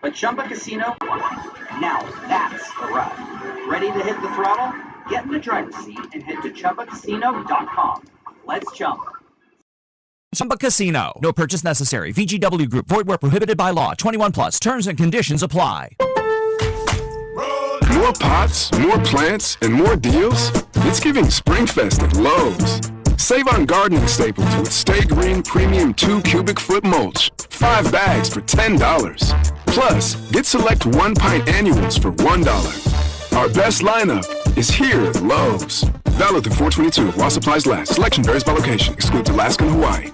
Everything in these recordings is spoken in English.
But Chumba Casino? Now that's the rub. Ready to hit the throttle? Get in the driver's seat and head to ChumbaCasino.com. Let's jump. Chumba Casino. No purchase necessary. VGW Group. Void where prohibited by law. 21 plus. Terms and conditions apply. More pots, more plants, and more deals? It's giving Springfest at Lowe's. Save on gardening staples with Stay Green Premium 2 cubic foot mulch. 5 bags for $10. Plus, get select 1 pint annuals for $1. Our best lineup is here at Lowe's. Valid through 4/22 while supplies last. Selection varies by location. Excludes Alaska and Hawaii.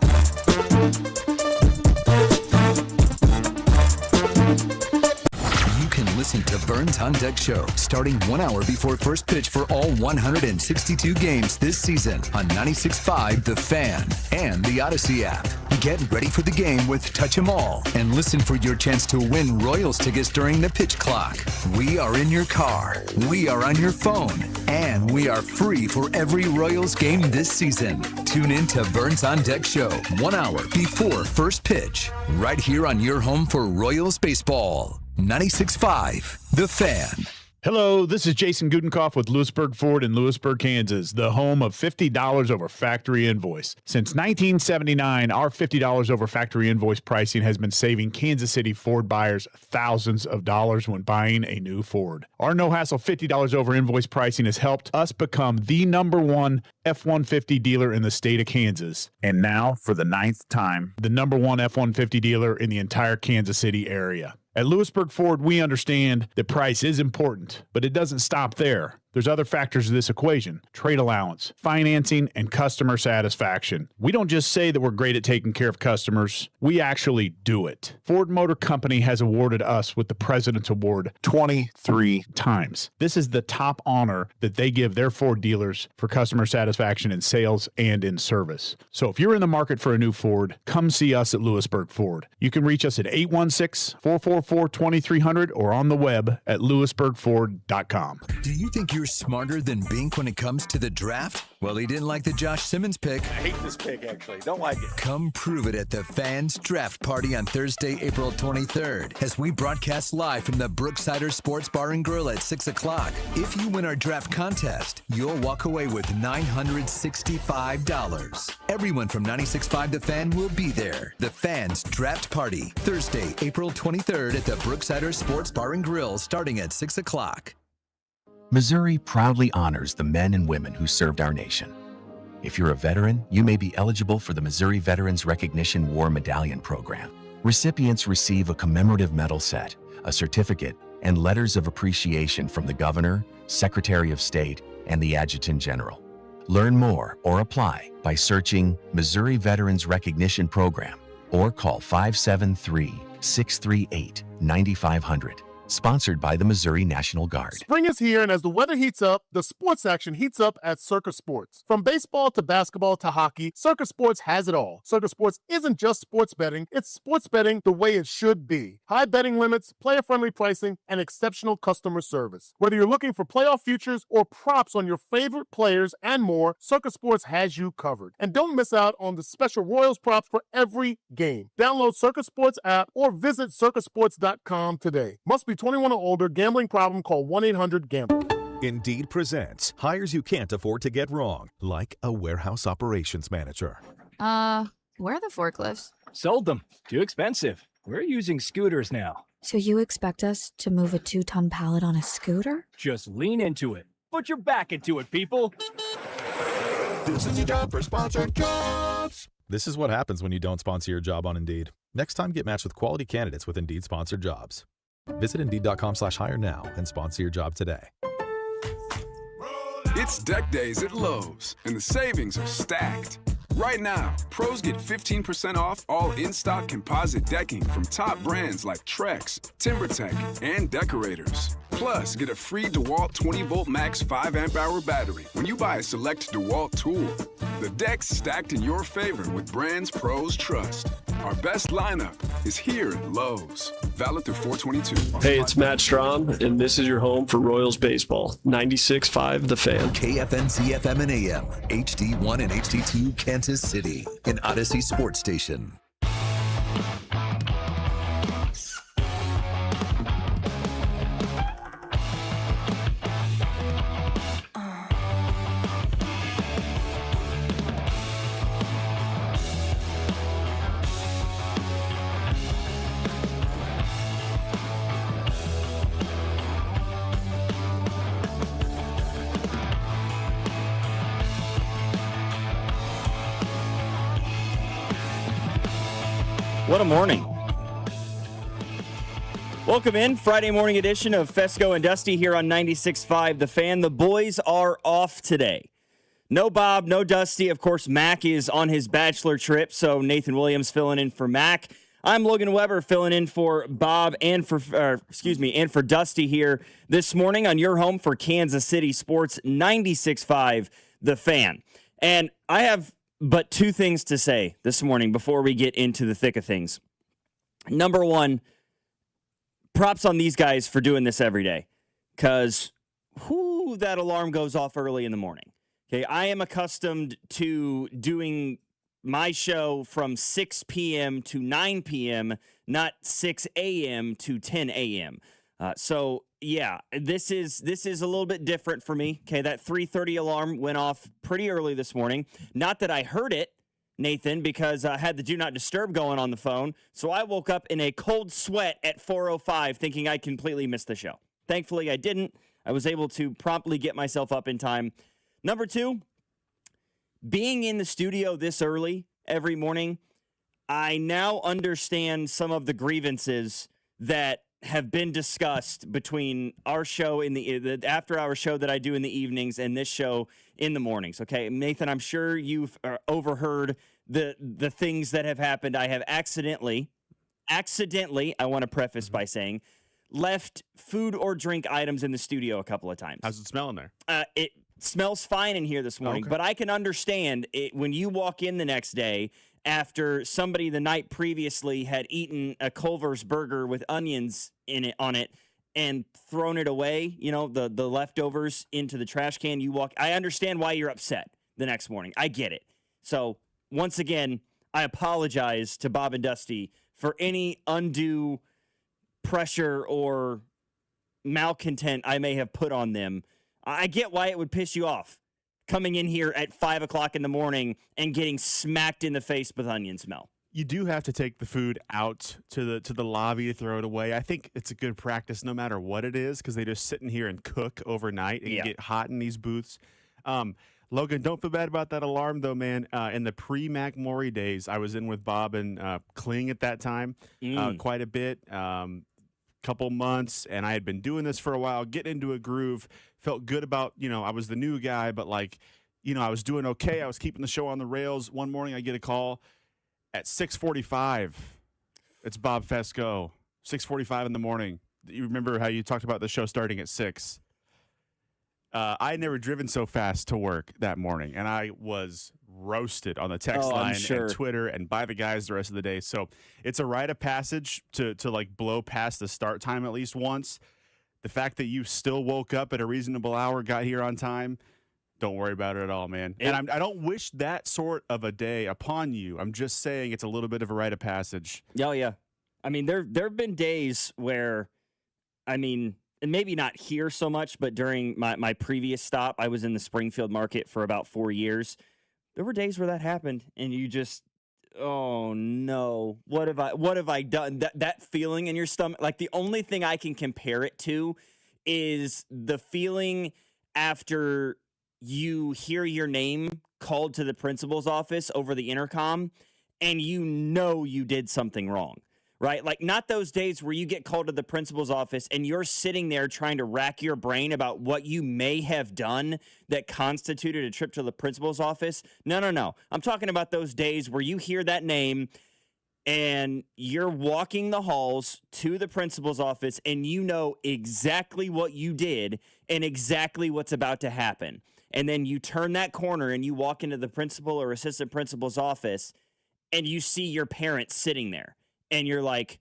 Listen to Vern's On Deck Show starting 1 hour before first pitch for all 162 games this season on 96.5 The Fan and the Odyssey app. Get ready for the game with Touch 'Em All and listen for your chance to win Royals tickets during the pitch clock. We are in your car, we are on your phone, and we are free for every Royals game this season. Tune in to Vern's On Deck Show 1 hour before first pitch, right here on your home for Royals baseball. 96.5 The Fan. Hello, this is Jason Gudenkoff with Lewisburg Ford in Lewisburg, Kansas, the home of $50 over factory invoice. Since 1979, our $50 over factory invoice pricing has been saving Kansas City Ford buyers thousands of dollars when buying a new Ford. Our no-hassle $50 over invoice pricing has helped us become the #1 F-150 dealer in the state of Kansas. And now, for the 9th time, the #1 F-150 dealer in the entire Kansas City area. At Lewisburg Ford, we understand that price is important, but it doesn't stop there. There's other factors to this equation: trade allowance, financing, and customer satisfaction. We don't just say that we're great at taking care of customers, we actually do it. Ford Motor Company has awarded us with the President's Award 23 times. This is the top honor that they give their Ford dealers for customer satisfaction in sales and in service. So if you're in the market for a new Ford, come see us at Lewisburg Ford. You can reach us at 816-444-2300 or on the web at lewisburgford.com. Do you think you're smarter than Bink when it comes to the draft? Well, he didn't like the Josh Simmons pick. I hate this pick, actually. Don't like it. Come prove it at the Fans Draft Party on Thursday, April 23rd, as we broadcast live from the Brooksider Sports Bar and Grill at 6 o'clock. If you win our draft contest, you'll walk away with $965. Everyone from 96.5 The Fan will be there. The Fans Draft Party, Thursday, April 23rd at the Brooksider Sports Bar and Grill, starting at 6 o'clock. Missouri proudly honors the men and women who served our nation. If you're a veteran, you may be eligible for the Missouri Veterans Recognition War Medallion Program. Recipients receive a commemorative medal set, a certificate, and letters of appreciation from the Governor, Secretary of State, and the Adjutant General. Learn more or apply by searching Missouri Veterans Recognition Program or call 573-638-9500. Sponsored by the Missouri National Guard. Spring is here, and as the weather heats up, the sports action heats up at Circus Sports. From baseball to basketball to hockey, Circus Sports has it all. Circus Sports isn't just sports betting, it's sports betting the way it should be. High betting limits, player-friendly pricing, and exceptional customer service. Whether you're looking for playoff futures or props on your favorite players and more, Circus Sports has you covered. And don't miss out on the special Royals props for every game. Download Circus Sports app or visit circusports.com today. Must be 21 or older. Gambling problem? Call 1-800-GAMBLER. Indeed presents hires you can't afford to get wrong, like a warehouse operations manager. Where are the forklifts? Sold them. Too expensive. We're using scooters now. So you expect us to move a 2-ton pallet on a scooter? Just lean into it. Put your back into it, people. This is your job for sponsored jobs. This is what happens when you don't sponsor your job on Indeed. Next time, get matched with quality candidates with Indeed sponsored jobs. Visit Indeed.com/hire now and sponsor your job today. It's deck days at Lowe's, and the savings are stacked. Right now, pros get 15% off all in-stock composite decking from top brands like Trex, TimberTech, and Decorators. Plus, get a free DeWalt 20-volt max 5-amp-hour battery when you buy a select DeWalt tool. The deck's stacked in your favor with brands pros trust. Our best lineup is here at Lowe's. Valid through 4/22. Hey, it's Matt Strom, and this is your home for Royals baseball. 96.5 The Fan. KFNC FM and AM, HD1 and HD2 Kansas City, an Odyssey sports station. What a morning. Welcome in, Friday morning edition of Fescoe and Dusty here on 96.5 The Fan. The boys are off today. No Bob, no Dusty. Of course, Mac is on his bachelor trip, so Nathan Williams filling in for Mac. I'm Logan Weber filling in for Bob and for Dusty here this morning on your home for Kansas City Sports 96.5 The Fan. And I have but two things to say this morning before we get into the thick of things. Number one, props on these guys for doing this every day, because that alarm goes off early in the morning. Okay, I am accustomed to doing my show from 6 p.m. to 9 p.m., not 6 a.m. to 10 a.m. So yeah, this is a little bit different for me. Okay, that 3:30 alarm went off pretty early this morning. Not that I heard it, Nathan, because I had the do not disturb going on the phone. So I woke up in a cold sweat at 4:05 thinking I completely missed the show. Thankfully, I didn't. I was able to promptly get myself up in time. Number two, being in the studio this early every morning, I now understand some of the grievances that have been discussed between our show in the after-hour show that I do in the evenings and this show in the mornings. Okay, Nathan, I'm sure you've overheard the things that have happened. I have accidentally, I want to preface by saying, left food or drink items in the studio a couple of times. How's it smell in there? It smells fine in here this morning, but I can understand it when you walk in the next day after somebody the night previously had eaten a Culver's burger with onions on it and thrown it away, the leftovers into the trash can. I understand why you're upset the next morning. I get it. So once again, I apologize to Bob and Dusty for any undue pressure or malcontent I may have put on them. I get why it would piss you off coming in here at 5 o'clock in the morning and getting smacked in the face with onion smell. You do have to take the food out to the lobby to throw it away. I think it's a good practice no matter what it is, because they just sit in here and cook overnight and get hot in these booths. Logan, don't feel bad about that alarm, though, man. In the pre-Mac Maury days, I was in with Bob and Kling at that time quite a bit, couple months, and I had been doing this for a while, getting into a groove, felt good about, I was the new guy, but I was doing okay. I was keeping the show on the rails. One morning I get a call at 6:45. It's Bob Fescoe, 6:45 in the morning. You remember how you talked about the show starting at 6? I had never driven so fast to work that morning, and I was roasted on the text line and Twitter and by the guys the rest of the day. So it's a rite of passage to blow past the start time at least once. The fact that you still woke up at a reasonable hour, got here on time, don't worry about it at all, man. And I don't wish that sort of a day upon you. I'm just saying it's a little bit of a rite of passage. Oh, yeah. I mean, there have been days where, and maybe not here so much, but during my previous stop, I was in the Springfield market for about 4 years. There were days where that happened, and you just, oh no, what have I done? That feeling in your stomach, like the only thing I can compare it to is the feeling after you hear your name called to the principal's office over the intercom, and you did something wrong. Right? Like, not those days where you get called to the principal's office and you're sitting there trying to rack your brain about what you may have done that constituted a trip to the principal's office. No. I'm talking about those days where you hear that name and you're walking the halls to the principal's office and you know exactly what you did and exactly what's about to happen. And then you turn that corner and you walk into the principal or assistant principal's office and you see your parents sitting there. And you're like,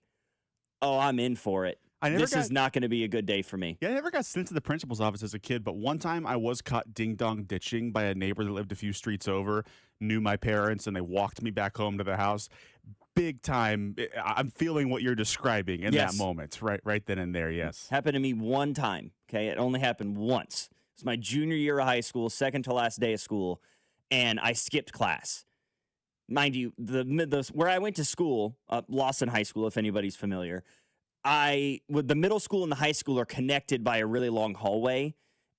oh, I'm in for it. This is not going to be a good day for me. Yeah, I never got sent to the principal's office as a kid, but one time I was caught ding-dong ditching by a neighbor that lived a few streets over, knew my parents, and they walked me back home to the house. Big time. I'm feeling what you're describing in that moment, right then and there, yes. Happened to me one time, okay? It only happened once. It was my junior year of high school, second to last day of school, and I skipped class. Mind you, the where I went to school, Lawson High School, if anybody's familiar, the middle school and the high school are connected by a really long hallway.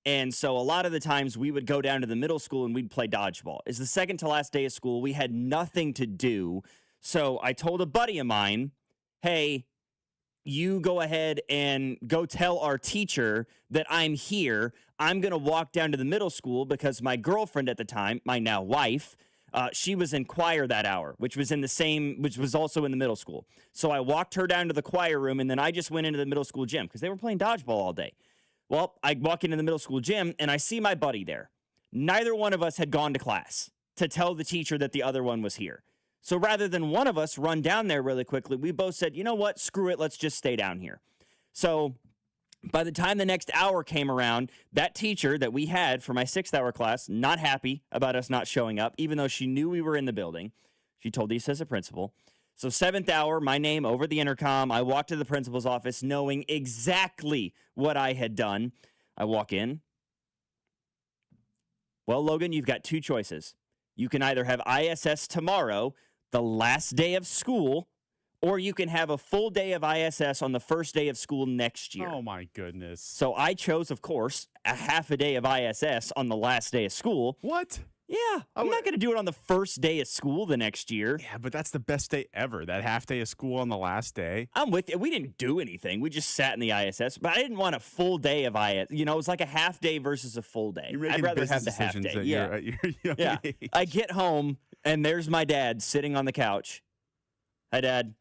And so a lot of the times we would go down to the middle school and we'd play dodgeball. It's the second to last day of school. We had nothing to do. So I told a buddy of mine, hey, you go ahead and go tell our teacher that I'm here. I'm going to walk down to the middle school because my girlfriend at the time, my now wife, she was in choir that hour, which was also in the middle school. So I walked her down to the choir room, and then I just went into the middle school gym because they were playing dodgeball all day. Well, I walk into the middle school gym, and I see my buddy there. Neither one of us had gone to class to tell the teacher that the other one was here. So rather than one of us run down there really quickly, we both said, you know what, screw it, let's just stay down here. So by the time the next hour came around, that teacher that we had for my 6th hour class, not happy about us not showing up, even though she knew we were in the building. She told the assistant principal. So 7th hour, my name over the intercom. I walked to the principal's office knowing exactly what I had done. I walk in. Well, Logan, you've got 2 choices. You can either have ISS tomorrow, the last day of school, or you can have a full day of ISS on the first day of school next year. Oh, my goodness. So I chose, of course, a half a day of ISS on the last day of school. What? Yeah. I'm not going to do it on the first day of school the next year. Yeah, but that's the best day ever, that half day of school on the last day. I'm with you. We didn't do anything. We just sat in the ISS, but I didn't want a full day of ISS. You know, it was like a half day versus a full day. I'd rather have the half day. Yeah. I get home, and there's my dad sitting on the couch. Hi, Dad.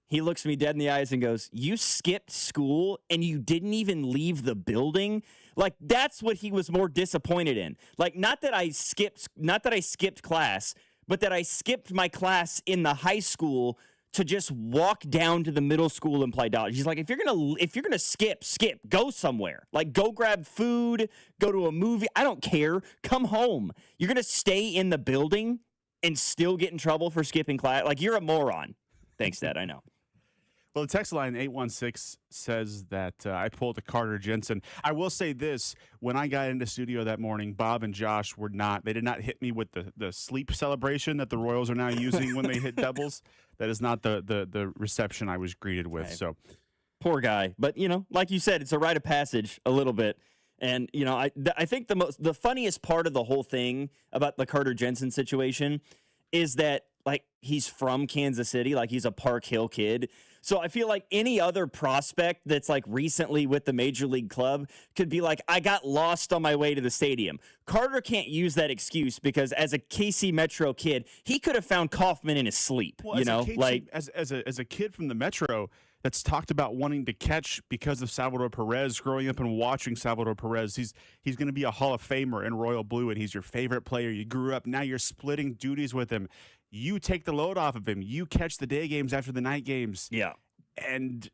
He looks me dead in the eyes and goes, you skipped school and you didn't even leave the building? Like, that's what he was more disappointed in. Like, not that I skipped class, but that I skipped my class in the high school to just walk down to the middle school and play dodgeball. He's like, if you're gonna skip, go somewhere. Like, go grab food, go to a movie. I don't care. Come home. You're gonna stay in the building and still get in trouble for skipping class? Like, you're a moron. Thanks, Dad. I know. Well, the text line 816 says that I pulled a Carter Jensen. I will say this. When I got into studio that morning, Bob and Josh they did not hit me with the sleep celebration that the Royals are now using when they hit doubles. That is not the reception I was greeted with. Right. So, poor guy. But, you know, like you said, it's a rite of passage a little bit. And, you know, I think the funniest part of the whole thing about the Carter Jensen situation is that, like, he's from Kansas City, like he's a Park Hill kid. So I feel like any other prospect that's like recently with the major league club could be like, I got lost on my way to the stadium. Carter can't use that excuse because as a KC Metro kid, he could have found Kaufman in his sleep. Well, you know, like as a kid from the Metro that's talked about wanting to catch because of Salvador Perez, growing up and watching Salvador Perez. He's going to be a Hall of Famer in Royal Blue, and he's your favorite player. You grew up. Now you're splitting duties with him. You take the load off of him. You catch the day games after the night games. Yeah. And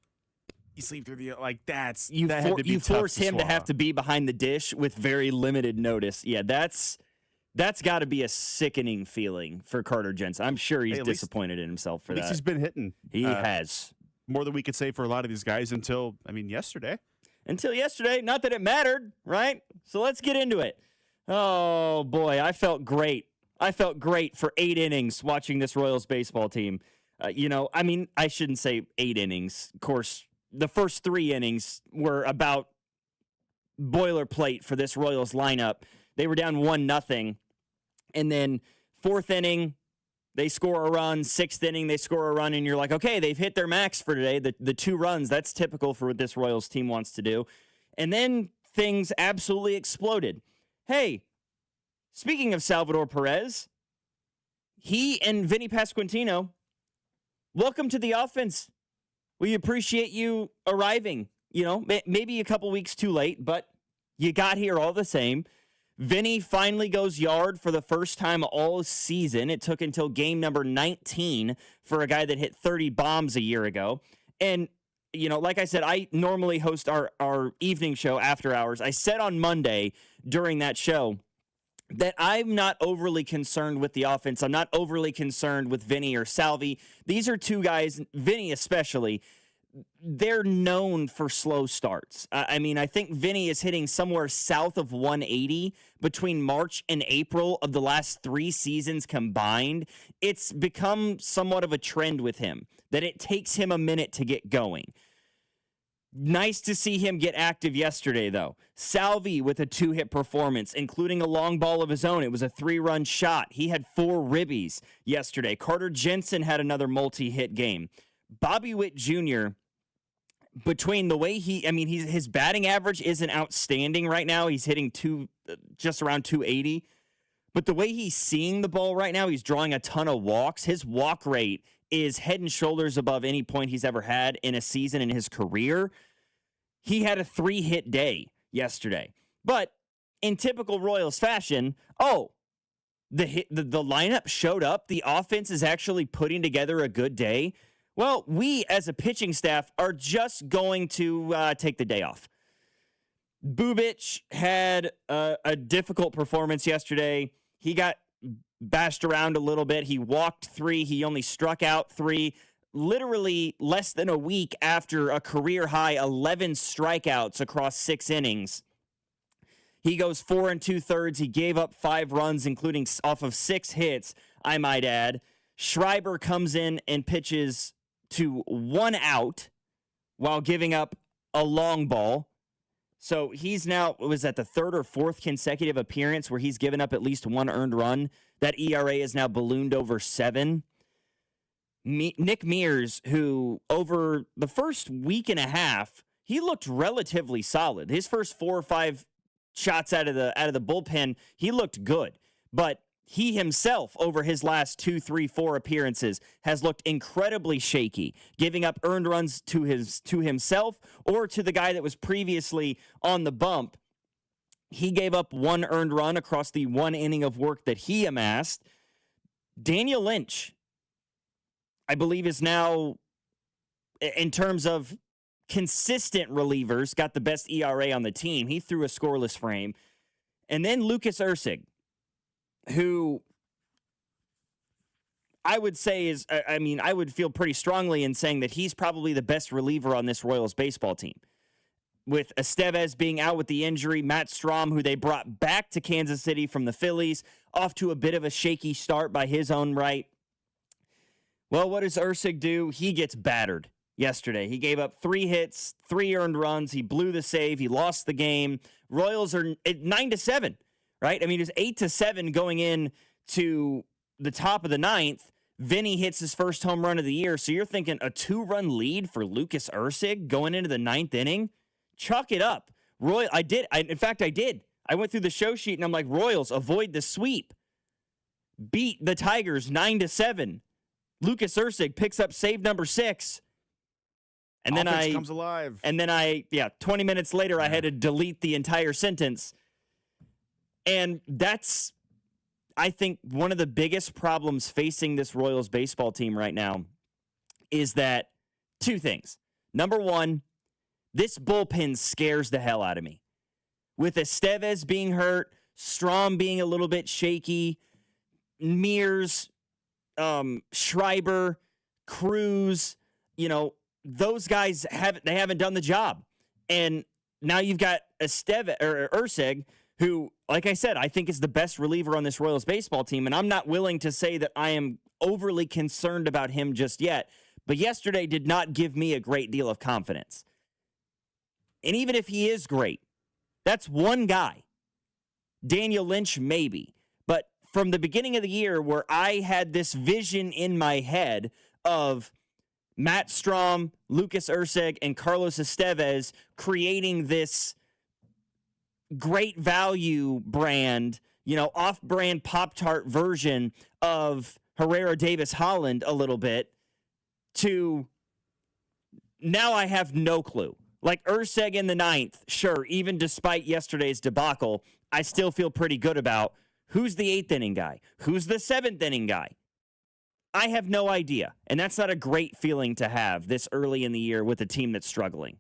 you sleep through the, like, that you had to be tough force him swallow. to have to be behind the dish with very limited notice. Yeah, that's got to be a sickening feeling for Carter Jensen. I'm sure he's disappointed in himself for that. At least he's been hitting. He has. More than we could say for a lot of these guys until yesterday. Until yesterday. Not that it mattered, right? So let's get into it. Oh, boy, I felt great. I felt great for 8 innings watching this Royals baseball team. You know, I mean, I shouldn't say 8 innings. Of course, the first 3 innings were about boilerplate for this Royals lineup. They were down 1-0. And then 4th inning, they score a run. 6th inning, they score a run. And you're like, okay, they've hit their max for today. The 2 runs, that's typical for what this Royals team wants to do. And then things absolutely exploded. Hey, speaking of Salvador Perez, he and Vinny Pasquantino, welcome to the offense. We appreciate you arriving. You know, maybe a couple weeks too late, but you got here all the same. Vinny finally goes yard for the first time all season. It took until game number 19 for a guy that hit 30 bombs a year ago. And, you know, like I said, I normally host our evening show after hours. I said on Monday during that show that I'm not overly concerned with the offense. I'm not overly concerned with Vinny or Salvi. These are 2 guys, Vinny especially, they're known for slow starts. I mean, I think Vinny is hitting somewhere south of 180 between March and April of the last 3 seasons combined. It's become somewhat of a trend with him that it takes him a minute to get going. Nice to see him get active yesterday, though. Salvi with a 2-hit performance, including a long ball of his own. It was a 3-run shot. He had 4 ribbies yesterday. Carter Jensen had another multi-hit game. Bobby Witt Jr., between the way his batting average isn't outstanding right now. He's hitting just around 280. But the way he's seeing the ball right now, he's drawing a ton of walks. His walk rate is head and shoulders above any point he's ever had in a season in his career. He had a 3-hit day yesterday. But in typical Royals fashion, the lineup showed up. The offense is actually putting together a good day. Well, we as a pitching staff are just going to take the day off. Bubic had a difficult performance yesterday. He got bashed around a little bit. He walked 3. He only struck out 3. Literally less than a week after a career-high 11 strikeouts across 6 innings. He goes 4 2/3. He gave up 5 runs, including off of 6 hits, I might add. Schreiber comes in and pitches to 1 out while giving up a long ball. So he's now, was that the 3rd or 4th consecutive appearance where he's given up at least 1 earned run? That ERA is now ballooned over 7. Nick Mears, who over the first week and a half, he looked relatively solid. His first 4 or 5 shots out of the bullpen, he looked good. But he himself, over his last 2, 3, 4 appearances, has looked incredibly shaky, giving up earned runs to himself or to the guy that was previously on the bump. He gave up 1 earned run across the 1 inning of work that he amassed. Daniel Lynch, I believe, is now, in terms of consistent relievers, got the best ERA on the team. He threw a scoreless frame. And then Lucas Erceg, who I would say is, I would feel pretty strongly in saying that he's probably the best reliever on this Royals baseball team. With Estevez being out with the injury, Matt Strahm, who they brought back to Kansas City from the Phillies, off to a bit of a shaky start by his own right. Well, what does Erceg do? He gets battered yesterday. He gave up 3 hits, 3 earned runs. He blew the save. He lost the game. Royals are at 9-7. Right? I mean, it was 8-7 going in to the top of the 9th. Vinny hits his first home run of the year. So you're thinking a 2-run lead for Lucas Erceg going into the 9th inning? Chalk it up. I did. I went through the show sheet and I'm like, Royals, avoid the sweep. Beat the Tigers 9-7. Lucas Erceg picks up save number 6. And then comes alive. And then 20 minutes later, I had to delete the entire sentence. And that's, I think, one of the biggest problems facing this Royals baseball team right now is that 2 things. Number 1, this bullpen scares the hell out of me. With Estevez being hurt, Strahm being a little bit shaky, Mears, Schreiber, Cruz, those guys haven't done the job. And now you've got Erceg, who, like I said, I think is the best reliever on this Royals baseball team, and I'm not willing to say that I am overly concerned about him just yet, but yesterday did not give me a great deal of confidence. And even if he is great, that's one guy. Daniel Lynch, maybe. But from the beginning of the year, where I had this vision in my head of Matt Strahm, Lucas Erceg, and Carlos Estevez creating this great value brand, off-brand Pop-Tart version of Herrera Davis Holland a little bit, to now I have no clue. Like Erceg in the 9th, sure, even despite yesterday's debacle, I still feel pretty good about who's the 8th inning guy, who's the 7th inning guy. I have no idea, and that's not a great feeling to have this early in the year with a team that's struggling.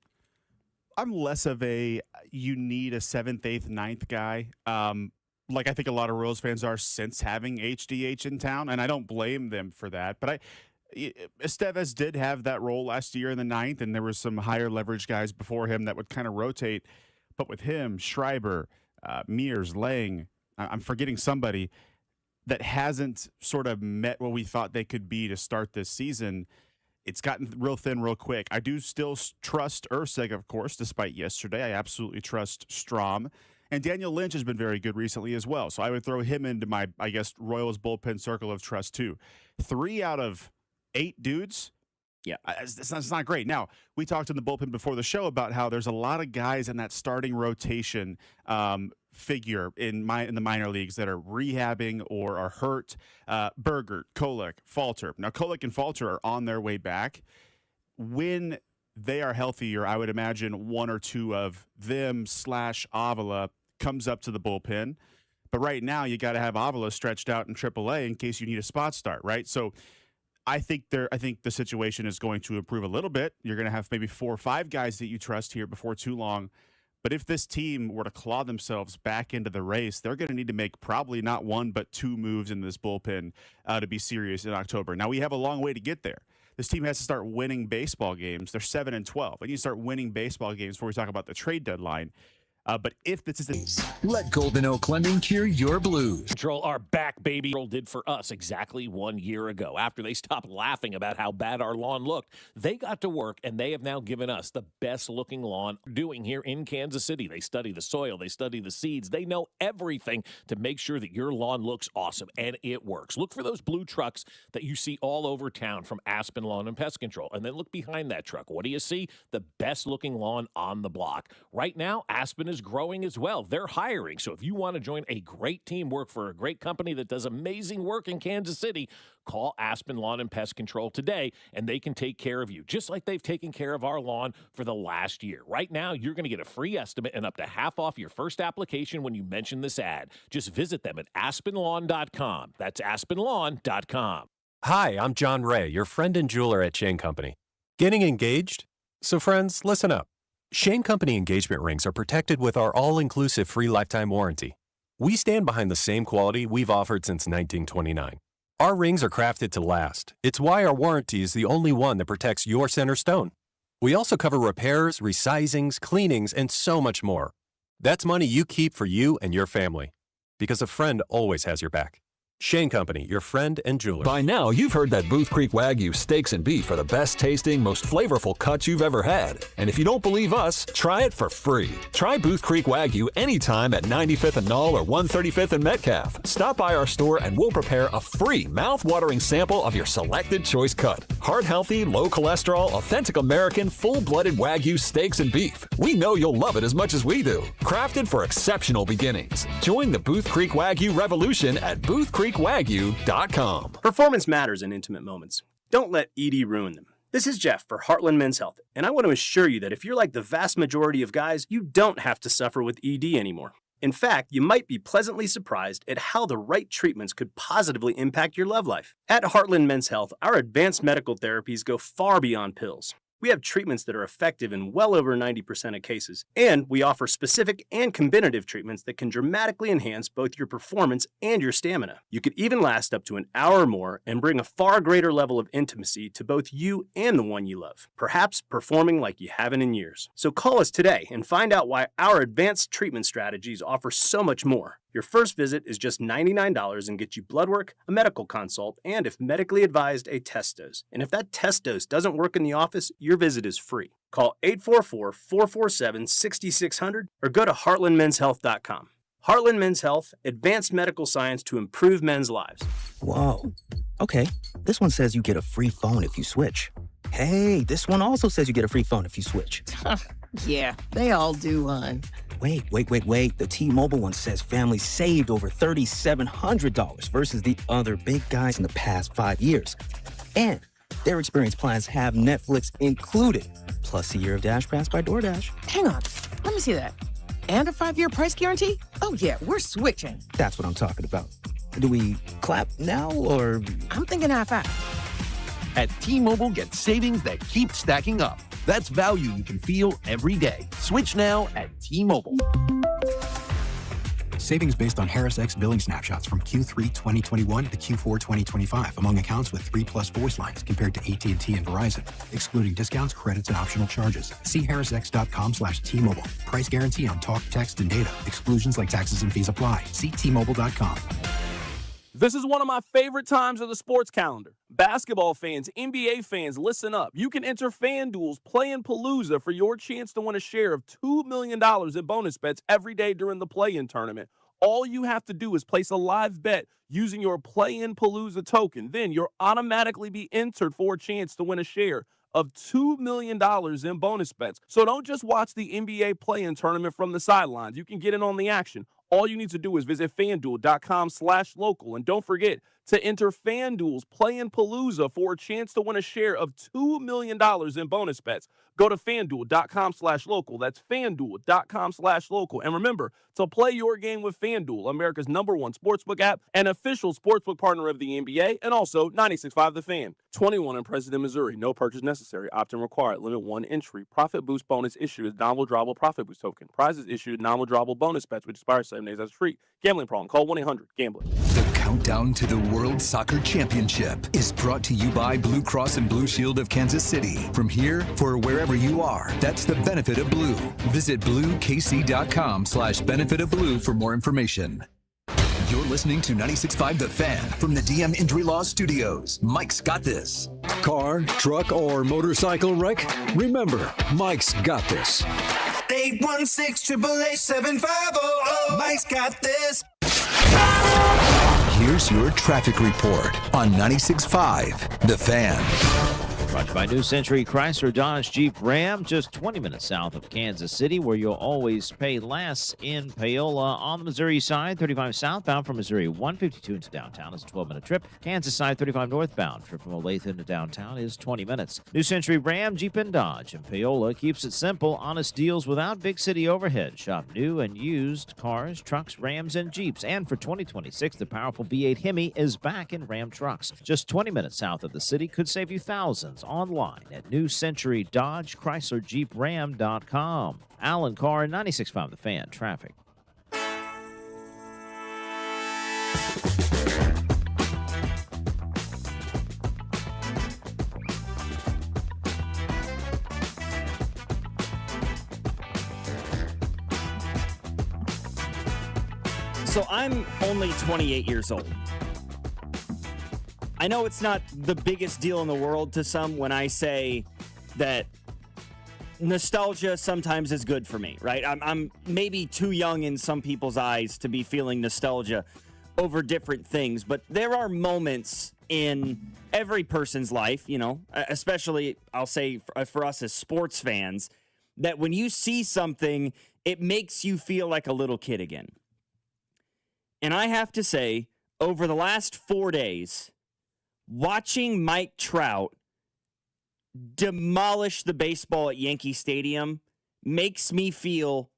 I'm less of you need a 7th, 8th, 9th guy. Like I think a lot of Royals fans are since having HDH in town, and I don't blame them for that. But Estevez did have that role last year in the 9th, and there were some higher leverage guys before him that would kind of rotate. But with him, Schreiber, Mears, Lang, I'm forgetting somebody that hasn't sort of met what we thought they could be to start this season. It's gotten real thin real quick. I do still trust Urseg, of course, despite yesterday. I absolutely trust Strom. And Daniel Lynch has been very good recently as well. So I would throw him into my, I guess, Royals bullpen circle of trust too. 3 out of 8 dudes. Yeah, it's not great. Now, we talked in the bullpen before the show about how there's a lot of guys in that starting rotation figure in the minor leagues that are rehabbing or are hurt. Berger, Kolek, Falter. Now, Kolek and Falter are on their way back. When they are healthier, I would imagine 1 or 2 of them / Avila comes up to the bullpen. But right now, you got to have Avila stretched out in AAA in case you need a spot start, right? So I think the situation is going to improve a little bit. You're going to have maybe 4 or 5 guys that you trust here before too long. But if this team were to claw themselves back into the race, they're going to need to make probably not 1 but 2 moves in this bullpen to be serious in October. Now, we have a long way to get there. This team has to start winning baseball games. They're 7-12. They need to start winning baseball games before we talk about the trade deadline. But if this is Let Golden Oak Lending cure your blues. Control our back, baby. Did for us exactly 1 year ago. After they stopped laughing about how bad our lawn looked, they got to work, and they have now given us the best-looking lawn doing here in Kansas City. They study the soil. They study the seeds. They know everything to make sure that your lawn looks awesome, and it works. Look for those blue trucks that you see all over town from Aspen Lawn and Pest Control, and then look behind that truck. What do you see? The best-looking lawn on the block. Right now, Aspen is growing as well. They're hiring. So if you want to join a great team, work for a great company that does amazing work in Kansas City, call Aspen Lawn and Pest Control today, and they can take care of you, just like they've taken care of our lawn for the last year. Right now, you're going to get a free estimate and up to half off your first application when you mention this ad. Just visit them at aspenlawn.com. That's aspenlawn.com. Hi, I'm John Ray, your friend and jeweler at Shane Company. Getting engaged? So friends, listen up. Shane Company engagement rings are protected with our all-inclusive free lifetime warranty. We stand behind the same quality we've offered since 1929. Our rings are crafted to last. It's why our warranty is the only one that protects your center stone. We also cover repairs, resizings, cleanings, and so much more. That's money you keep for you and your family. Because a friend always has your back. Shane Company, your friend and jeweler. By now, you've heard that Booth Creek Wagyu steaks and beef are the best tasting, most flavorful cuts you've ever had. And if you don't believe us, try it for free. Try Booth Creek Wagyu anytime at 95th and Knoll or 135th and Metcalf. Stop by our store and we'll prepare a free mouth-watering sample of your selected choice cut. Heart-healthy, low cholesterol, authentic American, full-blooded Wagyu steaks and beef. We know you'll love it as much as we do. Crafted for exceptional beginnings. Join the Booth Creek Wagyu revolution at BoothCreekWagyu.com. Performance matters in intimate moments. Don't let ED ruin them. This is Jeff for Heartland Men's Health, and I want to assure you that if you're like the vast majority of guys, you don't have to suffer with ED anymore. In fact, you might be pleasantly surprised at how the right treatments could positively impact your love life. At Heartland Men's Health, our advanced medical therapies go far beyond pills. We have treatments that are effective in well over 90% of cases, and we offer specific and combinative treatments that can dramatically enhance both your performance and your stamina. You could even last up to an hour or more and bring a far greater level of intimacy to both you and the one you love, perhaps performing like you haven't in years. So call us today and find out why our advanced treatment strategies offer so much more. Your first visit is just $99 and gets you blood work, a medical consult, and if medically advised, a test dose. And if that test dose doesn't work in the office, your visit is free. Call 844-447-6600 or go to heartlandmenshealth.com. Heartland Men's Health, advanced medical science to improve men's lives. Whoa. Okay, this one says you get a free phone if you switch. Hey, this one also says you get a free phone if you switch. Yeah, they all do, hon. Wait. The T-Mobile one says families saved over $3,700 versus the other big guys in the past 5 years. And their experience plans have Netflix included, plus a year of Dash Pass by DoorDash. Hang on, let me see that. And a 5-year price guarantee? Oh yeah, we're switching. That's what I'm talking about. Do we clap now, or? I'm thinking half-half. At T-Mobile, get savings that keep stacking up. That's value you can feel every day. Switch now at T-Mobile. Savings based on Harris X billing snapshots from Q3 2021 to Q4 2025 among accounts with 3+ voice lines compared to AT&T and Verizon, excluding discounts, credits, and optional charges. See harrisx.com/T-Mobile. Price guarantee on talk, text, and data. Exclusions like taxes and fees apply. See T-Mobile.com. This is one of my favorite times of the sports calendar. Basketball fans, NBA fans, listen up. You can enter FanDuel's Play-In-Palooza for your chance to win a share of $2 million in bonus bets every day during the play-in tournament. All you have to do is place a live bet using your Play-In-Palooza token. Then you'll automatically be entered for a chance to win a share of $2 million in bonus bets. So don't just watch the NBA play-in tournament from the sidelines. You can get in on the action. All you need to do is visit FanDuel.com/local. And don't forget to enter FanDuel's Play-In-Palooza for a chance to win a share of $2 million in bonus bets. Go to FanDuel.com/local. That's FanDuel.com/local. And remember to play your game with FanDuel, America's #1 sportsbook app and official sportsbook partner of the NBA, and also 96.5 The Fan. 21 and present in Missouri. No purchase necessary. Opt-in required. Limit 1 entry. Profit boost bonus issued as non-withdrawable profit boost token. Prizes issued non-withdrawable bonus bets, which expires 7 days as a treat. Gambling problem. Call 1-800-GAMBLER. The countdown to the World Soccer Championship is brought to you by Blue Cross and Blue Shield of Kansas City. From here, for wherever you are, that's the benefit of blue. Visit bluekc.com/benefit of blue for more information. You're listening to 96.5 The Fan from the DM Injury Law Studios. Mike's got this. Car, truck, or motorcycle wreck? Remember, Mike's got this. 816-888-7500. Mike's got this. Here's your traffic report on 96.5 The Fan. Brought to you by New Century Chrysler Dodge Jeep Ram, just 20 minutes south of Kansas City, where you'll always pay less in Paola. On the Missouri side, 35 southbound from Missouri 152 into downtown is a 12-minute trip. Kansas side, 35 northbound. Trip from Olathe into downtown is 20 minutes. New Century Ram, Jeep, and Dodge in Paola keeps it simple. Honest deals without big city overhead. Shop new and used cars, trucks, Rams, and Jeeps. And for 2026, the powerful V8 Hemi is back in Ram trucks. Just 20 minutes south of the city could save you thousands online at New Century Dodge Chrysler Jeep Ram.com. Alan Carr, 96.5 The Fan. Traffic. So I'm only 28 years old. I know it's not the biggest deal in the world to some when I say that nostalgia sometimes is good for me, right? I'm maybe too young in some people's eyes to be feeling nostalgia over different things, but there are moments in every person's life, you know, especially I'll say for us as sports fans, that when you see something, it makes you feel like a little kid again. And I have to say, over the last 4 days, watching Mike Trout demolish the baseball at Yankee Stadium makes me feel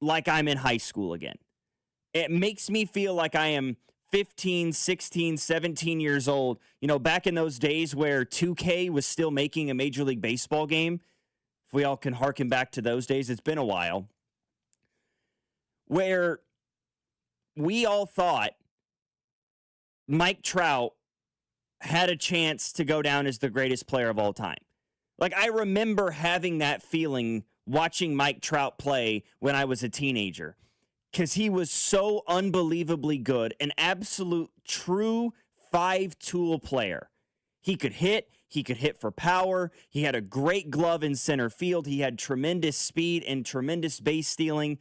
like I'm in high school again. It makes me feel like I am 15, 16, 17 years old. You know, back in those days where 2K was still making a Major League Baseball game. If we all can harken back to those days, it's been a while. Where we all thought Mike Trout had a chance to go down as the greatest player of all time. Like, I remember having that feeling watching Mike Trout play when I was a teenager, because he was so unbelievably good, an absolute true five-tool player. He could hit for power, he had a great glove in center field, he had tremendous speed and tremendous base stealing.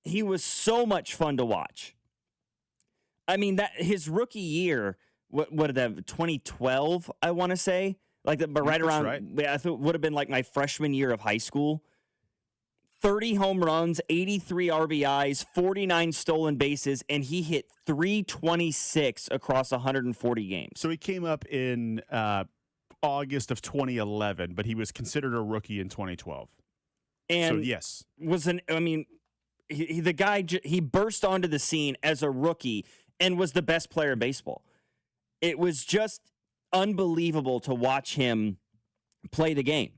He was so much fun to watch. I mean, that his rookie year, what did that, 2012, I want to say? Like, but right around, right. I thought it would have been like my freshman year of high school. 30 home runs, 83 RBIs, 49 stolen bases, and he hit 326 across 140 games. So he came up in August of 2011, but he was considered a rookie in 2012. And so, yes. The guy, he burst onto the scene as a rookie and was the best player in baseball. It was just unbelievable to watch him play the game.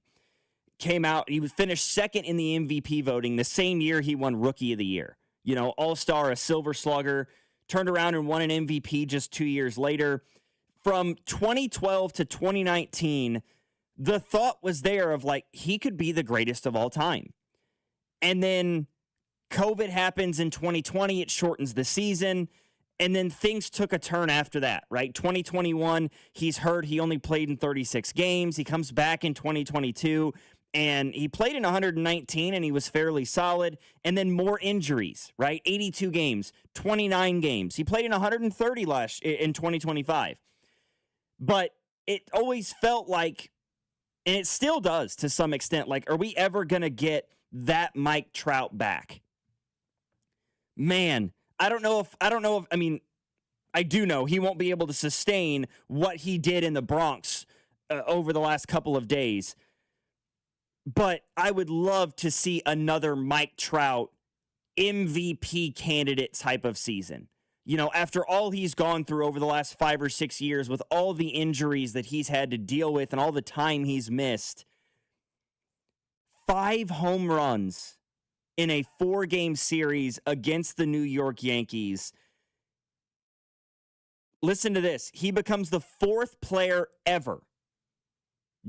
Came out, he was finished second in the MVP voting the same year he won Rookie of the Year. You know, All-Star, a Silver Slugger, turned around and won an MVP just 2 years later. From 2012 to 2019, the thought was there of like, he could be the greatest of all time. And then COVID happens in 2020, it shortens the season, And then things took a turn after that, right? 2021, he's hurt. He only played in 36 games. He comes back in 2022, and he played in 119, and he was fairly solid. And then more injuries, right? 82 games, 29 games. He played in 130 in 2025. But it always felt like, and it still does to some extent, like, are we ever going to get that Mike Trout back? Man, I do know he won't be able to sustain what he did in the Bronx over the last couple of days. But I would love to see another Mike Trout MVP candidate type of season. You know, after all he's gone through over the last 5 or 6 years with all the injuries that he's had to deal with and all the time he's missed, 5 home runs in a 4-game series against the New York Yankees. Listen to this. He becomes the 4th player ever.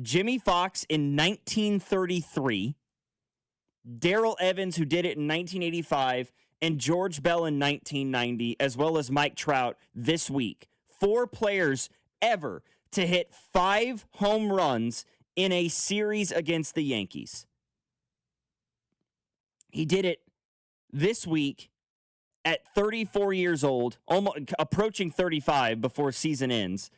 Jimmy Fox in 1933, Darrell Evans, who did it in 1985, and George Bell in 1990, as well as Mike Trout this week. 4 players ever to hit 5 home runs in a series against the Yankees. He did it this week at 34 years old, almost approaching 35 before season ends.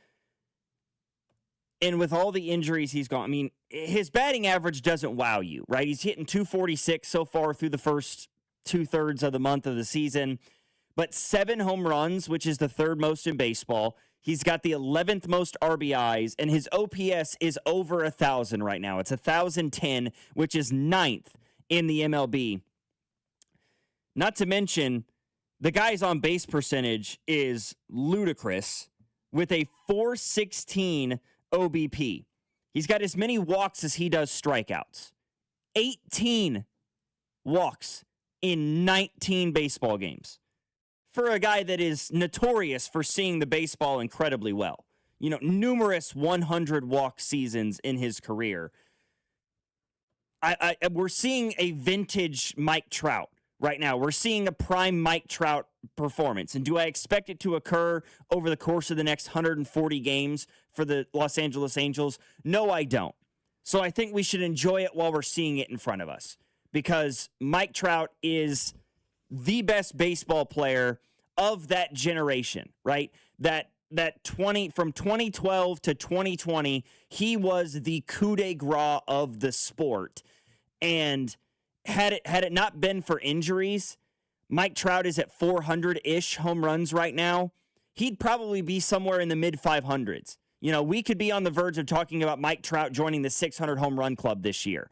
And with all the injuries he's gone, I mean, his batting average doesn't wow you, right? He's hitting 246 so far through the first 2/3 of the month of the season, but 7 home runs, which is the 3rd most in baseball. He's got the 11th most RBIs, and his OPS is over 1,000 right now. It's 1,010, which is 9th in the MLB. Not to mention, the guy's on-base percentage is ludicrous with a .416 OBP. He's got as many walks as he does strikeouts. 18 walks in 19 baseball games. For a guy that is notorious for seeing the baseball incredibly well. You know, numerous 100-walk seasons in his career. We're seeing a vintage Mike Trout right now. We're seeing a prime Mike Trout performance. And do I expect it to occur over the course of the next 140 games for the Los Angeles Angels? No, I don't. So I think we should enjoy it while we're seeing it in front of us, because Mike Trout is the best baseball player of that generation, right? That from 2012 to 2020, he was the coup de grace of the sport. And had it not been for injuries, Mike Trout is at 400-ish home runs right now. He'd probably be somewhere in the mid-500s. You know, we could be on the verge of talking about Mike Trout joining the 600 home run club this year.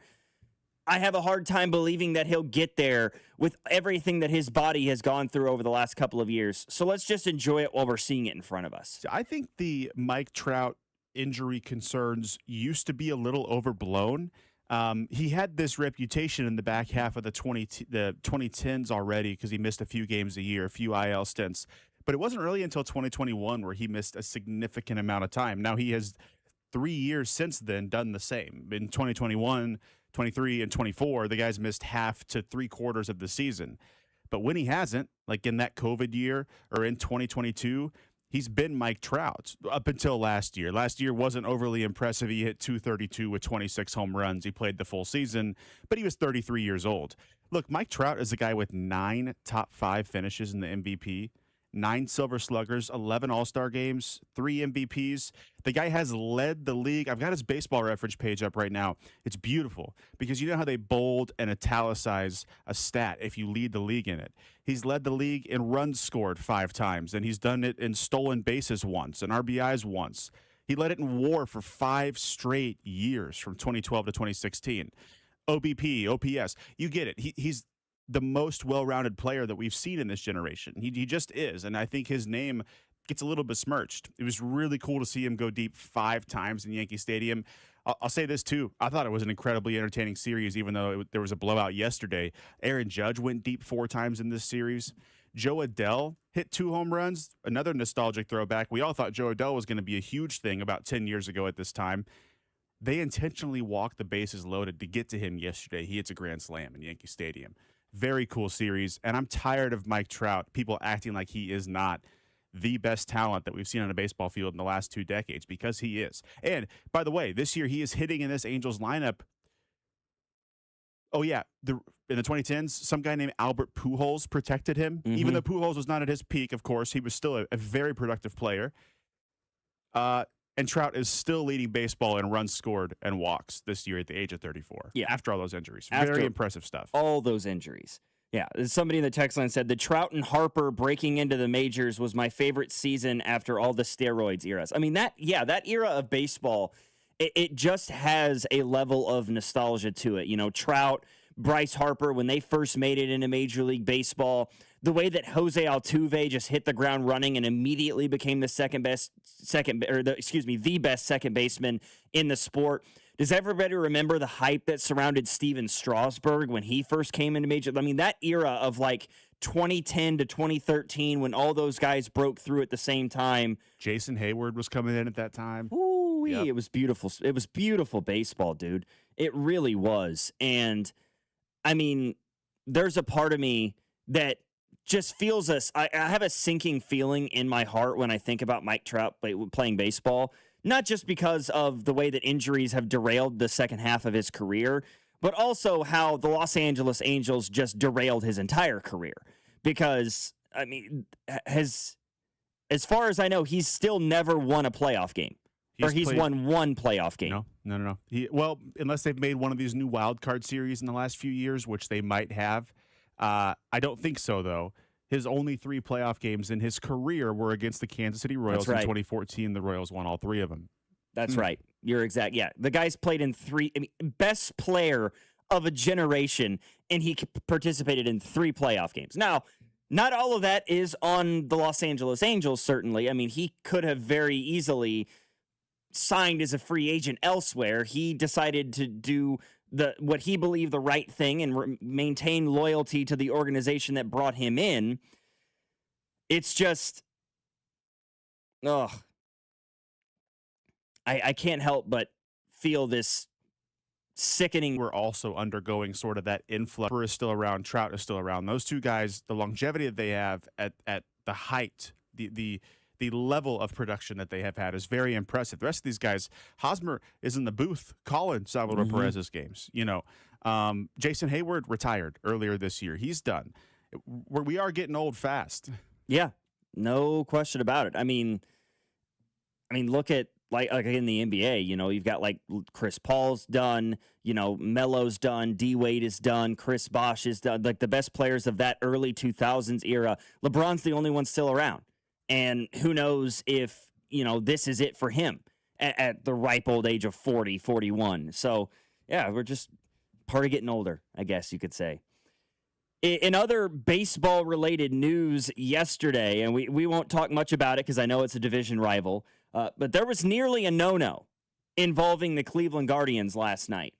I have a hard time believing that he'll get there with everything that his body has gone through over the last couple of years. So let's just enjoy it while we're seeing it in front of us. I think the Mike Trout injury concerns used to be a little overblown. He had this reputation in the back half of the 2010s already because he missed a few games a year, a few IL stints. But it wasn't really until 2021 where he missed a significant amount of time. Now he has 3 years since then done the same. In 2021, 23, and 24, the guy's missed half to 3/4 of the season. But when he hasn't, like in that COVID year or in 2022, he's been Mike Trout up until last year. Last year wasn't overly impressive. He hit 232 with 26 home runs. He played the full season, but he was 33 years old. Look, Mike Trout is a guy with 9 top 5 finishes in the MVP, 9 Silver Sluggers, 11 All-Star games, 3 MVPs. The guy has led the league. I've got his Baseball Reference page up right now. It's beautiful because you know how they bold and italicize a stat if you lead the league in it. He's led the league in runs scored 5 times, and he's done it in stolen bases once and RBIs once. He led it in WAR for 5 straight years from 2012 to 2016. OBP, OPS, you get it. He's the most well-rounded player that we've seen in this generation. He just is, and I think his name gets a little besmirched. It was really cool to see him go deep 5 times in Yankee Stadium. I'll say this, too. I thought it was an incredibly entertaining series, even though there was a blowout yesterday. Aaron Judge went deep 4 times in this series. Joe Adell hit 2 home runs, another nostalgic throwback. We all thought Joe Adell was going to be a huge thing about 10 years ago at this time. They intentionally walked the bases loaded to get to him yesterday. He hits a grand slam in Yankee Stadium. Very cool series, and I'm tired of Mike Trout, people acting like he is not the best talent that we've seen on a baseball field in the last 2 decades, because he is. And by the way, this year he is hitting in this Angels lineup. Oh, yeah. In the 2010s, some guy named Albert Pujols protected him. Even though Pujols was not at his peak, of course, he was still a very productive player. And Trout is still leading baseball in runs scored and walks this year at the age of 34. Yeah. After all those injuries. After Very impressive stuff. All those injuries. Yeah. Somebody in the text line said the Trout and Harper breaking into the majors was my favorite season after all the steroids eras. I mean, that era of baseball, it just has a level of nostalgia to it. You know, Trout, Bryce Harper, when they first made it into Major League Baseball, the way that Jose Altuve just hit the ground running and immediately became the best second baseman in the sport. Does everybody remember the hype that surrounded Steven Strasburg when he first came into Major? I mean, that era of like 2010 to 2013 when all those guys broke through at the same time. Jason Hayward was coming in at that time. Ooh, yep. It was beautiful. It was beautiful baseball, dude. It really was. And I mean, there's a part of me that just feels I have a sinking feeling in my heart when I think about Mike Trout playing baseball, not just because of the way that injuries have derailed the second half of his career, but also how the Los Angeles Angels just derailed his entire career. Because, I mean, as far as I know, he's still never won a playoff game. He's won one playoff game. No. Well, unless they've made one of these new wild card series in the last few years, which they might have. I don't think so, though. His only 3 playoff games in his career were against the Kansas City Royals in 2014. The Royals won all 3 of them. That's right. You're exact. Yeah, the guy's played in 3. I mean, best player of a generation, and he participated in 3 playoff games. Now, not all of that is on the Los Angeles Angels, certainly. I mean, he could have very easily signed as a free agent elsewhere. He decided to do what he believed the right thing and maintain loyalty to the organization that brought him in. It's just, I can't help but feel this sickening. We're also undergoing sort of that influx. Harper is still around. Trout is still around. Those 2 guys, the longevity that they have at the height, the level of production that they have had is very impressive. The rest of these guys, Hosmer is in the booth calling Salvador Perez's games. You know, Jason Hayward retired earlier this year. He's done. We are getting old fast. Yeah, no question about it. I mean, look at like in the NBA. You know, you've got like Chris Paul's done. You know, Melo's done. D Wade is done. Chris Bosh is done. Like the best players of that early 2000s era. LeBron's the only one still around. And who knows if, you know, this is it for him at the ripe old age of 40, 41. So, yeah, we're just part of getting older, I guess you could say. In other baseball-related news yesterday, and we won't talk much about it because I know it's a division rival, but there was nearly a no-no involving the Cleveland Guardians last night.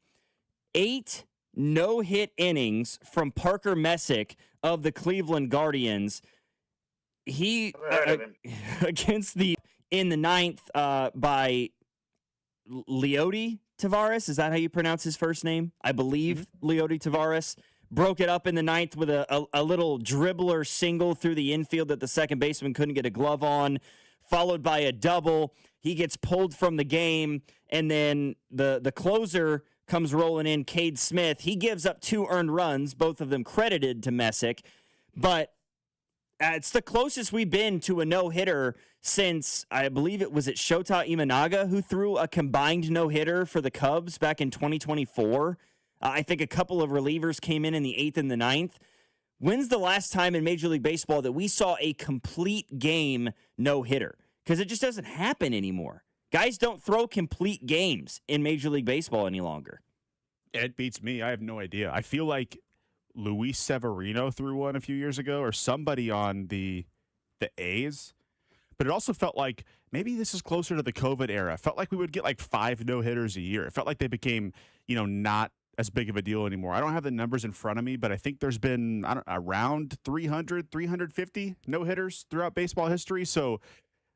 8 no-hit innings from Parker Misc of the Cleveland Guardians. He against in the 9th by Leody Taveras. Is that how you pronounce his first name? I believe Leody Taveras broke it up in the 9th with a little dribbler single through the infield that the second baseman couldn't get a glove on, followed by a double. He gets pulled from the game, and then the closer comes rolling in, Cade Smith. He gives up 2 earned runs, both of them credited to Misc, but it's the closest we've been to a no-hitter since, I believe it was Shota Imanaga who threw a combined no-hitter for the Cubs back in 2024. I think a couple of relievers came in the 8th and the 9th. When's the last time in Major League Baseball that we saw a complete game no-hitter? Because it just doesn't happen anymore. Guys don't throw complete games in Major League Baseball any longer. It beats me. I have no idea. I feel like Luis Severino threw one a few years ago, or somebody on the A's. But it also felt like maybe this is closer to the COVID era. It felt like we would get like 5 no-hitters a year. It felt like they became, not as big of a deal anymore. I don't have the numbers in front of me, but I think there's been around 300, 350 no-hitters throughout baseball history. So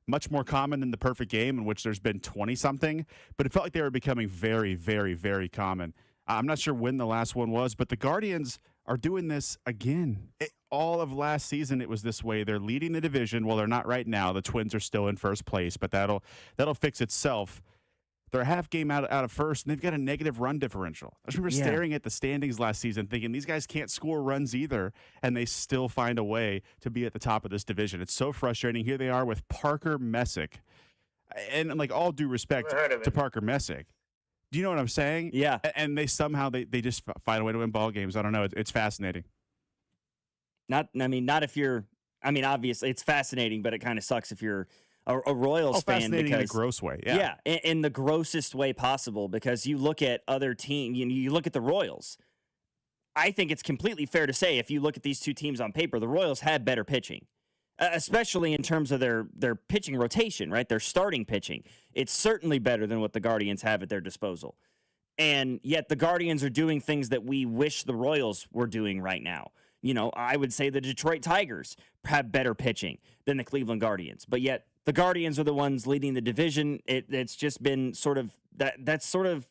much more common than the perfect game in which there's been 20-something. But it felt like they were becoming very, very, very common. I'm not sure when the last one was, but the Guardians are doing this again. All of last season, it was this way. They're leading the division. Well, they're not right now. The Twins are still in first place, but that'll fix itself. They're a half game out of first, and they've got a negative run differential. I just remember staring at the standings last season thinking these guys can't score runs either, and they still find a way to be at the top of this division. It's so frustrating. Here they are with Parker Misc. And like all due respect to Parker Misc. Do you know what I'm saying? Yeah. And they somehow they just find a way to win ball games. I don't know. It's fascinating. Not if you're. I mean, obviously it's fascinating, but it kind of sucks if you're a Royals fan. Fascinating in a gross way. Yeah. In the grossest way possible, because you look at other teams. You look at the Royals. I think it's completely fair to say if you look at these two teams on paper, the Royals had better pitching. Especially in terms of their pitching rotation, right? Their starting pitching. It's certainly better than what the Guardians have at their disposal. And yet the Guardians are doing things that we wish the Royals were doing right now. I would say the Detroit Tigers have better pitching than the Cleveland Guardians. But yet the Guardians are the ones leading the division. It's just been sort of that's sort of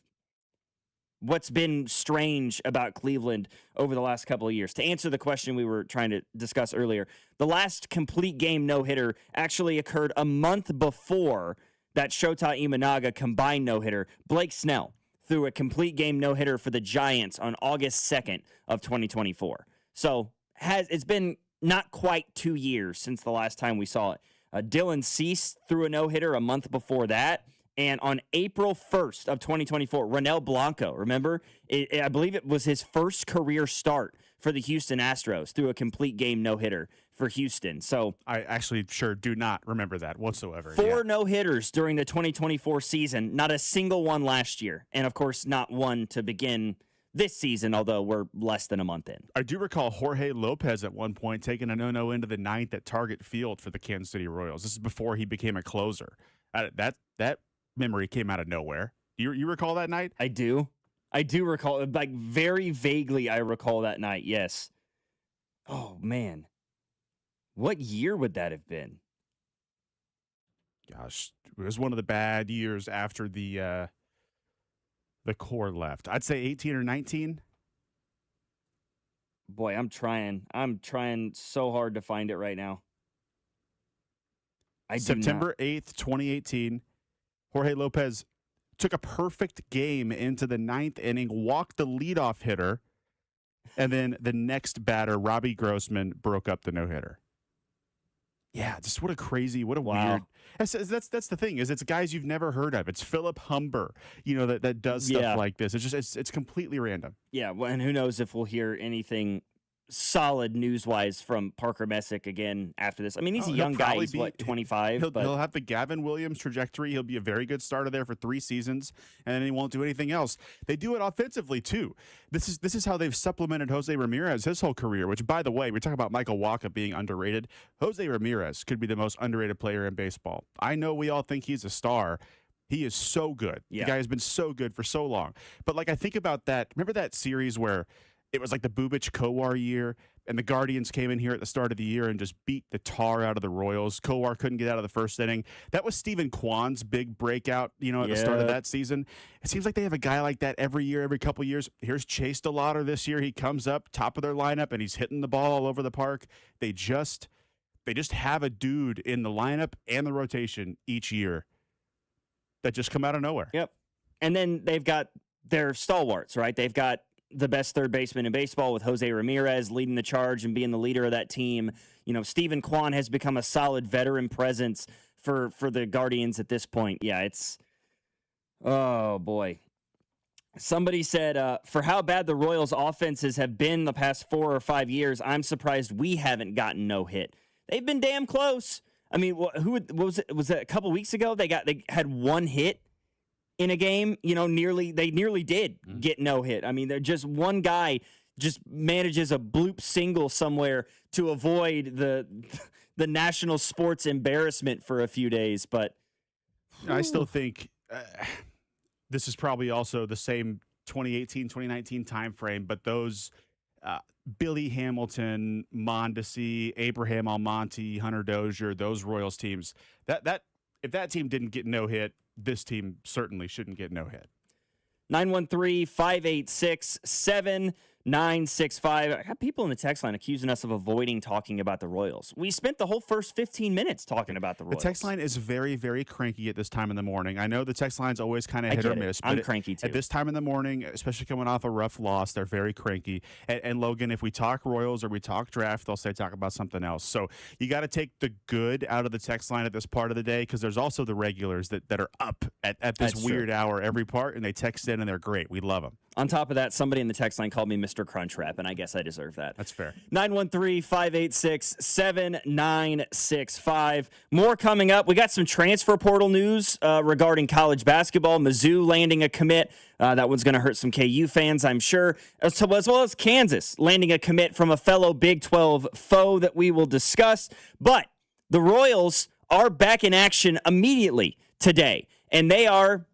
what's been strange about Cleveland over the last couple of years. To answer the question we were trying to discuss earlier, the last complete game no-hitter actually occurred a month before that Shota Imanaga combined no-hitter. Blake Snell threw a complete game no-hitter for the Giants on August 2nd of 2024. So it's been not quite 2 years since the last time we saw it. Dylan Cease threw a no-hitter a month before that. And on April 1st of 2024, Ronel Blanco, remember? I believe it was his first career start for the Houston Astros through a complete game no-hitter for Houston. So I actually sure do not remember that whatsoever. 4 no-hitters during the 2024 season, not a single one last year. And, of course, not one to begin this season, although we're less than a month in. I do recall Jorge Lopez at one point taking a no-no into the ninth at Target Field for the Kansas City Royals. This is before he became a closer. That memory came out of nowhere. You recall that night? I do recall, like very vaguely. I recall that night. Yes. Oh man, what year would that have been? Gosh, it was one of the bad years after the core left. I'd say 18 or 19. Boy, I'm trying so hard to find it right now. September 8th, 2018. Jorge Lopez took a perfect game into the ninth inning, walked the leadoff hitter, and then the next batter, Robbie Grossman, broke up the no-hitter. Yeah, just what a weird. That's the thing, is it's guys you've never heard of. It's Philip Humber, that does stuff like this. It's completely random. Yeah, well, and who knows if we'll hear anything solid news-wise from Parker Misc again after this. I mean, he's a young guy. He's, 25? He'll have the Gavin Williams trajectory. He'll be a very good starter there for 3 seasons, and then he won't do anything else. They do it offensively, too. This is how they've supplemented Jose Ramirez his whole career, which, by the way, we talk about Michael Wacha being underrated. Jose Ramirez could be the most underrated player in baseball. I know we all think he's a star. He is so good. Yeah. The guy has been so good for so long. But, I think about that. Remember that series where it was like the Bubic Kowar year, and the Guardians came in here at the start of the year and just beat the tar out of the Royals. Kowar couldn't get out of the first inning. That was Stephen Kwan's big breakout, at the start of that season. It seems like they have a guy like that every year, every couple of years. Here's Chase DeLauder this year. He comes up top of their lineup, and he's hitting the ball all over the park. They just have a dude in the lineup and the rotation each year that just come out of nowhere. Yep. And then they've got their stalwarts, right? They've got the best third baseman in baseball with Jose Ramirez leading the charge and being the leader of that team. Stephen Kwan has become a solid veteran presence for the Guardians at this point. Yeah, it's, oh boy. Somebody said, for how bad the Royals offenses have been the past 4 or 5 years, I'm surprised we haven't gotten no hit. They've been damn close. I mean, what was it? Was that a couple weeks ago? They had 1 hit in a game, they nearly did get no hit. I mean, they're just one guy just manages a bloop single somewhere to avoid the national sports embarrassment for a few days. But I still think this is probably also the same 2018, 2019 timeframe, but those Billy Hamilton, Mondesi, Abraham Almonte, Hunter Dozier, those Royals teams, that if that team didn't get no hit, this team certainly shouldn't get no hit. 913-586-7965. I got people in the text line accusing us of avoiding talking about the Royals. We spent the whole first 15 minutes talking about the Royals. The text line is very, very cranky at this time in the morning. I know the text line's always kind of hit or miss. I'm cranky too. At this time in the morning, especially coming off a rough loss, they're very cranky. And Logan, if we talk Royals or we talk draft, they'll say talk about something else. So you got to take the good out of the text line at this part of the day, because there's also the regulars that are up at this weird hour every part, and they text in and they're great. We love them. On top of that, somebody in the text line called me Mr. Crunchwrap, and I guess I deserve that. That's fair. 913-586-7965. More coming up. We got some transfer portal news regarding college basketball. Mizzou landing a commit. That one's going to hurt some KU fans, I'm sure, as well as Kansas landing a commit from a fellow Big 12 foe that we will discuss. But the Royals are back in action immediately today, and they are,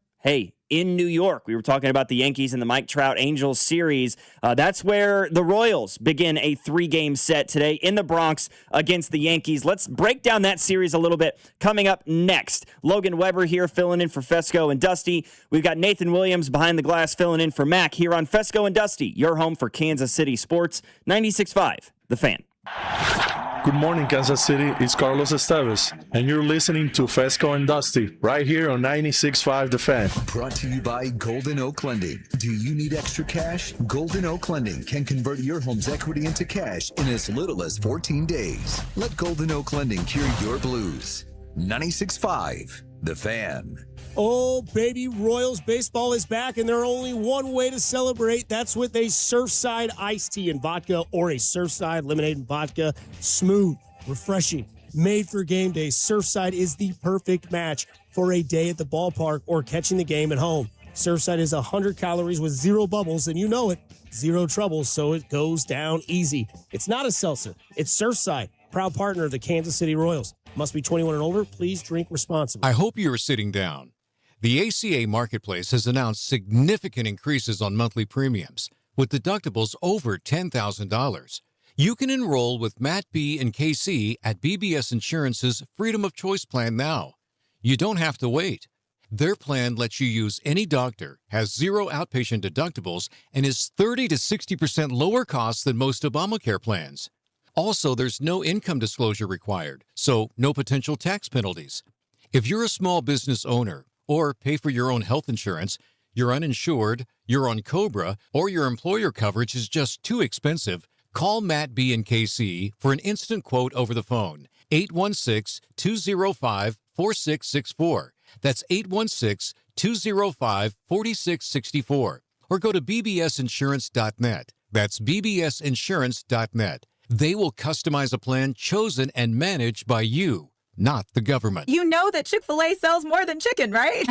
in New York. We were talking about the Yankees and the Mike Trout Angels series. That's where the Royals begin a 3-game set today in the Bronx against the Yankees. Let's break down that series a little bit coming up next. Logan Weber here filling in for Fescoe and Dusty. We've got Nathan Williams behind the glass filling in for Mac here on Fescoe and Dusty, your home for Kansas City sports. 96.5, The Fan. Good morning, Kansas City. It's Carlos Esteves, and you're listening to Fescoe and Dusty right here on 96.5 The Fan. Brought to you by Golden Oak Lending. Do you need extra cash? Golden Oak Lending can convert your home's equity into cash in as little as 14 days. Let Golden Oak Lending cure your blues. 96.5 The Fan. Oh, baby, Royals baseball is back, and there's only one way to celebrate. That's with a Surfside iced tea and vodka or a Surfside lemonade and vodka. Smooth, refreshing, made for game day. Surfside is the perfect match for a day at the ballpark or catching the game at home. Surfside is 100 calories with 0 bubbles, and you know it, 0 troubles, so it goes down easy. It's not a seltzer. It's Surfside, proud partner of the Kansas City Royals. Must be 21 and older. Please drink responsibly. I hope you are sitting down. The ACA Marketplace has announced significant increases on monthly premiums, with deductibles over $10,000. You can enroll with Matt B. and KC at BBS Insurance's Freedom of Choice plan now. You don't have to wait. Their plan lets you use any doctor, has 0 outpatient deductibles, and is 30 to 60% lower costs than most Obamacare plans. Also, there's no income disclosure required, so no potential tax penalties. If you're a small business owner, or pay for your own health insurance, you're uninsured, you're on COBRA, or your employer coverage is just too expensive, call Matt B. and KC for an instant quote over the phone. 816-205-4664. That's 816-205-4664. Or go to bbsinsurance.net. That's bbsinsurance.net. They will customize a plan chosen and managed by you, not the government. You know that Chick-fil-A sells more than chicken, right?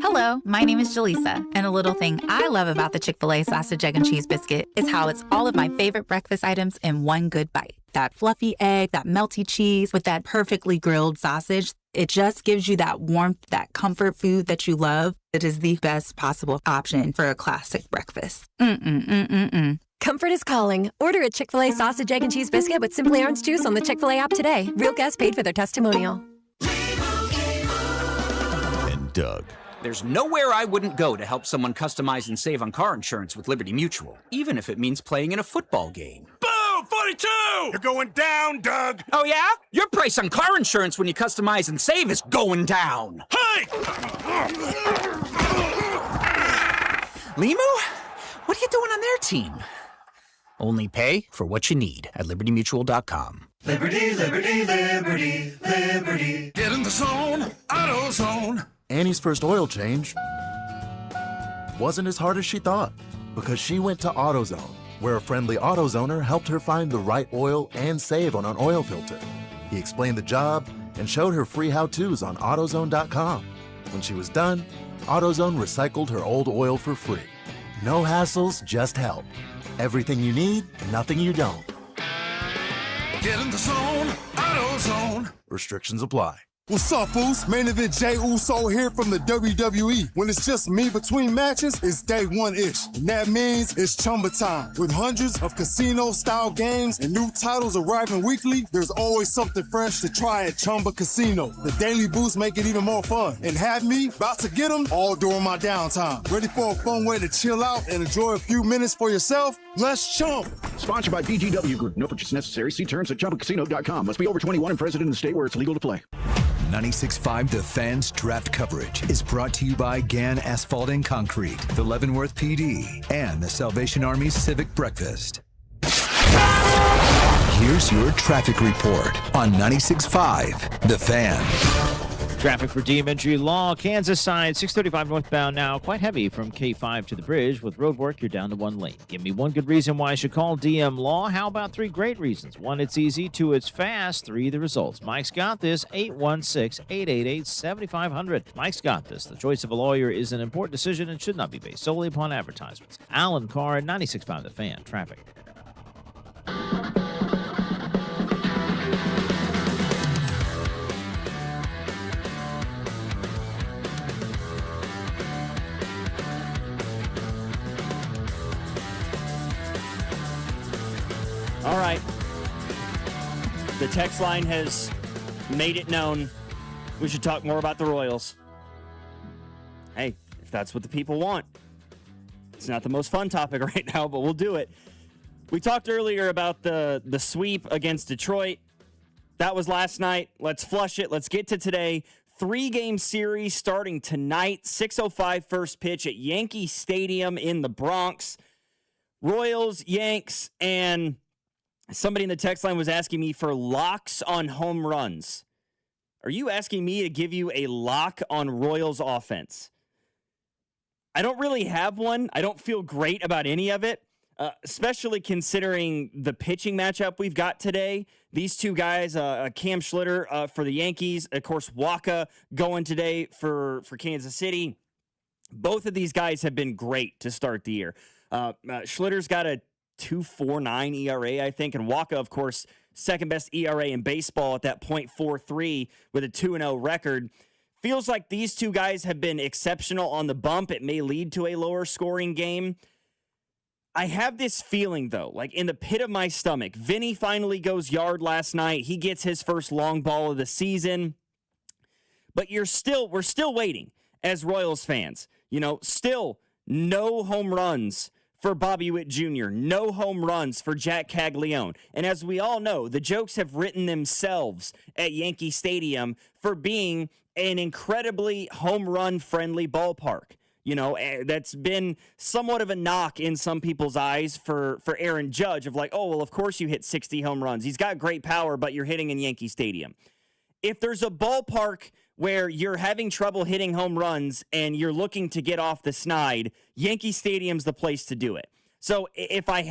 Hello, my name is Jaleesa, and a little thing I love about the Chick-fil-A sausage, egg, and cheese biscuit is how it's all of my favorite breakfast items in one good bite. That fluffy egg, that melty cheese with that perfectly grilled sausage. It just gives you that warmth, that comfort food that you love. It is the best possible option for a classic breakfast. Comfort is calling. Order a Chick-fil-A sausage, egg, and cheese biscuit with Simply Orange Juice on the Chick-fil-A app today. Real guests paid for their testimonial. And Doug. There's nowhere I wouldn't go to help someone customize and save on car insurance with Liberty Mutual, even if it means playing in a football game. Boom! 42! You're going down, Doug! Oh, yeah? Your price on car insurance when you customize and save is going down. Hey! Limu? What are you doing on their team? Only pay for what you need at libertymutual.com. Liberty, liberty, liberty, liberty. Get in the zone, AutoZone. Annie's first oil change wasn't as hard as she thought because she went to AutoZone, where a friendly AutoZoner helped her find the right oil and save on an oil filter. He explained the job and showed her free how-tos on AutoZone.com. When she was done, AutoZone recycled her old oil for free. No hassles, just help. Everything you need, nothing you don't. Get in the zone, AutoZone. Restrictions apply. What's up, fools? Main event Jey Uso here from the WWE. When it's just me between matches, it's day one-ish. And that means it's Chumba time. With hundreds of casino-style games and new titles arriving weekly, there's always something fresh to try at Chumba Casino. The daily boosts make it even more fun. And have me about to get them all during my downtime. Ready for a fun way to chill out and enjoy a few minutes for yourself? Let's chump. Sponsored by BGW Group. No purchase necessary. See terms at ChumbaCasino.com. Must be over 21 and present in the state where it's legal to play. 96.5 The Fan's draft coverage is brought to you by Gann Asphalt and Concrete, the Leavenworth PD, and the Salvation Army Civic Breakfast. Here's your traffic report on 96.5 The Fan. Traffic for DM Entry Law, Kansas side, 635 northbound now. Quite heavy from K5 to the bridge. With road work, you're down to one lane. Give me one good reason why I should call DM Law. How about three great reasons? One, it's easy. Two, it's fast. Three, the results. Mike's got this. 816-888-7500. Mike's got this. The choice of a lawyer is an important decision and should not be based solely upon advertisements. Alan Carr, 96.5 The Fan. Traffic. All right. The text line has made it known we should talk more about the Royals. Hey, if that's what the people want. It's not the most fun topic right now, but we'll do it. We talked earlier about the sweep against Detroit. That was last night. Let's flush it. Let's get to today. 3-game series starting tonight. 6:05 first pitch at Yankee Stadium in the Bronx. Royals, Yanks, and somebody in the text line was asking me for locks on home runs. Are you asking me to give you a lock on Royals offense? I don't really have one. I don't feel great about any of it, especially considering the pitching matchup we've got today. These two guys, Cam Schlitter for the Yankees, of course, Waka going today for Kansas City. Both of these guys have been great to start the year. Schlitter's got a 2.49 ERA, I think. And Waka, of course, second best ERA in baseball at that .43 with a 2-0 record. Feels like these two guys have been exceptional on the bump. It may lead to a lower scoring game. I have this feeling, though, like in the pit of my stomach. Vinny finally goes yard last night. He gets his first long ball of the season. But we're still waiting as Royals fans. You know, still no home runs for Bobby Witt Jr., no home runs for Jack Caglione. And as we all know, the jokes have written themselves at Yankee Stadium for being an incredibly home run-friendly ballpark. You know, that's been somewhat of a knock in some people's eyes for Aaron Judge of like, oh, well, of course you hit 60 home runs. He's got great power, but you're hitting in Yankee Stadium. If there's a ballpark where you're having trouble hitting home runs and you're looking to get off the snide, Yankee Stadium's the place to do it. So if I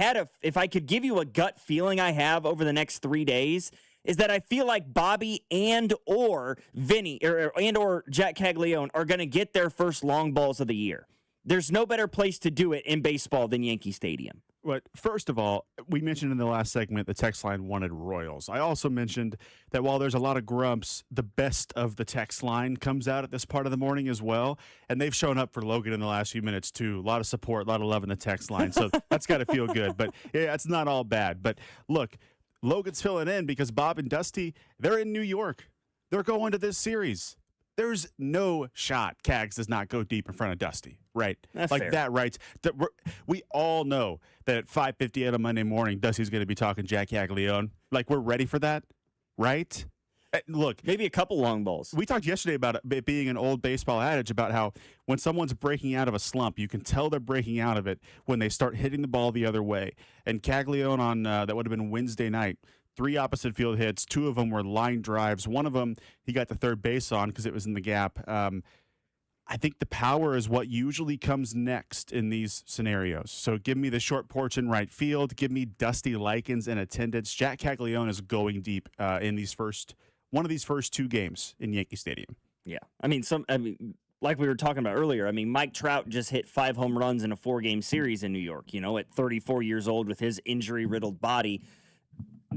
could give you a gut feeling I have over the next 3 days, is that I feel like Bobby and or Vinny and or Jack Caglione are going to get their first long balls of the year. There's no better place to do it in baseball than Yankee Stadium. But first of all, we mentioned in the last segment the text line wanted Royals. I also mentioned that while there's a lot of grumps, the best of the text line comes out at this part of the morning as well. And they've shown up for Logan in the last few minutes, too. A lot of support, a lot of love in the text line. So that's got to feel good. But yeah, it's not all bad. But look, Logan's filling in because Bob and Dusty, they're in New York. They're going to this series. There's no shot Cags does not go deep in front of Dusty, right? That's like fair. that, right? We all know that at 5:50 on a Monday morning, Dusty's going to be talking Jack Caglione. Like, we're ready for that, right? Look, maybe a couple long balls. We talked yesterday about it being an old baseball adage about how when someone's breaking out of a slump, you can tell they're breaking out of it when they start hitting the ball the other way. And Caglione on that would have been Wednesday night. 3 opposite field hits. 2 of them were line drives. One of them he got the third base on because it was in the gap. I think the power is what usually comes next in these scenarios. So give me the short porch in right field. Give me Dusty Likens in attendance. Jack Caglione is going deep in one of these first 2 games in Yankee Stadium. Yeah, I mean, like we were talking about earlier. I mean, Mike Trout just hit 5 home runs in a 4-game series in New York. You know, at 34 years old with his injury-riddled body.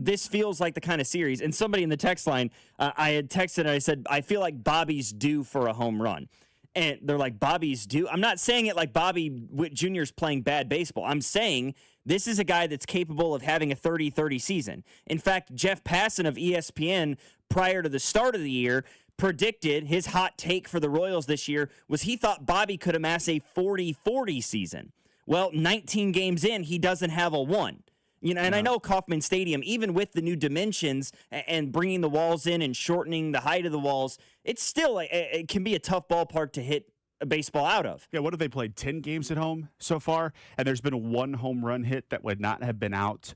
this feels like the kind of series. And somebody in the text line, I had texted and I said, I feel like Bobby's due for a home run. And they're like, Bobby's due? I'm not saying it like Bobby Witt Jr. is playing bad baseball. I'm saying this is a guy that's capable of having a 30-30 season. In fact, Jeff Passan of ESPN, prior to the start of the year, predicted his hot take for the Royals this year was he thought Bobby could amass a 40-40 season. Well, 19 games in, he doesn't have a 1. And I know Kauffman Stadium, even with the new dimensions and bringing the walls in and shortening the height of the walls, it's still it can be a tough ballpark to hit a baseball out of. Yeah, what have they played? 10 games at home so far, and there's been one home run hit that would not have been out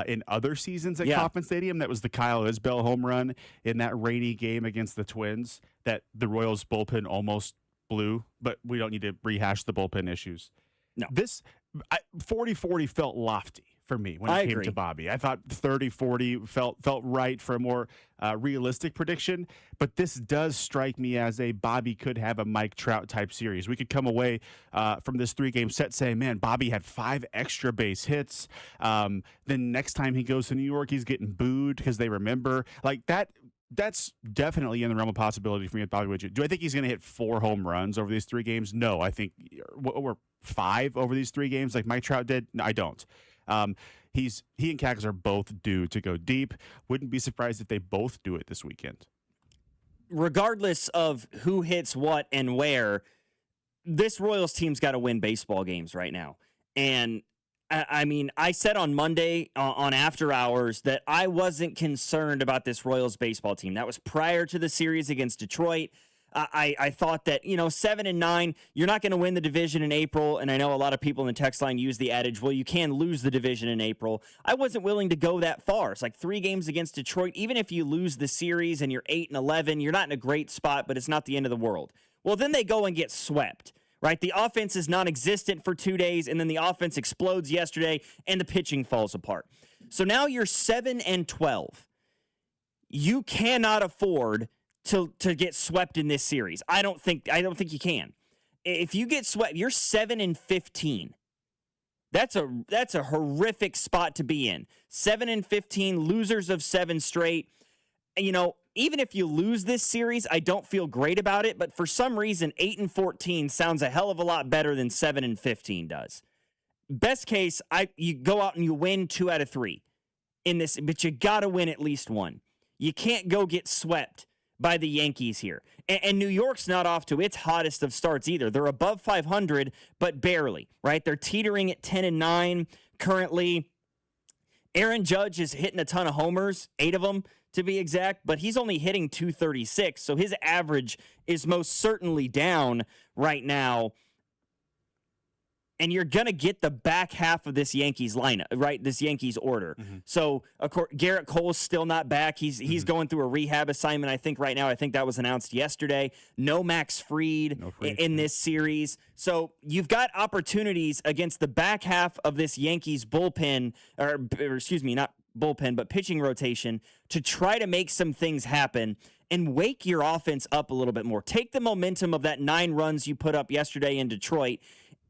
in other seasons at Kauffman Stadium. That was the Kyle Isbell home run in that rainy game against the Twins that the Royals bullpen almost blew, but we don't need to rehash the bullpen issues. No. This 40-40 felt lofty for me when it came to Bobby. I thought 30-40 felt right for a more realistic prediction, but this does strike me as a Bobby could have a Mike Trout type series. We could come away from this 3-game set saying, man, Bobby had 5 extra base hits. Then next time he goes to New York, he's getting booed because they remember. Like that. That's definitely in the realm of possibility for me with Bobby Witt Jr. Do I think he's going to hit 4 home runs over these 3 games? No, I think we're 5 over these 3 games like Mike Trout did. No, I don't. He and Cactus are both due to go deep. Wouldn't be surprised if they both do it this weekend. Regardless of who hits what and where, this Royals team's got to win baseball games right now. And I mean, I said on Monday on After Hours that I wasn't concerned about this Royals baseball team. That was prior to the series against Detroit. I thought that, 7-9, you're not going to win the division in April. And I know a lot of people in the text line use the adage, well, you can lose the division in April. I wasn't willing to go that far. It's like 3 games against Detroit. Even if you lose the series and you're 8-11, you're not in a great spot, but it's not the end of the world. Well, then they go and get swept. Right? The offense is non-existent for 2 days, and then the offense explodes yesterday, and the pitching falls apart. So now you're 7-12. You cannot afford to get swept in this series. I don't think you can. If you get swept, you're 7-15. That's a horrific spot to be in. 7-15, losers of 7 straight. Even if you lose this series, I don't feel great about it, but for some reason, 8-14 sounds a hell of a lot better than 7-15 does. Best case, you go out and you win 2 out of 3 in this, but you got to win at least 1. You can't go get swept by the Yankees here. And New York's not off to its hottest of starts either. They're above 500, but barely, right? They're teetering at 10-9 currently. Aaron Judge is hitting a ton of homers, 8 of them to be exact, but he's only hitting 236, so his average is most certainly down right now. And you're going to get the back half of this Yankees lineup, right? This Yankees order. Mm-hmm. So, of course, Garrett Cole's still not back. He's going through a rehab assignment, I think, right now. I think that was announced yesterday. No Max Fried in this series. So you've got opportunities against the back half of this Yankees bullpen, or excuse me, not bullpen, but pitching rotation to try to make some things happen and wake your offense up a little bit more. Take the momentum of that 9 runs you put up yesterday in Detroit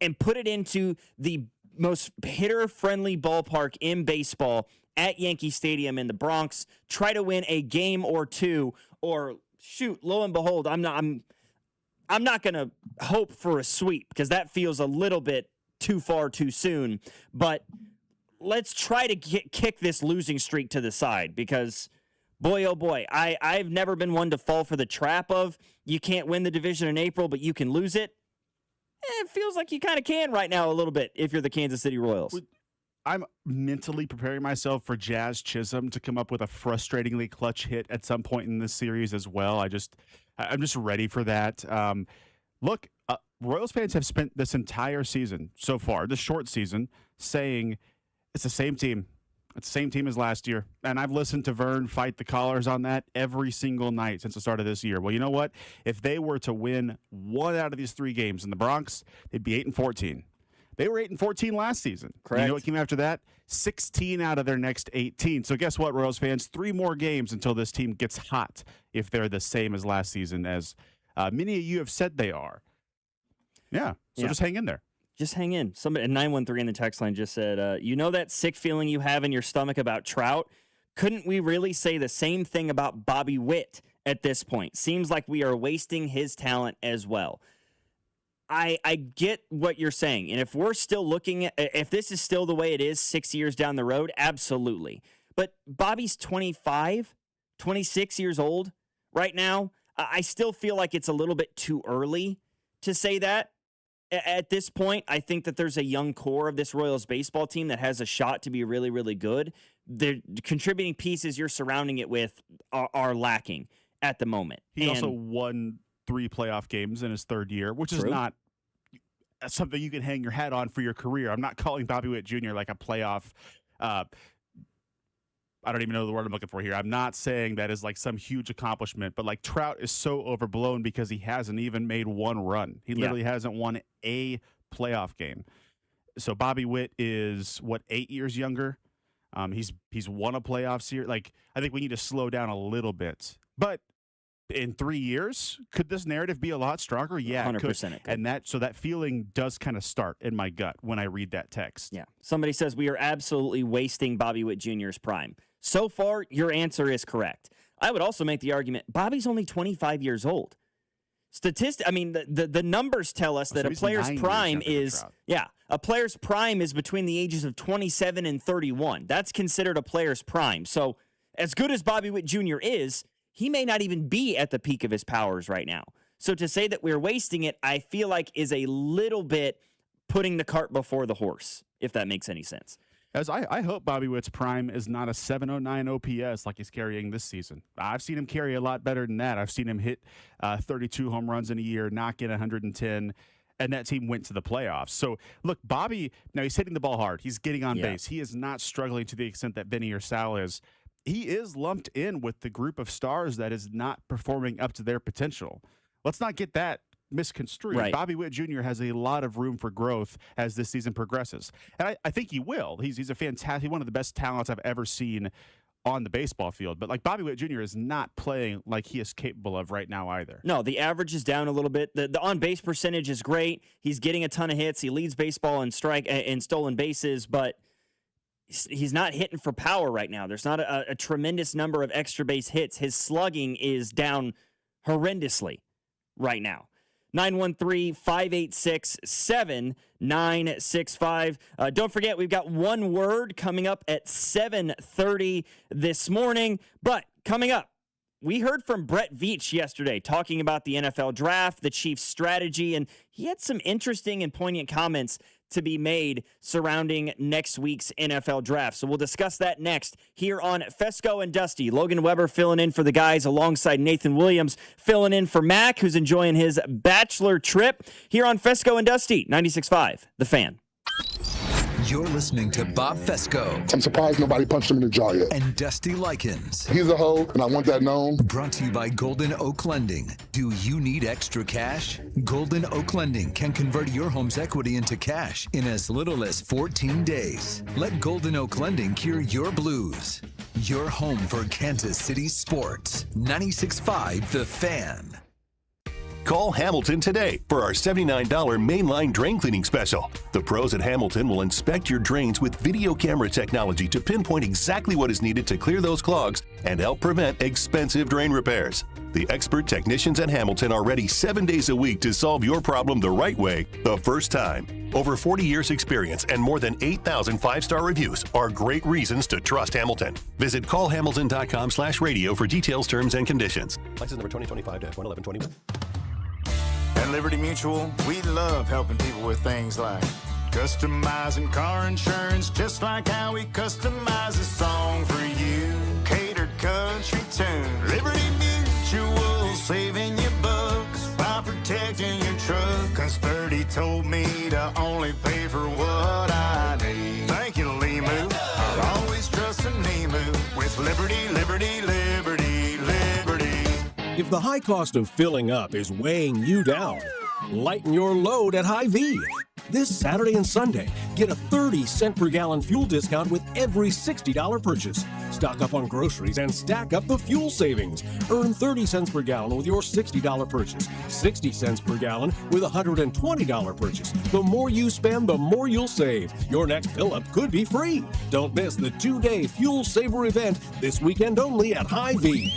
and put it into the most hitter-friendly ballpark in baseball at Yankee Stadium in the Bronx. Try to win a game or 2, or shoot, lo and behold, I'm not going to hope for a sweep because that feels a little bit too far too soon. But let's try to kick this losing streak to the side because, boy, oh boy, I've never been one to fall for the trap of you can't win the division in April, but you can lose it. It feels like you kind of can right now a little bit if you're the Kansas City Royals. I'm mentally preparing myself for Jazz Chisholm to come up with a frustratingly clutch hit at some point in this series as well. I'm just ready for that. Look, Royals fans have spent this entire season so far, this short season, saying it's the same team. It's the same team as last year. And I've listened to Vern fight the callers on that every single night since the start of this year. Well, you know what? If they were to win 1 out of these 3 games in the Bronx, they'd be 8-14. They were 8-14 last season. Correct. You know what came after that? 16 out of their next 18. So guess what, Royals fans? 3 more games until this team gets hot if they're the same as last season, as many of you have said they are. Yeah. So just hang in there. Just hang in. Somebody at 913 in the text line just said, you know that sick feeling you have in your stomach about Trout? couldn't we really say the same thing about Bobby Witt at this point? Seems like we are wasting his talent as well. I get what you're saying. And if we're still looking at, if this is still the way it is 6 years down the road, absolutely. But Bobby's 25, 26 years old right now. I still feel like it's a little bit too early to say that. At this point, I think that there's a young core of this Royals baseball team that has a shot to be really, really good. The contributing pieces you're surrounding it with are lacking at the moment. He also won 3 playoff games in his third year, which is not something you can hang your hat on for your career. I'm not calling Bobby Witt Jr. like a playoff. I don't even know the word I'm looking for here. I'm not saying that is like some huge accomplishment, but like Trout is so overblown because he hasn't even made one run. He literally hasn't won a playoff game. So Bobby Witt is 8 years younger. He's won a playoff series. Like, I think we need to slow down a little bit. But in 3 years, could this narrative be a lot stronger? Yeah, 100% it could. It could. And that feeling does kind of start in my gut when I read that text. Yeah. Somebody says we are absolutely wasting Bobby Witt Jr.'s prime. So far, your answer is correct. I would also make the argument Bobby's only 25 years old. The numbers tell us that a player's prime is a player's prime is between the ages of 27 and 31. That's considered a player's prime. So as good as Bobby Witt Jr. is, he may not even be at the peak of his powers right now. So to say that we're wasting it, I feel like is a little bit putting the cart before the horse, if that makes any sense. As I hope Bobby Witt's prime is not a 709 OPS like he's carrying this season. I've seen him carry a lot better than that. I've seen him hit 32 home runs in a year, not get 110, and that team went to the playoffs. So, look, Bobby, now he's hitting the ball hard. He's getting on base. He is not struggling to the extent that Vinny or Sal is. He is lumped in with the group of stars that is not performing up to their potential. Let's not get that misconstrued. Right. Bobby Witt Jr. has a lot of room for growth as this season progresses. And I think he will. He's a fantastic, one of the best talents I've ever seen on the baseball field. But like Bobby Witt Jr. is not playing like he is capable of right now either. No, the average is down a little bit. The on-base percentage is great. He's getting a ton of hits. He leads baseball in stolen bases, but he's not hitting for power right now. There's not a tremendous number of extra base hits. His slugging is down horrendously right now. 913-586-7965. Don't forget, we've got one word coming up at 7:30 this morning. But coming up, we heard from Brett Veach yesterday talking about the NFL draft, the Chiefs' strategy, and he had some interesting and poignant comments to be made surrounding next week's NFL draft. So we'll discuss that next here on Fescoe and Dusty. Logan Weber filling in for the guys alongside Nathan Williams, filling in for Mac, who's enjoying his bachelor trip here on Fescoe and Dusty, 96.5, The Fan. You're listening to Bob Fescoe. I'm surprised nobody punched him in the jaw yet. And Dusty Likens. He's a hoe, and I want that known. Brought to you by Golden Oak Lending. Do you need extra cash? Golden Oak Lending can convert your home's equity into cash in as little as 14 days. Let Golden Oak Lending cure your blues. Your home for Kansas City sports. 96.5 The Fan. Call Hamilton today for our $79 mainline drain cleaning special. The pros at Hamilton will inspect your drains with video camera technology to pinpoint exactly what is needed to clear those clogs and help prevent expensive drain repairs. The expert technicians at Hamilton are ready 7 days a week to solve your problem the right way, the first time. Over 40 years experience and more than 8,000 five-star reviews are great reasons to trust Hamilton. Visit callhamilton.com/radio for details, terms, and conditions. License number 2025-11121. At Liberty Mutual, we love helping people with things like customizing car insurance, just like how we customize a song for you. Catered country tune. Liberty Mutual, saving you bucks by protecting your truck. 'Cause Birdie told me to only pay for what I need. Thank you, Limu. For always trusting Limu with Liberty, Liberty, Liberty, Liberty. If the high cost of filling up is weighing you down, lighten your load at Hy-Vee. This Saturday and Sunday, get a 30-cent per gallon fuel discount with every $60 purchase. Stock up on groceries and stack up the fuel savings. Earn 30 cents per gallon with your $60 purchase, 60 cents per gallon with a $120 purchase. The more you spend, the more you'll save. Your next fill-up could be free. Don't miss the 2-day Fuel Saver event this weekend only at Hy-Vee.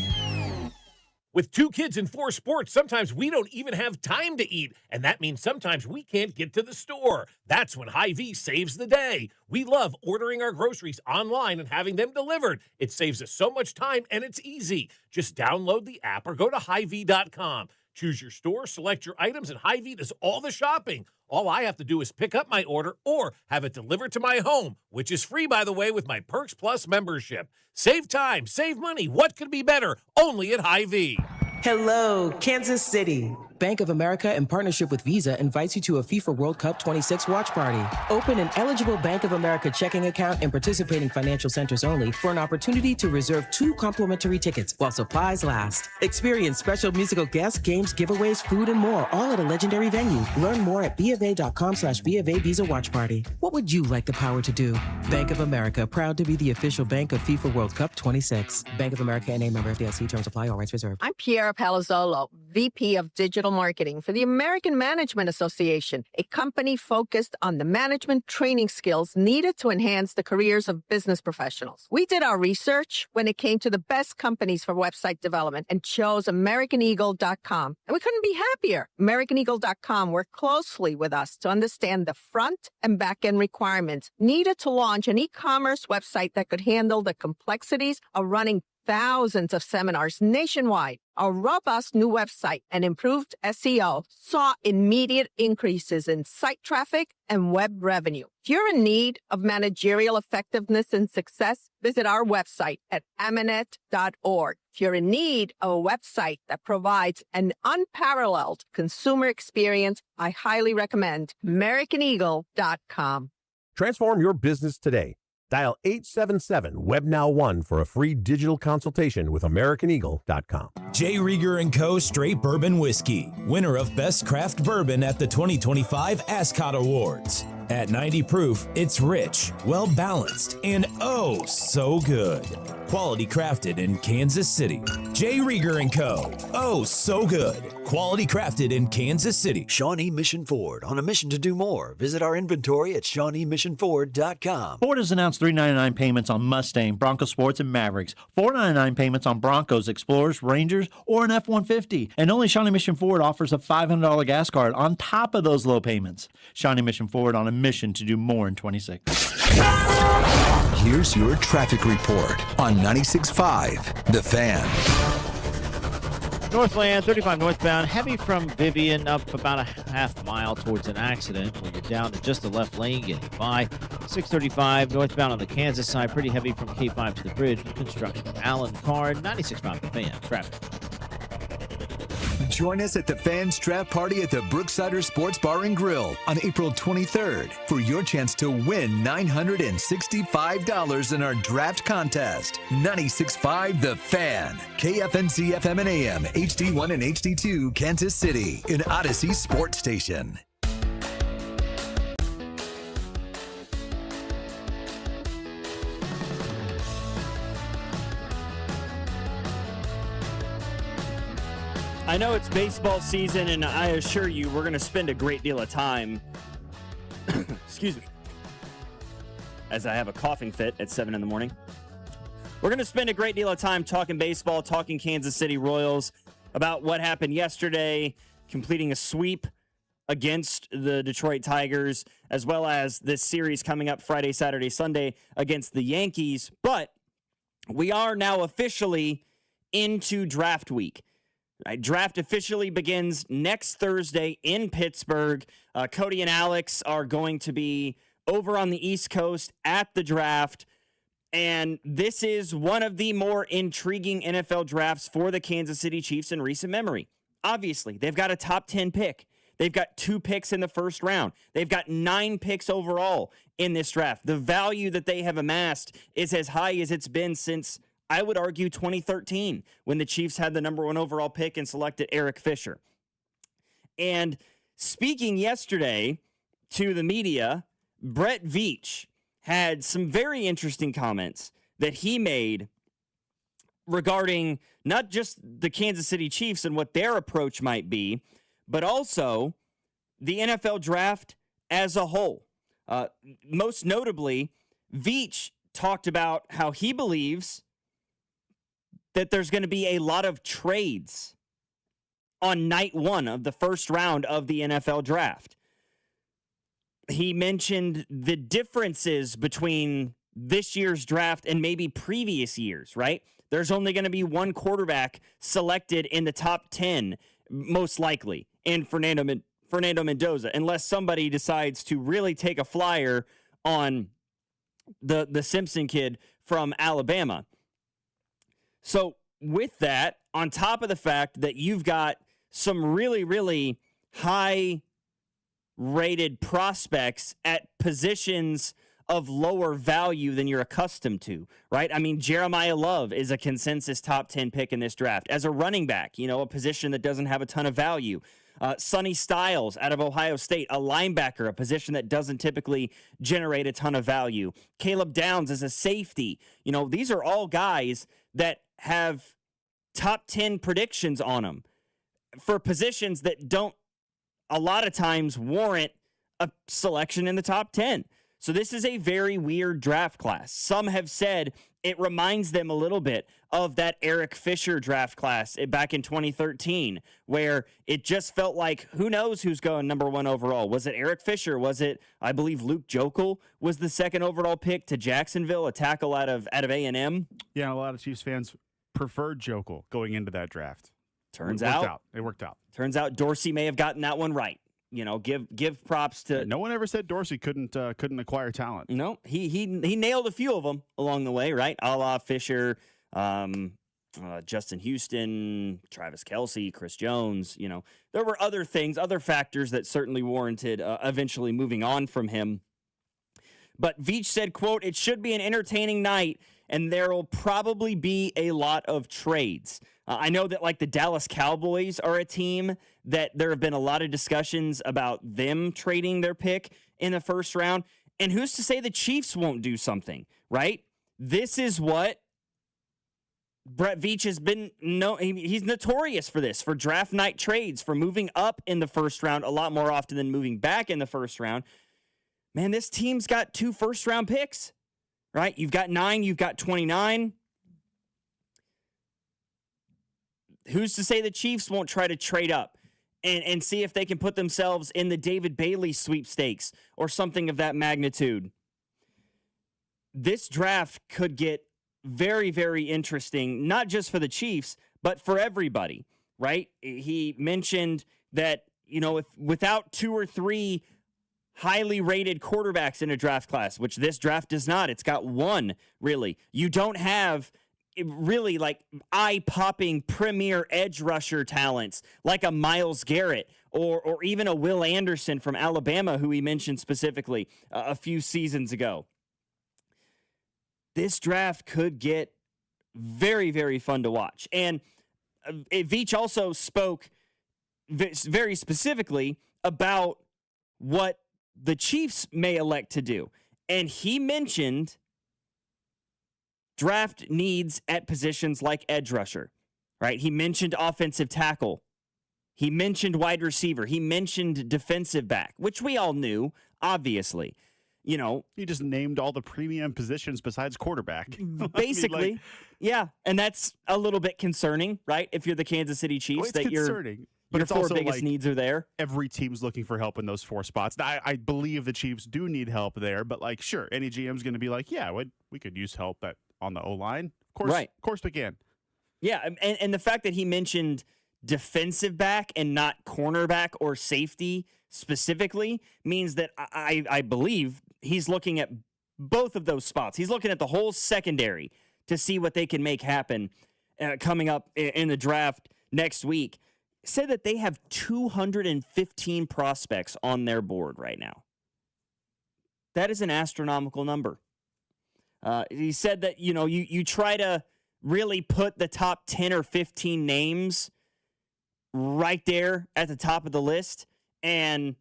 With 2 kids and 4 sports, sometimes we don't even have time to eat, and that means sometimes we can't get to the store. That's when Hy-Vee saves the day. We love ordering our groceries online and having them delivered. It saves us so much time, and it's easy. Just download the app or go to Hy-Vee.com. Choose your store, select your items, and Hy-Vee does all the shopping. All I have to do is pick up my order or have it delivered to my home, which is free, by the way, with my Perks Plus membership. Save time, save money. What could be better? Only at Hy-Vee. Hello, Kansas City. Bank of America, in partnership with Visa, invites you to a FIFA World Cup 26 watch party. Open an eligible Bank of America checking account in participating financial centers only for an opportunity to reserve 2 complimentary tickets while supplies last. Experience special musical guests, games, giveaways, food, and more, all at a legendary venue. Learn more at BofA.com/BofA Visa Watch Party. What would you like the power to do? Bank of America, proud to be the official bank of FIFA World Cup 26. Bank of America N.A. member FDIC. Terms apply. All rights reserved. I'm Piera Palazzolo, VP of Digital Marketing for the American Management Association, a company focused on the management training skills needed to enhance the careers of business professionals. We did our research when it came to the best companies for website development and chose AmericanEagle.com. And we couldn't be happier. AmericanEagle.com worked closely with us to understand the front and back end requirements needed to launch an e-commerce website that could handle the complexities of running thousands of seminars nationwide. Our robust new website and improved SEO saw immediate increases in site traffic and web revenue. If you're in need of managerial effectiveness and success, visit our website at amanet.org. If you're in need of a website that provides an unparalleled consumer experience, I highly recommend AmericanEagle.com. Transform your business today. Dial 877-WebNow1 for a free digital consultation with AmericanEagle.com. J. Rieger & Co. Straight Bourbon Whiskey, winner of Best Craft Bourbon at the 2025 Ascot Awards. At 90 proof, it's rich, well-balanced, and oh so good. Quality crafted in Kansas City. J. Rieger & Co. Oh so good. Quality crafted in Kansas City. Shawnee Mission Ford, on a mission to do more. Visit our inventory at ShawneeMissionFord.com. Ford has announced $399 payments on Mustang, Bronco Sports, and Mavericks. $499 payments on Broncos, Explorers, Rangers, or an F-150. And only Shawnee Mission Ford offers a $500 gas card on top of those low payments. Shawnee Mission Ford, on a mission to do more in 26. Here's your traffic report on 96.5 The Fan. Northland, 35 northbound, heavy from Vivian up about a half mile towards an accident when you're down to just the left lane getting by. 635 northbound on the Kansas side, pretty heavy from K5 to the bridge with construction. Allen Card, 96.5 The Fan. Traffic. Join us at the Fans Draft Party at the Brooksider Sports Bar and Grill on April 23rd for your chance to win $965 in our draft contest. 96.5 The Fan, KFNC FM and AM, HD1 and HD2, Kansas City, an Odyssey sports station. I know it's baseball season, and I assure you we're going to spend a great deal of time, excuse me, as I have a coughing fit at 7 in the morning. We're going to spend a great deal of time talking baseball, talking Kansas City Royals, about what happened yesterday, completing a sweep against the Detroit Tigers, as well as this series coming up Friday, Saturday, Sunday against the Yankees. But we are now officially into draft week. Draft officially begins next Thursday in Pittsburgh. Cody and Alex are going to be over on the East Coast at the draft. And this is one of the more intriguing NFL drafts for the Kansas City Chiefs in recent memory. Obviously, they've got a top 10 pick. They've got 2 picks in the first round. They've got 9 picks overall in this draft. The value that they have amassed is as high as it's been since, I would argue, 2013, when the Chiefs had the number 1 overall pick and selected Eric Fisher. And speaking yesterday to the media, Brett Veach had some very interesting comments that he made regarding not just the Kansas City Chiefs and what their approach might be, but also the NFL draft as a whole. Most notably, Veach talked about how he believes that there's going to be a lot of trades on night one of the first round of the NFL draft. He mentioned the differences between this year's draft and maybe previous years, right? There's only going to be one quarterback selected in the top 10, most likely, and Fernando Mendoza, unless somebody decides to really take a flyer on the Simpson kid from Alabama. So with that, on top of the fact that you've got some really, really high-rated prospects at positions of lower value than you're accustomed to, right? I mean, Jeremiah Love is a consensus top 10 pick in this draft. As a running back, a position that doesn't have a ton of value. Sonny Styles out of Ohio State, a linebacker, a position that doesn't typically generate a ton of value. Caleb Downs is a safety. These are all guys that have top 10 predictions on them for positions that don't a lot of times warrant a selection in the top 10. So this is a very weird draft class. Some have said it reminds them a little bit of that Eric Fisher draft class back in 2013, where it just felt like, who knows who's going number one overall? Was it Eric Fisher? Was it, I believe, Luke Jokel was the second overall pick to Jacksonville, a tackle out of A&M? Yeah, a lot of Chiefs fans preferred Jokel going into that draft. It worked out. Turns out Dorsey may have gotten that one right. Give props to. No one ever said Dorsey couldn't acquire talent. No, he nailed a few of them along the way, right? A la Fisher, Justin Houston, Travis Kelce, Chris Jones. There were other things, other factors that certainly warranted eventually moving on from him. But Veach said, quote, "It should be an entertaining night, and there will probably be a lot of trades." I know that the Dallas Cowboys are a team that there have been a lot of discussions about them trading their pick in the first round. And who's to say the Chiefs won't do something, right? This is what Brett Veach has been. He's notorious for this, for draft night trades, for moving up in the first round a lot more often than moving back in the first round. Man, this team's got 2 first-round picks, right? You've got 9, you've got 29. Who's to say the Chiefs won't try to trade up and see if they can put themselves in the David Bailey sweepstakes or something of that magnitude? This draft could get very, very interesting, not just for the Chiefs, but for everybody, right? He mentioned that, if without 2 or 3 highly rated quarterbacks in a draft class, which this draft does not, it's got 1, really. You don't have really eye-popping premier edge rusher talents like a Myles Garrett or even a Will Anderson from Alabama, who he mentioned specifically a few seasons ago. This draft could get very, very fun to watch. And Veach also spoke very specifically about what the Chiefs may elect to do. And he mentioned draft needs at positions like edge rusher, right? He mentioned offensive tackle. He mentioned wide receiver. He mentioned defensive back, which we all knew, obviously. He just named all the premium positions besides quarterback. Basically, yeah. And that's a little bit concerning, right? If you're the Kansas City Chiefs, that concerning. But your it's 4 also biggest needs are there. Every team's looking for help in those 4 spots. I believe the Chiefs do need help there, but sure, any GM's going to be yeah, we could use help on the O-line. Of course, right. Of course we can. Yeah, and the fact that he mentioned defensive back and not cornerback or safety specifically means that I believe he's looking at both of those spots. He's looking at the whole secondary to see what they can make happen coming up in the draft next week. Said that they have 215 prospects on their board right now. That is an astronomical number. He said that, you try to really put the top 10 or 15 names right there at the top of the list, and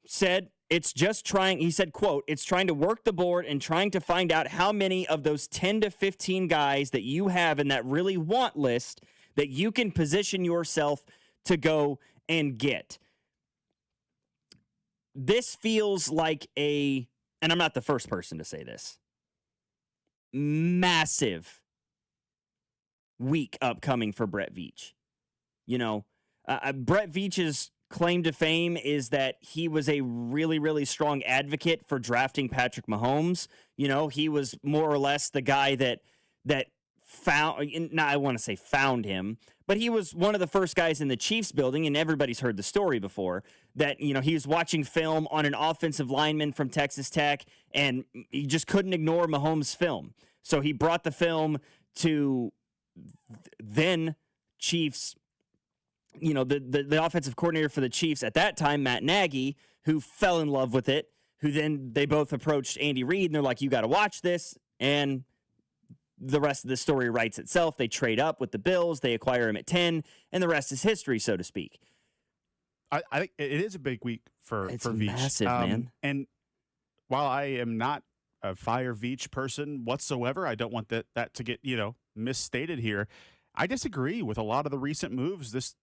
said It's just trying, he said, quote, it's trying to work the board and trying to find out how many of those 10 to 15 guys that you have in that really want list that you can position yourself to go and get. This feels like and I'm not the first person to say this, massive week upcoming for Brett Veach. You know, Brett Veach's claim to fame is that he was a really, really strong advocate for drafting Patrick Mahomes. You know, he was more or less the guy that I want to say found him, but he was one of the first guys in the Chiefs building, and everybody's heard the story before, that, you know, he was watching film on an offensive lineman from Texas Tech, and he just couldn't ignore Mahomes' film. So he brought the film to then Chiefs, you know, the offensive coordinator for the Chiefs at that time, Matt Nagy, who fell in love with it, who then they both approached Andy Reid, and they're like, you got to watch this, and the rest of the story writes itself. They trade up with the Bills, they acquire him at 10, and the rest is history, so to speak. I think it is a big week for Veach. Massive, man. And while I am not a fire Veach person whatsoever, I don't want that to get, you know, misstated here. I disagree with a lot of the recent moves this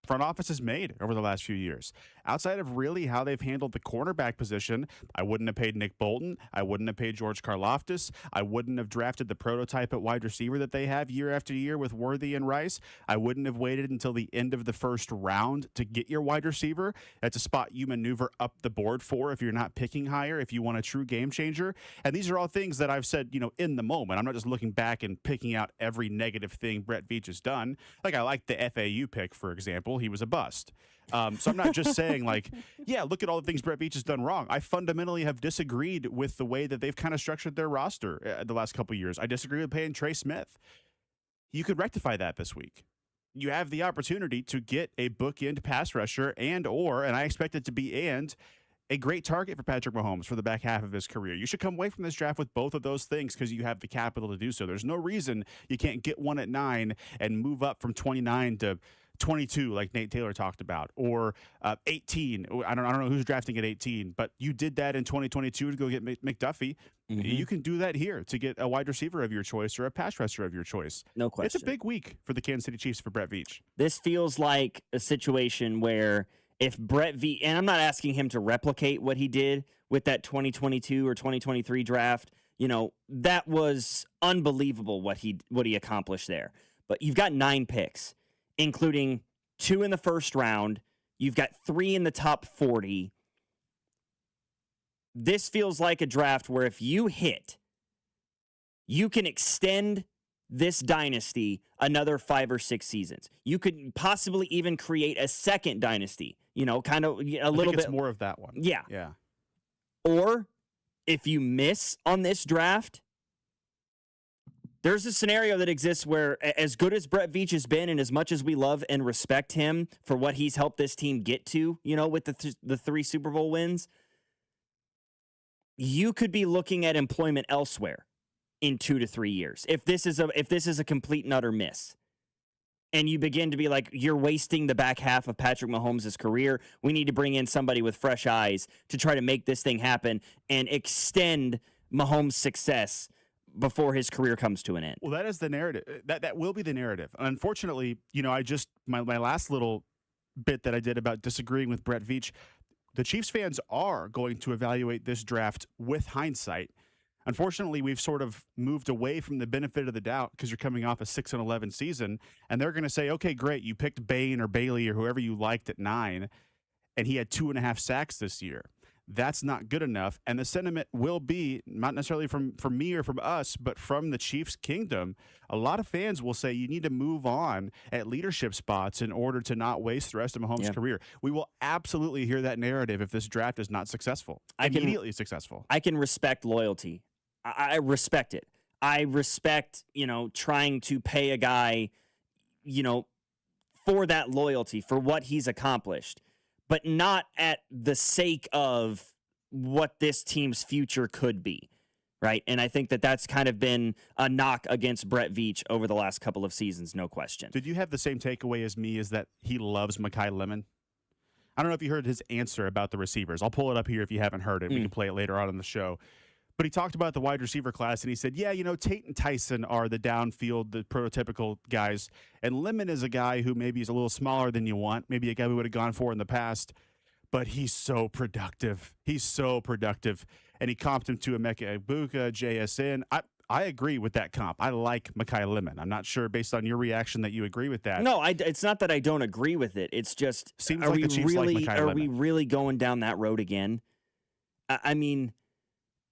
front office has made over the last few years. Outside of really how they've handled the cornerback position, I wouldn't have paid Nick Bolton. I wouldn't have paid George Karlaftis. I wouldn't have drafted the prototype at wide receiver that they have year after year with Worthy and Rice. I wouldn't have waited until the end of the first round to get your wide receiver. That's a spot you maneuver up the board for if you're not picking higher, if you want a true game changer. And these are all things that I've said, you know, in the moment. I'm not just looking back and picking out every negative thing Brett Veach has done. Like, I like the FAU pick, for example. He was a bust. So I'm not just saying, like, yeah, look at all the things Brett Veach has done wrong. I fundamentally have disagreed with the way that they've kind of structured their roster the last couple of years. I disagree with paying Trey Smith. You could rectify that this week. You have the opportunity to get a bookend pass rusher and I expect it to be a great target for Patrick Mahomes for the back half of his career. You should come away from this draft with both of those things because you have the capital to do so. There's no reason you can't get one at 9 and move up from 29 to 22, like Nate Taylor talked about, or 18. I don't know who's drafting at 18, but you did that in 2022 to go get McDuffie. Mm-hmm. You can do that here to get a wide receiver of your choice or a pass rusher of your choice. No question. It's a big week for the Kansas City Chiefs for Brett Veach. This feels like a situation where if Brett Veach, and I'm not asking him to replicate what he did with that 2022 or 2023 draft, you know, that was unbelievable what he accomplished there. But you've got 9 picks, including 2 in the first round. You've got 3 in the top 40. This feels like a draft where if you hit, you can extend this dynasty another 5 or 6 seasons. You could possibly even create a second dynasty, you know, kind of a little bit more of that one. Yeah. Yeah. Or if you miss on this draft, there's a scenario that exists where, as good as Brett Veach has been and as much as we love and respect him for what he's helped this team get to, you know, with the 3 Super Bowl wins, you could be looking at employment elsewhere in 2 to 3 years. If this is a complete and utter miss, and you begin to be like, you're wasting the back half of Patrick Mahomes' career, we need to bring in somebody with fresh eyes to try to make this thing happen and extend Mahomes' success before his career comes to an end. Well, that is the narrative. That will be the narrative. Unfortunately, you know, my last little bit that I did about disagreeing with Brett Veach, the Chiefs fans are going to evaluate this draft with hindsight. Unfortunately, we've sort of moved away from the benefit of the doubt because you're coming off a 6-11 season, and they're going to say, okay, great, you picked Bain or Bailey or whoever you liked at 9, and he had 2.5 sacks this year. That's not good enough, and the sentiment will be, not necessarily from me or from us, but from the Chiefs kingdom. A lot of fans will say you need to move on at leadership spots in order to not waste the rest of Mahomes' career. We will absolutely hear that narrative if this draft is not successful, immediately successful. I can respect loyalty. I respect it. I respect, you know, trying to pay a guy, you know, for that loyalty, for what he's accomplished, but not at the sake of what this team's future could be, right? And I think that that's kind of been a knock against Brett Veach over the last couple of seasons, no question. Did you have the same takeaway as me, is that he loves Mekhi Lemon? I don't know if you heard his answer about the receivers. I'll pull it up here if you haven't heard it. We can play it later on in the show. But he talked about the wide receiver class, and he said, yeah, Tate and Tyson are the downfield, the prototypical guys. And Lemon is a guy who maybe is a little smaller than you want, maybe a guy we would have gone for in the past. But he's so productive. He's so productive. And he comped him to Emeka Egbuka, JSN. I agree with that comp. I like Mekhi Lemon. I'm not sure, based on your reaction, that you agree with that. No, it's not that I don't agree with it. It's just, seems like the Chiefs like Mekhi Lemon. Are we really going down that road again? I mean,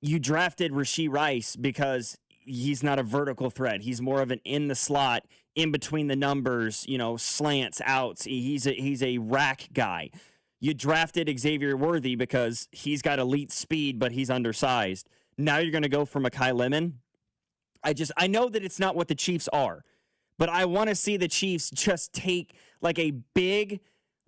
you drafted Rashee Rice because he's not a vertical threat. He's more of an in the slot, in between the numbers, slants, outs. He's a rack guy. You drafted Xavier Worthy because he's got elite speed, but he's undersized. Now you're going to go for Mekhi Lemon. I know that it's not what the Chiefs are, but I want to see the Chiefs just take like a big,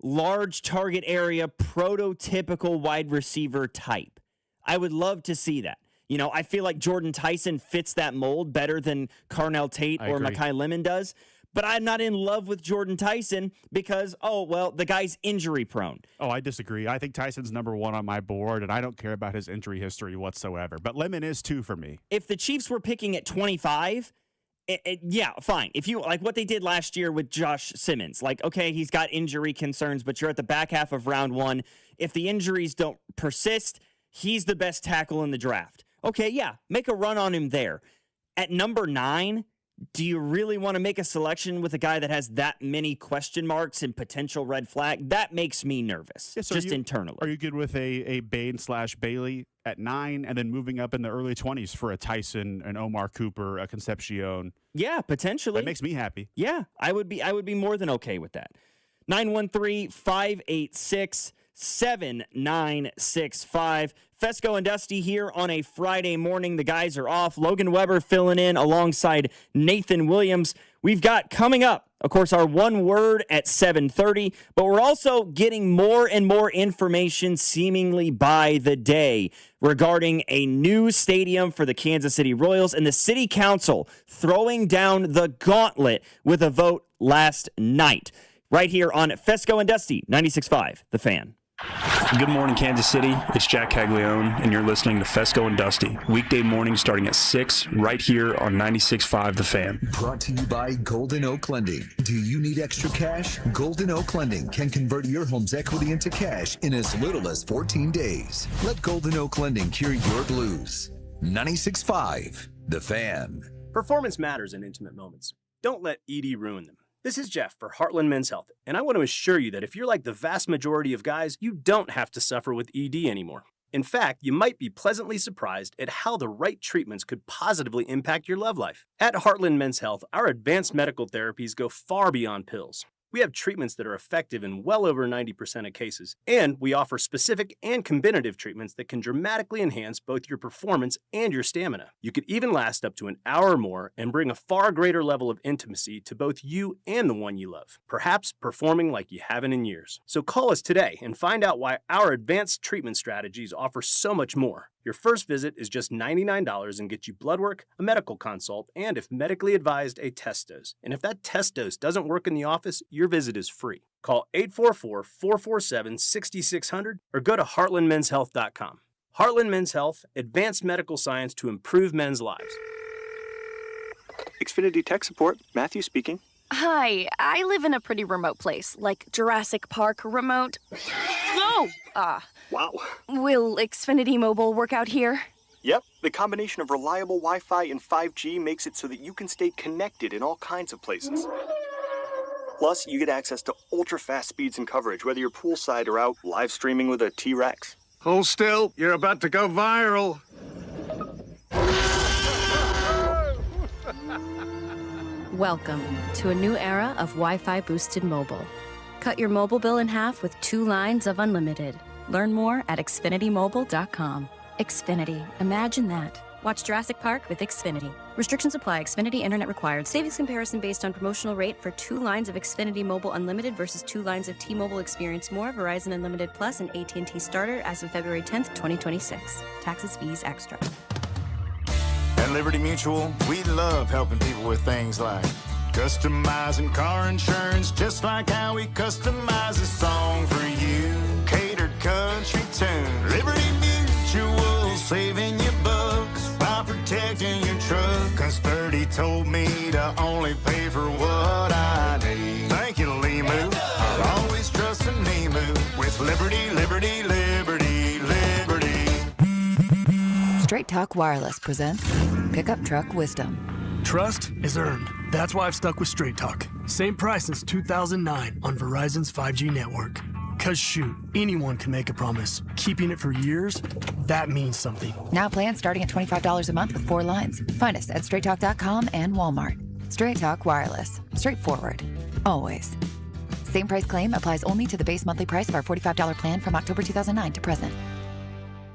large target area, prototypical wide receiver type. I would love to see that. I feel like Jordan Tyson fits that mold better than Carnell Tate or Mekhi Lemon does. But I'm not in love with Jordan Tyson because, the guy's injury prone. Oh, I disagree. I think Tyson's number one on my board, and I don't care about his injury history whatsoever. But Lemon is 2 for me. If the Chiefs were picking at 25, yeah, fine. If you like what they did last year with Josh Simmons, okay, he's got injury concerns, but you're at the back half of round 1. If the injuries don't persist, he's the best tackle in the draft. Okay, yeah, make a run on him there. At number 9, do you really want to make a selection with a guy that has that many question marks and potential red flag? That makes me nervous, internally. Are you good with a Bain/Bailey at 9 and then moving up in the early 20s for a Tyson, an Omar Cooper, a Concepcion? Yeah, potentially. That makes me happy. Yeah, I would be more than okay with that. 913-586-7965. Fescoe and Dusty here on a Friday morning. The guys are off. Logan Weber filling in alongside Nathan Williams. We've got coming up, of course, our one word at 7:30, but we're also getting more and more information seemingly by the day regarding a new stadium for the Kansas City Royals and the city council throwing down the gauntlet with a vote last night. Right here on Fescoe and Dusty, 96.5, The Fan. Good morning, Kansas City. It's Jack Caglione, and you're listening to Fescoe and Dusty. Weekday morning starting at 6, right here on 96.5 The Fan. Brought to you by Golden Oak Lending. Do you need extra cash? Golden Oak Lending can convert your home's equity into cash in as little as 14 days. Let Golden Oak Lending cure your blues. 96.5 The Fan. Performance matters in intimate moments. Don't let ED ruin them. This is Jeff for Heartland Men's Health, and I want to assure you that if you're like the vast majority of guys, you don't have to suffer with ED anymore. In fact, you might be pleasantly surprised at how the right treatments could positively impact your love life. At Heartland Men's Health, our advanced medical therapies go far beyond pills. We have treatments that are effective in well over 90% of cases, and we offer specific and combinative treatments that can dramatically enhance both your performance and your stamina. You could even last up to an hour or more and bring a far greater level of intimacy to both you and the one you love, perhaps performing like you haven't in years. So call us today and find out why our advanced treatment strategies offer so much more. Your first visit is just $99 and gets you blood work, a medical consult, and if medically advised, a test dose. And if that test dose doesn't work in the office, your visit is free. Call 844-447-6600 or go to heartlandmenshealth.com. Heartland Men's Health, advanced medical science to improve men's lives. Xfinity Tech Support, Matthew speaking. Hi, I live in a pretty remote place, like Jurassic Park remote. No! Wow. Will Xfinity Mobile work out here? Yep, the combination of reliable Wi-Fi and 5G makes it so that you can stay connected in all kinds of places. Plus, you get access to ultra-fast speeds and coverage, whether you're poolside or out live streaming with a T-Rex. Hold still, you're about to go viral. Welcome to a new era of Wi-Fi boosted mobile. Cut your mobile bill in half with 2 lines of unlimited. Learn more at xfinitymobile.com. Xfinity, imagine that. Watch Jurassic Park with Xfinity. Restrictions apply. Xfinity Internet required. Savings comparison based on promotional rate for 2 lines of Xfinity Mobile Unlimited versus 2 lines of T-Mobile Experience More, Verizon Unlimited Plus, and AT&T Starter as of February 10th, 2026. Taxes, fees, extra. At Liberty Mutual, we love helping people with things like Customizing car insurance just like how we customize a song for you. Catered country tune. Liberty Mutual, saving you bucks by protecting your truck. Cause 30 told me to only pay for what I need. Thank you, Limu. I'll always trust in Nemu with Liberty, Liberty, Liberty, Liberty. Straight Talk Wireless presents Pickup Truck Wisdom. Trust is earned. That's why I've stuck with Straight Talk. Same price since 2009 on Verizon's 5G network. Cause shoot, anyone can make a promise. Keeping it for years, that means something. Now plans starting at $25 a month with 4 lines. Find us at straighttalk.com and Walmart. Straight Talk Wireless. Straightforward. Always. Same price claim applies only to the base monthly price of our $45 plan from October 2009 to present.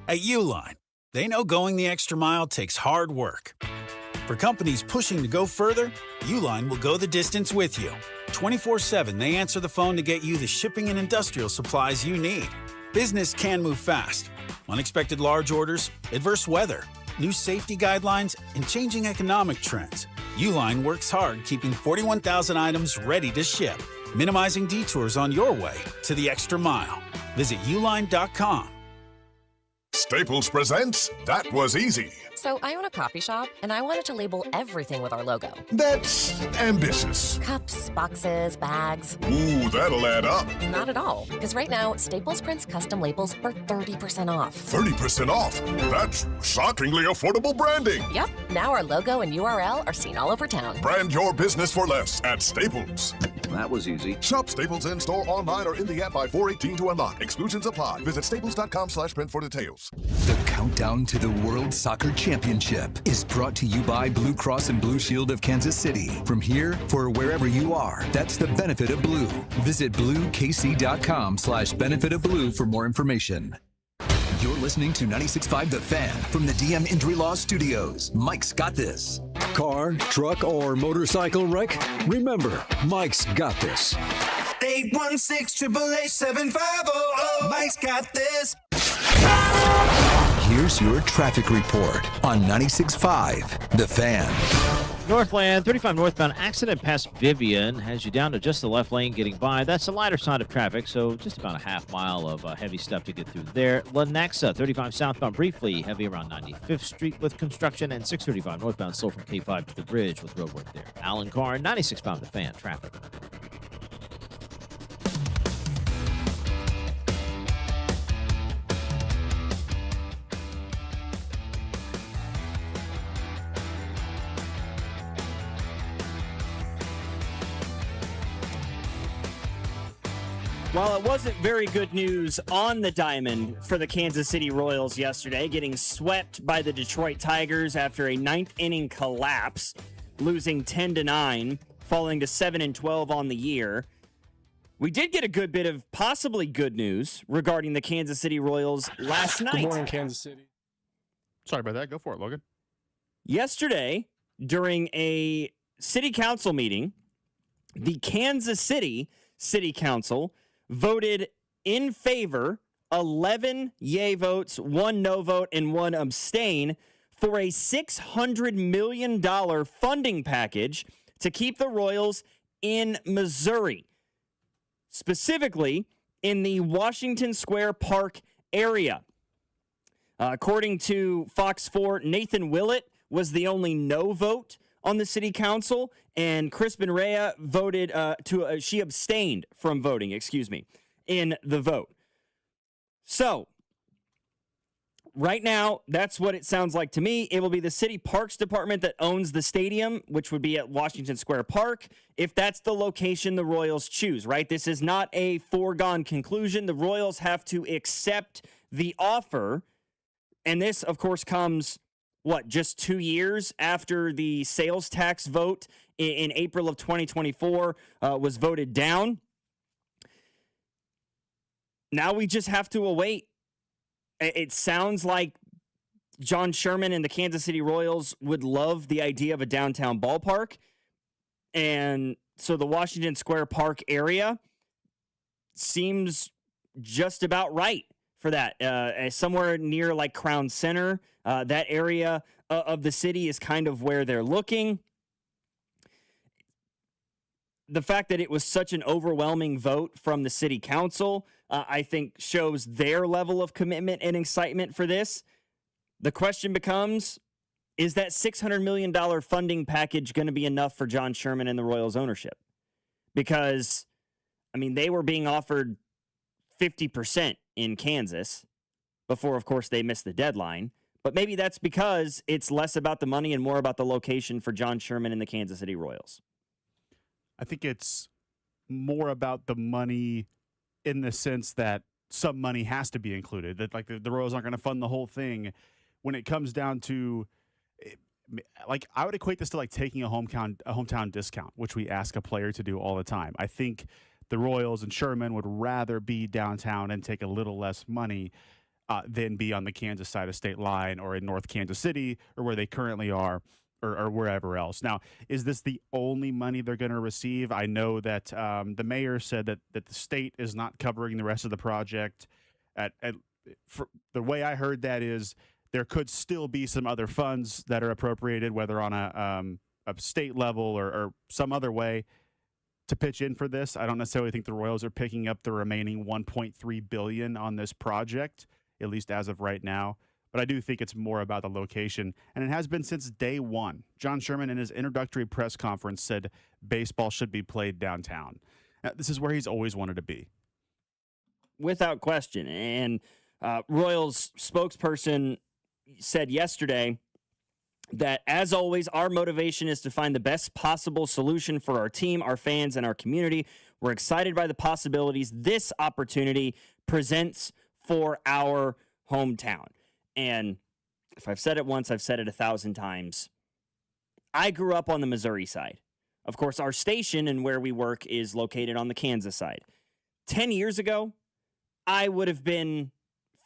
At Uline, they know going the extra mile takes hard work. For companies pushing to go further, Uline will go the distance with you. 24/7, they answer the phone to get you the shipping and industrial supplies you need. Business can move fast. Unexpected large orders, adverse weather, new safety guidelines, and changing economic trends. Uline works hard keeping 41,000 items ready to ship, minimizing detours on your way to the extra mile. Visit uline.com. Staples presents That Was Easy. So I own a coffee shop, and I wanted to label everything with our logo. That's ambitious. Cups, boxes, bags. Ooh, that'll add up. Not at all, because right now, Staples prints custom labels for 30% off. 30% off? That's shockingly affordable branding. Yep, now our logo and URL are seen all over town. Brand your business for less at Staples. That was easy. Shop Staples in-store, online, or in the app by 4/18 to unlock. Exclusions apply. Visit staples.com/print for details. The countdown to the World Soccer Championship is brought to you by Blue Cross and Blue Shield of Kansas City. From here, for wherever you are, that's the benefit of blue. Visit bluekc.com/benefit of blue for more information. You're listening to 96.5 The Fan from the DM Injury Law Studios. Mike's got this. Car, truck, or motorcycle wreck? Remember, Mike's got this. 816-888-7500. Mike's got this. Here's your traffic report on 96.5 The Fan. Northland, 35 northbound accident past Vivian has you down to just the left lane getting by. That's the lighter side of traffic, so just about a half mile of heavy stuff to get through there. Lenexa, 35 southbound briefly heavy around 95th Street with construction, and 635 northbound slow from K5 to the bridge with road work there. Alan Carr, 96.5 The Fan, traffic. While it wasn't very good news on the diamond for the Kansas City Royals yesterday, getting swept by the Detroit Tigers after a 9th inning collapse, losing 10-9, falling to 7-12 on the year, we did get a good bit of possibly good news regarding the Kansas City Royals last night. Good morning, Kansas City. Sorry about that. Go for it, Logan. Yesterday, during a city council meeting, the Kansas City Council voted in favor, 11 yay votes, 1 no vote, and 1 abstain, for a $600 million funding package to keep the Royals in Missouri, specifically in the Washington Square Park area. According to Fox 4, Nathan Willett was the only no vote on the city council, and Crispin Rea voted she abstained from voting, in the vote. So, right now, that's what it sounds like to me. It will be the city parks department that owns the stadium, which would be at Washington Square Park, if that's the location the Royals choose, right? This is not a foregone conclusion. The Royals have to accept the offer, and this, of course, comes just 2 years after the sales tax vote in April of 2024 was voted down. Now we just have to await. It sounds like John Sherman and the Kansas City Royals would love the idea of a downtown ballpark. And so the Washington Square Park area seems just about right for that. Somewhere near like Crown Center, that area of the city is kind of where they're looking. the fact that it was such an overwhelming vote from the city council, I think shows their level of commitment and excitement for this. The question becomes, is that $600 million funding package going to be enough for John Sherman and the Royals ownership? Because, I mean, they were being offered 50% in Kansas before, of course, they missed the deadline. But maybe that's because it's less about the money and more about the location for John Sherman and the Kansas City Royals. I think it's more about the money in the sense that some money has to be included, that like the Royals aren't going to fund the whole thing. When it comes down to, like, I would equate this to like taking a hometown discount, which we ask a player to do all the time. I think the Royals and Sherman would rather be downtown and take a little less money than be on the Kansas side of state line or in North Kansas City or where they currently are or wherever else. Now, is this the only money they're going to receive? I know that the mayor said that the state is not covering the rest of the project. For the way I heard that is there could still be some other funds that are appropriated, whether on a state level or some other way, to pitch in for this. I don't necessarily think the Royals are picking up the remaining $1.3 billion on this project, at least as of right now. But I do think it's more about the location, and it has been since day one. John Sherman, in his introductory press conference, said baseball should be played downtown. This is where he's always wanted to be. Without question. And Royals spokesperson said yesterday that, as always, our motivation is to find the best possible solution for our team, our fans, and our community. We're excited by the possibilities this opportunity presents for our hometown. And if I've said it once, I've said it 1,000 times. I grew up on the Missouri side. Of course, our station and where we work is located on the Kansas side. 10 years ago, I would have been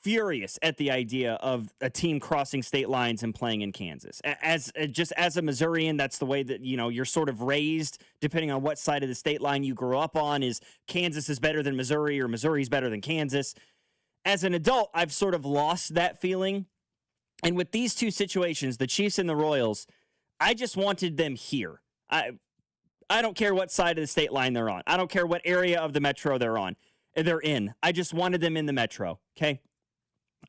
furious at the idea of a team crossing state lines and playing in Kansas. As a Missourian, that's the way that, you're sort of raised, depending on what side of the state line you grew up on, is Kansas is better than Missouri or Missouri's better than Kansas. As an adult, I've sort of lost that feeling. And with these two situations, the Chiefs and the Royals, I just wanted them here. I don't care what side of the state line they're on. I don't care what area of the metro they're in. I just wanted them in the metro, okay?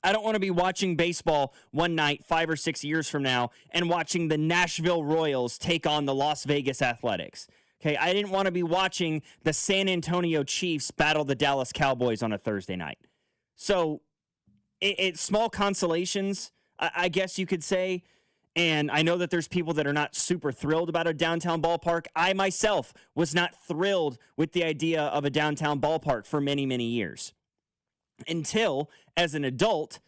I don't want to be watching baseball one night 5 or 6 years from now and watching the Nashville Royals take on the Las Vegas Athletics. Okay, I didn't want to be watching the San Antonio Chiefs battle the Dallas Cowboys on a Thursday night. So it's small consolations, I guess you could say. And I know that there's people that are not super thrilled about a downtown ballpark. I myself was not thrilled with the idea of a downtown ballpark for many, many years. Until, as an adult,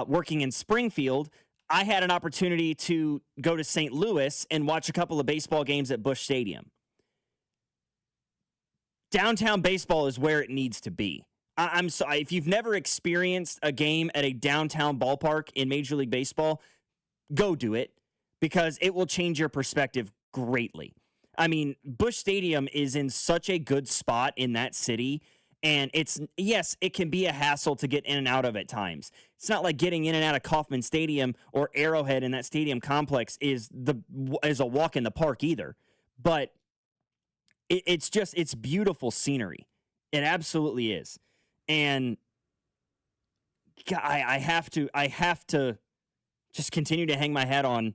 working in Springfield, I had an opportunity to go to St. Louis and watch a couple of baseball games at Busch Stadium. Downtown baseball is where it needs to be. I'm sorry, if you've never experienced a game at a downtown ballpark in Major League Baseball, go do it, because it will change your perspective greatly. I mean, Busch Stadium is in such a good spot in that city. And it can be a hassle to get in and out of at times. It's not like getting in and out of Kauffman Stadium or Arrowhead in that stadium complex is a walk in the park either. But it's beautiful scenery. It absolutely is. And I have to just continue to hang my hat on.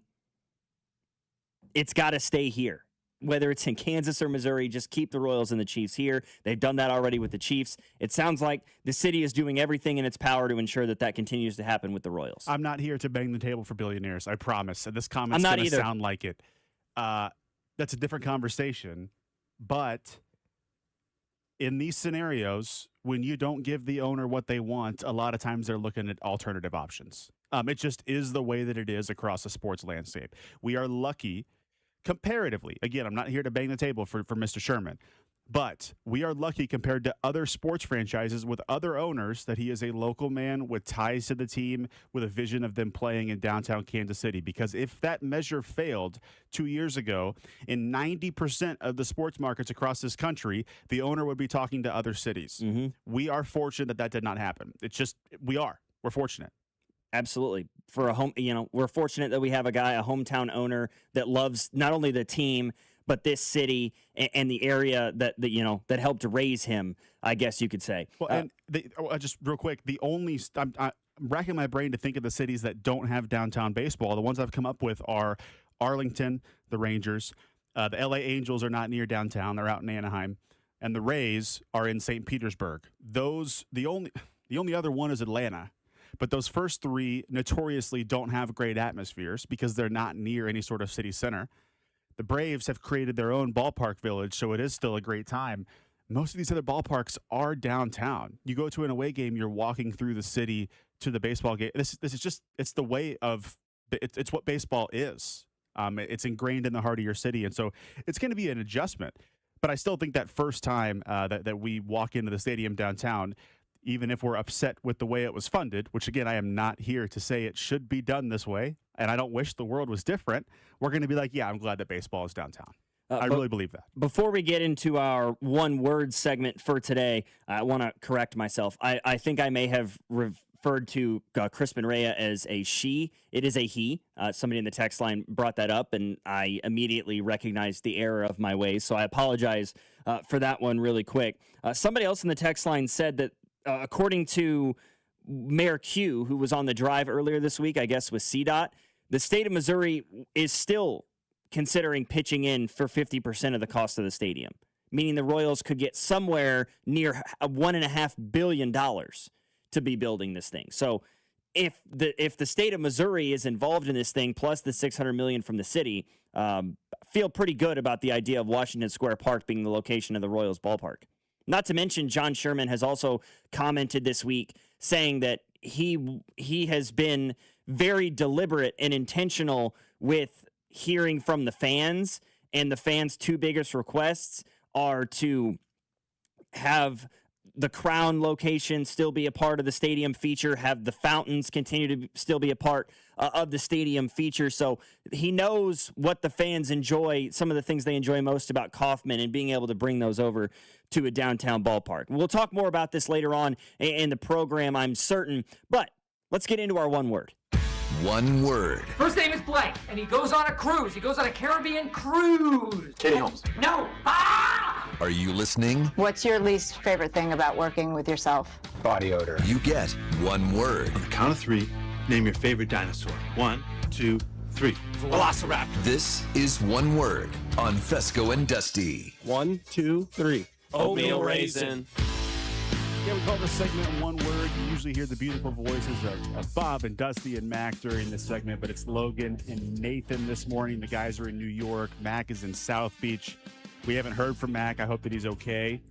It's got to stay here. Whether it's in Kansas or Missouri, just keep the Royals and the Chiefs here. They've done that already with the Chiefs. It sounds like the city is doing everything in its power to ensure that continues to happen with the Royals. I'm not here to bang the table for billionaires, I promise. And this comment's going to sound like it. That's a different conversation. But in these scenarios, when you don't give the owner what they want, a lot of times they're looking at alternative options. It just is the way that it is across the sports landscape. We are lucky. Comparatively, again, I'm not here to bang the table for Mr. Sherman, but we are lucky compared to other sports franchises with other owners that he is a local man with ties to the team, with a vision of them playing in downtown Kansas City. Because if that measure failed 2 years ago, in 90% of the sports markets across this country, the owner would be talking to other cities. Mm-hmm. We are fortunate that did not happen. We're fortunate. Absolutely. For a home, we're fortunate that we have a hometown owner that loves not only the team, but this city and the area that that helped raise him, I guess you could say. Well, and just real quick, I'm racking my brain to think of the cities that don't have downtown baseball. The ones I've come up with are Arlington, the Rangers. The LA Angels are not near downtown; they're out in Anaheim, and the Rays are in St. Petersburg. The only other one is Atlanta. But those first three notoriously don't have great atmospheres because they're not near any sort of city center. The Braves have created their own ballpark village, so it is still a great time. Most of these other ballparks are downtown. You go to an away game, you're walking through the city to the baseball game. This is just, it's the way of, it's what baseball is. It's ingrained in the heart of your city, and so it's going to be an adjustment. But I still think that first time that we walk into the stadium downtown, even if we're upset with the way it was funded, which, again, I am not here to say it should be done this way, and I don't wish the world was different, we're going to be like, yeah, I'm glad that baseball is downtown. I really believe that. Before we get into our one-word segment for today, I want to correct myself. I think I may have referred to Crispin Rea as a she. It is a he. Somebody in the text line brought that up, and I immediately recognized the error of my ways, so I apologize for that one really quick. Somebody else in the text line said that according to Mayor Q, who was on the drive earlier this week, I guess with CDOT, the state of Missouri is still considering pitching in for 50% of the cost of the stadium, meaning the Royals could get somewhere near $1.5 billion to be building this thing. So if the state of Missouri is involved in this thing, plus the $600 million from the city, feel pretty good about the idea of Washington Square Park being the location of the Royals ballpark. Not to mention, John Sherman has also commented this week saying that he has been very deliberate and intentional with hearing from the fans, and the fans' two biggest requests are to have the Crown location still be a part of the stadium feature, have the fountains continue to still be a part of the stadium feature. So he knows what the fans enjoy, some of the things they enjoy most about Kauffman, and being able to bring those over to a downtown ballpark. We'll talk more about this later on in the program, I'm certain, but let's get into our one word. One word. First name is Blake, and he goes on a cruise. He goes on a Caribbean cruise. Katie Holmes. No. Are you listening? What's your least favorite thing about working with yourself? Body odor. You get one word. On the count of three, name your favorite dinosaur. 1, 2, 3. Velociraptor. This is one word on Fescoe and Dusty. 1, 2, 3. Oatmeal raisin. Yeah, we call this segment one word. You usually hear the beautiful voices of Bob and Dusty and Mac during this segment, but it's Logan and Nathan this morning. The guys are in New York. Mac is in South Beach. We haven't heard from Mac. I hope that he's okay.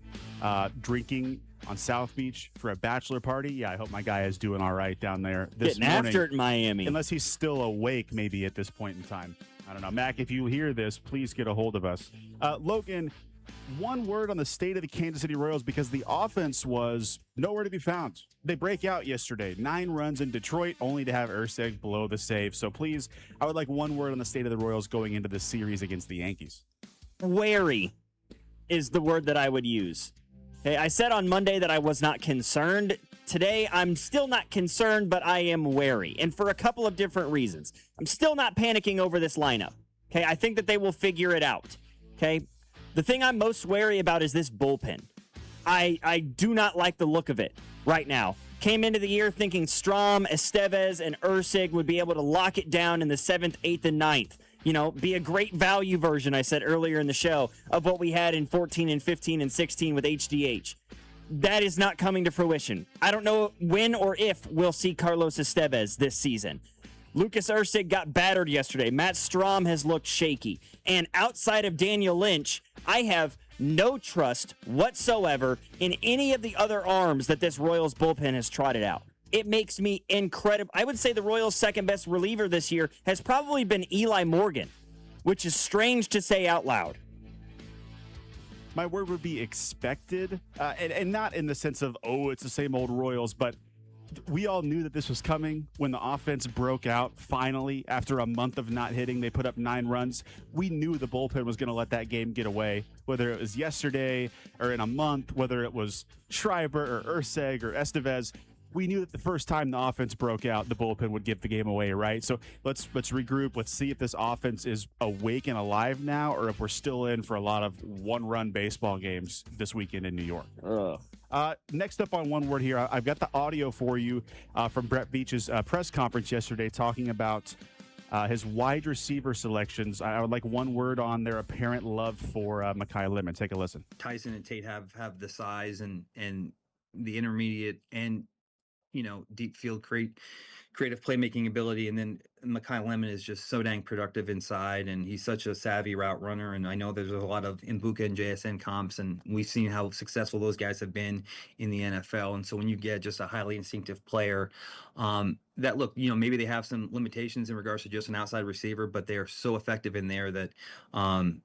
Drinking on South Beach for a bachelor party. Yeah, I hope my guy is doing all right down there this morning. Getting after it in Miami. Unless he's still awake maybe at this point in time. I don't know. Mac, if you hear this, please get a hold of us. Logan, one word on the state of the Kansas City Royals, because the offense was nowhere to be found. They break out yesterday. 9 runs in Detroit, only to have Urseg below the save. So please, I would like one word on the state of the Royals going into this series against the Yankees. Wary is the word that I would use. Okay, I said on Monday that I was not concerned. Today, I'm still not concerned, but I am wary. And for a couple of different reasons. I'm still not panicking over this lineup. Okay, I think that they will figure it out. Okay, the thing I'm most wary about is this bullpen. I do not like the look of it right now. Came into the year thinking Strom, Estevez, and Ursig would be able to lock it down in the 7th, 8th, and 9th. You know, be a great value version, I said earlier in the show, of what we had in 14 and 15 and 16 with HDH. That is not coming to fruition. I don't know when or if we'll see Carlos Estevez this season. Lucas Ursig got battered yesterday. Matt Strom has looked shaky. And outside of Daniel Lynch, I have no trust whatsoever in any of the other arms that this Royals bullpen has trotted out. It makes me incredible. I would say the Royals' second best reliever this year has probably been Eli Morgan, which is strange to say out loud. My word would be expected, and not in the sense of, oh, it's the same old Royals, but we all knew that this was coming when the offense broke out finally after a month of not hitting. They put up 9 runs. We knew the bullpen was going to let that game get away, whether it was yesterday or in a month, whether it was Schreiber or Urseg or Estevez. we knew that the first time the offense broke out, the bullpen would give the game away, right? So let's regroup. Let's see if this offense is awake and alive now, or if we're still in for a lot of one-run baseball games this weekend in New York. Next up on One Word here, I've got the audio for you from Brett Veach's press conference yesterday talking about his wide receiver selections. I would like one word on their apparent love for Makai Lemon. Take a listen. Tyson and Tate have the size and the intermediate and deep field creative playmaking ability, and then Makai Lemon is just so dang productive inside, and he's such a savvy route runner. And I know there's a lot of Mbuka and JSN comps, and we've seen how successful those guys have been in the NFL. And so when you get just a highly instinctive player, that look, maybe they have some limitations in regards to just an outside receiver, but they are so effective in there that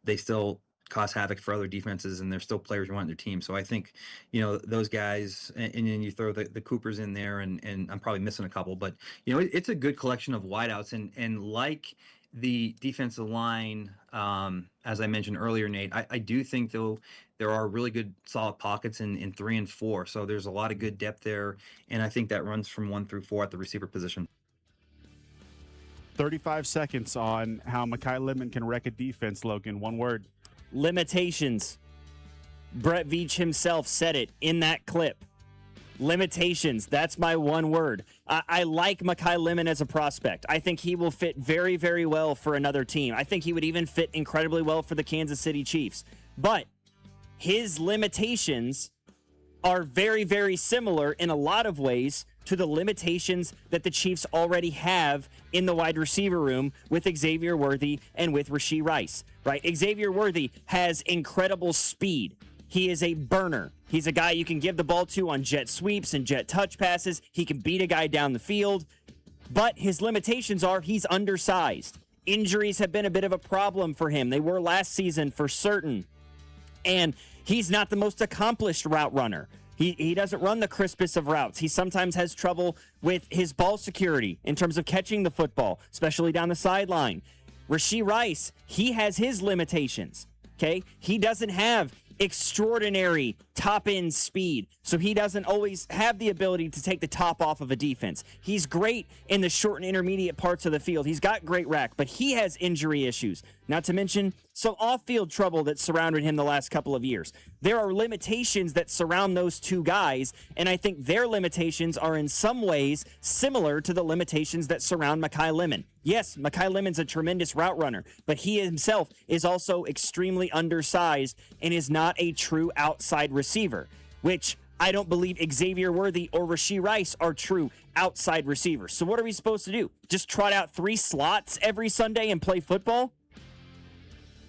they still cause havoc for other defenses, and they're still players you want on their team. So I think, those guys, and then you throw the Coopers in there, and I'm probably missing a couple, but, it's a good collection of wideouts. And like the defensive line, as I mentioned earlier, Nate, I do think, though, there are really good solid pockets in 3 and 4. So there's a lot of good depth there, and I think that runs from 1 through 4 at the receiver position. 35 seconds on how Makai Lemon can wreck a defense, Logan. One word. Limitations. Brett Veach himself said it in that clip. Limitations. That's my one word. I like Makai Lemon as a prospect. I think he will fit very, very well for another team. I think he would even fit incredibly well for the Kansas City Chiefs. But his limitations are very, very similar in a lot of ways to the limitations that the Chiefs already have in the wide receiver room with Xavier Worthy and with Rashee Rice, right? Xavier Worthy has incredible speed. He is a burner. He's a guy you can give the ball to on jet sweeps and jet touch passes. He can beat a guy down the field, but his limitations are he's undersized. Injuries have been a bit of a problem for him. They were last season for certain. And he's not the most accomplished route runner. He doesn't run the crispest of routes. He sometimes has trouble with his ball security in terms of catching the football, especially down the sideline. Rashee Rice, he has his limitations, okay? He doesn't have extraordinary top-end speed, so he doesn't always have the ability to take the top off of a defense. He's great in the short and intermediate parts of the field. He's got great rack, but he has injury issues, not to mention some off-field trouble that surrounded him the last couple of years. There are limitations that surround those two guys, and I think their limitations are in some ways similar to the limitations that surround Makai Lemon. Yes, Makai Lemon's a tremendous route runner, but he himself is also extremely undersized and is not a true outside receiver, which I don't believe Xavier Worthy or Rashee Rice are true outside receivers. So what are we supposed to do? Just trot out 3 slots every Sunday and play football?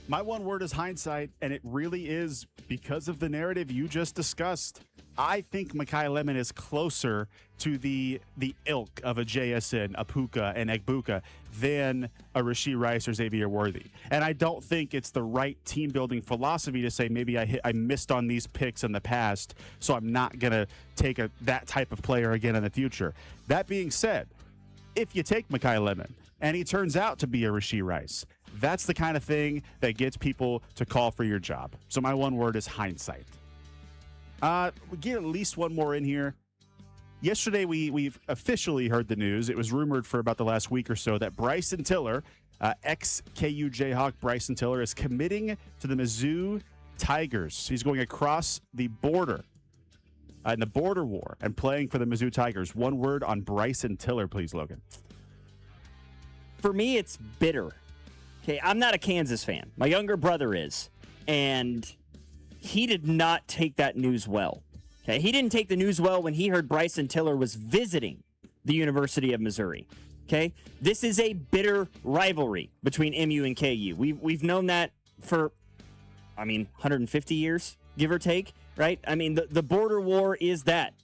My one word is hindsight, and it really is because of the narrative you just discussed. I think Makai Lemon is closer to the ilk of a JSN, a Puka, and Egbuka than a Rashee Rice or Xavier Worthy. And I don't think it's the right team-building philosophy to say maybe I missed on these picks in the past, so I'm not going to take that type of player again in the future. That being said, if you take Makai Lemon and he turns out to be a Rashee Rice, that's the kind of thing that gets people to call for your job. So my one word is hindsight. We get at least one more in here. Yesterday, we've officially heard the news. It was rumored for about the last week or so that Bryson Tiller, ex-KU Jayhawk Bryson Tiller, is committing to the Mizzou Tigers. He's going across the border in the border war and playing for the Mizzou Tigers. One word on Bryson Tiller, please, Logan. For me, it's bitter. Okay, I'm not a Kansas fan. My younger brother is, and he did not take that news well. Okay, he didn't take the news well when he heard Bryson Tiller was visiting the University of Missouri. Okay, this is a bitter rivalry between MU and KU. We've known that for, 150 years, give or take, right? The border war is that.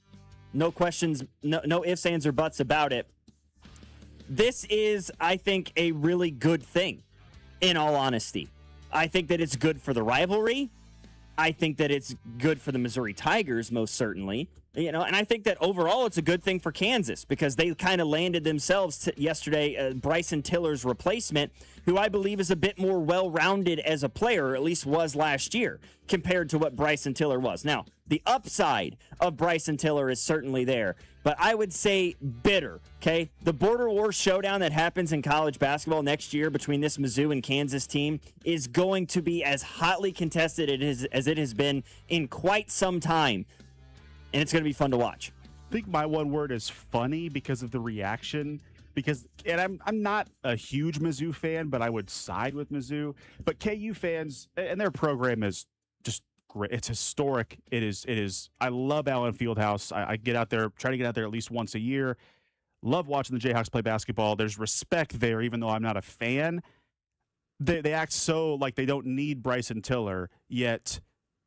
No questions, no ifs, ands, or buts about it. This is, I think, a really good thing, in all honesty. I think that it's good for the rivalry. I think that it's good for the Missouri Tigers, most certainly. And I think that overall it's a good thing for Kansas because they kind of landed themselves yesterday Bryson Tiller's replacement, who I believe is a bit more well-rounded as a player, or at least was last year, compared to what Bryson Tiller was. Now, the upside of Bryson Tiller is certainly there, but I would say bitter, okay? The Border War showdown that happens in college basketball next year between this Mizzou and Kansas team is going to be as hotly contested as it has been in quite some time. And it's going to be fun to watch. I think my one word is funny because of the reaction. And I'm not a huge Mizzou fan, but I would side with Mizzou. But KU fans, and their program is just great. It's historic. It is. I love Allen Fieldhouse. I get out there, try to get out there at least once a year. Love watching the Jayhawks play basketball. There's respect there, even though I'm not a fan. They act so like they don't need Bryson Tiller, yet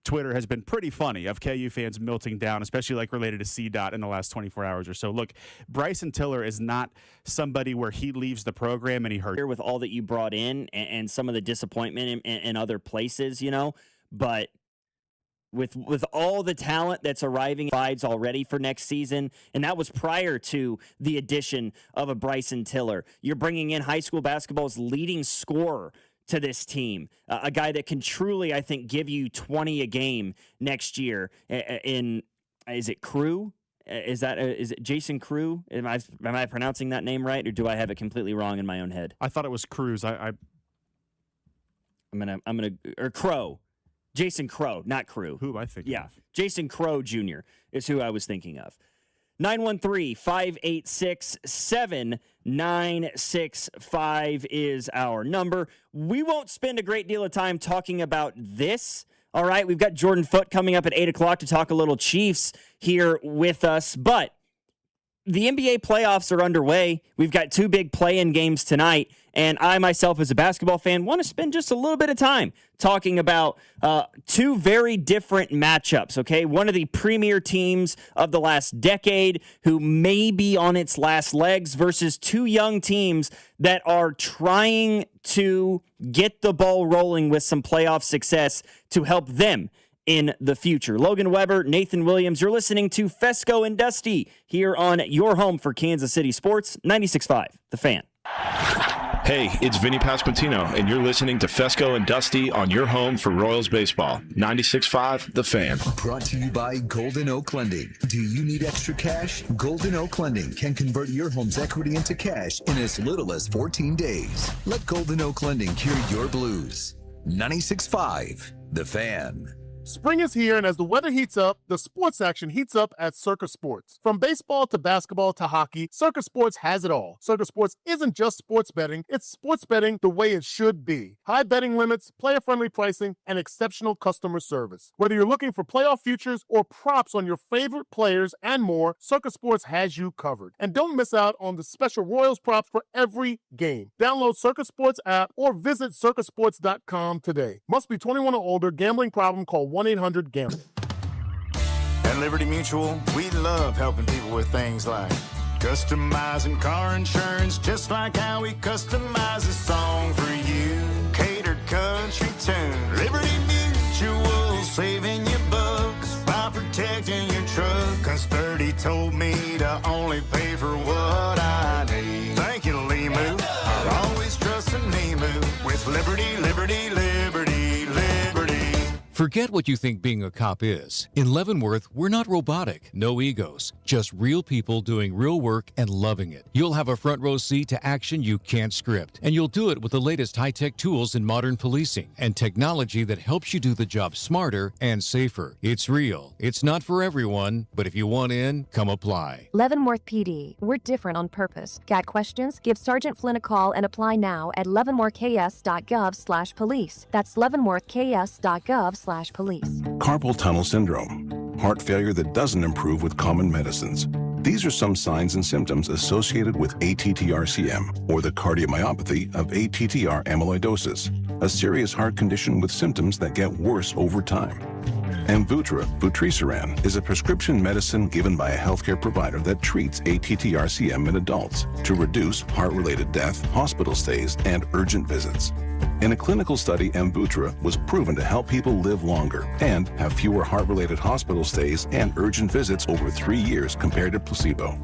Twitter has been pretty funny of KU fans melting down, especially like related to CDOT in the last 24 hours or so. Look, Bryson Tiller is not somebody where he leaves the program and he hurts. With all that you brought in and some of the disappointment in other places, but with all the talent that's arriving already for next season, and that was prior to the addition of a Bryson Tiller. You're bringing in high school basketball's leading scorer to this team, a guy that can truly, I think, give you 20 a game next year. Is it Crew? Is it Jason Crew? Am I pronouncing that name right, or do I have it completely wrong in my own head? I thought it was Cruz. I'm gonna or Crow, Jason Crow, not Crew. Who I think? Yeah, Jason Crow Jr. is who I was thinking of. 913-586-7965 is our number. We won't spend a great deal of time talking about this. All right, we've got Jordan Foote coming up at 8 o'clock to talk a little Chiefs here with us. But the NBA playoffs are underway. We've got 2 big play-in games tonight. And I, myself, as a basketball fan, want to spend just a little bit of time talking about 2 very different matchups, okay? One of the premier teams of the last decade who may be on its last legs versus 2 young teams that are trying to get the ball rolling with some playoff success to help them in the future. Logan Weber, Nathan Williams, you're listening to Fescoe and Dusty here on your home for Kansas City Sports, 96.5, The Fan. Hey, it's Vinny Pasquantino, and you're listening to Fescoe and Dusty on your home for Royals baseball. 96.5, The Fan. Brought to you by Golden Oak Lending. Do you need extra cash? Golden Oak Lending can convert your home's equity into cash in as little as 14 days. Let Golden Oak Lending cure your blues. 96.5, The Fan. Spring is here, and as the weather heats up, the sports action heats up at Circus Sports. From baseball to basketball to hockey, Circus Sports has it all. Circus Sports isn't just sports betting, it's sports betting the way it should be. High betting limits, player-friendly pricing, and exceptional customer service. Whether you're looking for playoff futures or props on your favorite players and more, Circus Sports has you covered. And don't miss out on the special Royals props for every game. Download Circus Sports app or visit circusports.com today. Must be 21 or older. Gambling problem? Call 1-800-GAMBLE. At Liberty Mutual, we love helping people with things like customizing car insurance, just like how we customize a song for you. Catered country tune. Liberty Mutual, saving you bucks by protecting your truck. 'Cause 30 told me to only pay for what I need. Thank you, Limu. I'll always trust in Limu with Liberty, Liberty, Liberty, Liberty. Forget what you think being a cop is. In Leavenworth, we're not robotic, no egos, just real people doing real work and loving it. You'll have a front row seat to action you can't script, and you'll do it with the latest high-tech tools in modern policing and technology that helps you do the job smarter and safer. It's real. It's not for everyone, but if you want in, come apply. Leavenworth PD. We're different on purpose. Got questions? Give Sergeant Flynn a call and apply now at leavenworthks.gov/police. That's leavenworthks.gov/police. Carpal tunnel syndrome, heart failure that doesn't improve with common medicines. These are some signs and symptoms associated with ATTR-CM, or the cardiomyopathy of ATTR amyloidosis, a serious heart condition with symptoms that get worse over time. Amvuttra vutrisiran is a prescription medicine given by a healthcare provider that treats ATTR-CM in adults to reduce heart-related death, hospital stays, and urgent visits. In a clinical study, Amvuttra was proven to help people live longer and have fewer heart-related hospital stays and urgent visits over 3 years compared to placebo.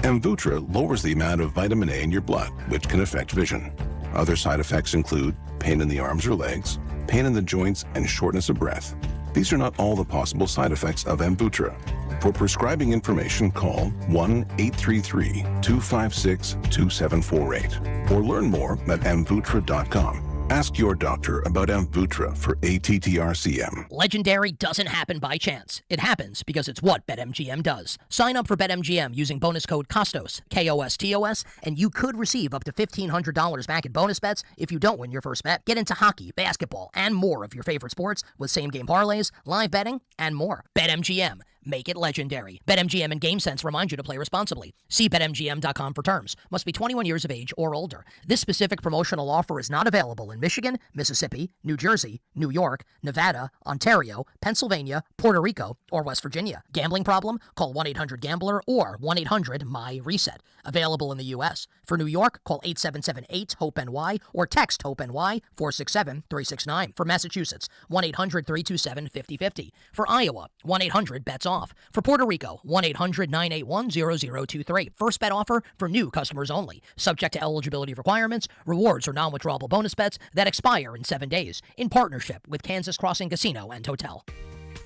Amvuttra lowers the amount of vitamin A in your blood, which can affect vision. Other side effects include pain in the arms or legs, pain in the joints, and shortness of breath. These are not all the possible side effects of Amvuttra. For prescribing information, call 1-833-256-2748 or learn more at amvuttra.com. Ask your doctor about Amvuttra for ATTR-CM. Legendary doesn't happen by chance. It happens because it's what BetMGM does. Sign up for BetMGM using bonus code KOSTOS, KOSTOS, and you could receive up to $1,500 back in bonus bets if you don't win your first bet. Get into hockey, basketball, and more of your favorite sports with same-game parlays, live betting, and more. BetMGM. Make it legendary. BetMGM and GameSense remind you to play responsibly. See BetMGM.com for terms. Must be 21 years of age or older. This specific promotional offer is not available in Michigan, Mississippi, New Jersey, New York, Nevada, Ontario, Pennsylvania, Puerto Rico, or West Virginia. Gambling problem? Call 1-800-GAMBLER or 1-800-MY-RESET. Available in the U.S. For New York, call 877-8-HOPE-NY or text HOPE-NY 467-369. For Massachusetts, 1-800-327-5050. For Iowa, 1-800-BETS-OFF. For Puerto Rico, 1-800-981-0023. First bet offer for new customers only. Subject to eligibility requirements. Rewards or non-withdrawable bonus bets that expire in 7 days. In partnership with Kansas Crossing Casino and Hotel.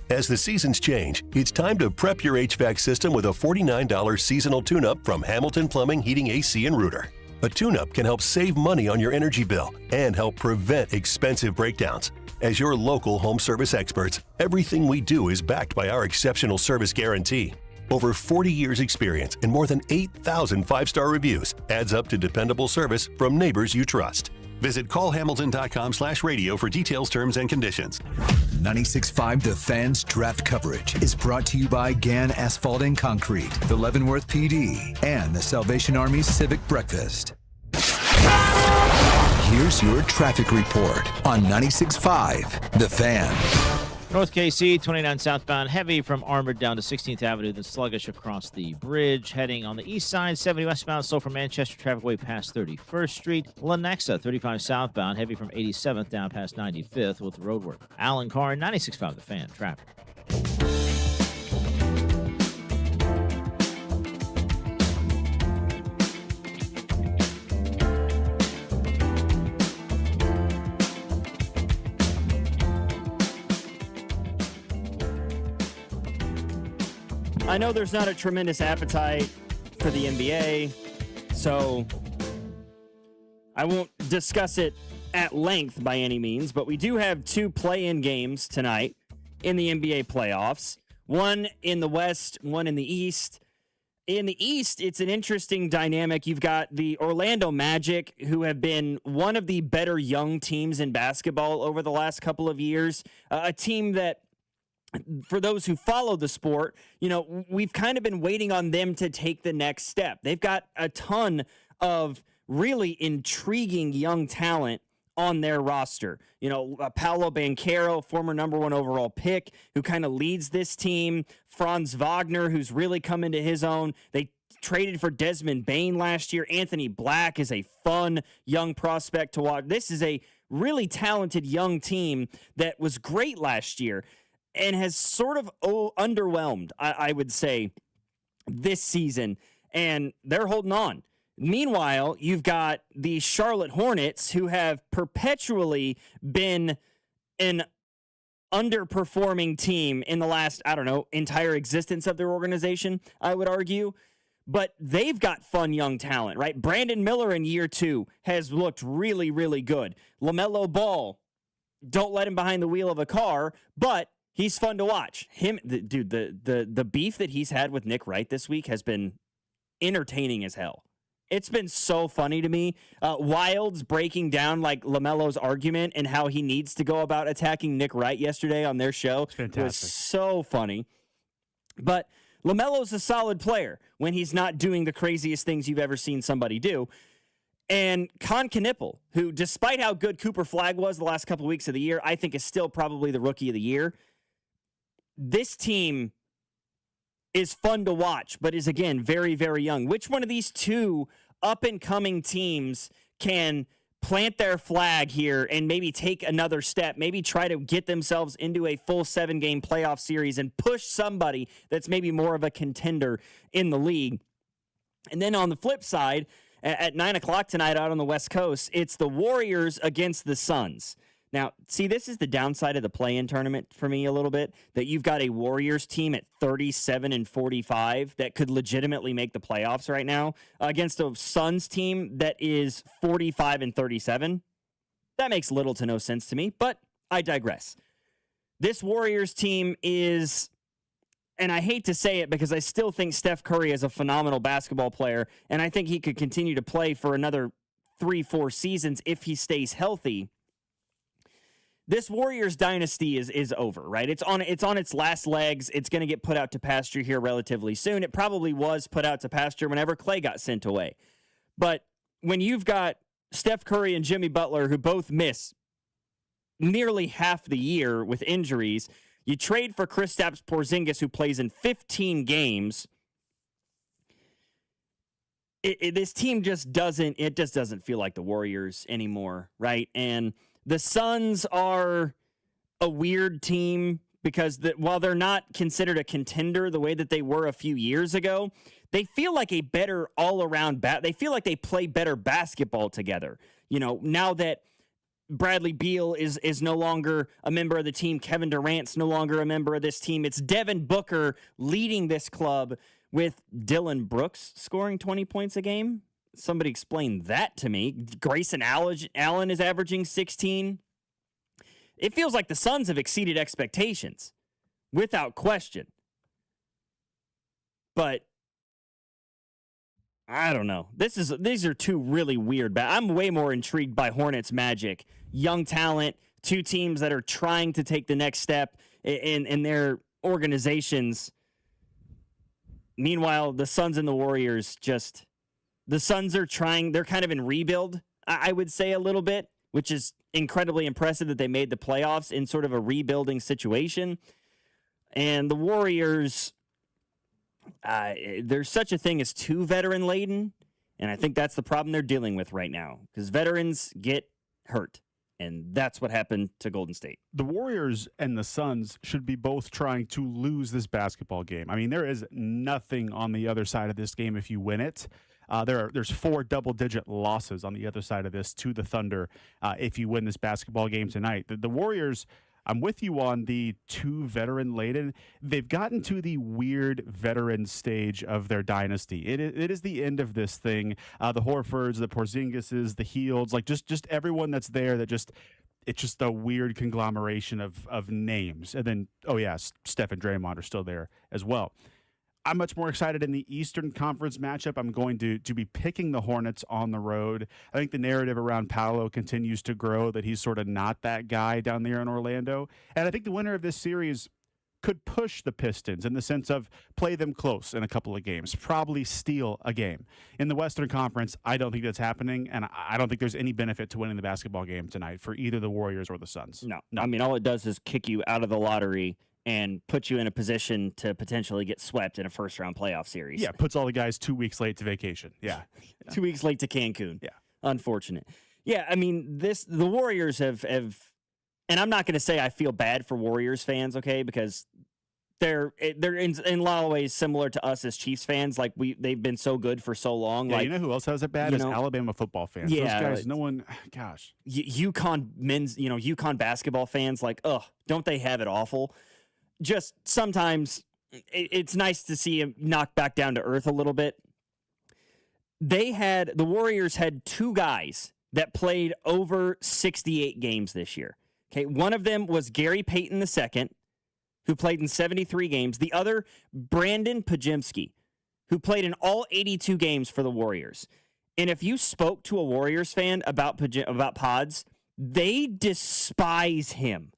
As the seasons change, it's time to prep your HVAC system with a $49 seasonal tune-up from Hamilton Plumbing, Heating, AC, and Rooter. A tune-up can help save money on your energy bill and help prevent expensive breakdowns. As your local home service experts, everything we do is backed by our exceptional service guarantee. Over 40 years experience and more than 8,000 5-star reviews adds up to dependable service from neighbors you trust. Visit callhamilton.com/radio for details, terms, and conditions. 96.5 The Fan's draft coverage is brought to you by Gann Asphalt and Concrete, the Leavenworth PD, and the Salvation Army Civic Breakfast. Here's your traffic report on 96.5 The Fan. North KC, 29 southbound, heavy from Armored down to 16th Avenue, then sluggish across the bridge. Heading on the east side, 70 westbound, slow from Manchester traffic way past 31st Street. Lenexa, 35 southbound, heavy from 87th down past 95th with roadwork. Alan Carr, 96.5 The Fan, traffic. I know there's not a tremendous appetite for the NBA, so I won't discuss it at length by any means, but we do have 2 play-in games tonight in the NBA playoffs. One in the West, one in the East. In the East, it's an interesting dynamic. You've got the Orlando Magic, who have been one of the better young teams in basketball over the last couple of years. A team that, for those who follow the sport, you know, we've kind of been waiting on them to take the next step. They've got a ton of really intriguing young talent on their roster. You know, Paolo Banchero, former #1 overall pick, who kind of leads this team. Franz Wagner, who's really come into his own. They traded for Desmond Bane last year. Anthony Black is a fun young prospect to watch. This is a really talented young team that was great last year and has sort of underwhelmed, I would say, this season, and they're holding on. Meanwhile, you've got the Charlotte Hornets, who have perpetually been an underperforming team in the last, entire existence of their organization, I would argue. But they've got fun young talent, right? Brandon Miller in year 2 has looked really, really good. LaMelo Ball, don't let him behind the wheel of a car, but he's fun to watch. The beef that he's had with Nick Wright this week has been entertaining as hell. It's been so funny to me. Wilds breaking down like LaMelo's argument and how he needs to go about attacking Nick Wright yesterday on their show was so funny. But LaMelo's a solid player when he's not doing the craziest things you've ever seen somebody do. And Con Knipple, who, despite how good Cooper Flagg was the last couple of weeks of the year, I think is still probably the rookie of the year. this team is fun to watch, but is, again, very, very young. Which one of these two up-and-coming teams can plant their flag here and maybe take another step, maybe try to get themselves into a full 7-game playoff series and push somebody that's maybe more of a contender in the league? And then on the flip side, at 9 o'clock tonight out on the West Coast, it's the Warriors against the Suns. Now, see, this is the downside of the play-in tournament for me a little bit, that you've got a Warriors team at 37-45 that could legitimately make the playoffs right now against a Suns team that is 45-37. That makes little to no sense to me, but I digress. This Warriors team is, and I hate to say it because I still think Steph Curry is a phenomenal basketball player, and I think he could continue to play for another 3-4 seasons if he stays healthy. This Warriors dynasty is over, right? It's on its last legs. It's going to get put out to pasture here relatively soon. It probably was put out to pasture whenever Clay got sent away. But when you've got Steph Curry and Jimmy Butler, who both miss nearly half the year with injuries, you trade for Kristaps Porzingis, who plays in 15 games. This team just doesn't feel like the Warriors anymore, right? And the Suns are a weird team because while they're not considered a contender the way that they were a few years ago, they feel like a better all-around they feel like they play better basketball together. You know, now that Bradley Beal is no longer a member of the team, Kevin Durant's no longer a member of this team. It's Devin Booker leading this club with Dylan Brooks scoring 20 points a game. Somebody explain that to me. Grayson Allen is averaging 16. It feels like the Suns have exceeded expectations, without question. But I don't know. These are two really weird. I'm way more intrigued by Hornets Magic. Young talent, two teams that are trying to take the next step in their organizations. Meanwhile, the Suns and the Warriors the Suns are trying, they're kind of in rebuild, I would say a little bit, which is incredibly impressive that they made the playoffs in sort of a rebuilding situation. And the Warriors, there's such a thing as too veteran-laden, and I think that's the problem they're dealing with right now, because veterans get hurt, and that's what happened to Golden State. The Warriors and the Suns should be both trying to lose this basketball game. I mean, there is nothing on the other side of this game if you win it. There's 4 double-digit losses on the other side of this to the Thunder if you win this basketball game tonight. The Warriors, I'm with you on the too veteran-laden. They've gotten to the weird veteran stage of their dynasty. It is the end of this thing. The Horfords, the Porzingises, the Hields, like just everyone that's there that just – it's just a weird conglomeration of names. And then, Steph and Draymond are still there as well. I'm much more excited in the Eastern Conference matchup. I'm going to be picking the Hornets on the road. I think the narrative around Paolo continues to grow, that he's sort of not that guy down there in Orlando. And I think the winner of this series could push the Pistons in the sense of play them close in a couple of games, probably steal a game. In the Western Conference, I don't think that's happening, and I don't think there's any benefit to winning the basketball game tonight for either the Warriors or the Suns. No. I mean, all it does is kick you out of the lottery and put you in a position to potentially get swept in a first-round playoff series. Yeah, puts all the guys 2 weeks late to vacation. Yeah. 2 weeks late to Cancun. Yeah. Unfortunate. Yeah, I mean, the Warriors have and I'm not going to say I feel bad for Warriors fans, okay, because they're in a lot of ways similar to us as Chiefs fans. Like, they've been so good for so long. Yeah, like, you know who else has it bad? Is Alabama football fans. Yeah, those guys, no one, gosh. UConn basketball fans, like, don't they have it awful? Just sometimes it's nice to see him knocked back down to earth a little bit. The Warriors had 2 guys that played over 68 games this year. Okay, one of them was Gary Payton II, who played in 73 games. The other, Brandon Podziemski, who played in all 82 games for the Warriors. And if you spoke to a Warriors fan about Pods, they despise him.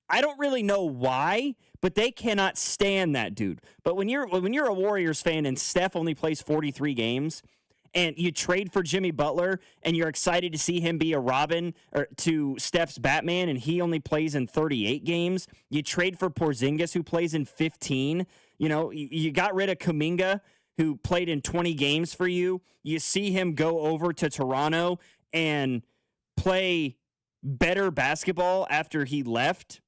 I don't really know why, but they cannot stand that dude. But when you're a Warriors fan and Steph only plays 43 games, and you trade for Jimmy Butler, and you're excited to see him be a Robin or to Steph's Batman, and he only plays in 38 games. You trade for Porzingis, who plays in 15. You know, you got rid of Kuminga, who played in 20 games for you. You see him go over to Toronto and play better basketball after he left.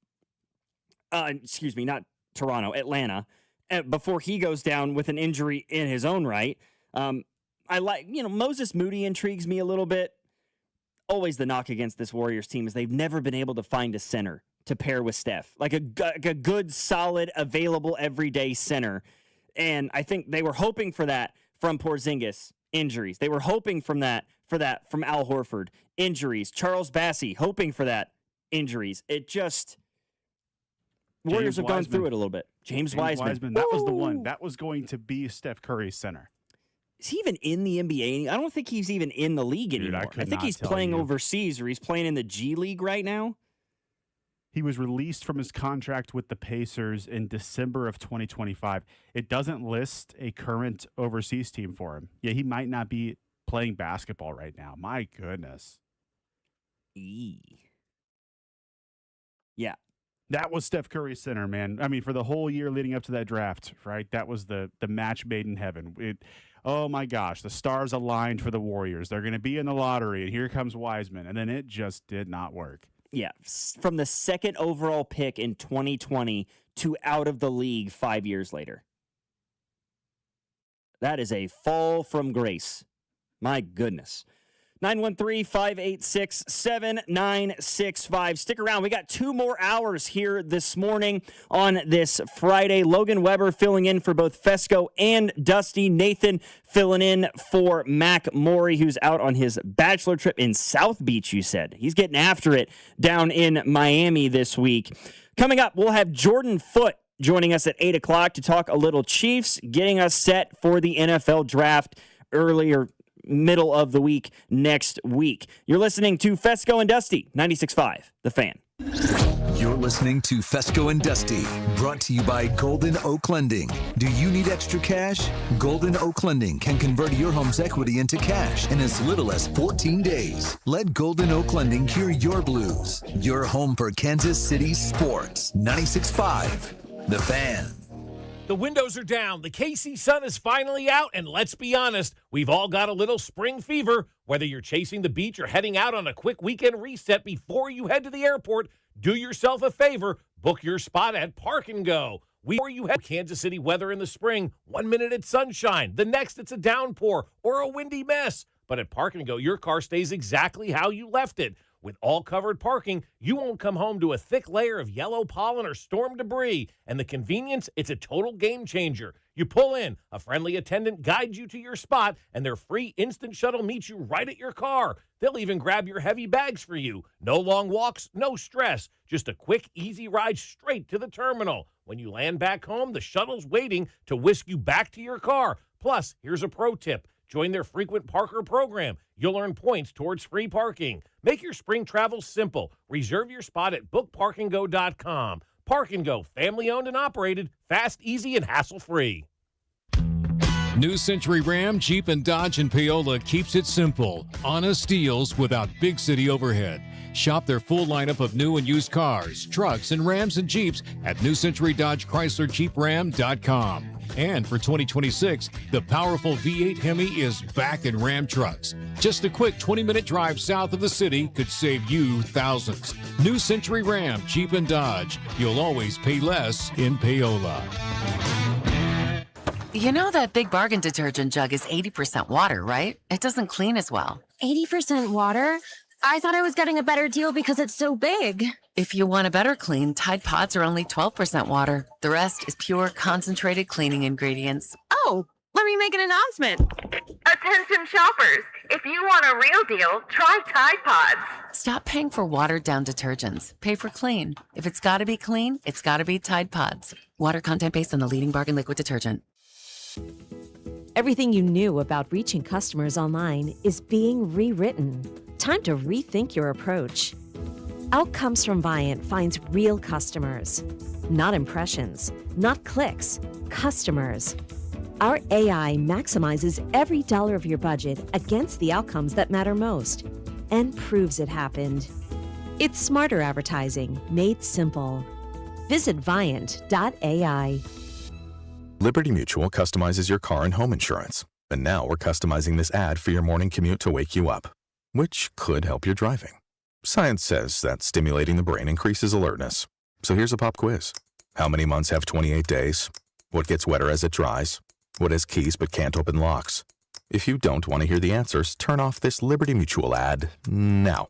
Not Toronto, Atlanta, before he goes down with an injury in his own right. I like, Moses Moody intrigues me a little bit. Always the knock against this Warriors team is they've never been able to find a center to pair with Steph, like a good, solid, available, everyday center. And I think they were hoping for that from Porzingis, injuries. They were hoping from that from Al Horford, injuries. Charles Bassey, hoping for that, injuries. It just... Warriors have gone through it a little bit. James Wiseman. That was the one. That was going to be Steph Curry's center. Is he even in the NBA? I don't think he's even in the league anymore. I think he's playing overseas, or he's playing in the G League right now. He was released from his contract with the Pacers in December of 2025. It doesn't list a current overseas team for him. Yeah, he might not be playing basketball right now. My goodness. Yeah. That was Steph Curry's center, man. I mean, for the whole year leading up to that draft, right? That was the match made in heaven. Oh, my gosh. The stars aligned for the Warriors. They're going to be in the lottery, and here comes Wiseman. And then it just did not work. Yeah, from the second overall pick in 2020 to out of the league 5 years later. That is a fall from grace. My goodness. 913-586-7965. Stick around. We got 2 more hours here this morning on this Friday. Logan Weber filling in for both Fescoe and Dusty. Nathan filling in for Mac Morey, who's out on his bachelor trip in South Beach, you said. He's getting after it down in Miami this week. Coming up, we'll have Jordan Foote joining us at 8 o'clock to talk a little Chiefs, getting us set for the NFL draft middle of the week next week. You're listening to Fescoe and Dusty, 96.5, The Fan. You're listening to Fescoe and Dusty, brought to you by Golden Oak Lending. Do you need extra cash? Golden Oak Lending can convert your home's equity into cash in as little as 14 days. Let Golden Oak Lending cure your blues. Your home for Kansas City sports. 96.5, The Fan. The windows are down, the KC sun is finally out, and let's be honest, we've all got a little spring fever. Whether you're chasing the beach or heading out on a quick weekend reset before you head to the airport, do yourself a favor, book your spot at Park and Go. Before you head to Kansas City weather in the spring, 1 minute it's sunshine, the next it's a downpour or a windy mess. But at Park and Go, your car stays exactly how you left it. With all covered parking, you won't come home to a thick layer of yellow pollen or storm debris. And the convenience, it's a total game changer. You pull in, a friendly attendant guides you to your spot, and their free instant shuttle meets you right at your car. They'll even grab your heavy bags for you. No long walks, no stress. Just a quick, easy ride straight to the terminal. When you land back home, the shuttle's waiting to whisk you back to your car. Plus, here's a pro tip. Join their frequent parker program. You'll earn points towards free parking. Make your spring travel simple. Reserve your spot at bookparkandgo.com. Park and Go, family owned and operated, fast, easy, and hassle-free. New Century Ram, Jeep, and Dodge in Paola keeps it simple. Honest deals without big city overhead. Shop their full lineup of new and used cars, trucks, and Rams and Jeeps at New Century Dodge Chrysler JeepRam.com. And for 2026, the powerful V8 Hemi is back in Ram trucks. Just a quick 20-minute drive south of the city could save you thousands. New Century Ram, Jeep, and Dodge. You'll always pay less in Paola. You know that Big Bargain detergent jug is 80% water, right? It doesn't clean as well. 80% water? I thought I was getting a better deal because it's so big. If you want a better clean, Tide Pods are only 12% water. The rest is pure, concentrated cleaning ingredients. Oh, let me make an announcement. Attention shoppers, if you want a real deal, try Tide Pods. Stop paying for watered-down detergents. Pay for clean. If it's got to be clean, it's got to be Tide Pods. Water content based on the leading bargain liquid detergent. Everything you knew about reaching customers online is being rewritten. Time to rethink your approach. Outcomes from Viant finds real customers, not impressions, not clicks, customers. Our AI maximizes every dollar of your budget against the outcomes that matter most and proves it happened. It's smarter advertising made simple. Visit Viant.ai. Liberty Mutual customizes your car and home insurance. And now we're customizing this ad for your morning commute to wake you up, which could help your driving. Science says that stimulating the brain increases alertness. So here's a pop quiz. How many months have 28 days? What gets wetter as it dries? What has keys but can't open locks? If you don't want to hear the answers, turn off this Liberty Mutual ad now.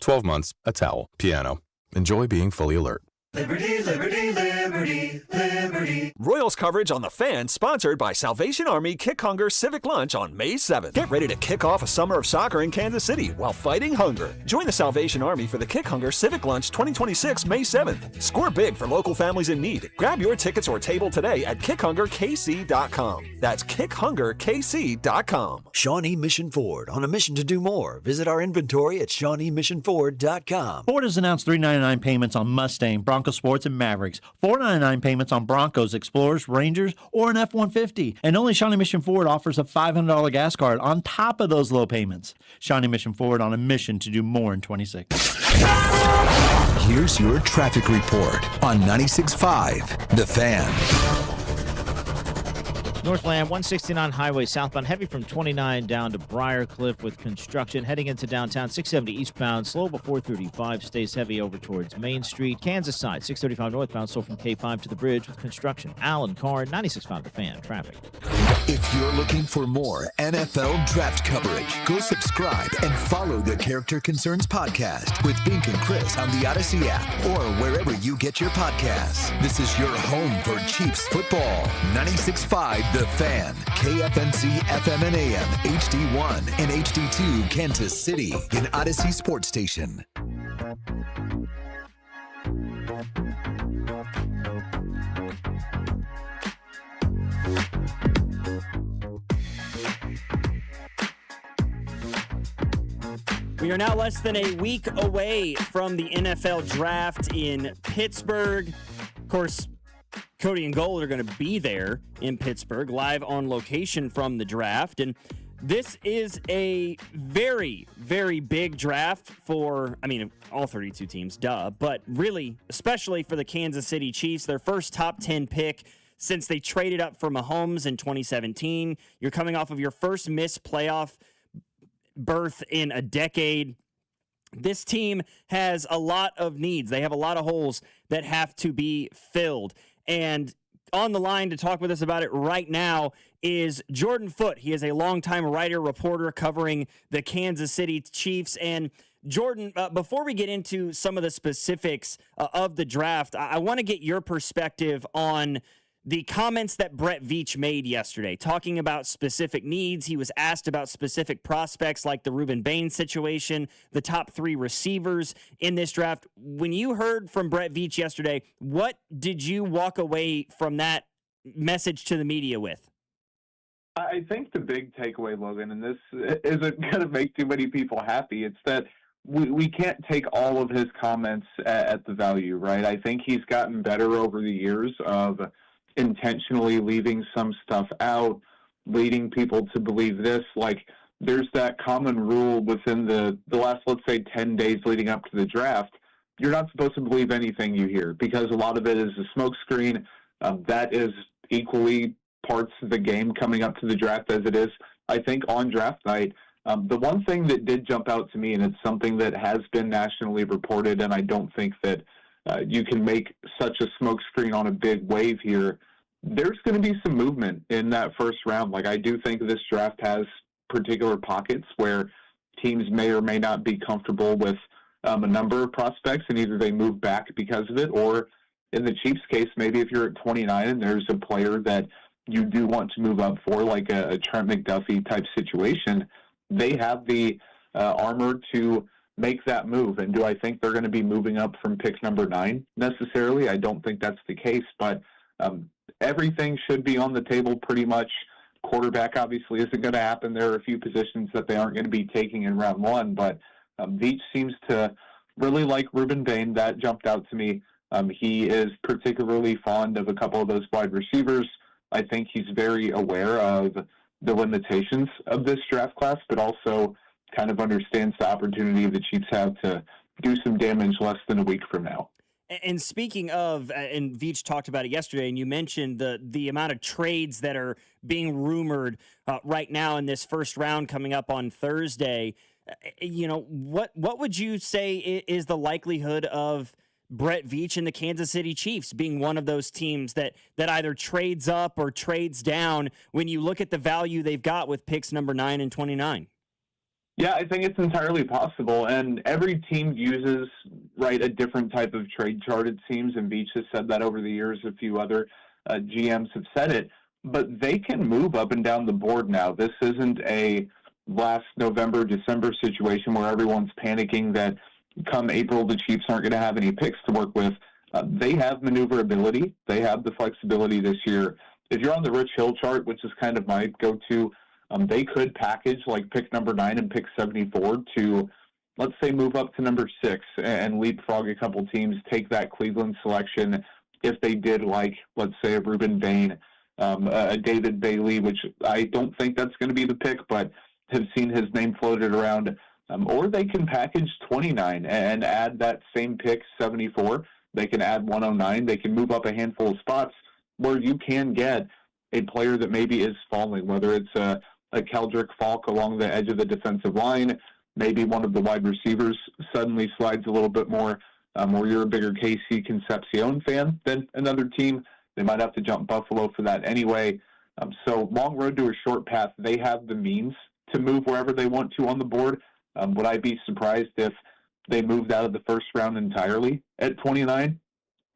12 months, a towel, piano. Enjoy being fully alert. Liberty, liberty, liberty, liberty. Royals coverage on The Fan, sponsored by Salvation Army Kick Hunger Civic Lunch on May 7th. Get ready to kick off a summer of soccer in Kansas City while fighting hunger. Join the Salvation Army for the Kick Hunger Civic Lunch 2026 May 7th. Score big for local families in need. Grab your tickets or table today at kickhungerkc.com. That's kickhungerkc.com. Shawnee Mission Ford, on a mission to do more. Visit our inventory at ShawneeMissionFord.com. Ford has announced $399 payments on Mustang, Bronco Sports, and Mavericks. $499 payments on Broncos, Explorers, Rangers, or an F-150. And only Shawnee Mission Ford offers a $500 gas card on top of those low payments. Shawnee Mission Ford, on a mission to do more in 26. Here's your traffic report on 96.5 The Fan. Northland 169 highway southbound heavy from 29 down to Briarcliff with construction. Heading into downtown 670 eastbound slow before 35. Stays heavy over towards Main Street. Kansas side 635 northbound slow from K5 to the bridge with construction. Allen Carr 96.5 The Fan traffic. If you're looking for more NFL draft coverage, go subscribe and follow the Character Concerns podcast with Bink and Chris on the Odyssey app or wherever you get your podcasts. This is your home for Chiefs football. 96.5 The Fan, KFNC FM and AM, HD1 and HD2 Kansas City, an Odyssey sports station. We are now less than a week away from the NFL draft in Pittsburgh. Of course, Cody and Gold are going to be there in Pittsburgh, live on location from the draft. And this is a very, very big draft for, all 32 teams, duh, but really, especially for the Kansas City Chiefs, their first top 10 pick since they traded up for Mahomes in 2017. You're coming off of your first missed playoff berth in a decade. This team has a lot of needs. They have a lot of holes that have to be filled. And on the line to talk with us about it right now is Jordan Foote. He is a longtime writer, reporter covering the Kansas City Chiefs. And Jordan, before we get into some of the specifics of the draft, I want to get your perspective on the comments that Brett Veach made yesterday, talking about specific needs. He was asked about specific prospects like the Reuben Bain situation, the top 3 receivers in this draft. When you heard from Brett Veach yesterday, what did you walk away from that message to the media with? I think the big takeaway, Logan, and this isn't going to make too many people happy, it's that we can't take all of his comments at the value, right? I think he's gotten better over the years of intentionally leaving some stuff out, leading people to believe this. Like, there's that common rule within the last, let's say, 10 days leading up to the draft. You're not supposed to believe anything you hear because a lot of it is a smokescreen. That is equally parts of the game coming up to the draft as it is, I think, on draft night. The one thing that did jump out to me, and it's something that has been nationally reported, and I don't think that you can make such a smokescreen on a big wave here. There's going to be some movement in that first round. Like, I do think this draft has particular pockets where teams may or may not be comfortable with a number of prospects, and either they move back because of it, or in the Chiefs' case, maybe if you're at 29 and there's a player that you do want to move up for, like a Trent McDuffie type situation, they have the armor to make that move. And do I think they're going to be moving up from pick number 9 necessarily? I don't think that's the case, but everything should be on the table pretty much. Quarterback obviously isn't going to happen. There are a few positions that they aren't going to be taking in round 1, but Veach seems to really like Reuben Bain. That jumped out to me. He is particularly fond of a couple of those wide receivers. I think he's very aware of the limitations of this draft class, but also kind of understands the opportunity the Chiefs have to do some damage less than a week from now. And speaking of, and Veach talked about it yesterday, and you mentioned the amount of trades that are being rumored right now in this first round coming up on Thursday. What would you say is the likelihood of Brett Veach and the Kansas City Chiefs being one of those teams that either trades up or trades down when you look at the value they've got with picks number 9 and 29? Yeah, I think it's entirely possible, and every team uses a different type of trade chart, it seems, and Veach has said that over the years. A few other GMs have said it, but they can move up and down the board now. This isn't a last November, December situation where everyone's panicking that come April the Chiefs aren't going to have any picks to work with. They have maneuverability. They have the flexibility this year. If you're on the Rich Hill chart, which is kind of my go-to, they could package like pick number 9 and pick 74 to, let's say, move up to number 6 and leapfrog a couple teams, take that Cleveland selection if they did like, let's say, a Reuben Bain, a David Bailey, which I don't think that's going to be the pick, but have seen his name floated around. Or they can package 29 and add that same pick, 74. They can add 109. They can move up a handful of spots where you can get a player that maybe is falling, whether it's a Keldrick Falk along the edge of the defensive line, maybe one of the wide receivers suddenly slides a little bit more, or you're a bigger KC Concepcion fan than another team. They might have to jump Buffalo for that anyway. So long road to a short path. They have the means to move wherever they want to on the board. Would I be surprised if they moved out of the first round entirely at 29?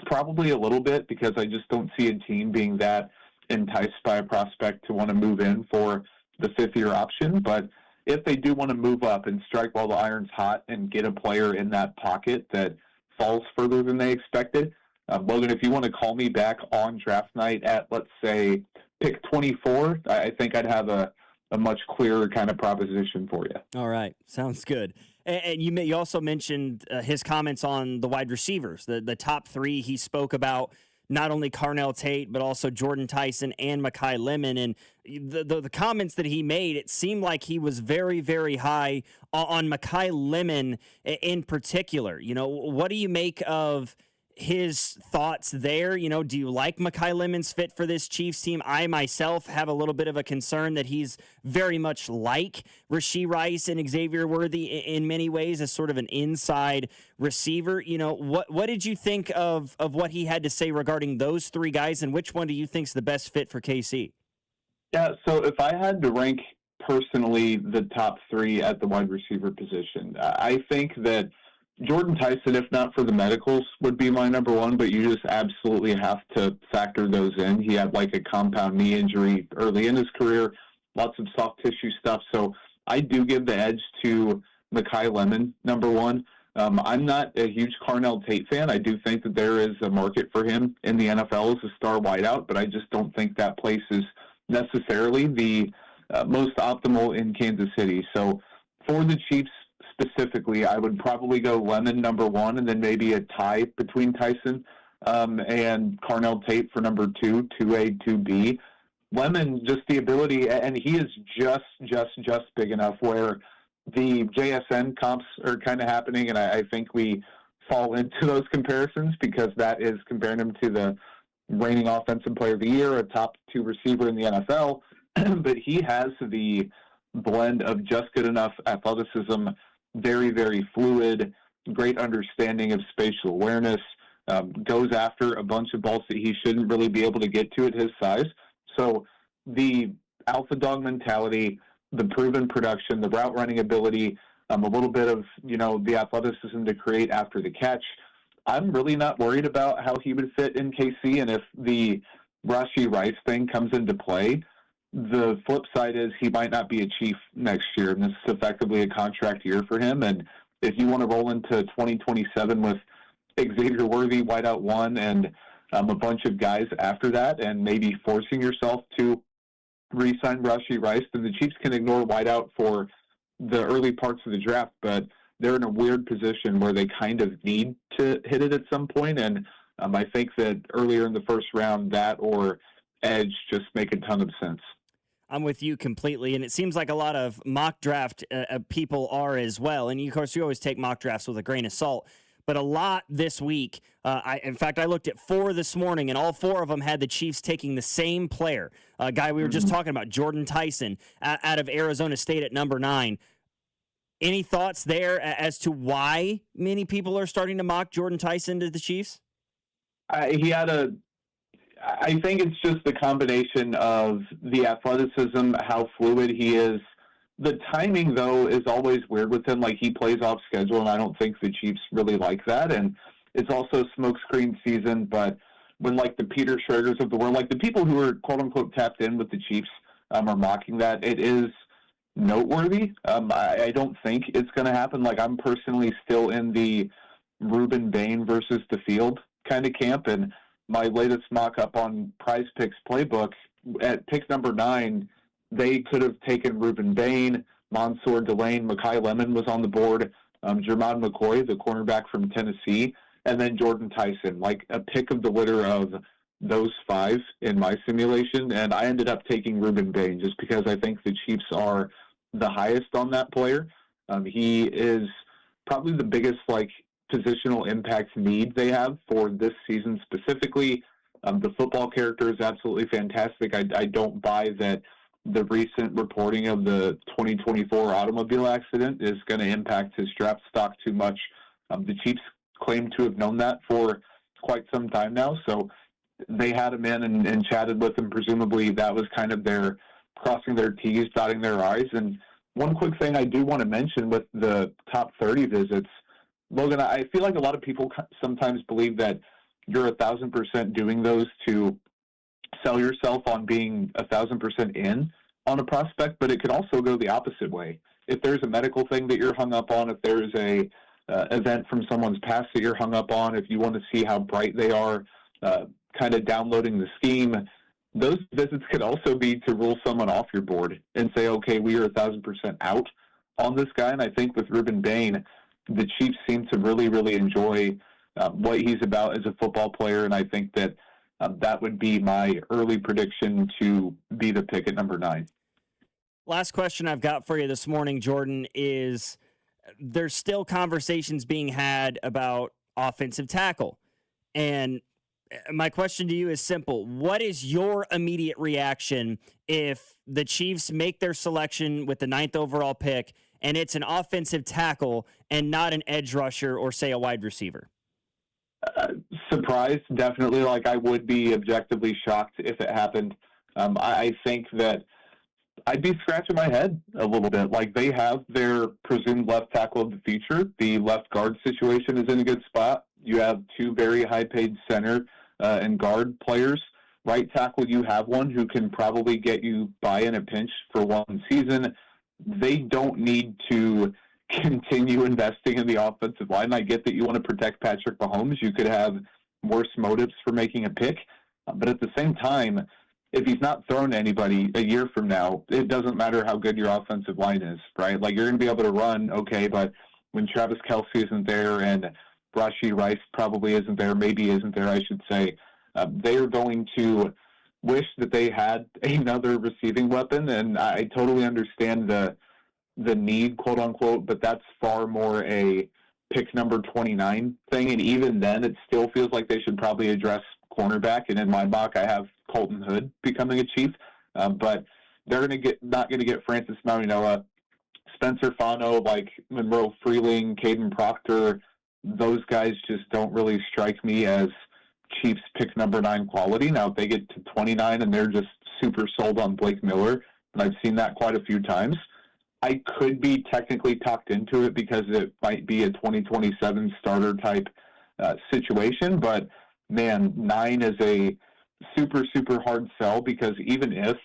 Probably a little bit, because I just don't see a team being that enticed by a prospect to want to move in for the 5th-year option. But if they do want to move up and strike while the iron's hot and get a player in that pocket that falls further than they expected, Logan, if you want to call me back on draft night at, let's say, pick 24, I think I'd have a much clearer kind of proposition for you. All right. Sounds good. And you also mentioned his comments on the wide receivers, the top 3 he spoke about, not only Carnell Tate, but also Jordan Tyson and Mekhi Lemon. And the comments that he made, it seemed like he was very, very high on Mekhi Lemon in particular. What do you make of his thoughts there? Do you like Mekhi Lemon's fit for this Chiefs team? I myself have a little bit of a concern that he's very much like Rashee Rice and Xavier Worthy in many ways as sort of an inside receiver. What did you think of what he had to say regarding those 3 guys, and which one do you think is the best fit for KC? Yeah, so if I had to rank personally the top 3 at the wide receiver position, I think that Jordan Tyson, if not for the medicals, would be my number 1, but you just absolutely have to factor those in. He had like a compound knee injury early in his career, lots of soft tissue stuff. So I do give the edge to Mekhi Lemon, number 1. I'm not a huge Carnell Tate fan. I do think that there is a market for him in the NFL as a star wideout, but I just don't think that place is necessarily the most optimal in Kansas City. So for the Chiefs, specifically, I would probably go Lemon number 1, and then maybe a tie between Tyson and Carnell Tate for number 2, 2A, 2B. Lemon, just the ability, and he is just big enough where the JSN comps are kind of happening, and I think we fall into those comparisons because that is comparing him to the reigning offensive player of the year, a top 2 receiver in the NFL, but he has the blend of just good enough athleticism, very, very fluid, great understanding of spatial awareness, goes after a bunch of balls that he shouldn't really be able to get to at his size. So the alpha dog mentality, the proven production, the route running ability, a little bit of, the athleticism to create after the catch. I'm really not worried about how he would fit in KC, and if the Rashee Rice thing comes into play, the flip side is he might not be a Chief next year, and this is effectively a contract year for him. And if you want to roll into 2027 with Xavier Worthy, wideout 1, and a bunch of guys after that, and maybe forcing yourself to re-sign Rashee Rice, then the Chiefs can ignore wideout for the early parts of the draft, but they're in a weird position where they kind of need to hit it at some point. And I think that earlier in the first round, that or edge just make a ton of sense. I'm with you completely, and it seems like a lot of mock draft people are as well. And, of course, you always take mock drafts with a grain of salt. But a lot this week, in fact, I looked at 4 this morning, and all 4 of them had the Chiefs taking the same player, a guy we were just talking about, Jordan Tyson, out of Arizona State at number 9. Any thoughts there as to why many people are starting to mock Jordan Tyson to the Chiefs? I think it's just the combination of the athleticism, how fluid he is. The timing, though, is always weird with him. Like, he plays off schedule, and I don't think the Chiefs really like that. And it's also smokescreen season, but when, like, the Peter Schraegers of the world, like, the people who are, quote-unquote, tapped in with the Chiefs are mocking that, it is noteworthy. I don't think it's going to happen. Like, I'm personally still in the Ruben Bain versus the field kind of camp, and my latest mock-up on Prize Picks Playbook, at pick number 9, they could have taken Ruben Bain, Mansour Delane, Mekhi Lemon was on the board, Jermon McCoy, the cornerback from Tennessee, and then Jordan Tyson, like a pick of the litter of those 5 in my simulation. And I ended up taking Ruben Bain just because I think the Chiefs are the highest on that player. He is probably the biggest, like, positional impact need they have for this season specifically. The football character is absolutely fantastic. I don't buy that the recent reporting of the 2024 automobile accident is going to impact his draft stock too much. The Chiefs claim to have known that for quite some time now, so they had him in and chatted with him. Presumably that was kind of their crossing their T's, dotting their I's. And one quick thing I do want to mention with the top 30 visits, Logan, I feel like a lot of people sometimes believe that you're 1,000% doing those to sell yourself on being 1,000% in on a prospect, but it could also go the opposite way. If there's a medical thing that you're hung up on, if there's a event from someone's past that you're hung up on, if you want to see how bright they are, kind of downloading the scheme, those visits could also be to rule someone off your board and say, okay, we are 1,000% out on this guy. And I think with Ruben Bain, the Chiefs seem to really, really enjoy what he's about as a football player, and I think that that would be my early prediction to be the pick at number 9. Last question I've got for you this morning, Jordan, is there's still conversations being had about offensive tackle. And my question to you is simple. What is your immediate reaction if the Chiefs make their selection with the 9th overall pick and it's an offensive tackle and not an edge rusher or, say, a wide receiver? Surprised, definitely. Like, I would be objectively shocked if it happened. I think that I'd be scratching my head a little bit. Like, they have their presumed left tackle of the future. The left guard situation is in a good spot. You have 2 very high-paid center and guard players. Right tackle, you have one who can probably get you by in a pinch for one season. They don't need to continue investing in the offensive line. I get that you want to protect Patrick Mahomes. You could have worse motives for making a pick. But at the same time, if he's not thrown to anybody a year from now, it doesn't matter how good your offensive line is, right? Like, you're going to be able to run, okay, but when Travis Kelce isn't there and Rashee Rice probably isn't there, maybe isn't there, I should say, they are going to wish that they had another receiving weapon, and I totally understand the need, quote unquote, but that's far more a pick number 29 thing, and even then it still feels like they should probably address cornerback, and in my mock I have Colton Hood becoming a Chief, but they're not going to get Francis Marianoa, Spencer Fano, like Monroe Freeling, Caden Proctor. Those guys just don't really strike me as Chiefs pick number 9 quality. Now, if they get to 29 and they're just super sold on Blake Miller, and I've seen that quite a few times, I could be technically talked into it because it might be a 2027 starter type situation. But, man, 9 is a super, super hard sell because even if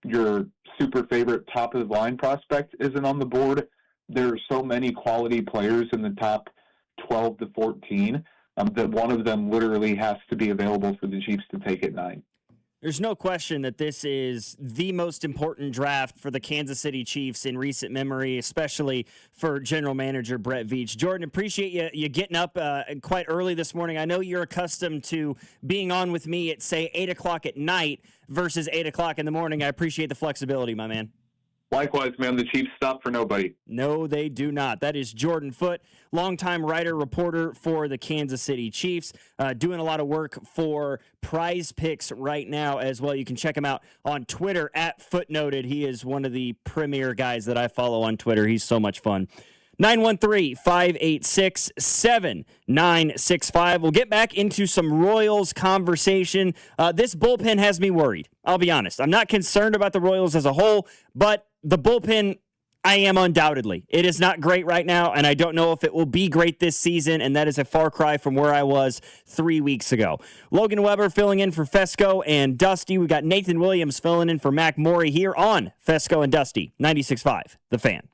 your super favorite top-of-the-line prospect isn't on the board, there are so many quality players in the top 12 to 14 that one of them literally has to be available for the Chiefs to take at 9. There's no question that this is the most important draft for the Kansas City Chiefs in recent memory, especially for general manager Brett Veach. Jordan, appreciate you getting up quite early this morning. I know you're accustomed to being on with me at, say, 8 o'clock at night versus 8 o'clock in the morning. I appreciate the flexibility, my man. Likewise, man, the Chiefs stop for nobody. No, they do not. That is Jordan Foote, longtime writer, reporter for the Kansas City Chiefs, doing a lot of work for Prize Picks right now as well. You can check him out on Twitter at Footnoted. He is one of the premier guys that I follow on Twitter. He's so much fun. 913-586-7965. We'll get back into some Royals conversation. This bullpen has me worried. I'll be honest. I'm not concerned about the Royals as a whole, but the bullpen, I am undoubtedly. It is not great right now, and I don't know if it will be great this season, and that is a far cry from where I was 3 weeks ago. Logan Weber filling in for Fescoe and Dusty. We got Nathan Williams filling in for Mac Morey here on Fescoe and Dusty, 96.5, The Fan.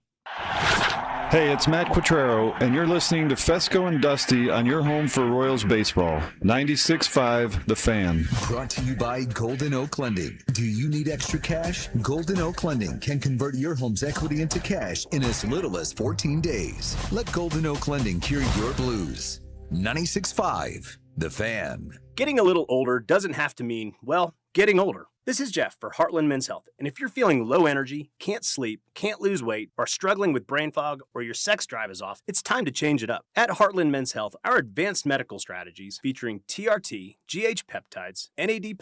Hey, it's Matt Quattrero, and you're listening to Fescoe and Dusty on your home for Royals baseball. 96.5, The Fan. Brought to you by Golden Oak Lending. Do you need extra cash? Golden Oak Lending can convert your home's equity into cash in as little as 14 days. Let Golden Oak Lending cure your blues. 96.5, The Fan. Getting a little older doesn't have to mean, well, getting older. This is Jeff for Heartland Men's Health, and if you're feeling low energy, can't sleep, can't lose weight, are struggling with brain fog, or your sex drive is off, it's time to change it up. At Heartland Men's Health, our advanced medical strategies featuring TRT, GH peptides, NAD+,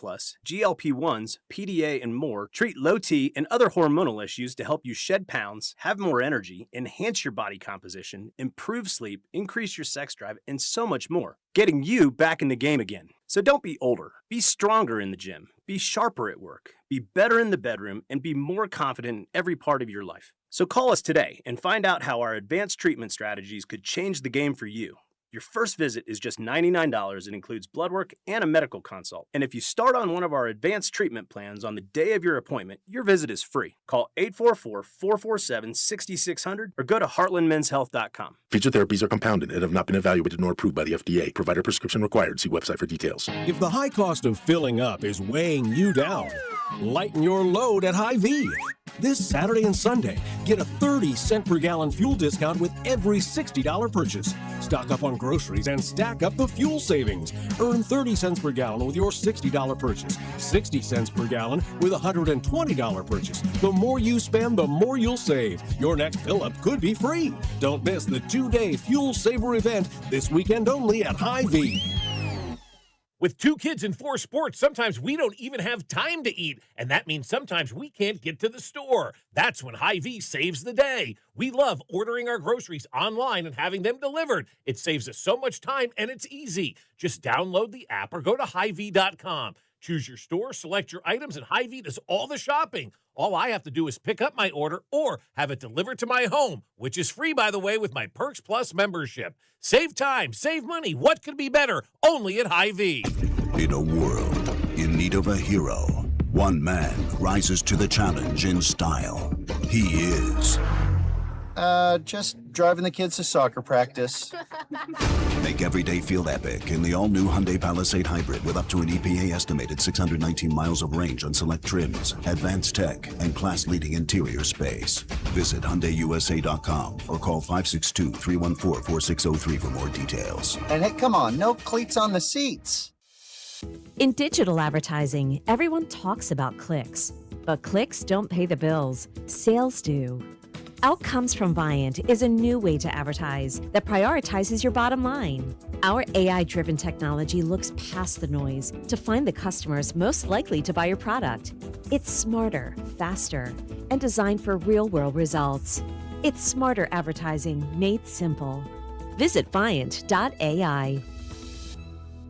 GLP-1s, PDA, and more treat low T and other hormonal issues to help you shed pounds, have more energy, enhance your body composition, improve sleep, increase your sex drive, and so much more, getting you back in the game again. So don't be older. Be stronger in the gym. Be sharper at work. Be better in the bedroom, and be more confident in every part of your life. So call us today and find out how our advanced treatment strategies could change the game for you. Your first visit is just $99 and includes blood work and a medical consult. And if you start on one of our advanced treatment plans on the day of your appointment, your visit is free. Call 844-447-6600 or go to heartlandmenshealth.com. Future therapies are compounded and have not been evaluated nor approved by the FDA. Provider prescription required. See website for details. If the high cost of filling up is weighing you down, lighten your load at Hy-Vee. This Saturday and Sunday, get a 30-cent per gallon fuel discount with every $60 purchase. Stock up on groceries and stack up the fuel savings. Earn 30 cents per gallon with your $60 purchase. 60 cents per gallon with a $120 purchase. The more you spend, the more you'll save. Your next fill-up could be free. Don't miss the 2-day Fuel Saver event this weekend only at Hy-Vee. With 2 kids and 4 sports, sometimes we don't even have time to eat, and that means sometimes we can't get to the store. That's when Hy-Vee saves the day. We love ordering our groceries online and having them delivered. It saves us so much time, and it's easy. Just download the app or go to Hy-Vee.com. Choose your store, select your items, and Hy-Vee does all the shopping. All I have to do is pick up my order or have it delivered to my home, which is free, by the way, with my Perks Plus membership. Save time, save money. What could be better? Only at Hy-Vee. In a world in need of a hero, one man rises to the challenge in style. He is... just driving the kids to soccer practice. Make every day feel epic in the all-new Hyundai Palisade Hybrid with up to an EPA-estimated 619 miles of range on select trims, advanced tech, and class-leading interior space. Visit HyundaiUSA.com or call 562-314-4603 for more details. And hey, come on, no cleats on the seats. In digital advertising, everyone talks about clicks, but clicks don't pay the bills. Sales do. Outcomes from Viant is a new way to advertise that prioritizes your bottom line. Our AI-driven technology looks past the noise to find the customers most likely to buy your product. It's smarter, faster, and designed for real-world results. It's smarter advertising made simple. Visit Viant.ai.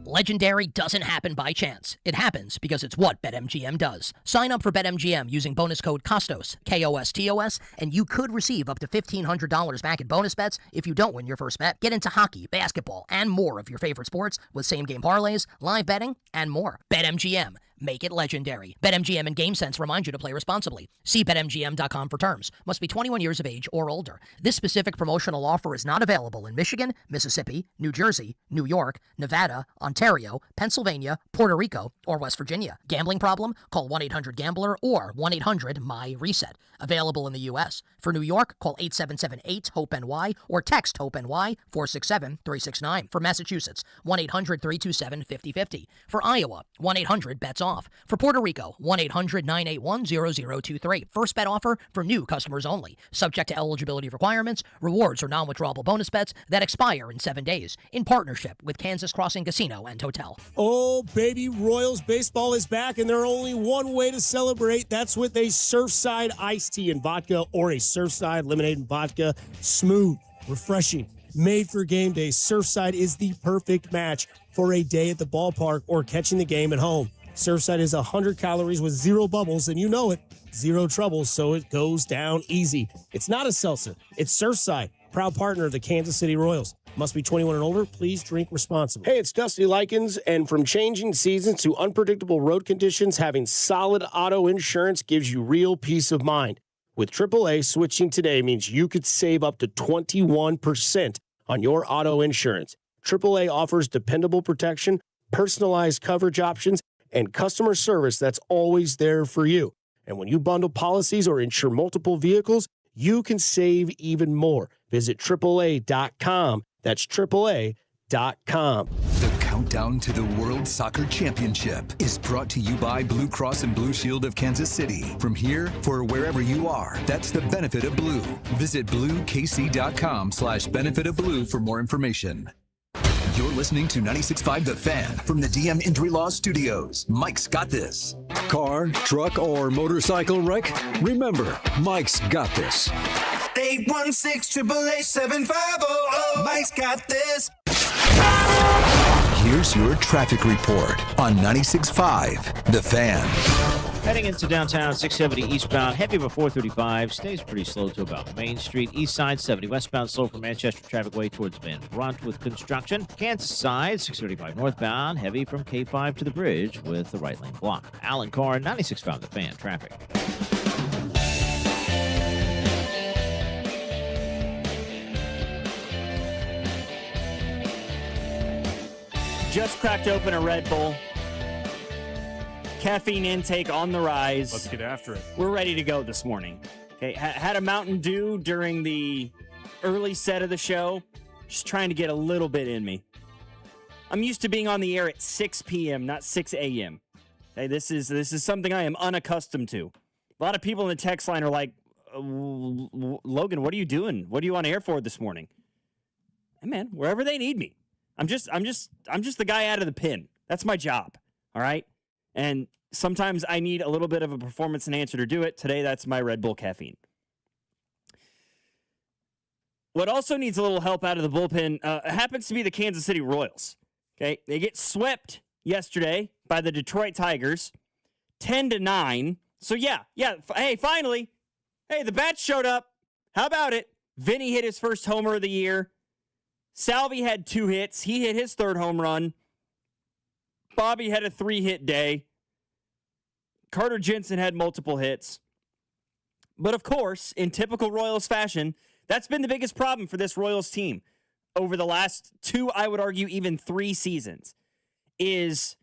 Legendary doesn't happen by chance. It happens because it's what BetMGM does. Sign up for BetMGM using bonus code KOSTOS, KOSTOS, and you could receive up to $1,500 back in bonus bets if you don't win your first bet. Get into hockey, basketball, and more of your favorite sports with same-game parlays, live betting, and more. BetMGM. Make it legendary. BetMGM and GameSense remind you to play responsibly. See BetMGM.com for terms. Must be 21 years of age or older. This specific promotional offer is not available in Michigan, Mississippi, New Jersey, New York, Nevada, Ontario, Pennsylvania, Puerto Rico, or West Virginia. Gambling problem? Call 1-800-GAMBLER or 1-800-MY-RESET. Available in the U.S. For New York, call 877-8-HOPE-NY or text HOPE-NY 467-369. For Massachusetts, 1-800-327-5050. For Iowa, 1-800-BETS-OFF. For Puerto Rico, 1-800-981-0023. First bet offer for new customers only. Subject to eligibility requirements, rewards or non-withdrawable bonus bets that expire in 7 days. In partnership with Kansas Crossing Casino and Hotel. Oh, baby, Royals baseball is back, and there's only one way to celebrate. That's with a Surfside iced tea and vodka or a Surfside lemonade and vodka. Smooth, refreshing, made for game day. Surfside is the perfect match for a day at the ballpark or catching the game at home. Surfside is 100 calories with 0 bubbles, and you know it, 0 troubles, so it goes down easy. It's not a seltzer. It's Surfside, proud partner of the Kansas City Royals. Must be 21 and older. Please drink responsibly. Hey, it's Dusty Likens, and from changing seasons to unpredictable road conditions, having solid auto insurance gives you real peace of mind. With AAA, switching today means you could save up to 21% on your auto insurance. AAA offers dependable protection, personalized coverage options, and customer service that's always there for you. And when you bundle policies or insure multiple vehicles, you can save even more. Visit AAA.com. That's AAA.com. The countdown to the World Soccer Championship is brought to you by Blue Cross and Blue Shield of Kansas City. From here, for wherever you are, that's the benefit of blue. Visit bluekc.com/benefit of blue for more information. You're listening to 96.5 The Fan from the DM Injury Law Studios. Mike's got this. Car, truck, or motorcycle wreck? Remember, Mike's got this. 816-888-7500. Mike's got this. Here's your traffic report on 96.5 The Fan. Heading into downtown, 670 eastbound, heavy before 435, stays pretty slow to about Main Street. East side, 70 westbound, slow from Manchester Traffic Way towards Van Brunt with construction. Kansas side, 635 northbound, heavy from K5 to the bridge with the right lane block. Alan Carr, 96.5 The Fan, traffic. Just cracked open a Red Bull. Caffeine intake on the rise. Let's get after it. We're ready to go this morning. Okay, had a Mountain Dew during the early set of the show. Just trying to get a little bit in me. I'm used to being on the air at 6 p.m., not 6 a.m. Okay, this is something I am unaccustomed to. A lot of people in the text line are like, Logan, what are you doing? What are you on air for this morning? Hey, man, wherever they need me. I'm just the guy out of the pin. That's my job. All right. And sometimes I need a little bit of a performance enhancer to do it. Today, that's my Red Bull caffeine. What also needs a little help out of the bullpen happens to be the Kansas City Royals. Okay. They get swept yesterday by the Detroit Tigers, 10-9. So yeah. Hey, finally. Hey, the bats showed up. How about it? Vinny hit his first homer of the year. Salvi had 2 hits. He hit his 3rd home run. Bobby had a 3-hit day. Carter Jensen had multiple hits. But of course, in typical Royals fashion, that's been the biggest problem for this Royals team over the last 2, I would argue even 3 seasons, is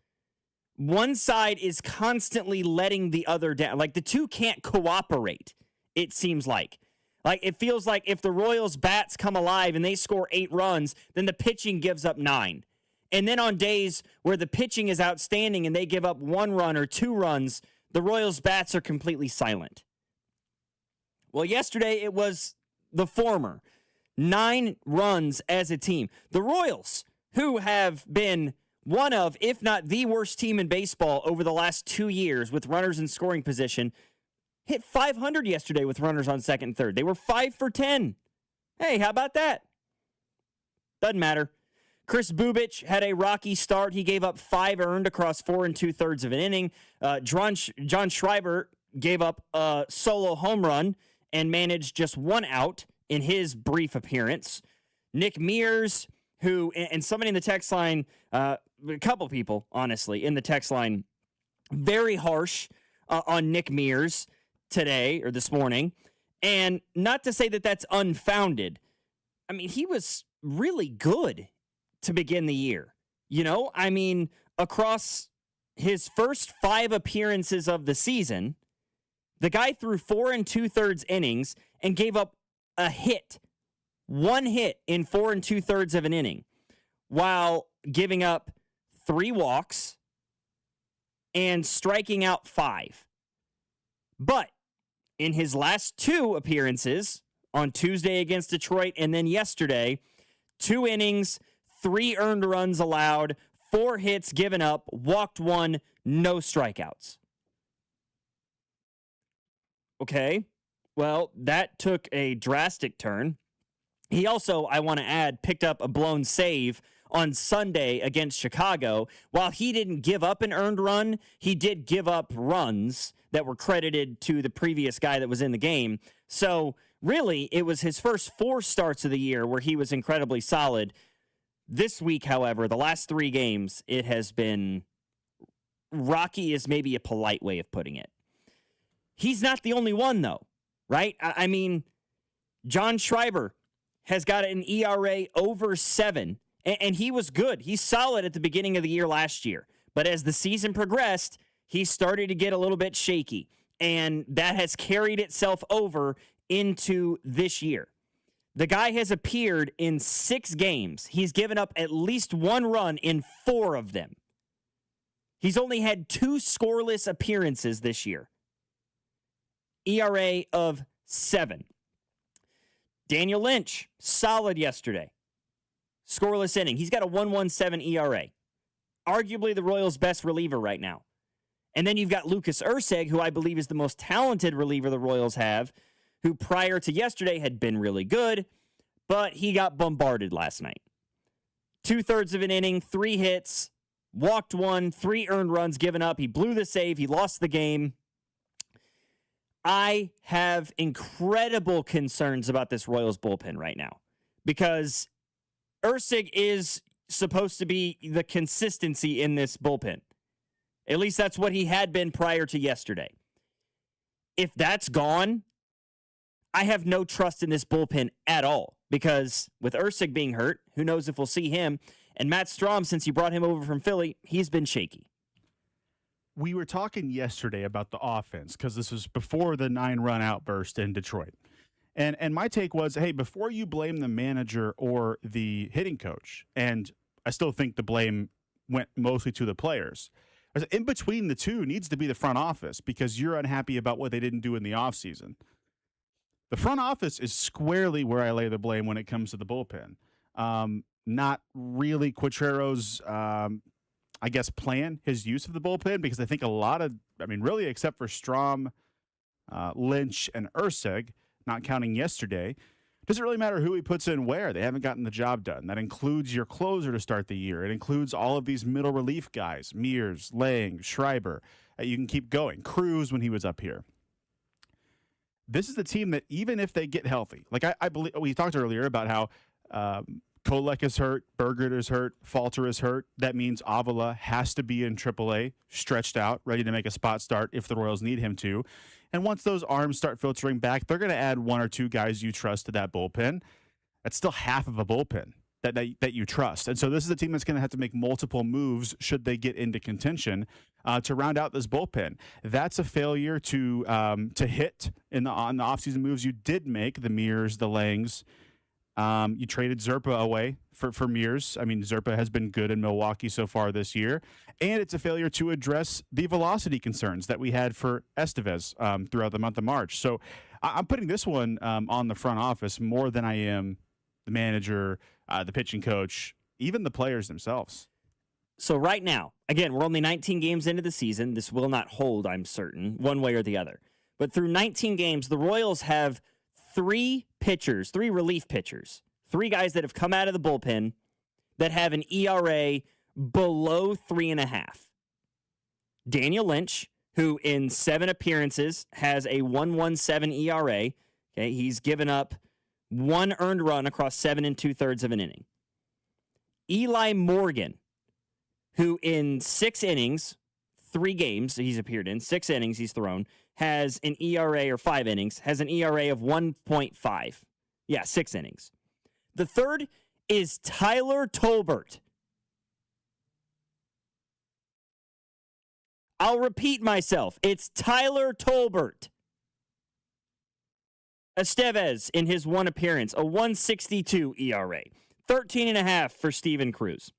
one side is constantly letting the other down. Like the two can't cooperate, it seems like. Like, it feels like if the Royals' bats come alive and they score 8 runs, then the pitching gives up 9. And then on days where the pitching is outstanding and they give up 1 run or 2 runs, the Royals' bats are completely silent. Well, yesterday it was the former. 9 runs as a team. The Royals, who have been one of, if not the worst team in baseball over the last 2 years with runners in scoring position, hit 500 yesterday with runners on second and third. They were 5 for 10. Hey, how about that? Doesn't matter. Chris Bubich had a rocky start. He gave up 5 earned across 4 2/3 of an inning. John Schreiber gave up a solo home run and managed just 1 out in his brief appearance. Nick Mears, who, and somebody in the text line, a couple people, honestly, in the text line very harsh on Nick Mears today or this morning. And not to say that that's unfounded. I mean, he was really good to begin the year. You know, I mean, across his first 5 appearances of the season, the guy threw 4 2/3 innings and gave up a hit. 1 hit in 4 2/3 of an inning, while giving up 3 walks and striking out 5. But in his last 2 appearances, on Tuesday against Detroit and then yesterday, 2 innings, 3 earned runs allowed, 4 hits given up, walked 1, no strikeouts. Okay, well, that took a drastic turn. He also, I want to add, picked up a blown save on Sunday against Chicago. While he didn't give up an earned run, he did give up runs that were credited to the previous guy that was in the game. So really, it was his first 4 starts of the year where he was incredibly solid. This week, however, the last 3 games, it has been rocky is maybe a polite way of putting it. He's not the only one, though, right? I mean, John Schreiber has got an ERA over 7, and he was good. He's solid at the beginning of the year last year. But as the season progressed, he started to get a little bit shaky, and that has carried itself over into this year. The guy has appeared in 6 games. He's given up at least 1 run in 4 of them. He's only had 2 scoreless appearances this year. ERA of 7. Daniel Lynch, solid yesterday. Scoreless inning. He's got a 1.17 ERA. Arguably the Royals' best reliever right now. And then you've got Lucas Erceg, who I believe is the most talented reliever the Royals have, who prior to yesterday had been really good, but he got bombarded last night. 2/3 of an inning, 3 hits, walked 1, 3 earned runs given up. He blew the save. He lost the game. I have incredible concerns about this Royals bullpen right now because Erceg is supposed to be the consistency in this bullpen. At least that's what he had been prior to yesterday. If that's gone, I have no trust in this bullpen at all because with Erceg being hurt, who knows if we'll see him. And Matt Strahm, since you brought him over from Philly, he's been shaky. We were talking yesterday about the offense because this was before the 9-run outburst in Detroit. And my take was, hey, before you blame the manager or the hitting coach, and I still think the blame went mostly to the players, in between the two needs to be the front office because you're unhappy about what they didn't do in the offseason. The front office is squarely where I lay the blame when it comes to the bullpen. Not really Quatrero's plan, his use of the bullpen, because I think really except for Strahm, Lynch, and Erceg, not counting yesterday, doesn't really matter who he puts in where. They haven't gotten the job done. That includes your closer to start the year. It includes all of these middle relief guys, Mears, Lang, Schreiber. You can keep going. Cruz when he was up here. This is the team that even if they get healthy, like I believe we talked earlier about how Kolek is hurt, Bergert is hurt, Falter is hurt. That means Avila has to be in AAA, stretched out, ready to make a spot start if the Royals need him to. And once those arms start filtering back, they're going to add 1 or 2 guys you trust to that bullpen. That's still half of a bullpen that you trust. And so this is a team that's going to have to make multiple moves should they get into contention to round out this bullpen. That's a failure to hit on the offseason moves you did make, the Mears, the Langs. You traded Zerpa away for Mears. I mean, Zerpa has been good in Milwaukee so far this year. And it's a failure to address the velocity concerns that we had for Estevez throughout the month of March. So I'm putting this one on the front office more than I am the manager, the pitching coach, even the players themselves. So right now, again, we're only 19 games into the season. This will not hold, I'm certain, one way or the other. But through 19 games, the Royals have 3 relief pitchers, 3 guys that have come out of the bullpen that have an ERA below 3.5. Daniel Lynch, who in 7 appearances has a 1.17 ERA. Okay, he's given up 1 earned run across 7 2/3 of an inning. Eli Morgan, who in 6 innings, 3 games he's appeared in, 6 innings he's thrown, has an ERA, or 5 innings, has an ERA of 1.5. Yeah, 6 innings. The third is Tyler Tolbert. I'll repeat myself. It's Tyler Tolbert. Estevez, in his 1 appearance, a 1.62 ERA. 13.5 for Steven Cruz.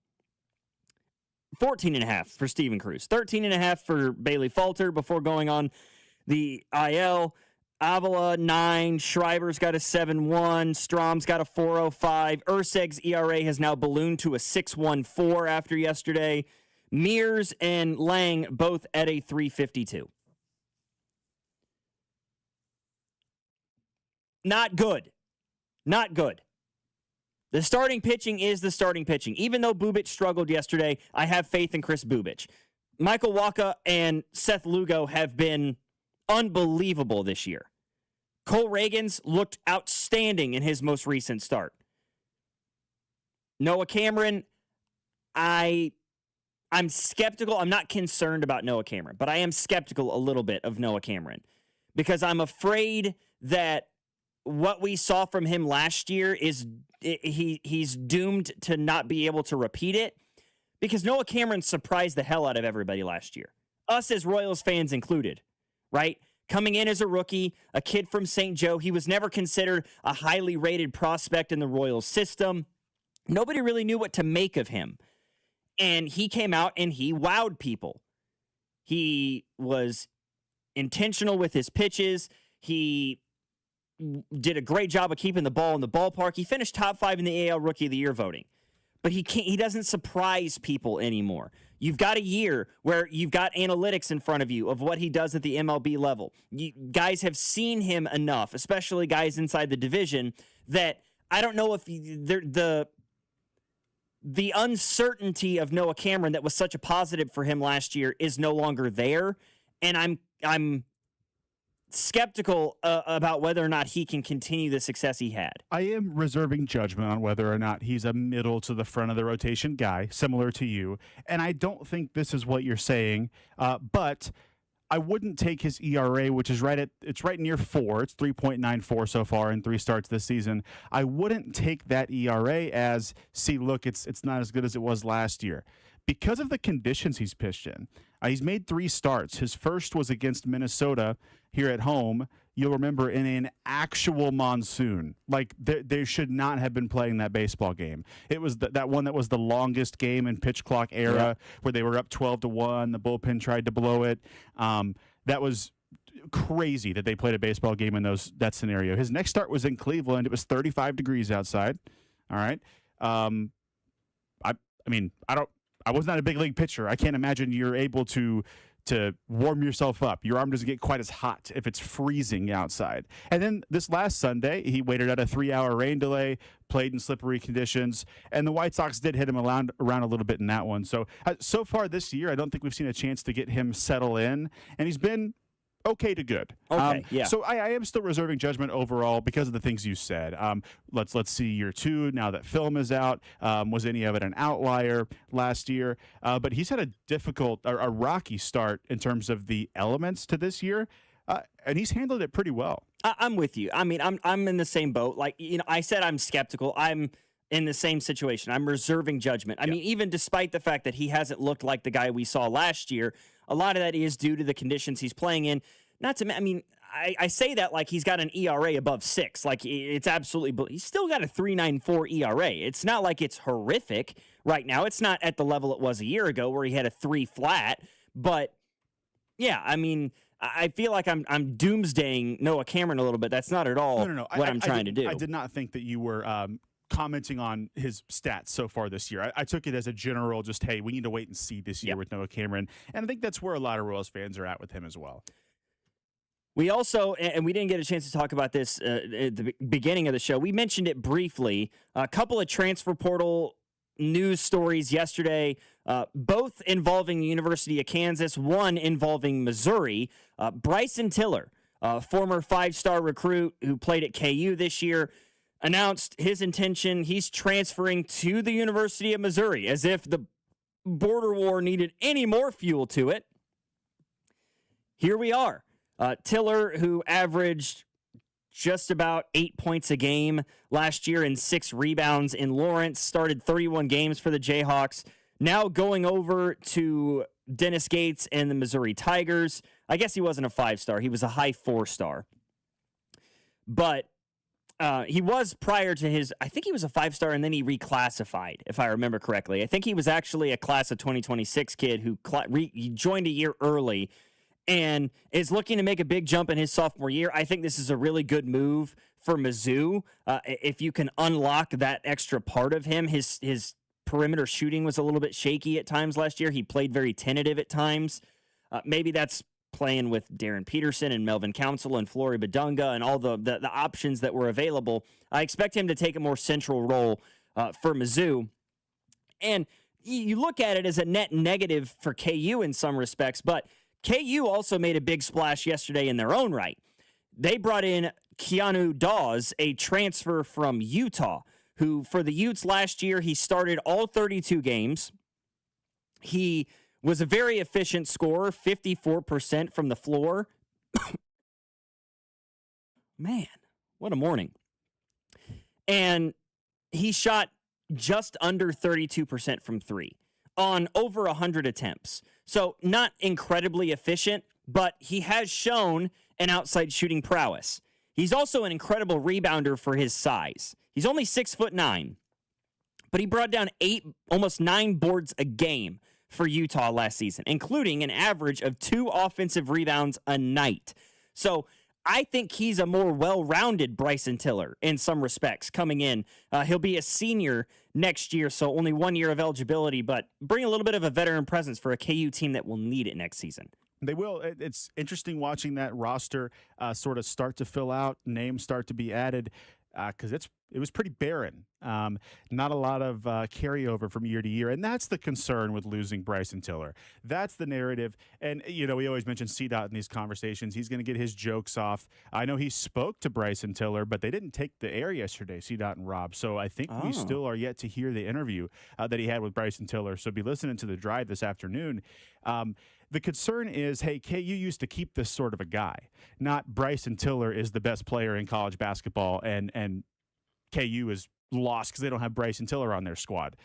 14.5 for Steven Cruz. 13.5 for Bailey Falter before going on the IL. Avila, 9. Schreiber's got a 7.1. Strom's got a 4.05. Urseg's ERA has now ballooned to a 6.14 after yesterday. Mears and Lang both at a 3.52. Not good. Not good. The starting pitching is the starting pitching. Even though Bubic struggled yesterday, I have faith in Chris Bubic. Michael Wacha and Seth Lugo have been unbelievable this year. Cole Reagans looked outstanding in his most recent start. Noah Cameron, I'm skeptical. I'm not concerned about Noah Cameron, but I am skeptical a little bit of Noah Cameron because I'm afraid that what we saw from him last year is he's doomed to not be able to repeat it because Noah Cameron surprised the hell out of everybody last year. Us as Royals fans included, right? Coming in as a rookie, a kid from St. Joe. He was never considered a highly rated prospect in the Royals system. Nobody really knew what to make of him. And he came out and he wowed people. He was intentional with his pitches. He did a great job of keeping the ball in the ballpark. He finished top 5 in the AL Rookie of the Year voting. But he doesn't surprise people anymore. You've got a year where you've got analytics in front of you of what he does at the MLB level. Guys have seen him enough, especially guys inside the division, that I don't know if the uncertainty of Noah Cameron that was such a positive for him last year is no longer there. And I'm skeptical about whether or not he can continue the success he had. I am reserving judgment on whether or not he's a middle to the front of the rotation guy, similar to you. And I don't think this is what you're saying, but I wouldn't take his ERA, which is right near 4. It's 3.94 so far in 3 starts this season. I wouldn't take that ERA as, see, look, it's not as good as it was last year. Because of the conditions he's pitched in. He's made 3 starts. His first was against Minnesota here at home. You'll remember in an actual monsoon. Like, they should not have been playing that baseball game. It was that one that was the longest game in pitch clock era, where they were up 12-1. The bullpen tried to blow it. That was crazy that they played a baseball game in that scenario. His next start was in Cleveland. It was 35 degrees outside. All right. I was not a big league pitcher. I can't imagine you're able to warm yourself up. Your arm doesn't get quite as hot if it's freezing outside. And then this last Sunday, he waited out a 3-hour rain delay, played in slippery conditions, and the White Sox did hit him around a little bit in that one. So far this year, I don't think we've seen a chance to get him settle in, and he's been okay to good. Okay, yeah. So I am still reserving judgment overall because of the things you said. Let's see year 2 now that film is out. Was any of it an outlier last year? But he's had a rocky start in terms of the elements to this year, and he's handled it pretty well. I'm with you. I mean, I'm in the same boat. Like, I said I'm skeptical. I'm in the same situation. I'm reserving judgment. I mean, even despite the fact that he hasn't looked like the guy we saw last year, a lot of that is due to the conditions he's playing in. I say that like he's got an ERA above 6. Like, it's absolutely, he's still got a 3.94 ERA. It's not like it's horrific right now. It's not at the level it was a year ago where he had a 3 flat. But yeah, I mean, I feel like I'm doomsdaying Noah Cameron a little bit. That's not at all what I'm trying to do. I did not think that you were commenting on his stats so far this year. I took it as a general, just, hey, we need to wait and see this year with Noah Cameron. And I think that's where a lot of Royals fans are at with him as well. We also, and we didn't get a chance to talk about this at the beginning of the show, we mentioned it briefly, a couple of transfer portal news stories yesterday, both involving the University of Kansas, one involving Missouri. Bryson Tiller, former 5-star recruit who played at KU this year, announced his intention. He's transferring to the University of Missouri, as if the border war needed any more fuel to it. here we are. Tiller, who averaged just about 8 points a game last year and 6 rebounds in Lawrence, started 31 games for the Jayhawks. Now going over to Dennis Gates and the Missouri Tigers. I guess he wasn't a 5-star. He was a high 4-star. But he was prior to his, I think he was a 5-star and then he reclassified, if I remember correctly. I think he was actually a class of 2026 kid who he joined a year early and is looking to make a big jump in his sophomore year. I think this is a really good move for Mizzou. If you can unlock that extra part of him, his perimeter shooting was a little bit shaky at times last year. He played very tentative at times. Maybe that's playing with Darren Peterson and Melvin Council and Flory Badunga and all the options that were available. I expect him to take a more central role for Mizzou. And you look at it as a net negative for KU in some respects, but KU also made a big splash yesterday in their own right. They brought in Keanu Dawes, a transfer from Utah, who for the Utes last year, he started all 32 games. He was a very efficient scorer, 54% from the floor. Man, what a morning. And he shot just under 32% from 3 on over 100 attempts. So not incredibly efficient, but he has shown an outside shooting prowess. He's also an incredible rebounder for his size. He's only 6'9", but he brought down almost 9 boards a game for Utah last season, including an average of 2 offensive rebounds a night. So I think he's a more well-rounded Bryson Tiller in some respects coming in. He'll be a senior next year, so only 1 year of eligibility, but bring a little bit of a veteran presence for a KU team that will need it next season. They will. It's interesting watching that roster sort of start to fill out, names start to be added, because it was pretty barren. Not a lot of carryover from year to year, and that's the concern with losing Bryson Tiller. That's the narrative. And, we always mention CDOT in these conversations. He's going to get his jokes off. I know he spoke to Bryson Tiller, but they didn't take the air yesterday, CDOT and Rob. So I think we still are yet to hear the interview that he had with Bryson Tiller. So be listening to the drive this afternoon. The concern is, hey, KU used to keep this sort of a guy, not Bryson Tiller is the best player in college basketball, and KU is lost because they don't have Bryson Tiller on their squad.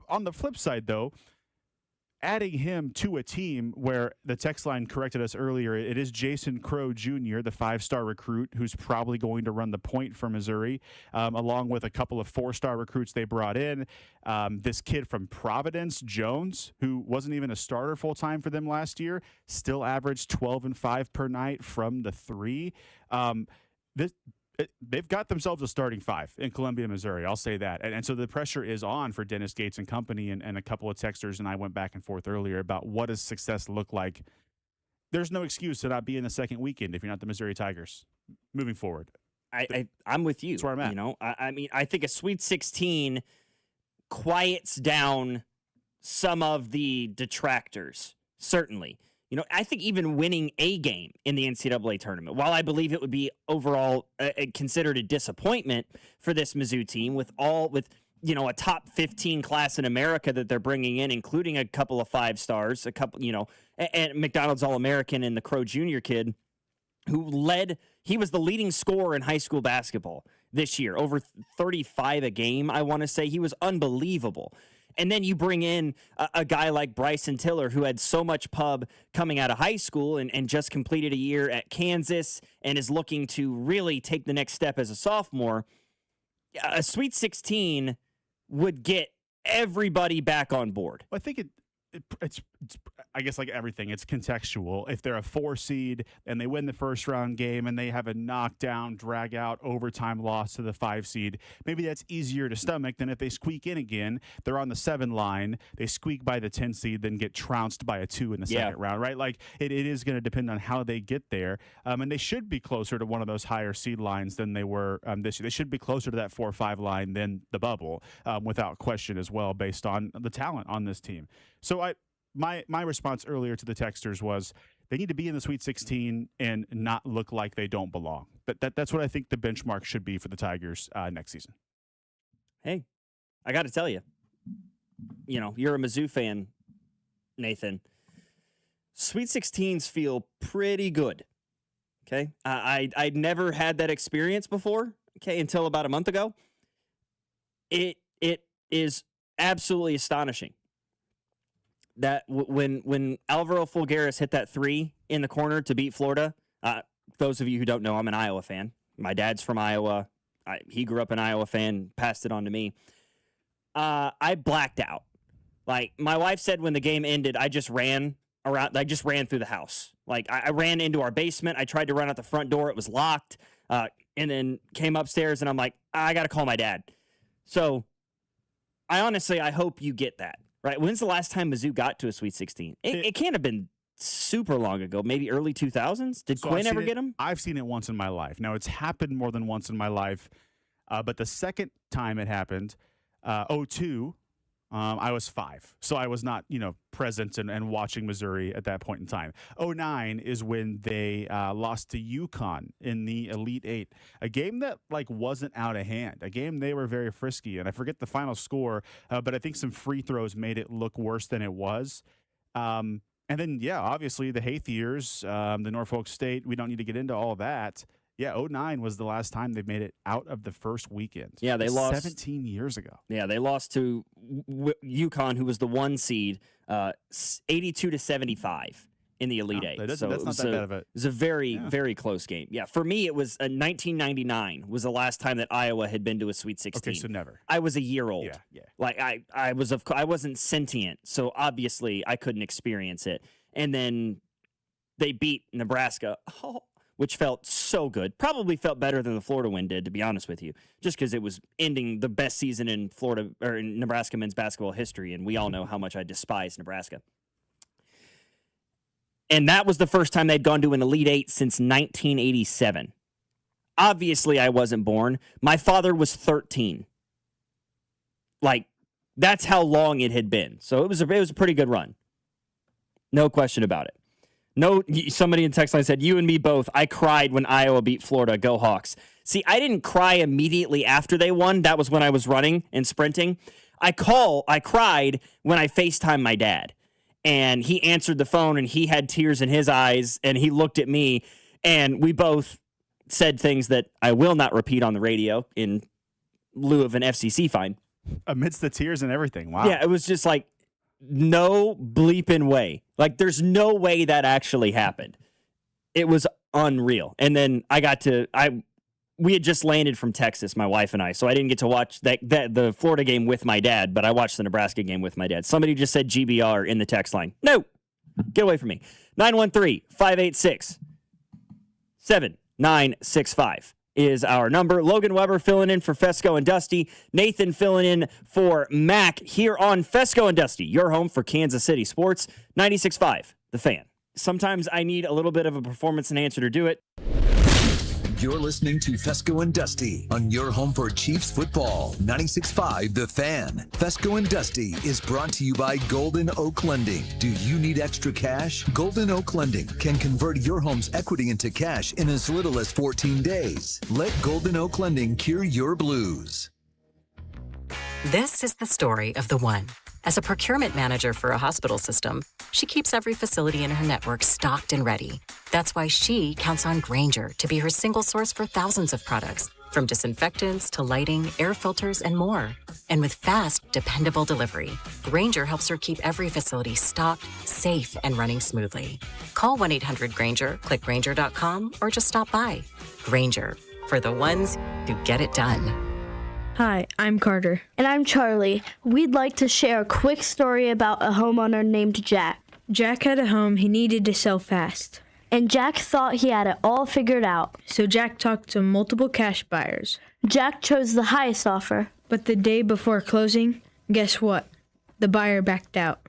On the flip side, though, adding him to a team where the text line corrected us earlier, it is Jason Crow Jr., the 5-star recruit, who's probably going to run the point for Missouri, along with a couple of 4-star recruits they brought in. This kid from Providence, Jones, who wasn't even a starter full-time for them last year, still averaged 12 and 5 per night from the 3. They've got themselves a starting 5 in Columbia, Missouri. I'll say that. And so the pressure is on for Dennis Gates and company, and a couple of texters and I went back and forth earlier about what does success look like. There's no excuse to not be in the second weekend if you're not the Missouri Tigers moving forward. I'm with you. That's where I'm at. I mean, I think a Sweet 16 quiets down some of the detractors, certainly. I think even winning a game in the NCAA tournament, while I believe it would be overall considered a disappointment for this Mizzou team with a top 15 class in America that they're bringing in, including a couple of 5-stars, and McDonald's All-American and the Crow Jr. kid he was the leading scorer in high school basketball this year, over 35 a game, I want to say. He was unbelievable. And then you bring in a guy like Bryson Tiller, who had so much pub coming out of high school and just completed a year at Kansas and is looking to really take the next step as a sophomore. A Sweet 16 would get everybody back on board. Well, I think it's I guess like everything, it's contextual. If they're a 4 seed and they win the first round game and they have a knockdown, drag out, overtime loss to the 5 seed, maybe that's easier to stomach than if they squeak in again. They're on the 7 line, they squeak by the 10 seed, then get trounced by a 2 in the second round, right? Like it is going to depend on how they get there. And they should be closer to one of those higher seed lines than they were this year. They should be closer to that 4-5 line than the bubble, without question as well, based on the talent on this team. So my response earlier to the texters was they need to be in the Sweet 16 and not look like they don't belong. That's what I think the benchmark should be for the Tigers next season. Hey, I got to tell you, you're a Mizzou fan, Nathan. Sweet 16s feel pretty good. Okay. I'd never had that experience before. Okay. Until about a month ago. It is absolutely astonishing that when Alvaro Fulgaris hit that 3 in the corner to beat Florida, those of you who don't know, I'm an Iowa fan. My dad's from Iowa. He grew up an Iowa fan, passed it on to me. I blacked out. Like, my wife said when the game ended, I just ran around. I just ran through the house. Like, I ran into our basement. I tried to run out the front door. It was locked. And then came upstairs, and I'm like, I got to call my dad. So, I hope you get that, right? When's the last time Mizzou got to a Sweet 16? It can't have been super long ago, maybe early 2000s. Did Quinn ever get them? I've seen it once in my life. Now, it's happened more than once in my life, but the second time it happened, 2002, I was 5. So I was not, present and watching Missouri at that point in time. 2009 is when they lost to UConn in the Elite Eight, a game that wasn't out of hand, a game they were very frisky. And I forget the final score, but I think some free throws made it look worse than it was. And then, obviously the Haith years, the Norfolk State, we don't need to get into all that. 2009 was the last time they made it out of the first weekend. Yeah, they lost 17 years ago. Yeah, they lost to UConn, who was the 1 seed, 82-75 in the Elite Eight. That's not that bad of it. It was a very, very close game. Yeah, for me, it was 1999 was the last time that Iowa had been to a Sweet 16. Okay, so never. I was a year old. Yeah. Like I wasn't sentient, so obviously I couldn't experience it. And then they beat Nebraska. Which felt so good. Probably felt better than the Florida win did, to be honest with you, just because it was ending the best season in Florida or in Nebraska men's basketball history, and we all know how much I despise Nebraska. And that was the first time they'd gone to an Elite Eight since 1987. Obviously, I wasn't born. My father was 13. That's how long it had been. So it was a pretty good run. No question about it. No, somebody in text line said, you and me both. I cried when Iowa beat Florida. Go Hawks. See, I didn't cry immediately after they won. That was when I was running and sprinting. I cried when I FaceTimed my dad. And he answered the phone, and he had tears in his eyes, and he looked at me, and we both said things that I will not repeat on the radio in lieu of an FCC fine. Amidst the tears and everything. Wow. Yeah, it was just like, no bleeping way. There's no way that actually happened. It was unreal. And then we had just landed from Texas, my wife and I, so I didn't get to watch the Florida game with my dad, but I watched the Nebraska game with my dad. Somebody just said GBR in the text line. No, get away from me. 913-586-7965 is our number. Logan Weber filling in for Fescoe and Dusty. Nathan filling in for Mac here on Fescoe and Dusty, your home for Kansas City sports. 96.5, The Fan. Sometimes I need a little bit of a performance enhancer to do it. You're listening to Fescoe and Dusty on your home for Chiefs football. 96.5 The Fan. Fescoe and Dusty is brought to you by Golden Oak Lending. Do you need extra cash? Golden Oak Lending can convert your home's equity into cash in as little as 14 days. Let Golden Oak Lending cure your blues. This is the story of the one. As a procurement manager for a hospital system, she keeps every facility in her network stocked and ready. That's why she counts on Grainger to be her single source for thousands of products, from disinfectants to lighting, air filters, and more. And with fast, dependable delivery, Grainger helps her keep every facility stocked, safe, and running smoothly. Call 1-800-GRAINGER, click Grainger.com, or just stop by. Grainger, for the ones who get it done. Hi, I'm Carter. And I'm Charlie. We'd like to share a quick story about a homeowner named Jack. Jack had a home he needed to sell fast. And Jack thought he had it all figured out. So Jack talked to multiple cash buyers. Jack chose the highest offer. But the day before closing, guess what? The buyer backed out.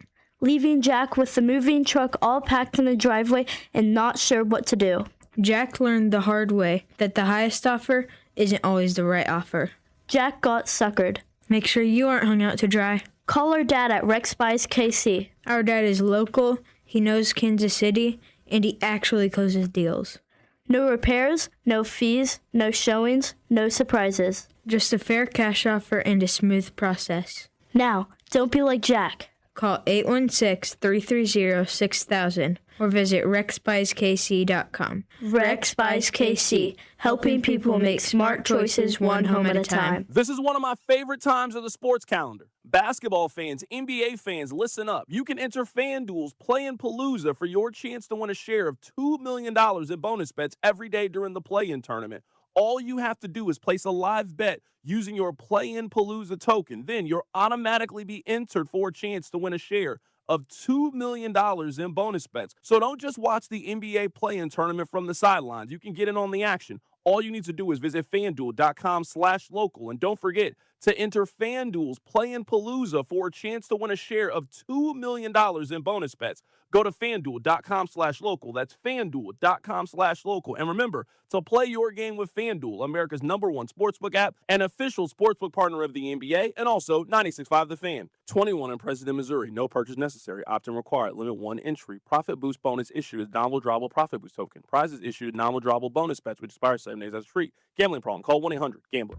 Leaving Jack with the moving truck all packed in the driveway and not sure what to do. Jack learned the hard way that the highest offer isn't always the right offer. Jack got suckered. Make sure you aren't hung out to dry. Call our dad at Rex Buys KC. Our dad is local, he knows Kansas City, and he actually closes deals. No repairs, no fees, no showings, no surprises. Just a fair cash offer and a smooth process. Now, don't be like Jack. Call 816-330-6000 or visit rexbuyskc.com. Rex Buys KC, helping people make smart choices one home at a time. This is one of my favorite times of the sports calendar. Basketball fans, NBA fans, listen up. You can enter FanDuel's Play-In Palooza for your chance to win a share of $2 million in bonus bets every day during the play-in tournament. All you have to do is place a live bet using your Play-In Palooza token. Then you'll automatically be entered for a chance to win a share of $2 million in bonus bets. So don't just watch the NBA play-in tournament from the sidelines. You can get in on the action. All you need to do is visit FanDuel.com/local. And don't forget to enter FanDuel's Play-In Palooza for a chance to win a share of $2 million in bonus bets. Go to FanDuel.com/local. That's FanDuel.com/local. And remember to play your game with FanDuel, America's #1 sportsbook app and official sportsbook partner of the NBA, and also 96.5 The Fan. 21 and present in Missouri. No purchase necessary. Opt-in required. Limit 1 entry. Profit boost bonus issued as non-withdrawable profit boost token. Prizes issued non-withdrawable bonus bets, which expires 7 days as a treat. Gambling problem. Call 1-800-GAMBLER.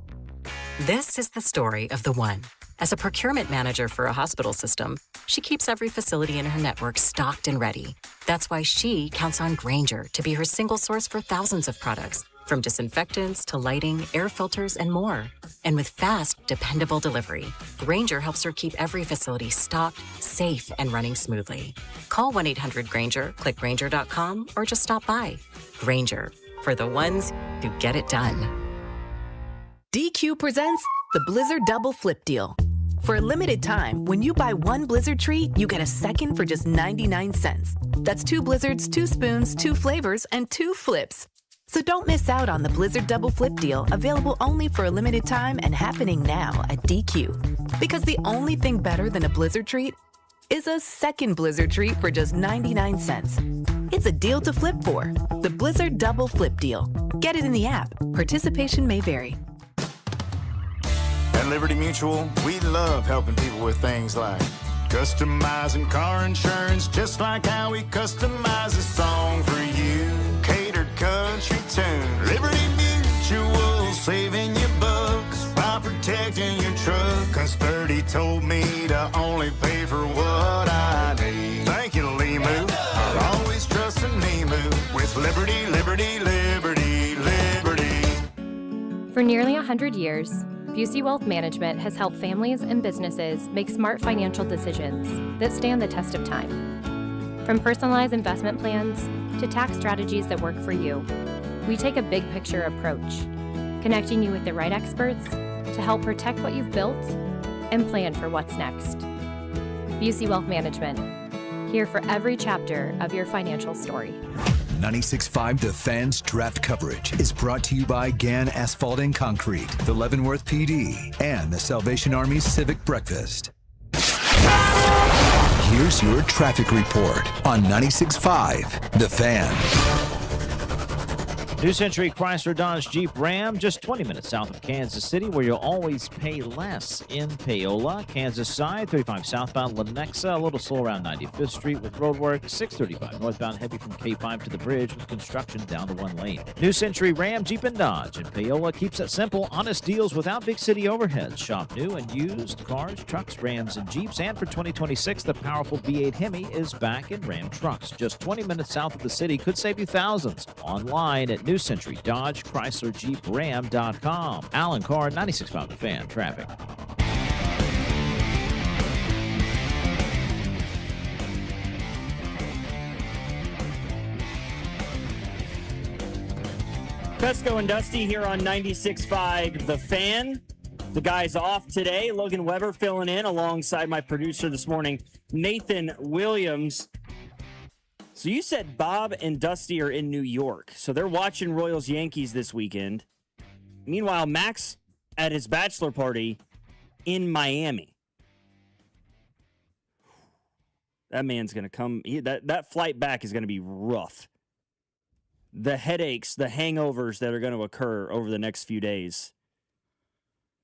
This is the story of the one. As a procurement manager for a hospital system, she keeps every facility in her network stocked and ready. That's why she counts on Grainger to be her single source for thousands of products, from disinfectants to lighting, air filters, and more. And with fast, dependable delivery, Grainger helps her keep every facility stocked, safe, and running smoothly. Call 1-800-GRAINGER, click Grainger.com, or just stop by. Grainger, for the ones who get it done. DQ presents the Blizzard Double Flip Deal. For a limited time, when you buy one Blizzard treat, you get a second for just 99 cents. That's 2 Blizzards, 2 spoons, 2 flavors, and 2 flips. So don't miss out on the Blizzard Double Flip Deal, available only for a limited time and happening now at DQ. Because the only thing better than a Blizzard treat is a second Blizzard treat for just 99 cents. It's a deal to flip for. The Blizzard Double Flip Deal. Get it in the app. Participation may vary. At Liberty Mutual, we love helping people with things like customizing car insurance, just like how we customize a song for you. Catered country tune. Liberty Mutual, saving you bucks by protecting your truck. 'Cause 30 told me to only pay for what I need. Thank you, Limu. I'll always trust in Limu with Liberty, Liberty, Liberty, Liberty. For nearly 100 years, Busey Wealth Management has helped families and businesses make smart financial decisions that stand the test of time. From personalized investment plans to tax strategies that work for you, we take a big picture approach, connecting you with the right experts to help protect what you've built and plan for what's next. Busey Wealth Management, here for every chapter of your financial story. 96.5 The Fan's draft coverage is brought to you by Gann Asphalt and Concrete, the Leavenworth PD, and the Salvation Army Civic Breakfast. Here's your traffic report on 96.5 The Fan. New Century Chrysler Dodge Jeep Ram, just 20 minutes south of Kansas City, where you'll always pay less in Paola. Kansas side, 35 southbound Lenexa, a little slow around 95th Street with roadwork. 635 northbound heavy from K5 to the bridge with construction down to 1 lane. New Century Ram, Jeep and Dodge in Paola keeps it simple, honest deals without big city overheads. Shop new and used cars, trucks, Rams, and Jeeps. And for 2026, the powerful V8 Hemi is back in Ram trucks. Just 20 minutes south of the city, could save you thousands. Online at New Century Dodge, Chrysler, Jeep, Ram.com. Alan Carr, 96.5 The Fan. Traffic. Fescoe and Dusty here on 96.5 The Fan. The guy's off today. Logan Weber filling in alongside my producer this morning, Nathan Williams. So you said Bob and Dusty are in New York. So they're watching Royals-Yankees this weekend. Meanwhile, Max at his bachelor party in Miami. That man's going to come. That flight back is going to be rough. The headaches, the hangovers that are going to occur over the next few days.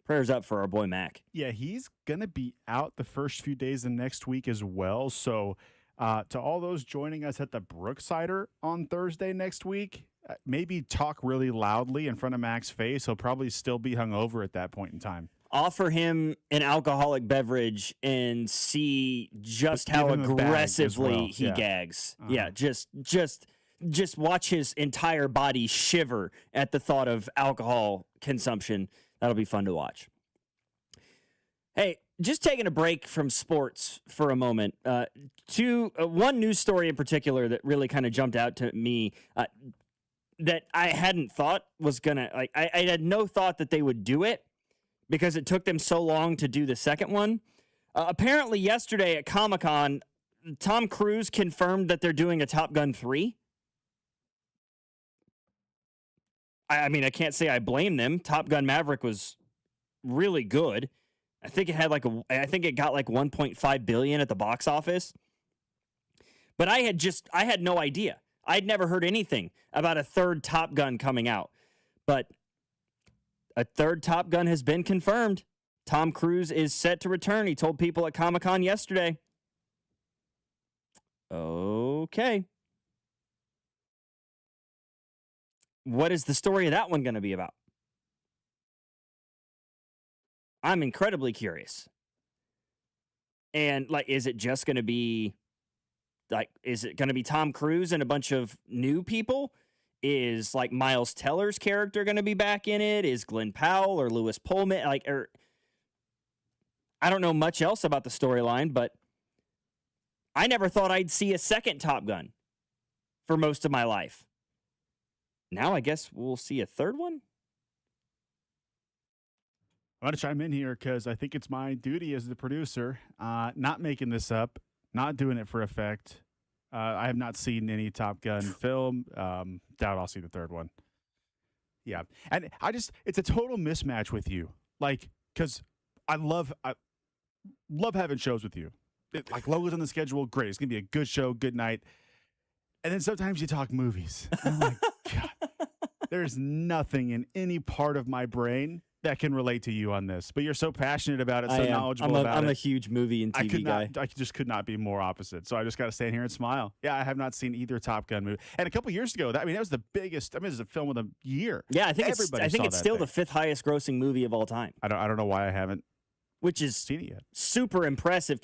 Prayers up for our boy Mac. Yeah, he's going to be out the first few days of next week as well. So to all those joining us at the Brooksider on Thursday next week, maybe talk really loudly in front of Mac's face. He'll probably still be hungover at that point in time. offer him an alcoholic beverage and see just how aggressively he gags. Yeah, just watch his entire body shiver at the thought of alcohol consumption. That'll be fun to watch. Hey, just taking a break from sports for a moment. One news story in particular that really kind of jumped out to me that I hadn't thought was gonna I had no thought that they would do it because it took them so long to do the second one. Apparently yesterday at Comic-Con, Tom Cruise confirmed that they're doing a Top Gun 3. I mean, I can't say I blame them. Top Gun Maverick was really good. I think it had it got like 1.5 billion at the box office. But I had no idea. I'd never heard anything about a third Top Gun coming out. But a third Top Gun has been confirmed. Tom Cruise is set to return. He told people at Comic-Con yesterday. Okay. What is the story of that one going to be about? I'm incredibly curious. And is it just going to be is it going to be Tom Cruise and a bunch of new people? Is Miles Teller's character going to be back in it? Is Glenn Powell or Lewis Pullman? I don't know much else about the storyline, but I never thought I'd see a second Top Gun for most of my life. Now I guess we'll see a third one. I want to chime in here because I think it's my duty as the producer, not making this up, not doing it for effect. I have not seen any Top Gun film. Doubt I'll see the third one. Yeah. And it's a total mismatch with you. Because I love having shows with you. Logan's on the schedule, great. It's going to be a good show, good night. And then sometimes you talk movies. Oh my God. There's nothing in any part of my brain that can relate to you on this, but you're so passionate about it, so knowledgeable about it. I'm a huge movie and TV guy. I just could not be more opposite. So I just got to stand here and smile. Yeah, I have not seen either Top Gun movie. And a couple years ago, that was the biggest. It was a film of the year. Yeah, I think it's still the fifth highest grossing movie of all time. I don't know why I haven't, which is seen it yet. Super impressive.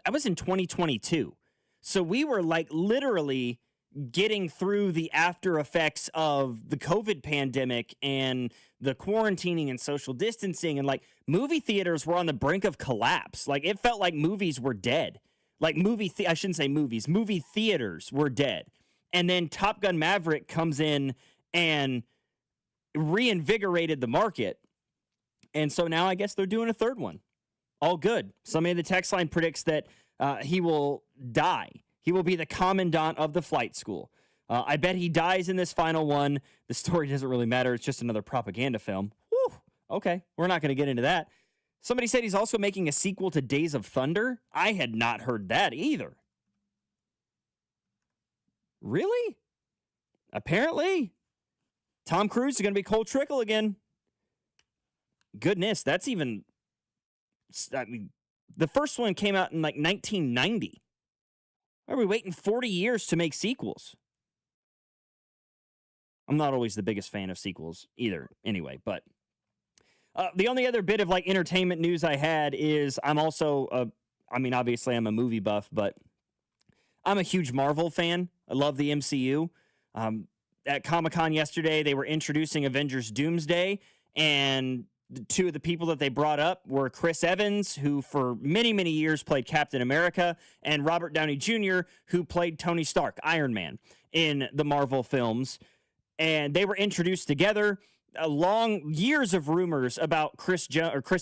I was in 2022, so we were literally getting through the after effects of the COVID pandemic and the quarantining and social distancing, and movie theaters were on the brink of collapse. It felt like movies were dead. Movie theaters were dead. And then Top Gun Maverick comes in and reinvigorated the market. And so now I guess they're doing a third one. All good. Somebody in the text line predicts that he will die. He will be the commandant of the flight school. I bet he dies in this final one. The story doesn't really matter. It's just another propaganda film. Whew. Okay, we're not going to get into that. Somebody said he's also making a sequel to Days of Thunder. I had not heard that either. Really? Apparently. Tom Cruise is going to be Cole Trickle again. Goodness, that's even... the first one came out in 1990. Why are we waiting 40 years to make sequels? I'm not always the biggest fan of sequels either, anyway, but the only other bit of entertainment news I had is I'm also, obviously I'm a movie buff, but I'm a huge Marvel fan. I love the MCU. At Comic-Con yesterday, they were introducing Avengers Doomsday, and two of the people that they brought up were Chris Evans, who for many, many years played Captain America, and Robert Downey Jr., who played Tony Stark, Iron Man, in the Marvel films. And they were introduced together. Years of rumors about Chris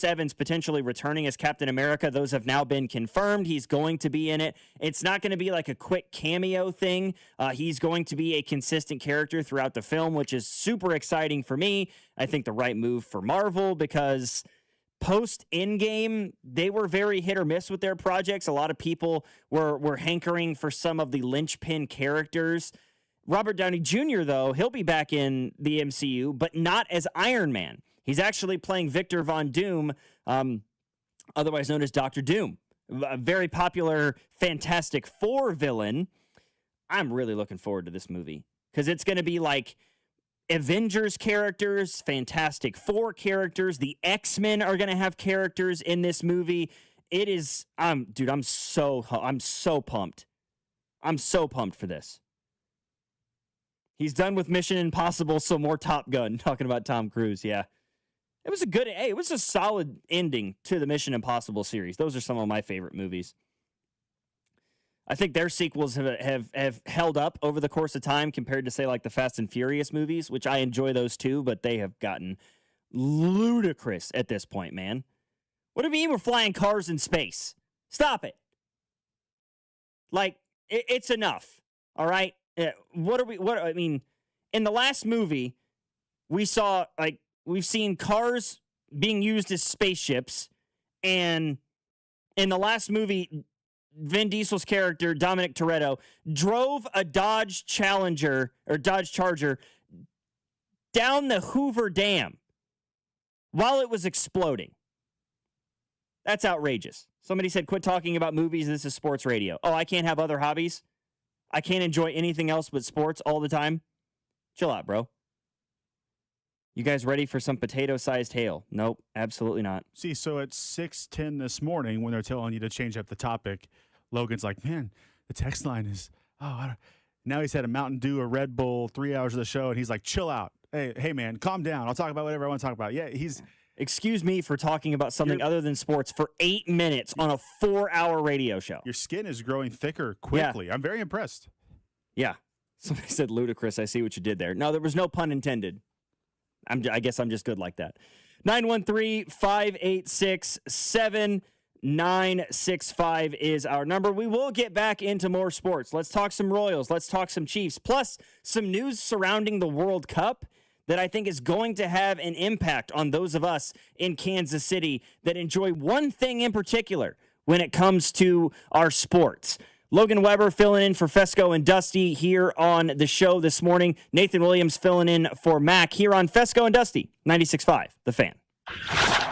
Evans potentially returning as Captain America. Those have now been confirmed. He's going to be in it. It's not going to be a quick cameo thing. He's going to be a consistent character throughout the film, which is super exciting for me. I think the right move for Marvel, because post-Endgame, they were very hit or miss with their projects. A lot of people were hankering for some of the linchpin characters. Robert Downey Jr., though, he'll be back in the MCU, but not as Iron Man. He's actually playing Victor Von Doom, otherwise known as Dr. Doom, a very popular Fantastic Four villain. I'm really looking forward to this movie because it's going to be Avengers characters, Fantastic Four characters. The X-Men are going to have characters in this movie. It is, dude, I'm so pumped. I'm so pumped for this. He's done with Mission Impossible, so more Top Gun. Talking about Tom Cruise, yeah. It was a solid ending to the Mission Impossible series. Those are some of my favorite movies. I think their sequels have held up over the course of time compared to, say, like the Fast and Furious movies, which I enjoy those too, but they have gotten ludicrous at this point, man. What do you mean we're flying cars in space? Stop it. Like, it's enough, all right? I mean, in the last movie, we've seen cars being used as spaceships, and in the last movie, Vin Diesel's character, Dominic Toretto, drove a Dodge Charger down the Hoover Dam while it was exploding. That's outrageous. Somebody said, quit talking about movies. This is sports radio. Oh, I can't have other hobbies? I can't enjoy anything else but sports all the time? Chill out, bro. You guys ready for some potato-sized hail? Nope, absolutely not. See, so at 6:10 this morning, when they're telling you to change up the topic, Logan's like, man, the text line is, now he's had a Mountain Dew, a Red Bull, 3 hours of the show, and he's like, chill out. Hey, man, calm down. I'll talk about whatever I want to talk about. Yeah, Excuse me for talking about something other than sports for 8 minutes on a 4-hour radio show. Your skin is growing thicker quickly. Yeah. I'm very impressed. Yeah. Somebody said ludicrous. I see what you did there. No, there was no pun intended. I guess I'm just good like that. 913-586-7965 is our number. We will get back into more sports. Let's talk some Royals. Let's talk some Chiefs. Plus, some news surrounding the World Cup that I think is going to have an impact on those of us in Kansas City that enjoy one thing in particular when it comes to our sports. Logan Weber filling in for Fescoe and Dusty here on the show this morning. Nathan Williams filling in for Mac here on Fescoe and Dusty, 96.5, The Fan.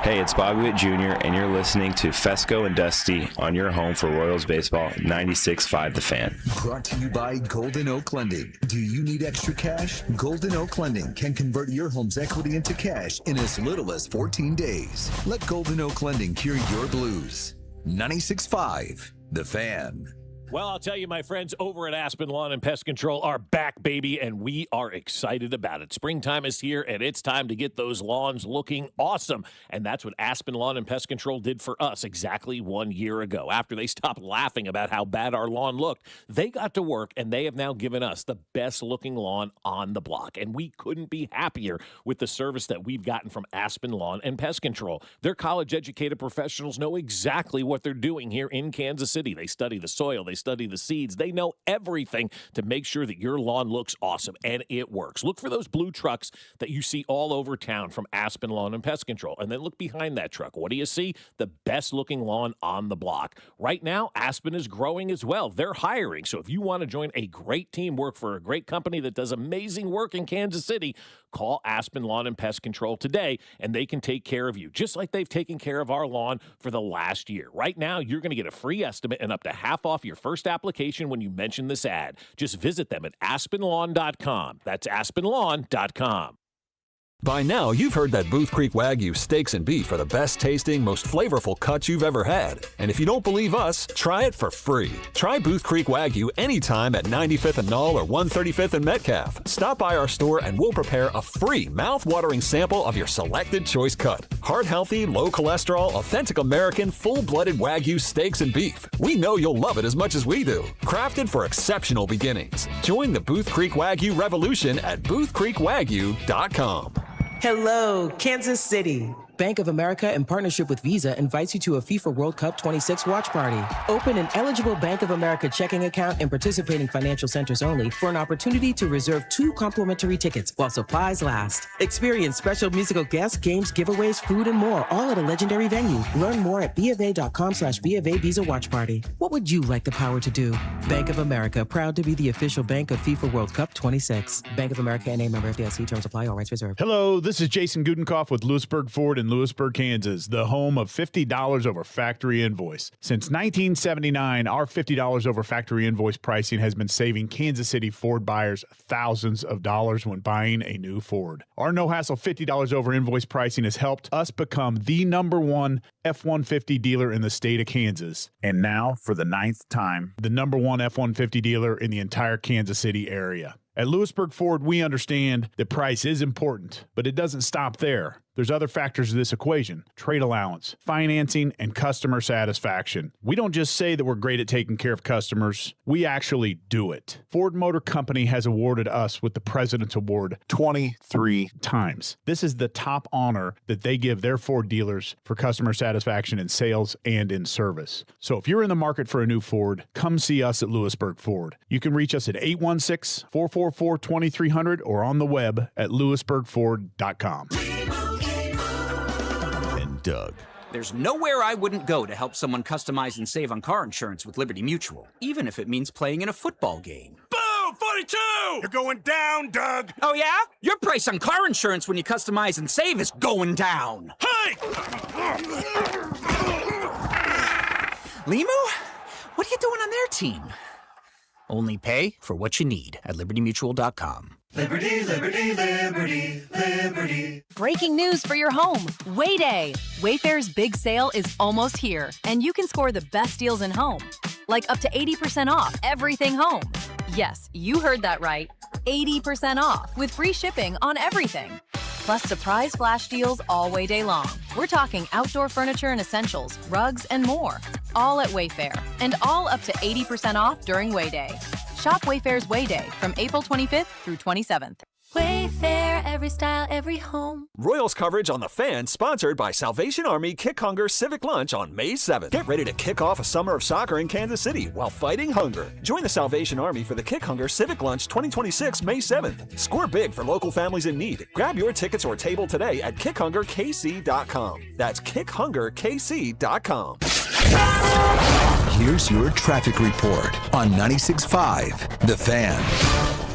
Hey, it's Bobby Witt Jr., and you're listening to Fescoe and Dusty on your home for Royals baseball, 96.5 The Fan. Brought to you by Golden Oak Lending. Do you need extra cash? Golden Oak Lending can convert your home's equity into cash in as little as 14 days. Let Golden Oak Lending cure your blues. 96.5 The Fan. Well, I'll tell you, my friends over at Aspen Lawn and Pest Control are back, baby, and we are excited about it. Springtime is here, and it's time to get those lawns looking awesome. And that's what Aspen Lawn and Pest Control did for us exactly 1 year ago. After they stopped laughing about how bad our lawn looked, they got to work, and they have now given us the best-looking lawn on the block. And we couldn't be happier with the service that we've gotten from Aspen Lawn and Pest Control. Their college-educated professionals know exactly what they're doing here in Kansas City. They study the soil. They study the seeds. They know everything to make sure that your lawn looks awesome, and it works. Look for those blue trucks that you see all over town from Aspen Lawn and Pest Control, and then look behind that truck. What do you see? The best-looking lawn on the block. Right now, Aspen is growing as well. They're hiring, so if you want to join a great team, work for a great company that does amazing work in Kansas City, call Aspen Lawn and Pest Control today, and they can take care of you, just like they've taken care of our lawn for the last year. Right now, you're going to get a free estimate and up to half off your first application when you mention this ad. Just visit them at aspenlawn.com. That's aspenlawn.com. By now, you've heard that Booth Creek Wagyu steaks and beef are the best tasting, most flavorful cuts you've ever had. And if you don't believe us, try it for free. Try Booth Creek Wagyu anytime at 95th and Knoll or 135th and Metcalf. Stop by our store and we'll prepare a free mouth-watering sample of your selected choice cut. Heart-healthy, low-cholesterol, authentic American, full-blooded Wagyu steaks and beef. We know you'll love it as much as we do. Crafted for exceptional beginnings. Join the Booth Creek Wagyu revolution at boothcreekwagyu.com. Hello, Kansas City. Bank of America, in partnership with Visa, invites you to a FIFA World Cup 26 watch party. Open an eligible Bank of America checking account in participating financial centers only for an opportunity to reserve 2 complimentary tickets while supplies last. Experience special musical guests, games, giveaways, food, and more, all at a legendary venue. Learn more at BofA.com/BofA Visa Watch Party. What would you like the power to do? Bank of America, proud to be the official bank of FIFA World Cup 26. Bank of America, N.A., member FDIC. Terms apply. All rights reserved. Hello, this is Jason Gudenkoff with Lewisburg Ford in in Lewisburg, Kansas, the home of $50 over factory invoice. Since 1979, our $50 over factory invoice pricing has been saving Kansas City Ford buyers thousands of dollars when buying a new Ford. Our no-hassle $50 over invoice pricing has helped us become the #1 F-150 dealer in the state of Kansas. And now, for the 9th time, the #1 F-150 dealer in the entire Kansas City area. At Lewisburg Ford, we understand that price is important, but it doesn't stop there. There's other factors to this equation: trade allowance, financing, and customer satisfaction. We don't just say that we're great at taking care of customers, we actually do it. Ford Motor Company has awarded us with the President's Award 23 times. This is the top honor that they give their Ford dealers for customer satisfaction in sales and in service. So if you're in the market for a new Ford, come see us at Lewisburg Ford. You can reach us at 816-444-2300 or on the web at lewisburgford.com. Doug. There's nowhere I wouldn't go to help someone customize and save on car insurance with Liberty Mutual, even if it means playing in a football game. Boom! 42! You're going down, Doug! Oh, yeah? Your price on car insurance when you customize and save is going down. Hey! Limu? What are you doing on their team? Only pay for what you need at libertymutual.com. Liberty, liberty, liberty, liberty. Breaking news for your home. Way Day. Wayfair's big sale is almost here, and you can score the best deals in home. Like up to 80% off everything home. Yes, you heard that right. 80% off with free shipping on everything. Plus surprise flash deals all Way Day long. We're talking outdoor furniture and essentials, rugs, and more. All at Wayfair, and all up to 80% off during Way Day. Shop Wayfair's Way Day from April 25th through 27th. Wayfair, every style, every home. Royals coverage on The Fan, sponsored by Salvation Army Kick Hunger Civic Lunch on May 7th. Get ready to kick off a summer of soccer in Kansas City while fighting hunger. Join the Salvation Army for the Kick Hunger Civic Lunch 2026 May 7th. Score big for local families in need. Grab your tickets or table today at kickhungerkc.com. That's kickhungerkc.com. Here's your traffic report on 96.5 The Fan.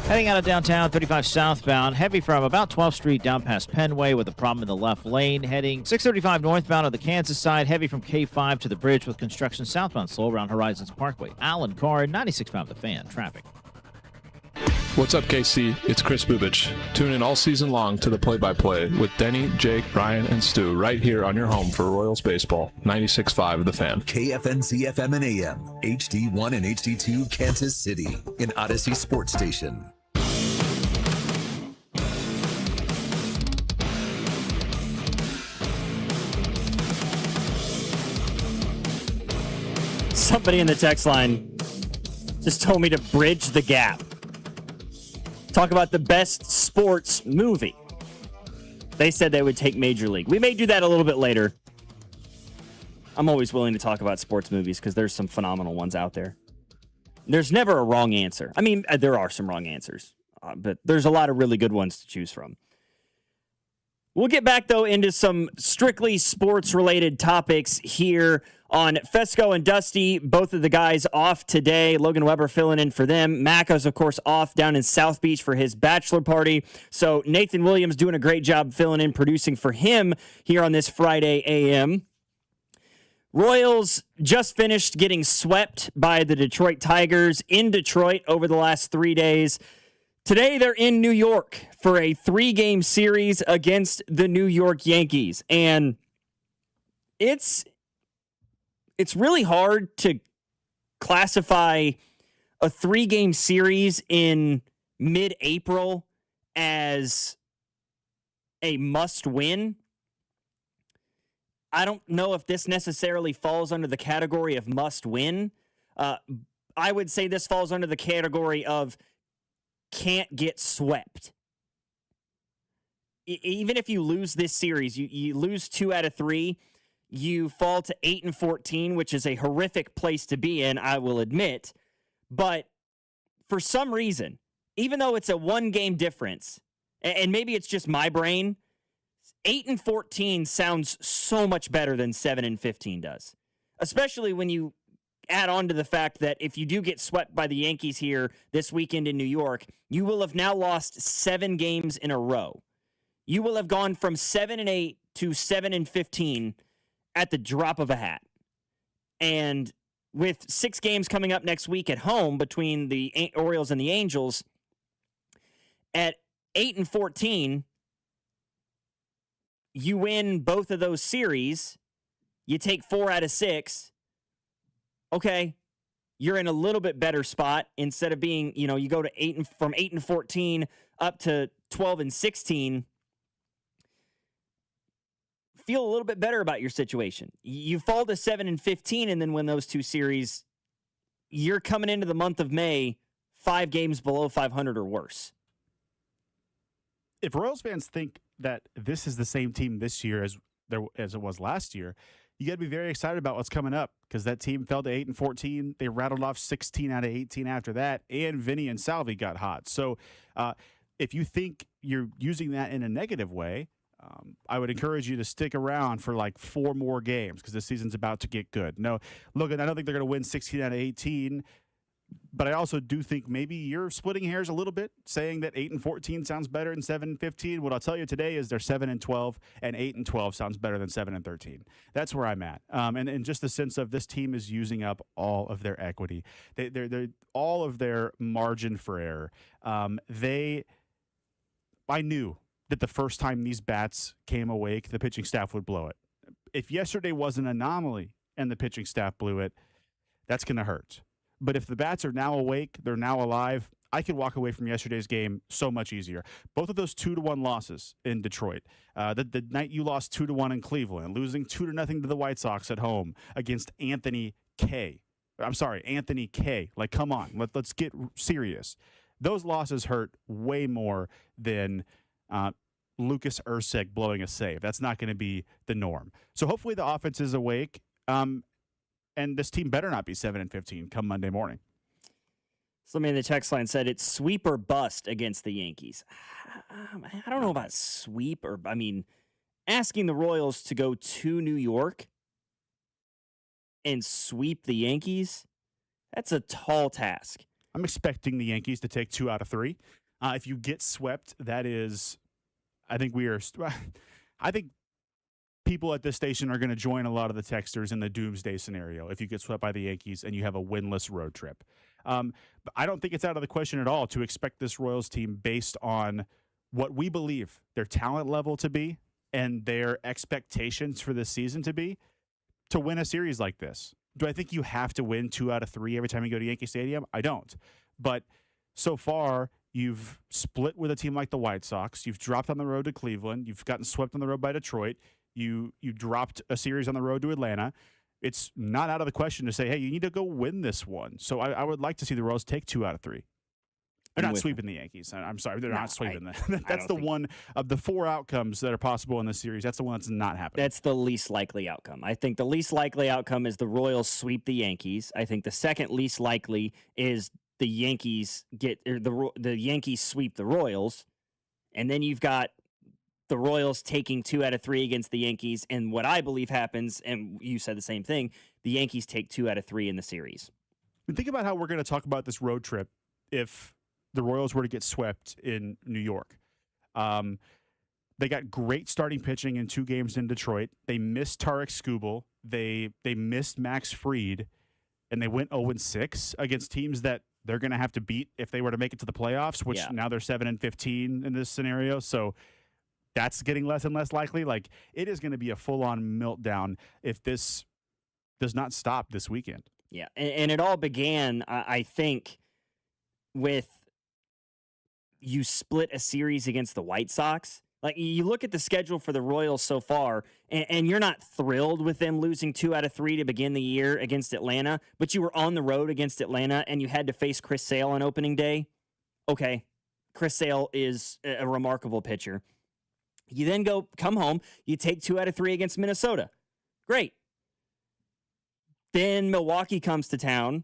Heading out of downtown, 35 southbound, heavy from about 12th Street down past Penway with a problem in the left lane. Heading 635 northbound on the Kansas side, heavy from K5 to the bridge with construction southbound slow around Horizons Parkway. Alan Carr, 96.5 The Fan, traffic. What's up, KC? It's Chris Bubich. Tune in all season long to the play-by-play with Denny, Jake, Ryan, and Stu right here on your home for Royals baseball. 96.5 The Fan. KFNC FM and AM, HD1 and HD2 Kansas City, an Odyssey Sports Station. Somebody in the text line just told me to bridge the gap. Talk about the best sports movie. They said they would take Major League. We may do that a little bit later. I'm always willing to talk about sports movies because there's some phenomenal ones out there. There's never a wrong answer. I mean, there are some wrong answers, but there's a lot of really good ones to choose from. We'll get back, though, into some strictly sports-related topics here on Fescoe and Dusty. Both of the guys off today. Logan Weber filling in for them. Mac is, of course, off down in South Beach for his bachelor party. So Nathan Williams doing a great job filling in, producing for him here on this Friday AM. Royals just finished getting swept by the Detroit Tigers in Detroit over the last 3 days. Today, they're in New York for a 3-game series against the New York Yankees. And it's really hard to classify a 3-game series in mid-April as a must-win. I don't know if this necessarily falls under the category of must-win. I would say this falls under the category of can't get swept. Even if you lose this series, you lose 2 out of 3, you fall to 8-14, which is a horrific place to be in, I will admit. But for some reason, even though it's a 1-game difference, and maybe it's just my brain, 8-14 sounds so much better than 7-15 does. Especially when you add on to the fact that if you do get swept by the Yankees here this weekend in New York, you will have now lost 7 games in a row. You will have gone from 7-8 to 7-15 at the drop of a hat. And with 6 games coming up next week at home between the Orioles and the Angels, at 8-14, you win both of those series, you take 4 out of 6, okay, you're in a little bit better spot instead of being, you go to from 8-14 up to 12-16. Feel a little bit better about your situation. You fall to 7-15 and then win those 2 series. You're coming into the month of May 5 games below 500 or worse. If Royals fans think that this is the same team this year as it was last year, you got to be very excited about what's coming up, because that team fell to 8-14. They rattled off 16 out of 18 after that, and Vinny and Salvi got hot. So if you think you're using that in a negative way, I would encourage you to stick around for like 4 more games, because the season's about to get good. No, Logan, I don't think they're going to win 16 out of 18, but I also do think maybe you're splitting hairs a little bit, saying that 8-14 sounds better than 7-15. What I'll tell you today is they're 7-12, and 8-12 sounds better than 7-13. That's where I'm at. And just the sense of this team is using up all of their equity. They're all of their margin for error. I knew that the first time these bats came awake, the pitching staff would blow it. If yesterday was an anomaly and the pitching staff blew it, that's going to hurt. But if the bats are now awake, they're now alive, I could walk away from yesterday's game so much easier. Both of those 2-1 losses in Detroit, the night you lost 2-1 in Cleveland, losing 2-0 to the White Sox at home against Anthony K. Like, come on, let's get serious. Those losses hurt way more than Lucas Erceg blowing a save. That's not going to be the norm. So hopefully the offense is awake. And this team better not be 7-15 come Monday morning. Somebody in the text line said it's sweep or bust against the Yankees. I don't know about sweep asking the Royals to go to New York and sweep the Yankees, that's a tall task. I'm expecting the Yankees to take 2 out of 3. If you get swept, that is, I think people at this station are going to join a lot of the texters in the doomsday scenario if you get swept by the Yankees and you have a winless road trip. But I don't think it's out of the question at all to expect this Royals team, based on what we believe their talent level to be and their expectations for this season to be, to win a series like this. Do I think you have to win 2 out of 3 every time you go to Yankee Stadium? I don't. But so far, you've split with a team like the White Sox. You've dropped on the road to Cleveland. You've gotten swept on the road by Detroit. You dropped a series on the road to Atlanta. It's not out of the question to say, hey, you need to go win this one. So I would like to see the Royals take 2 out of 3. They're not sweeping the Yankees. I'm sorry. They're not sweeping them. That's the one of the 4 outcomes that are possible in this series. That's the one that's not happening. That's the least likely outcome. I think the least likely outcome is the Royals sweep the Yankees. I think the second least likely is the Yankees the Yankees sweep the Royals. And then you've got the Royals taking 2 out of 3 against the Yankees. And what I believe happens, and you said the same thing, the Yankees take 2 out of 3 in the series. Think about how we're going to talk about this road trip if the Royals were to get swept in New York. They got great starting pitching in 2 games in Detroit. They missed Tarek Skubal. They missed Max Fried. And they went 0-6 against teams that they're going to have to beat if they were to make it to the playoffs, which now they're 7-15 in this scenario. So that's getting less and less likely. Like, it is going to be a full-on meltdown if this does not stop this weekend. Yeah, and it all began, I think, with you split a series against the White Sox. Like, you look at the schedule for the Royals so far, and you're not thrilled with them losing 2 out of 3 to begin the year against Atlanta, but you were on the road against Atlanta, and you had to face Chris Sale on opening day. Okay, Chris Sale is a remarkable pitcher. You then come home, you take 2 out of 3 against Minnesota. Great. Then Milwaukee comes to town.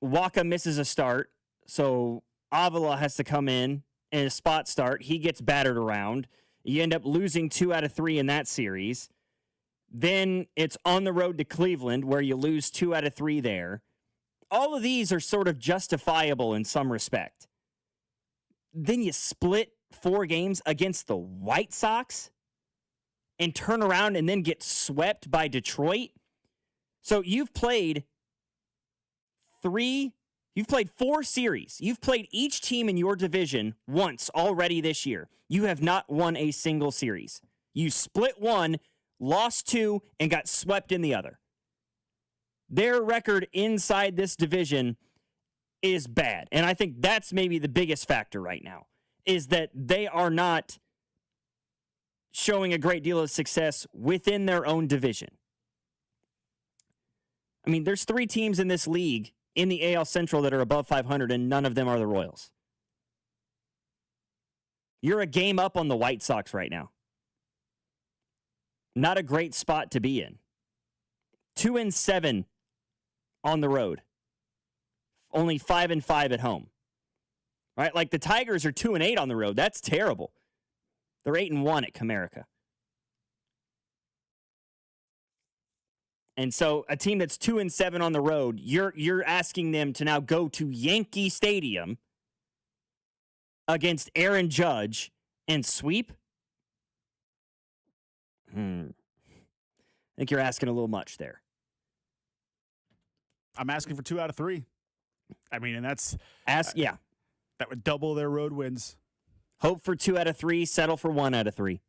Waka misses a start, so Avila has to come in a spot start. He gets battered around. You end up losing 2 out of 3 in that series. Then it's on the road to Cleveland, where you lose 2 out of 3 there. All of these are sort of justifiable in some respect. Then you split 4 games against the White Sox. and turn around and then get swept by Detroit. So you've played 4 series. You've played each team in your division once already this year. You have not won a single series. You split one, lost 2, and got swept in the other. Their record inside this division is bad. And I think that's maybe the biggest factor right now, is that they are not showing a great deal of success within their own division. I mean, there's 3 teams in this league in the AL Central that are above 500, and none of them are the Royals. You're a game up on the White Sox right now. Not a great spot to be in. 2-7 on the road. Only 5-5 at home. Right? Like the Tigers are 2-8 on the road. That's terrible. They're 8-1 at Comerica. And so a team that's 2-7 on the road, you're asking them to now go to Yankee Stadium against Aaron Judge and sweep? I think you're asking a little much there. I'm asking for 2 out of 3. I mean, and that's... Yeah. That would double their road wins. Hope for 2 out of 3, settle for 1 out of 3.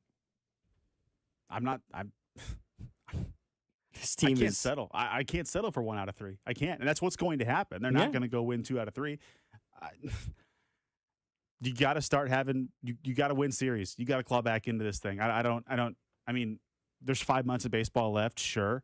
This team I can't settle. I can't settle for 1 out of 3. I can't. And that's what's going to happen. They're not going to go win 2 out of 3. You got to start having, you got to win series. You got to claw back into this thing. I mean, there's 5 months of baseball left. Sure.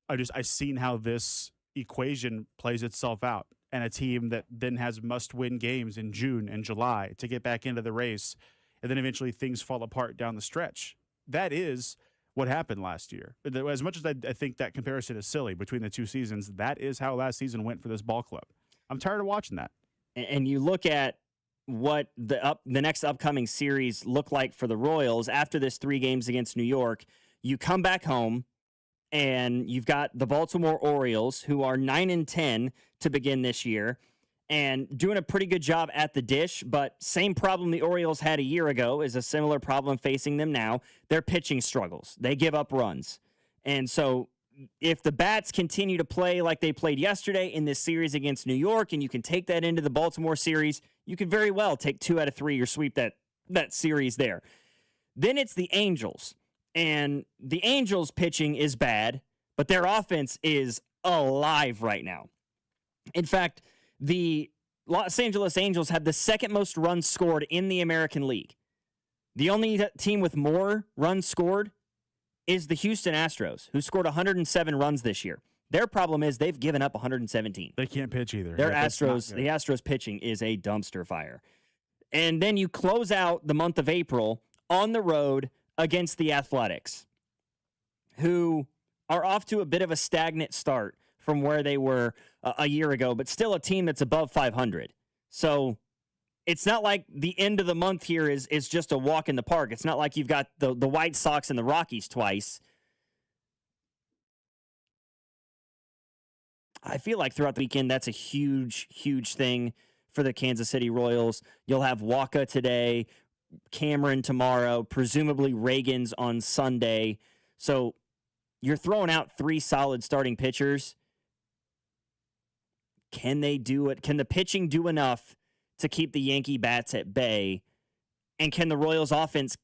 I've seen how this equation plays itself out. And a team that then has must-win games in June and July to get back into the race, and then eventually things fall apart down the stretch. That is what happened last year. As much as I think that comparison is silly between the 2 seasons, that is how last season went for this ball club. I'm tired of watching that. And you look at what the next upcoming series look like for the Royals after this 3 games against New York. You come back home, and you've got the Baltimore Orioles, who are 9-10 to begin this year, and doing a pretty good job at the dish, but same problem the Orioles had a year ago is a similar problem facing them now. Their pitching struggles. They give up runs. And so if the bats continue to play like they played yesterday in this series against New York, and you can take that into the Baltimore series, you could very well take 2 out of 3 or sweep that series there. Then it's the Angels. And the Angels' pitching is bad, but their offense is alive right now. In fact, the Los Angeles Angels have the 2nd most runs scored in the American League. The only team with more runs scored is the Houston Astros, who scored 107 runs this year. Their problem is they've given up 117. They can't pitch either. The Astros pitching is a dumpster fire. And then you close out the month of April on the road against the Athletics, who are off to a bit of a stagnant start from where they were a year ago, but still a team that's above 500. So it's not like the end of the month here is just a walk in the park. It's not like you've got the White Sox and the Rockies twice. I feel like throughout the weekend, that's a huge, huge thing for the Kansas City Royals. You'll have Waka today, Cameron tomorrow, presumably Reagan's on Sunday. So you're throwing out 3 solid starting pitchers. Can they do it? Can the pitching do enough to keep the Yankee bats at bay? And can the Royals offense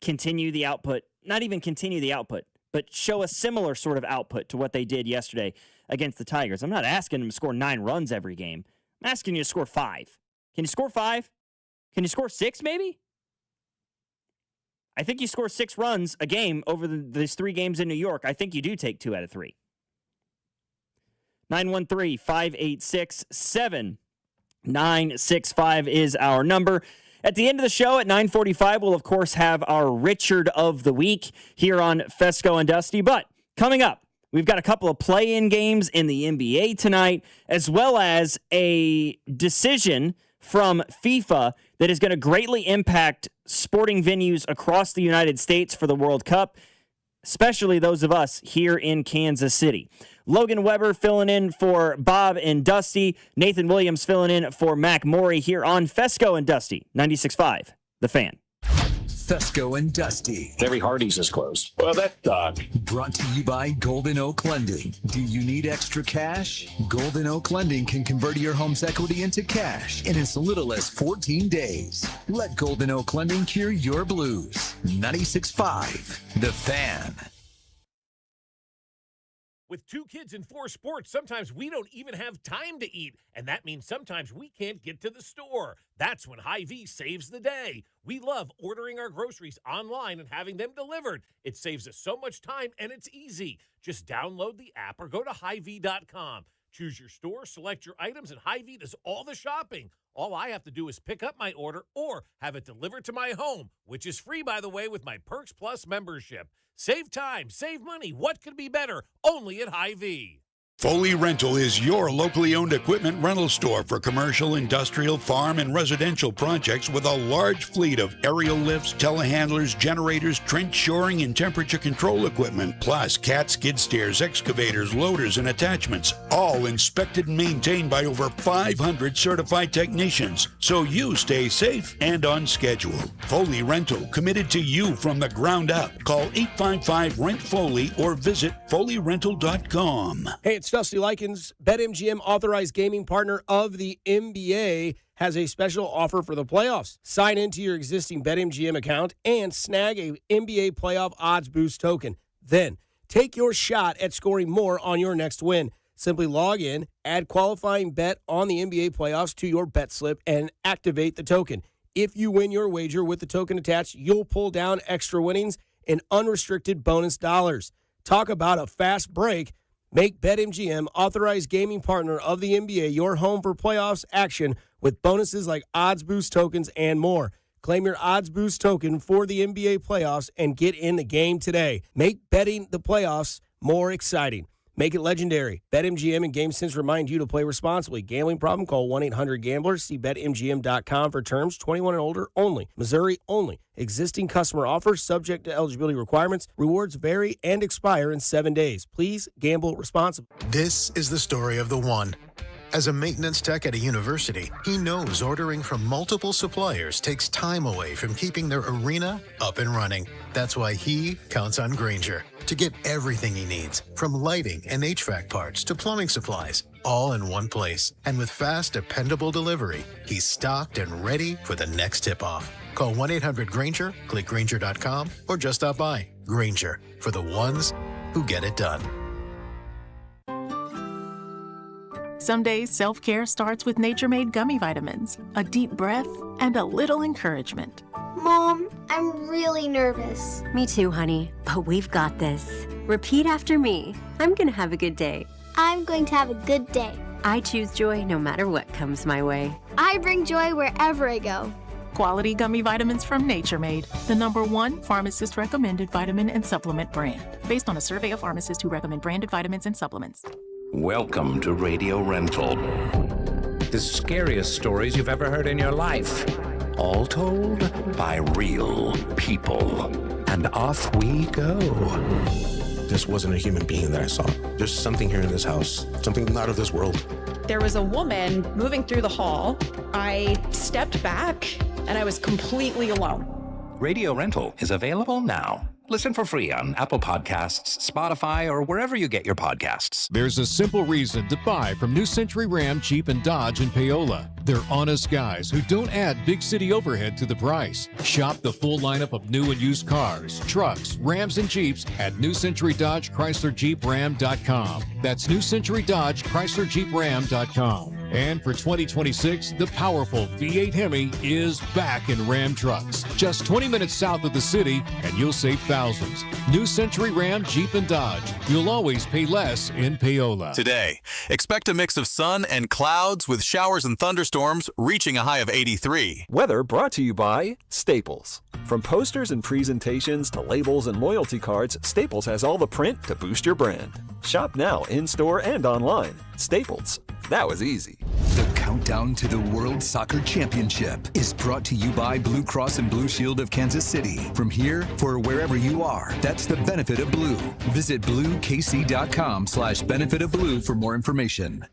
continue the output? Not even continue the output, but show a similar sort of output to what they did yesterday against the Tigers. I'm not asking them to score 9 runs every game. I'm asking you to score 5. Can you score 5? Can you score 6 maybe? I think you score 6 runs a game over these 3 games in New York. I think you do take 2 out of 3. 913-586-7965 is our number. At the end of the show at 9:45, we'll, of course, have our Richard of the Week here on Fescoe and Dusty. But coming up, we've got a couple of play-in games in the NBA tonight, as well as a decision from FIFA that is going to greatly impact sporting venues across the United States for the World Cup, especially those of us here in Kansas City. Logan Weber filling in for Bob and Dusty. Nathan Williams filling in for Mac Morey here on Fescoe and Dusty, 96.5, The Fan. Fescoe and Dusty. Every Hardee's is closed. Well, that dog. Brought to you by Golden Oak Lending. Do you need extra cash? Golden Oak Lending can convert your home's equity into cash in as little as 14 days. Let Golden Oak Lending cure your blues. 96.5 The Fan. With 2 kids in 4 sports, sometimes we don't even have time to eat, and that means sometimes we can't get to the store. That's when Hy-Vee saves the day. We love ordering our groceries online and having them delivered. It saves us so much time, and it's easy. Just download the app or go to Hy-Vee.com. Choose your store, select your items, and Hy-Vee does all the shopping. All I have to do is pick up my order or have it delivered to my home, which is free, by the way, with my Perks Plus membership. Save time, save money. What could be better? Only at Hy-Vee. Foley Rental is your locally owned equipment rental store for commercial, industrial, farm, and residential projects with a large fleet of aerial lifts, telehandlers, generators, trench shoring, and temperature control equipment, plus cat skid steers, excavators, loaders, and attachments, all inspected and maintained by over 500 certified technicians, so you stay safe and on schedule. Foley Rental, committed to you from the ground up. Call 855-RENT-FOLEY or visit FoleyRental.com. Hey, it's Dusty Likens. BetMGM, authorized gaming partner of the NBA, has a special offer for the playoffs. Sign into your existing BetMGM account and snag a NBA playoff odds boost token. Then take your shot at scoring more on your next win. Simply log in, add qualifying bet on the NBA playoffs to your bet slip, and activate the token. If you win your wager with the token attached, you'll pull down extra winnings and unrestricted bonus dollars. Talk about a fast break. Make BetMGM, authorized gaming partner of the NBA, your home for playoffs action with bonuses like odds boost tokens and more. Claim your odds boost token for the NBA playoffs and get in the game today. Make betting the playoffs more exciting. Make it legendary. BetMGM and GameSense remind you to play responsibly. Gambling problem? Call 1-800-GAMBLER. See BetMGM.com for terms. 21 and older only. Missouri only. Existing customer offers subject to eligibility requirements. Rewards vary and expire in 7 days. Please gamble responsibly. This is the story of the one. As a maintenance tech at a university, he knows ordering from multiple suppliers takes time away from keeping their arena up and running. That's why he counts on Grainger to get everything he needs, from lighting and HVAC parts to plumbing supplies, all in one place. And with fast, dependable delivery, he's stocked and ready for the next tip-off. Call 1-800-GRAINGER, click Grainger.com, or just stop by. Grainger, for the ones who get it done. Some days, self-care starts with Nature-Made gummy vitamins, a deep breath, and a little encouragement. Mom, I'm really nervous. Me too, honey, but we've got this. Repeat after me. I'm gonna have a good day. I'm going to have a good day. I choose joy no matter what comes my way. I bring joy wherever I go. Quality gummy vitamins from Nature Made, the #1 pharmacist-recommended vitamin and supplement brand, based on a survey of pharmacists who recommend branded vitamins and supplements. Welcome to Radio Rental. The scariest stories you've ever heard in your life. All told by real people. And off we go. This wasn't a human being that I saw. There's something here in this house, something not of this world. There was a woman moving through the hall. I stepped back and I was completely alone. Radio Rental is available now. Listen for free on Apple Podcasts, Spotify, or wherever you get your podcasts. There's a simple reason to buy from New Century Ram, Jeep, and Dodge in Paola. They're honest guys who don't add big city overhead to the price. Shop the full lineup of new and used cars, trucks, Rams, and Jeeps at New Century Dodge Chrysler Jeep Ram.com. That's New Century Dodge Chrysler Jeep Ram.com. And for 2026, the powerful V8 Hemi is back in Ram trucks. Just 20 minutes south of the city, and you'll save thousands. New Century Ram, Jeep, and Dodge. You'll always pay less in Paola. Today, expect a mix of sun and clouds with showers and thunderstorms reaching a high of 83. Weather brought to you by Staples. From posters and presentations to labels and loyalty cards, Staples has all the print to boost your brand. Shop now in-store and online. Staples. That was easy. The countdown to the World Soccer Championship is brought to you by Blue Cross and Blue Shield of Kansas City. From here, for wherever you are, that's the benefit of blue. Visit bluekc.com/benefit of blue for more information.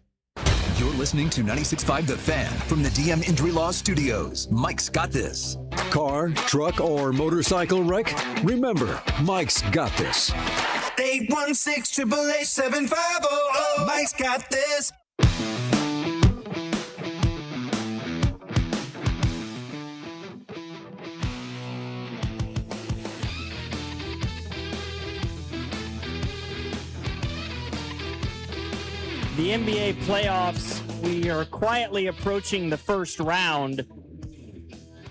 You're listening to 96.5 The Fan from the DM Injury Law Studios. Mike's got this. Car, truck, or motorcycle wreck? Remember, Mike's got this. 816-888-7500. Mike's got this. The NBA playoffs, we are quietly approaching the first round.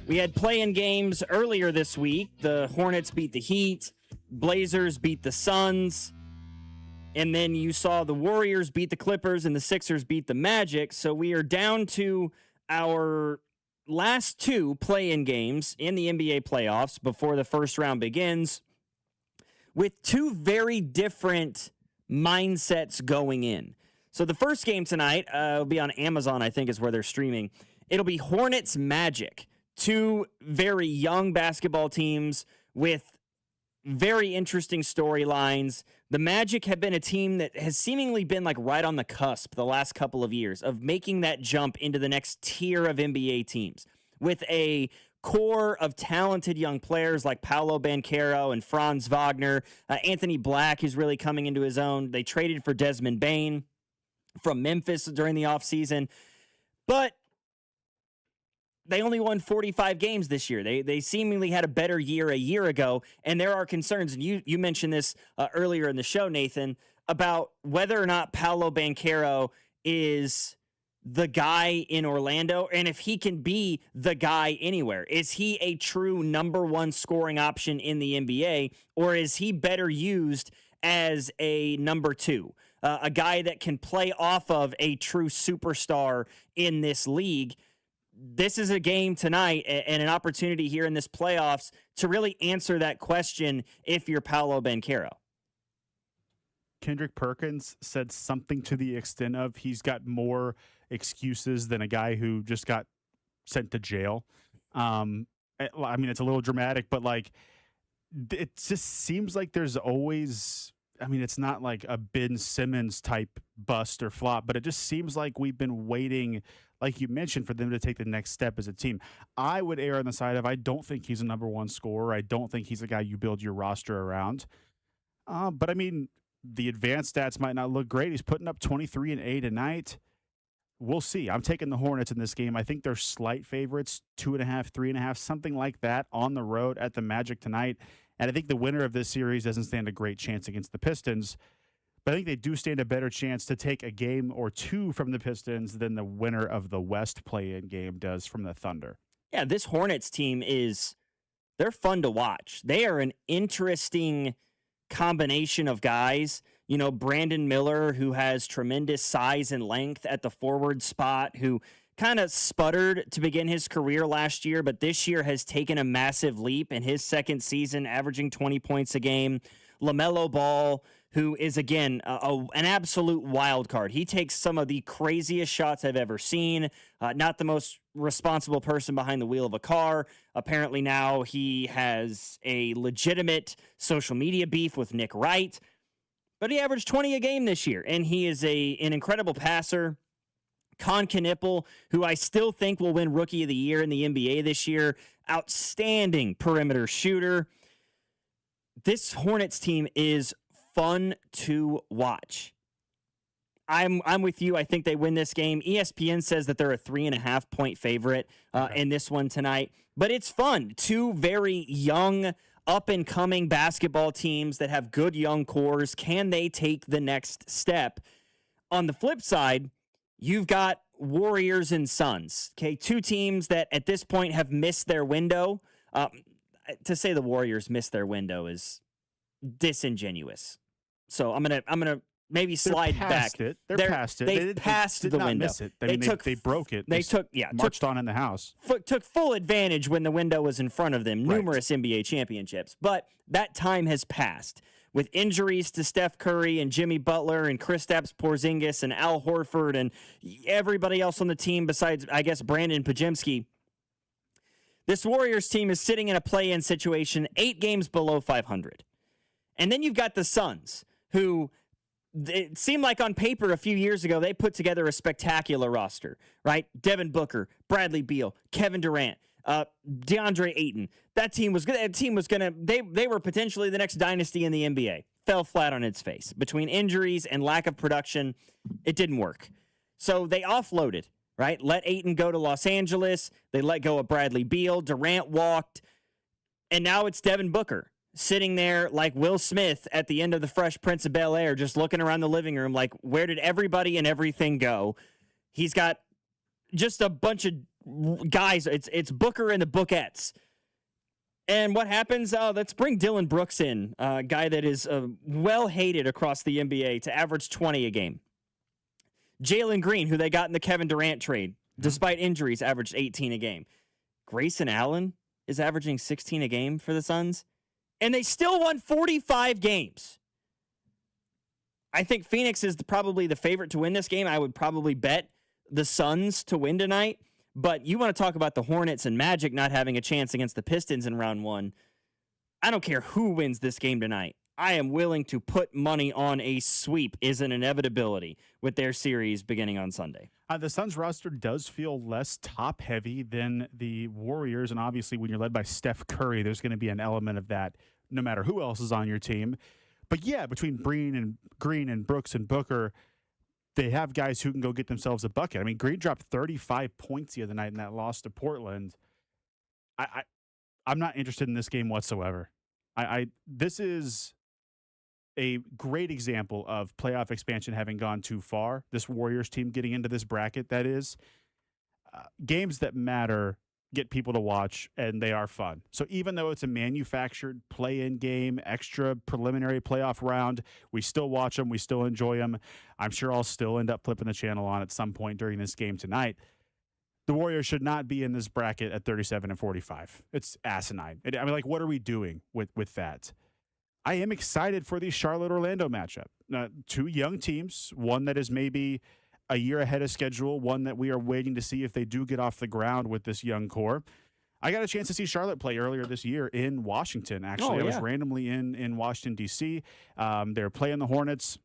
We had play-in games earlier this week. The Hornets beat the Heat. Blazers beat the Suns. And then you saw the Warriors beat the Clippers and the Sixers beat the Magic. So we are down to our last two play-in games in the NBA playoffs before the first round begins, with two very different mindsets going in. So the first game tonight will be on Amazon, I think is where they're streaming. It'll be Hornets Magic, two very young basketball teams with very interesting storylines. The Magic have been a team that has seemingly been like right on the cusp the last couple of years of making that jump into the next tier of NBA teams with a core of talented young players like Paolo Banchero and Franz Wagner. Anthony Black is really coming into his own. They traded for Desmond Bane from Memphis during the offseason, but they only won 45 games this year. They seemingly had a better year a year ago, and there are concerns, and you mentioned this earlier in the show, Nathan, about whether or not Paolo Banchero is the guy in Orlando, and if he can be the guy anywhere. Is he a true number one scoring option in the NBA, or is he better used as a number two? A guy that can play off of a true superstar in this league. This is a game tonight and an opportunity here in this playoffs to really answer that question if you're Paolo Banchero. Kendrick Perkins said something to the extent of he's got more excuses than a guy who just got sent to jail. I mean, it's a little dramatic, but like it just seems like there's always... I mean, it's not like a Ben Simmons type bust or flop, but it just seems like we've been waiting, like you mentioned, for them to take the next step as a team. I would err on the side of I don't think he's a number one scorer. I don't think he's a guy you build your roster around. But I mean, the advanced stats might not look great. He's putting up 23 and 8 a night. We'll see. I'm taking the Hornets in this game. I think they're slight favorites, 2.5, 3.5, something like that on the road at the Magic tonight. And I think the winner of this series doesn't stand a great chance against the Pistons. But I think they do stand a better chance to take a game or two from the Pistons than the winner of the West play-in game does from the Thunder. Yeah, this Hornets team they're fun to watch. They are an interesting combination of guys. You know, Brandon Miller, who has tremendous size and length at the forward spot, who kind of sputtered to begin his career last year, but this year has taken a massive leap in his second season, averaging 20 points a game. LaMelo Ball, who is, again, an absolute wild card. He takes some of the craziest shots I've ever seen. Not the most responsible person behind the wheel of a car. Apparently now he has a legitimate social media beef with Nick Wright. But he averaged 20 a game this year, and he is an incredible passer. Con Knipple, who I still think will win Rookie of the Year in the NBA this year. Outstanding perimeter shooter. This Hornets team is fun to watch. I'm with you. I think they win this game. ESPN says that they're a 3.5 point favorite in this one tonight. But it's fun. Two very young, up-and-coming basketball teams that have good young cores. Can they take the next step? On the flip side, you've got Warriors and Suns, okay? Two teams that at this point have missed their window. To say the Warriors missed their window is disingenuous. So I'm gonna maybe slide back. They're past it. They passed the window. Miss it. They broke it. They marched on in the house. Took full advantage when the window was in front of them. Numerous NBA championships, but that time has passed. With injuries to Steph Curry and Jimmy Butler and Kristaps Porzingis and Al Horford and everybody else on the team besides, I guess, Brandon Podziemski, this Warriors team is sitting in a play-in situation 8 games below 500. And then you've got the Suns, who it seemed like on paper a few years ago they put together a spectacular roster, right? Devin Booker, Bradley Beal, Kevin Durant. DeAndre Ayton. That team was good. That team was gonna. They were potentially the next dynasty in the NBA. Fell flat on its face between injuries and lack of production. It didn't work. So they offloaded. Right, let Ayton go to Los Angeles. They let go of Bradley Beal. Durant walked, and now it's Devin Booker sitting there like Will Smith at the end of the Fresh Prince of Bel-Air, just looking around the living room like, where did everybody and everything go? He's got just a bunch of guys. It's Booker and the Bookettes. And what happens? Let's bring Dylan Brooks in, a guy that is well hated across the NBA, to average 20 a game. Jalen Green, who they got in the Kevin Durant trade, despite injuries, averaged 18 a game. Grayson Allen is averaging 16 a game for the Suns, and they still won 45 games. I think Phoenix is probably the favorite to win this game. I would probably bet the Suns to win tonight, but you want to talk about the Hornets and Magic not having a chance against the Pistons in round one. I don't care who wins this game tonight. I am willing to put money on a sweep is an inevitability with their series beginning on Sunday. The Suns roster does feel less top-heavy than the Warriors, and obviously when you're led by Steph Curry, there's going to be an element of that no matter who else is on your team. But yeah, between Green and Brooks and Booker, they have guys who can go get themselves a bucket. I mean, Green dropped 35 points the other night in that loss to Portland. I'm not interested in this game whatsoever. This is a great example of playoff expansion having gone too far. This Warriors team getting into this bracket, that is. Games that matter get people to watch, and they are fun. So even though it's a manufactured play-in game, extra preliminary playoff round, we still watch them. We still enjoy them. I'm sure I'll still end up flipping the channel on at some point during this game tonight. The Warriors should not be in this bracket at 37-45. It's asinine. I mean, like, what are we doing with that? I am excited for the Charlotte-Orlando matchup. Two young teams, one that is maybe a year ahead of schedule, one that we are waiting to see if they do get off the ground with this young core. I got a chance to see Charlotte play earlier this year in Washington, actually. I was randomly in Washington, D.C. They were playing the Hornets.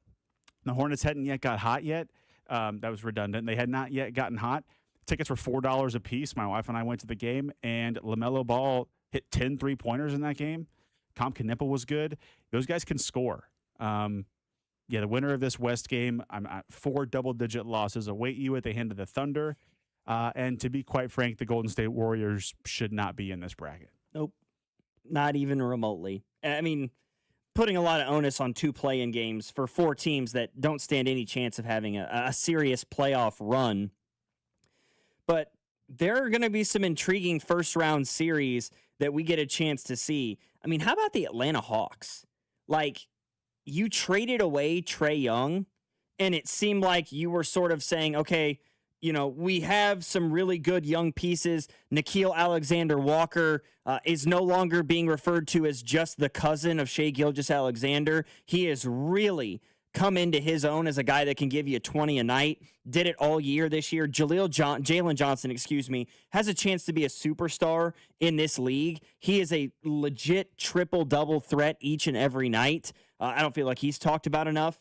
The Hornets hadn't yet got hot yet. That was redundant. They had not yet gotten hot. Tickets were $4 a piece. My wife and I went to the game, and LaMelo Ball hit 10 3-pointers in that game. Tom Knipple was good. Those guys can score. The winner of this West game, I'm at 4 double-digit losses await you at the hand of the Thunder. And to be quite frank, the Golden State Warriors should not be in this bracket. Nope. Not even remotely. I mean, putting a lot of onus on 2 play-in games for 4 teams that don't stand any chance of having a serious playoff run. But there are going to be some intriguing first-round series that we get a chance to see. I mean, how about the Atlanta Hawks? Like, you traded away Trae Young, and it seemed like you were sort of saying, okay, you know, we have some really good young pieces. Nickeil Alexander-Walker is no longer being referred to as just the cousin of Shai Gilgeous-Alexander. He has really come into his own as a guy that can give you 20 a night. Did it all year this year. Jalen Johnson, has a chance to be a superstar in this league. He is a legit triple-double threat each and every night. I don't feel like he's talked about enough.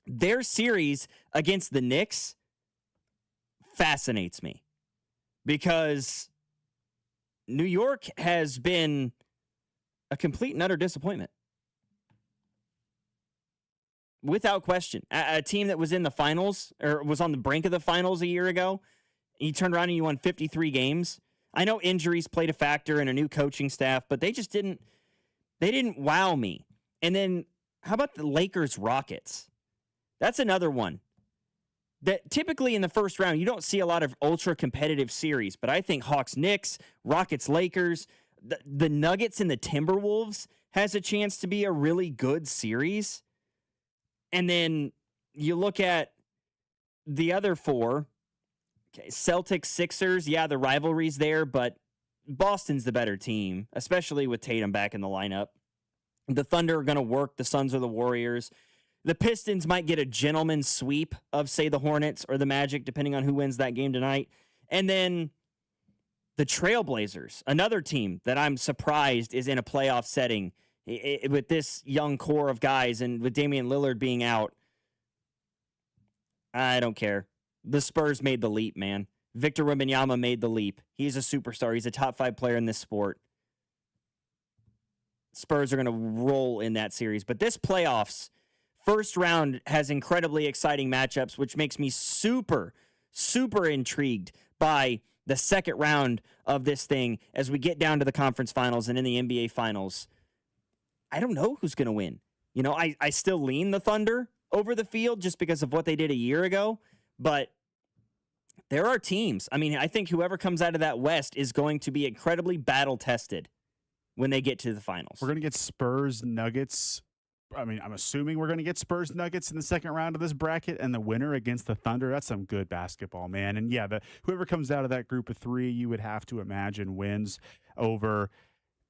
Their series against the Knicks fascinates me because New York has been a complete and utter disappointment. Without question. A team that was in the finals or was on the brink of the finals a year ago, you turned around and you won 53 games. I know injuries played a factor and a new coaching staff, but they didn't wow me. And then how about the Lakers Rockets? That's another one that typically in the first round, you don't see a lot of ultra competitive series, but I think Hawks Knicks, Rockets Lakers, the Nuggets and the Timberwolves has a chance to be a really good series. And then you look at the other 4, okay, Celtics, Sixers, the rivalry's there, but Boston's the better team, especially with Tatum back in the lineup. The Thunder are going to work the Suns or the Warriors. The Pistons might get a gentleman's sweep of, say, the Hornets or the Magic, depending on who wins that game tonight. And then the Trailblazers, another team that I'm surprised is in a playoff setting with this young core of guys and with Damian Lillard being out. I don't care. The Spurs made the leap, man. Victor Wembanyama made the leap. He's a superstar. He's a top 5 player in this sport. Spurs are going to roll in that series. But this playoffs, first round has incredibly exciting matchups, which makes me super, super intrigued by the second round of this thing as we get down to the conference finals and in the NBA finals. I don't know who's going to win. You know, I still lean the Thunder over the field just because of what they did a year ago, but there are teams. I mean, I think whoever comes out of that West is going to be incredibly battle-tested when they get to the finals. We're going to get Spurs Nuggets. I mean, I'm assuming we're going to get Spurs Nuggets in the second round of this bracket, and the winner against the Thunder. That's some good basketball, man. And yeah, whoever comes out of that group of 3, you would have to imagine wins over.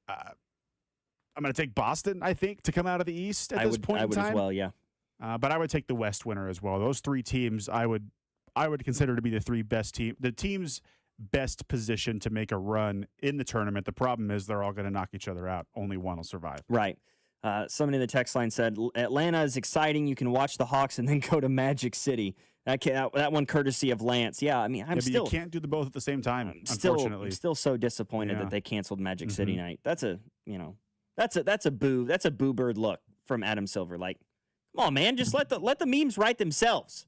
I'm going to take Boston, I think, to come out of the East at this point in time. I would as well, yeah. But I would take the West winner as well. Those 3 teams, I would consider to be the 3 best team. The teams best positioned to make a run in the tournament. The problem is they're all going to knock each other out. Only one will survive. Right. Somebody in the text line said, Atlanta is exciting. You can watch the Hawks and then go to Magic City. That one courtesy of Lance. Yeah, I mean, but you can't do the both at the same time, unfortunately. I'm still so disappointed that they canceled Magic City night. That's a boo bird look from Adam Silver. Like, come on, man, just let the memes write themselves.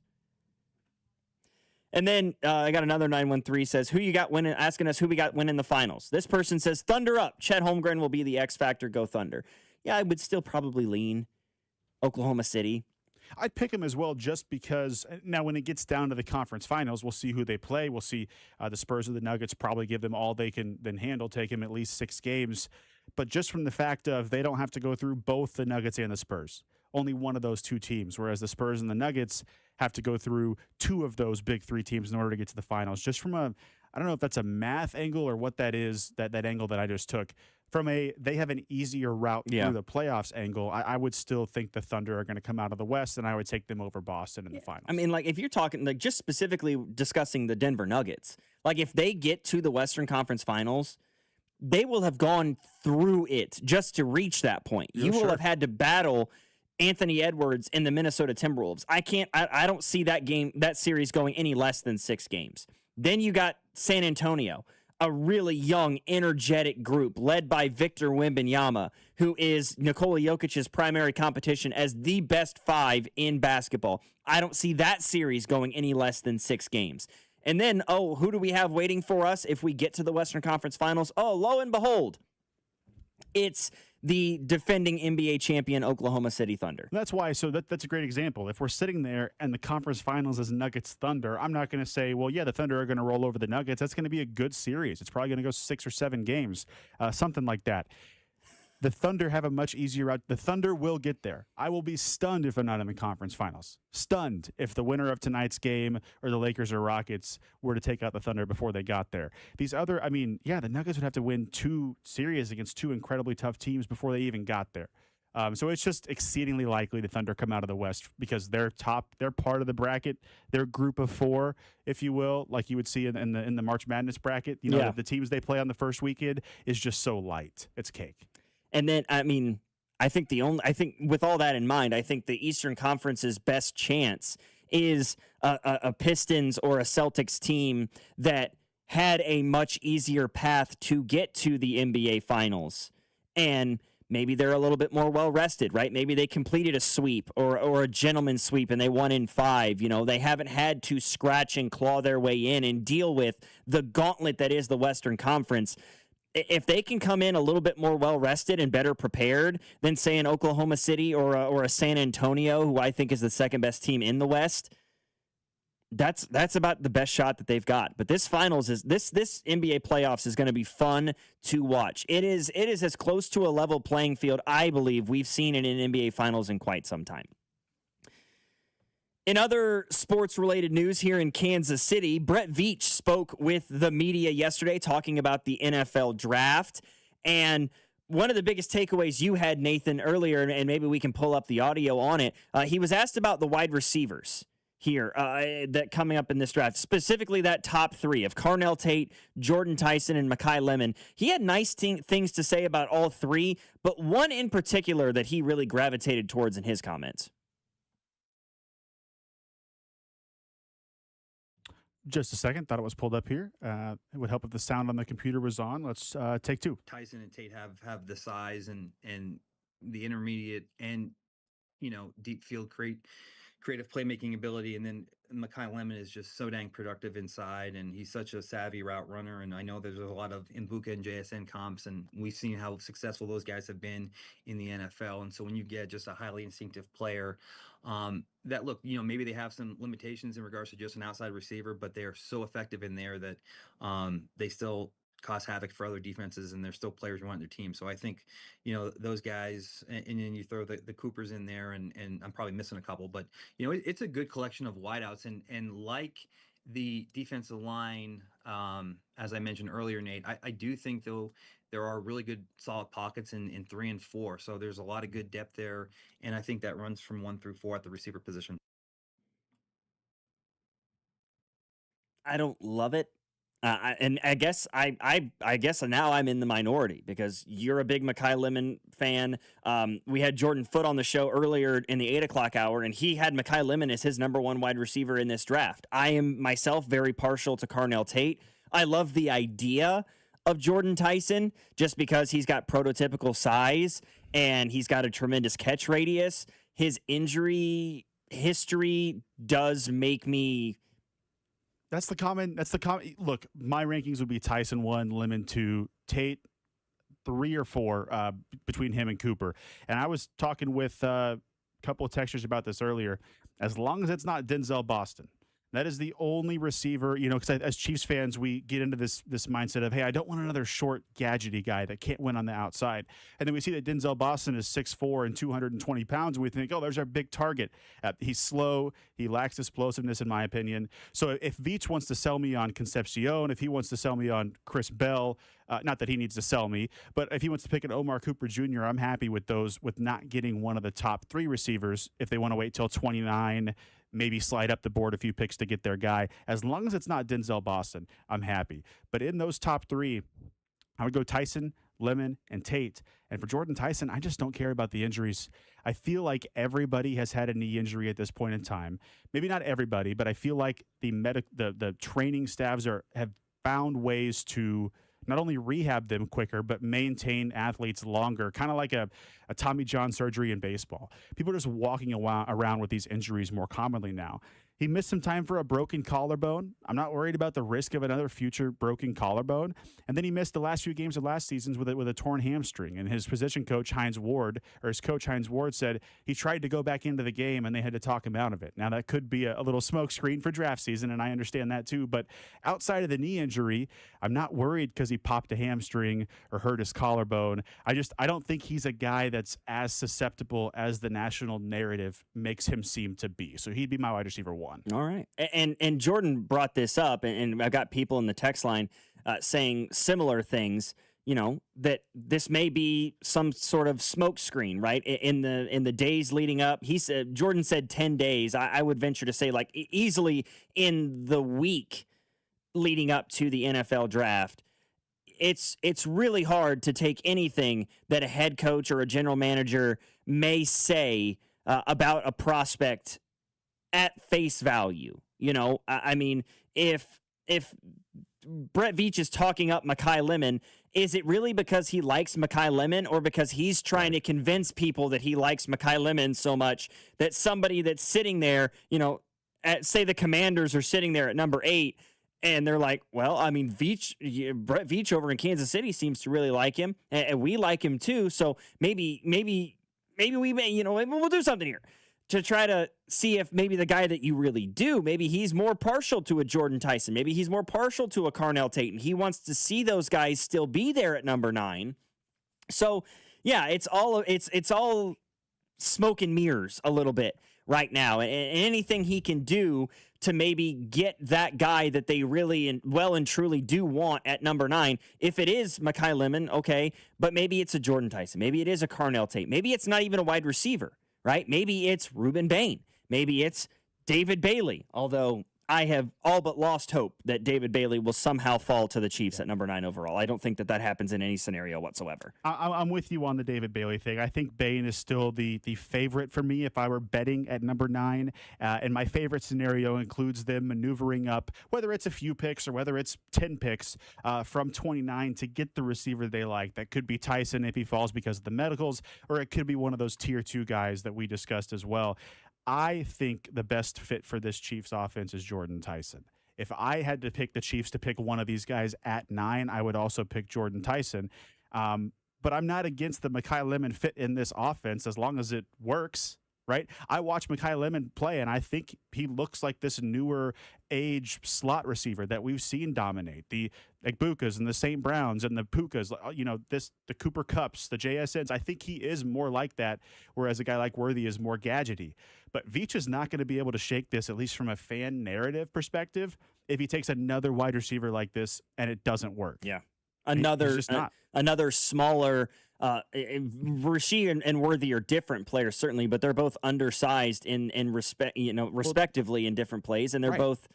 And then I got another 913 says, who you got winning, asking us who we got winning the finals. This person says, Thunder up. Chet Holmgren will be the X factor. Go Thunder. Yeah, I would still probably lean Oklahoma City. I'd pick them as well just because now when it gets down to the conference finals, we'll see who they play. We'll see the Spurs or the Nuggets probably give them all they can then handle, take them at least 6 games. But just from the fact of they don't have to go through both the Nuggets and the Spurs. Only one of those 2 teams, whereas the Spurs and the Nuggets have to go through 2 of those big 3 teams in order to get to the finals. Just from I don't know if that's a math angle or what that is, that angle that I just took. From they have an easier route through the playoffs angle, I would still think the Thunder are going to come out of the West, and I would take them over Boston in the finals. I mean, like, if you're talking, like, just specifically discussing the Denver Nuggets, like, if they get to the Western Conference Finals, they will have gone through it just to reach that point. You will have had to battle Anthony Edwards and the Minnesota Timberwolves. I don't see that series going any less than 6 games. Then you got San Antonio, a really young, energetic group led by Victor Wembanyama, who is Nikola Jokic's primary competition as the best 5 in basketball. I don't see that series going any less than 6 games. And then, who do we have waiting for us if we get to the Western Conference Finals? Oh, lo and behold, it's the defending NBA champion Oklahoma City Thunder. That's why, so that's a great example. If we're sitting there and the conference finals is Nuggets Thunder, I'm not going to say, well, yeah, the Thunder are going to roll over the Nuggets. That's going to be a good series. It's probably going to go 6 or 7 games, something like that. The Thunder have a much easier route. The Thunder will get there. I will be stunned if they're not in the conference finals. Stunned if the winner of tonight's game or the Lakers or Rockets were to take out the Thunder before they got there. These other, the Nuggets would have to win 2 series against 2 incredibly tough teams before they even got there. So it's just exceedingly likely the Thunder come out of the West because they're part of the bracket. They're group of 4, if you will, like you would see in the March Madness bracket. The teams they play on the first weekend is just so light. It's cake. And then, I think with all that in mind, I think the Eastern Conference's best chance is a Pistons or a Celtics team that had a much easier path to get to the NBA Finals. And maybe they're a little bit more well-rested, right? Maybe they completed a sweep or a gentleman's sweep and they won in 5. They haven't had to scratch and claw their way in and deal with the gauntlet that is the Western Conference. If they can come in a little bit more well-rested and better prepared than, say, an Oklahoma City or a San Antonio, who I think is the second-best team in the West, that's about the best shot that they've got. But this finals this NBA playoffs is going to be fun to watch. It is as close to a level playing field, I believe, we've seen in an NBA finals in quite some time. In other sports-related news here in Kansas City, Brett Veach spoke with the media yesterday talking about the NFL draft. And one of the biggest takeaways you had, Nathan, earlier, and maybe we can pull up the audio on it, he was asked about the wide receivers here that coming up in this draft, specifically that top 3 of Carnell Tate, Jordan Tyson, and Mekhi Lemon. He had nice things to say about all 3, but one in particular that he really gravitated towards in his comments. Just a second. Thought it was pulled up here. It would help if the sound on the computer was on. Let's take two. Tyson and Tate have the size and the intermediate and deep field creative playmaking ability, and then Makai Lemon is just so dang productive inside, and he's such a savvy route runner. And I know there's a lot of Mbuka and JSN comps, and we've seen how successful those guys have been in the NFL. And so when you get just a highly instinctive player, that look, maybe they have some limitations in regards to just an outside receiver, but they are so effective in there that they still cause havoc for other defenses, and they're still players you want on their team. So I think, those guys, and then you throw the Coopers in there, and I'm probably missing a couple, but it's a good collection of wideouts, and like the defensive line, as I mentioned earlier, Nate, I do think though there are really good solid pockets in 3 and 4. So there's a lot of good depth there, and I think that runs from 1 through 4 at the receiver position. I don't love it. And I guess I guess now I'm in the minority because you're a big Makai Lemon fan. We had Jordan Foote on the show earlier in the 8 o'clock hour, and he had Makai Lemon as his number 1 wide receiver in this draft. I am myself very partial to Carnell Tate. I love the idea of Jordan Tyson just because he's got prototypical size and he's got a tremendous catch radius. His injury history does make me... That's the common. Look, my rankings would be Tyson 1, Lemon 2, Tate 3 or 4 between him and Cooper. And I was talking with a couple of texters about this earlier. As long as it's not Denzel Boston, that is the only receiver, because as Chiefs fans, we get into this mindset of, hey, I don't want another short, gadgety guy that can't win on the outside. And then we see that Denzel Boston is 6'4" and 220 pounds, and we think, oh, there's our big target. He's slow. He lacks explosiveness, in my opinion. So if Veach wants to sell me on Concepcion, if he wants to sell me on Chris Bell, not that he needs to sell me, but if he wants to pick an Omar Cooper Jr., I'm happy with those, with not getting one of the top 3 receivers if they want to wait till 29, maybe slide up the board a few picks to get their guy. As long as it's not Denzel Boston, I'm happy. But in those top 3, I would go Tyson, Lemon, and Tate. And for Jordan Tyson, I just don't care about the injuries. I feel like everybody has had a knee injury at this point in time. Maybe not everybody, but I feel like the training staffs have found ways to not only rehab them quicker, but maintain athletes longer, kind of like a Tommy John surgery in baseball. People are just walking around with these injuries more commonly now. He missed some time for a broken collarbone. I'm not worried about the risk of another future broken collarbone. And then he missed the last few games of last season with a torn hamstring. And his position coach, his coach, Hines Ward, said he tried to go back into the game and they had to talk him out of it. Now, that could be a little smokescreen for draft season, and I understand that too. But outside of the knee injury, I'm not worried because he popped a hamstring or hurt his collarbone. I don't think he's a guy that's as susceptible as the national narrative makes him seem to be. So he'd be my wide receiver 1. All right. And Jordan brought this up, and I've got people in the text line saying similar things, that this may be some sort of smoke screen, right? In the days leading up, Jordan said 10 days. I would venture to say like easily in the week leading up to the NFL draft. It's really hard to take anything that a head coach or a general manager may say about a prospect at face value. I mean, if Brett Veach is talking up Makai Lemon, is it really because he likes Makai Lemon, or because he's trying to convince people that he likes Makai Lemon so much that somebody that's sitting there, say the Commanders are sitting there at number 8, and they're like, well, I mean, Brett Veach over in Kansas City seems to really like him, and we like him too. So maybe we may, we'll do something here to try to see if maybe the guy that you really do, maybe he's more partial to a Jordan Tyson. Maybe he's more partial to a Carnell Tate, and he wants to see those guys still be there at number 9. So, yeah, it's all smoke and mirrors a little bit right now. And anything he can do to maybe get that guy that they really well and truly do want at number 9. If it is Makai Lemon, okay, but maybe it's a Jordan Tyson. Maybe it is a Carnell Tate. Maybe it's not even a wide receiver, right? Maybe it's Reuben Bain. Maybe it's David Bailey, although I have all but lost hope that David Bailey will somehow fall to the Chiefs at number 9 overall. I don't think that happens in any scenario whatsoever. I'm with you on the David Bailey thing. I think Bain is still the favorite for me if I were betting at number 9. And my favorite scenario includes them maneuvering up, whether it's a few picks or whether it's 10 picks from 29 to get the receiver they like. That could be Tyson if he falls because of the medicals, or it could be one of those tier 2 guys that we discussed as well. I think the best fit for this Chiefs offense is Jordan Tyson. If I had to pick the Chiefs to pick one of these guys at 9, I would also pick Jordan Tyson. But I'm not against the Mekhi Lemon fit in this offense as long as it works, right? I watch Mekhi Lemon play, and I think he looks like this newer age slot receiver that we've seen dominate. The Igbukas and the St. Browns and the Pukas, the Cooper Kupps, the JSNs. I think he is more like that, whereas a guy like Worthy is more gadgety. But Veach is not going to be able to shake this, at least from a fan narrative perspective, if he takes another wide receiver like this and it doesn't work. Yeah. Another smaller Rasheed and Worthy are different players, certainly, but they're both undersized in respectively in different plays, and they're both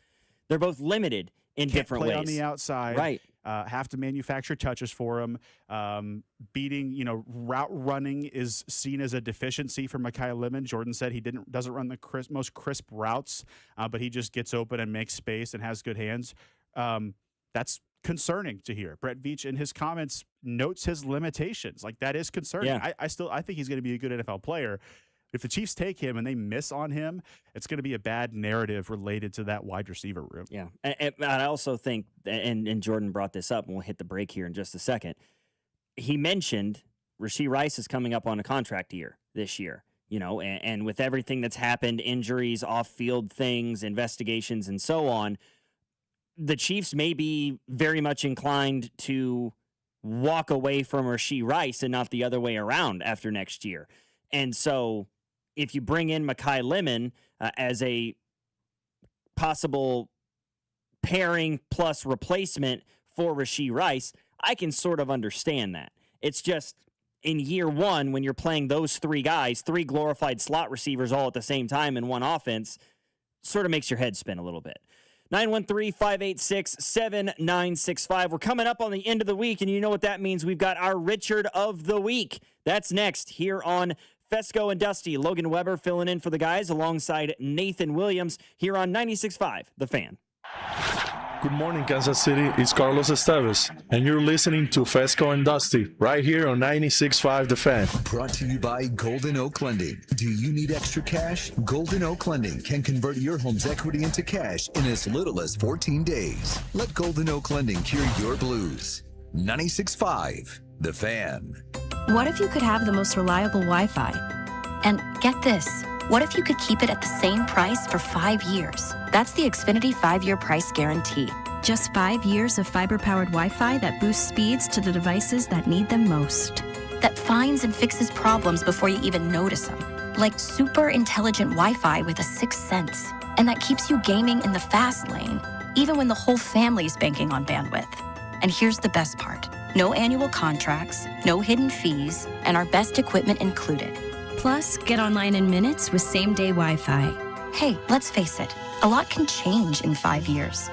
limited in different ways. On the outside, right? Have to manufacture touches for him. Beating, route running is seen as a deficiency for Mekhi Lemon. Jordan said he doesn't run the most crisp routes, but he just gets open and makes space and has good hands. That's concerning to hear. Brett Veach in his comments notes his limitations. Like, that is concerning. Yeah. I think he's going to be a good NFL player. If the Chiefs take him and they miss on him, it's going to be a bad narrative related to that wide receiver room. Yeah. And I also think, and Jordan brought this up, and we'll hit the break here in just a second. He mentioned Rashee Rice is coming up on a contract year this year, and with everything that's happened, injuries, off-field things, investigations, and so on, the Chiefs may be very much inclined to walk away from Rashee Rice and not the other way around after next year. And so if you bring in Mekhi Lemon as a possible pairing plus replacement for Rashee Rice, I can sort of understand that. It's just in year one, when you're playing those 3 guys, 3 glorified slot receivers all at the same time in one offense, sort of makes your head spin a little bit. 913-586-7965. We're coming up on the end of the week, and you know what that means. We've got our Richard of the Week. That's next here on Fescoe and Dusty. Logan Weber filling in for the guys alongside Nathan Williams here on 96.5 The Fan. Good morning, Kansas City. It's Carlos Esteves, and you're listening to Fescoe and Dusty right here on 96.5 The Fan. Brought to you by Golden Oak Lending. Do you need extra cash? Golden Oak Lending can convert your home's equity into cash in as little as 14 days. Let Golden Oak Lending cure your blues. 96.5 The Fan. What if you could have the most reliable Wi-Fi? And get this, what if you could keep it at the same price for 5 years? That's the Xfinity 5-year price guarantee. Just 5 years of fiber-powered Wi-Fi that boosts speeds to the devices that need them most. That finds and fixes problems before you even notice them. Like super intelligent Wi-Fi with a 6th sense. And that keeps you gaming in the fast lane, even when the whole family's banking on bandwidth. And here's the best part. No annual contracts, no hidden fees, and our best equipment included. Plus, get online in minutes with same-day Wi-Fi. Hey, let's face it, a lot can change in 5 years.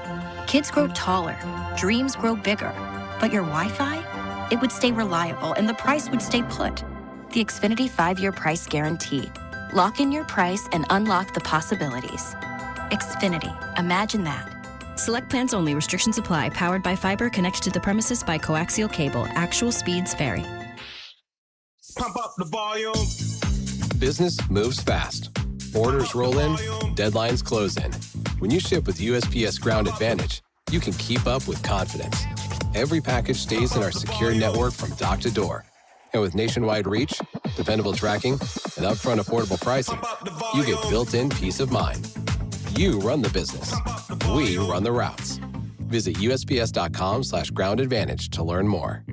Kids grow taller, dreams grow bigger, but your Wi-Fi? It would stay reliable and the price would stay put. The Xfinity 5-year price guarantee. Lock in your price and unlock the possibilities. Xfinity, imagine that. Select plans only. Restrictions apply. Powered by fiber. Connected to the premises by coaxial cable. Actual speeds vary. Pump up the volume. Business moves fast. Orders roll in, deadlines close in. When you ship with USPS Ground Advantage, you can keep up with confidence. Every package stays in our secure network from dock to door. And with nationwide reach, dependable tracking, and upfront affordable pricing, you get built-in peace of mind. You run the business. We run the routes. Visit USPS.com/Ground Advantage to learn more.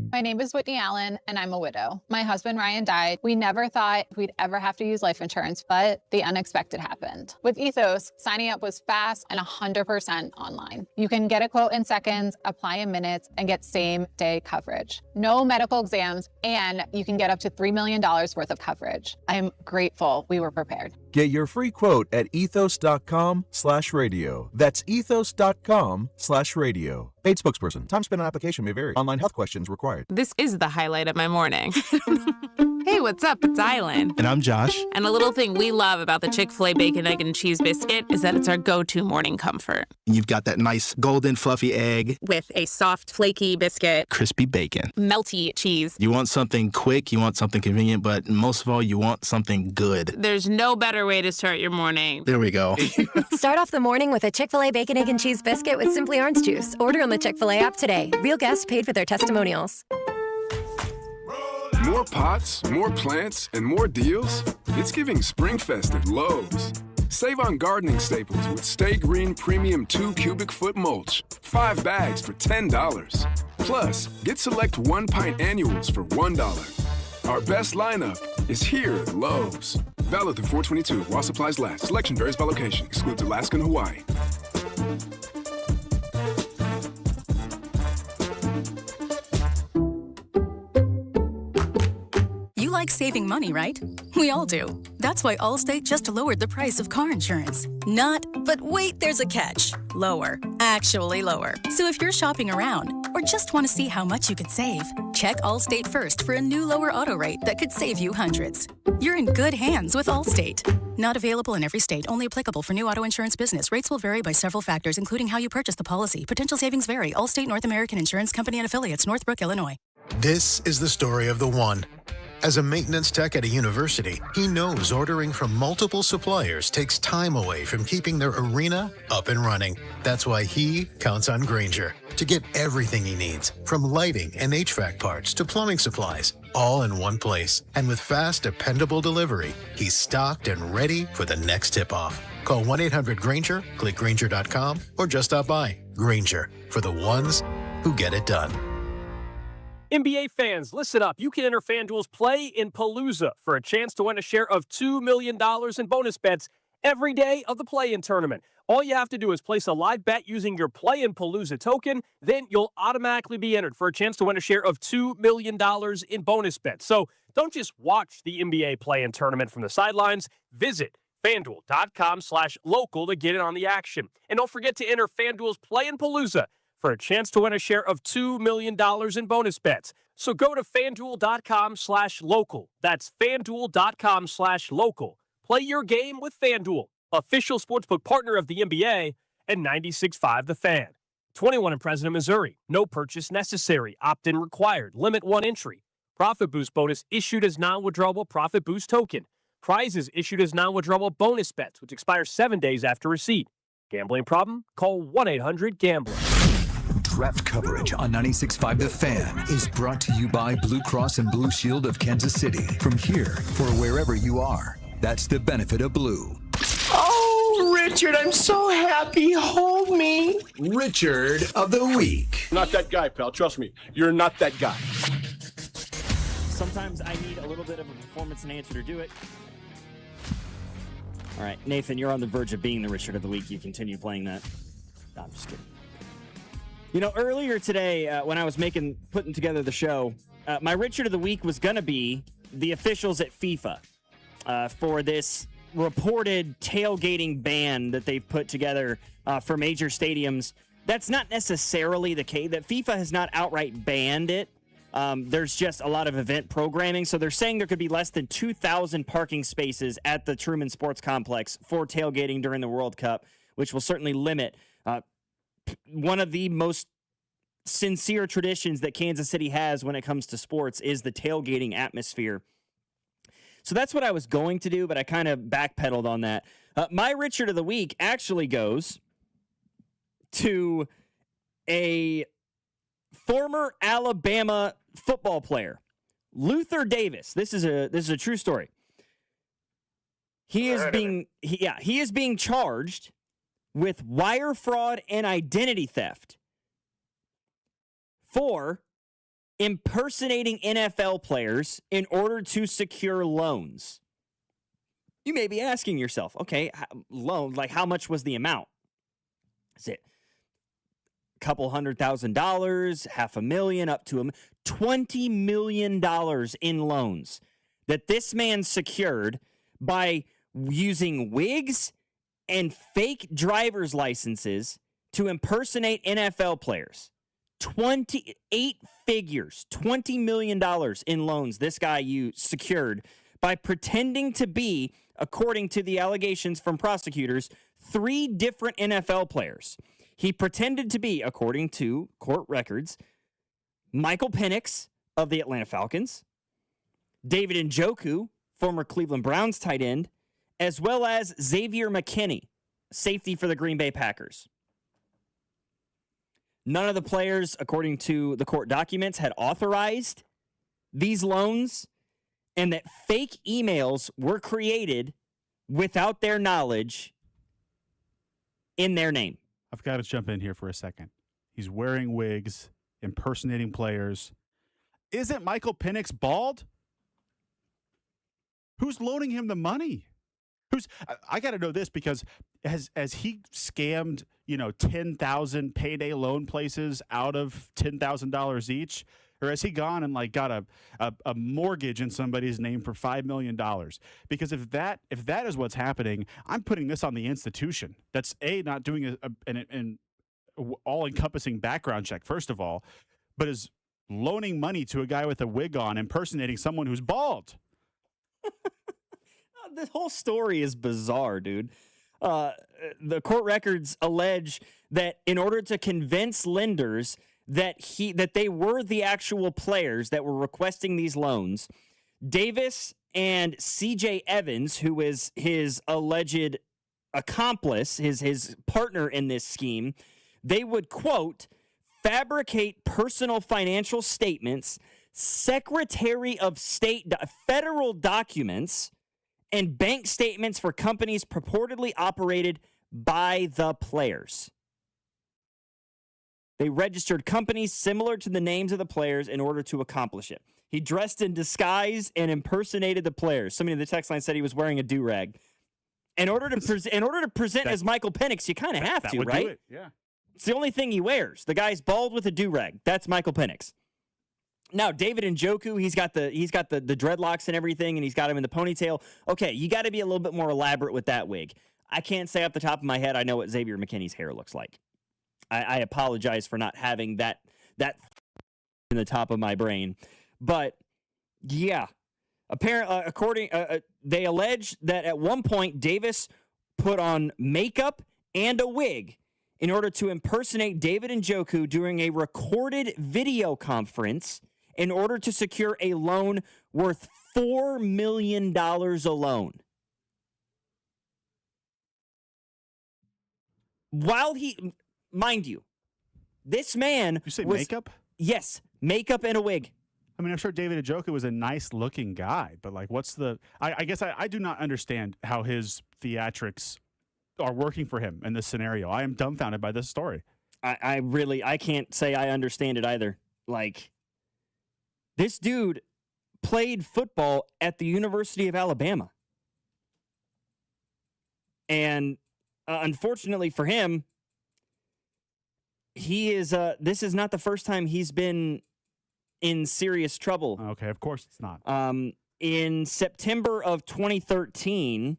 My name is Whitney Allen, and I'm a widow. My husband, Ryan, died. We never thought we'd ever have to use life insurance, but the unexpected happened. With Ethos, signing up was fast and 100% online. You can get a quote in seconds, apply in minutes, and get same-day coverage. No medical exams, and you can get up to $3 million worth of coverage. I am grateful we were prepared. Get your free quote at ethos.com/radio. That's ethos.com/radio. Paid spokesperson. Time spent on application may vary. Online health questions required. This is the highlight of my morning. Hey, what's up? It's Island. And I'm Josh. And a little thing we love about the Chick-fil-A Bacon, Egg, and Cheese Biscuit is that it's our go-to morning comfort. You've got that nice golden fluffy egg. With a soft, flaky biscuit. Crispy bacon. Melty cheese. You want something quick, you want something convenient, but most of all, you want something good. There's no better way to start your morning. There we go. Start off the morning with a Chick-fil-A Bacon, Egg, and Cheese Biscuit with Simply Orange Juice. Order on the Chick-fil-A app today. Real guests paid for their testimonials. More pots, more plants, and more deals? It's giving Springfest at Lowe's. Save on gardening staples with Stay Green Premium 2 cubic foot mulch. 5 bags for $10. Plus, get select 1-pint annuals for $1. Our best lineup is here at Lowe's. Valid through 4/22 while supplies last. Selection varies by location. Excludes Alaska and Hawaii. You like saving money, right? We all do. That's why Allstate just lowered the price of car insurance. Not, but wait, there's a catch. Lower. Actually lower. So if you're shopping around or just want to see how much you could save, check Allstate first for a new lower auto rate that could save you hundreds. You're in good hands with Allstate. Not available in every state. Only applicable for new auto insurance business. Rates will vary by several factors, including how you purchase the policy. Potential savings vary. Allstate North American Insurance Company and Affiliates, Northbrook, Illinois. This is the story of the one. As a maintenance tech at a university, he knows ordering from multiple suppliers takes time away from keeping their arena up and running. That's why he counts on Grainger to get everything he needs, from lighting and HVAC parts to plumbing supplies, all in one place. And with fast, dependable delivery, he's stocked and ready for the next tip-off. Call 1-800-GRAINGER, click Grainger.com, or just stop by. Grainger, for the ones who get it done. NBA fans, listen up. You can enter FanDuel's Play in Palooza for a chance to win a share of $2 million in bonus bets every day of the play-in tournament. All you have to do is place a live bet using your Play in Palooza token. Then you'll automatically be entered for a chance to win a share of $2 million in bonus bets. So don't just watch the NBA play-in tournament from the sidelines. Visit FanDuel.com/local to get in on the action. And don't forget to enter FanDuel's Play in Palooza for a chance to win a share of $2 million in bonus bets. So go to FanDuel.com/local. That's FanDuel.com/local. Play your game with FanDuel, official sportsbook partner of the NBA and 96.5 The Fan. 21 in President, Missouri. No purchase necessary. Opt-in required. Limit 1 entry. Profit Boost bonus issued as non-withdrawable Profit Boost token. Prizes issued as non-withdrawable bonus bets, which expire 7 days after receipt. Gambling problem? Call 1-800-GAMBLER. Draft coverage on 96.5 The Fan is brought to you by Blue Cross and Blue Shield of Kansas City. From here for wherever you are, that's the benefit of blue. Oh, Richard, I'm so happy. Hold me. Richard of the Week. Not that guy, pal. Trust me. You're not that guy. Sometimes I need a little bit of a performance enhancer to do it. All right, Nathan, you're on the verge of being the Richard of the Week. You continue playing that. No, I'm just kidding. You know, earlier today, when I was putting together the show, my Richard of the Week was going to be the officials at FIFA for this reported tailgating ban that they've put together for major stadiums. That's not necessarily the case. That FIFA has not outright banned it. There's just a lot of event programming. So they're saying there could be less than 2,000 parking spaces at the Truman Sports Complex for tailgating during the World Cup, which will certainly limit one of the most sincere traditions that Kansas City has when it comes to sports is the tailgating atmosphere. So that's what I was going to do, but I kind of backpedaled on that. My Richard of the Week actually goes to a former Alabama football player, Luther Davis. This is a true story. He is being charged with wire fraud and identity theft for impersonating NFL players in order to secure loans. You may be asking yourself, okay, loan, like how much was the amount? Is it a couple $100,000, $500,000, up to $20 million in loans that this man secured by using wigs and fake driver's licenses to impersonate NFL players. 28 figures, $20 million in loans this guy secured by pretending to be, according to the allegations from prosecutors, 3 different NFL players. He pretended to be, according to court records, Michael Penix of the Atlanta Falcons, David Njoku, former Cleveland Browns tight end, as well as Xavier McKinney, safety for the Green Bay Packers. None of the players, according to the court documents, had authorized these loans, and that fake emails were created without their knowledge in their name. I've got to jump in here for a second. He's wearing wigs, impersonating players. Isn't Michael Penix bald? Who's loaning him the money? I got to know this, because has he scammed, 10,000 payday loan places out of $10,000 each? Or has he gone and got a mortgage in somebody's name for $5 million? Because if that is what's happening, I'm putting this on the institution. That's not doing an all-encompassing background check, first of all, but is loaning money to a guy with a wig on, impersonating someone who's bald. The whole story is bizarre, dude. The court records allege that in order to convince lenders that they were the actual players that were requesting these loans, Davis and C.J. Evans, who is his alleged accomplice, his partner in this scheme, they would, quote, fabricate personal financial statements, Secretary of State federal documents, and bank statements for companies purportedly operated by the players. They registered companies similar to the names of the players in order to accomplish it. He dressed in disguise and impersonated the players. Somebody in the text line said he was wearing a do-rag. In order to present as Michael Penix, you kind of have to, right? Do it. Yeah. It's the only thing he wears. The guy's bald with a do-rag. That's Michael Penix. Now, David Njoku, he's got the dreadlocks and everything, and he's got him in the ponytail. Okay, you got to be a little bit more elaborate with that wig. I can't say off the top of my head I know what Xavier McKinney's hair looks like. I apologize for not having that in the top of my brain. But, yeah. Apparently, they allege that at one point Davis put on makeup and a wig in order to impersonate David Njoku during a recorded video conference in order to secure a loan worth $4 million alone. While mind you, this man You say makeup? Yes, makeup and a wig. I mean, I'm sure David Njoku was a nice-looking guy, but what's the... I guess I do not understand how his theatrics are working for him in this scenario. I am dumbfounded by this story. I can't say I understand it either. This dude played football at the University of Alabama. And unfortunately for him, this is not the first time he's been in serious trouble. Okay, of course it's not. In September of 2013,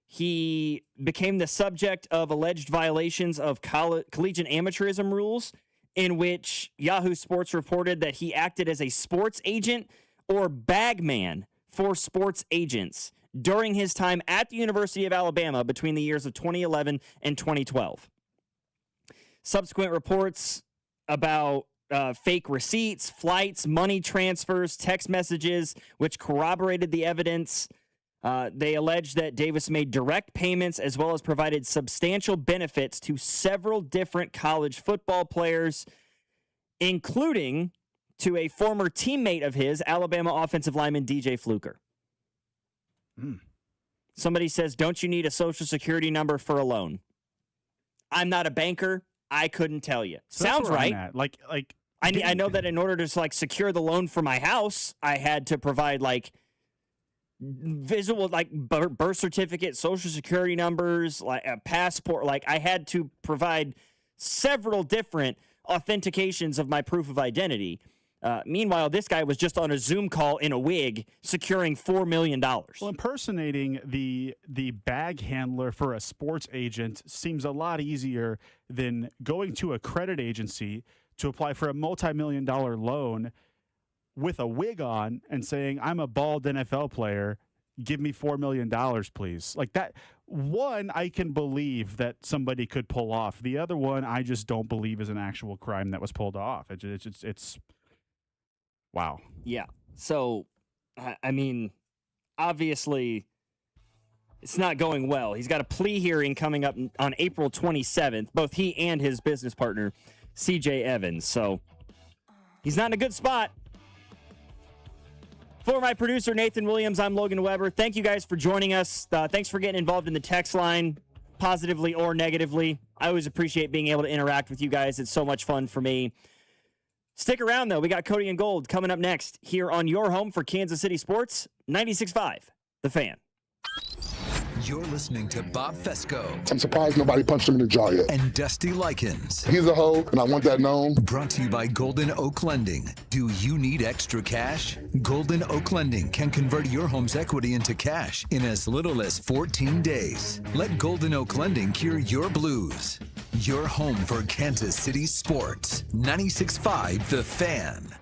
he became the subject of alleged violations of collegiate amateurism rules, in which Yahoo Sports reported that he acted as a sports agent or bagman for sports agents during his time at the University of Alabama between the years of 2011 and 2012. Subsequent reports about fake receipts, flights, money transfers, text messages, which corroborated the evidence. They allege that Davis made direct payments as well as provided substantial benefits to several different college football players, including to a former teammate of his, Alabama offensive lineman DJ Fluker. Somebody says, don't you need a social security number for a loan? I'm not a banker. I couldn't tell you. So sounds right. I know that in order to secure the loan for my house, I had to provide visual, birth certificate, social security numbers, a passport. I had to provide several different authentications of my proof of identity. Meanwhile, this guy was just on a Zoom call in a wig securing $4 million. Well, impersonating the bag handler for a sports agent seems a lot easier than going to a credit agency to apply for a multi-million-dollar loan with a wig on and saying, I'm a bald NFL player, give me $4 million, please. Like that one, I can believe that somebody could pull off. The other one, I just don't believe is an actual crime that was pulled off. It's wow. Yeah. So, I mean, obviously, it's not going well. He's got a plea hearing coming up on April 27th, both he and his business partner, CJ Evans. So, he's not in a good spot. For my producer, Nathan Williams, I'm Logan Weber. Thank you guys for joining us. Thanks for getting involved in the text line, positively or negatively. I always appreciate being able to interact with you guys. It's so much fun for me. Stick around, though. We got Cody and Gold coming up next here on your home for Kansas City Sports, 96.5, The Fan. You're listening to Bob Fescoe. I'm surprised nobody punched him in the jaw yet. And Dusty Likens. He's a hoe, and I want that known. Brought to you by Golden Oak Lending. Do you need extra cash? Golden Oak Lending can convert your home's equity into cash in as little as 14 days. Let Golden Oak Lending cure your blues. Your home for Kansas City sports. 96.5 The Fan.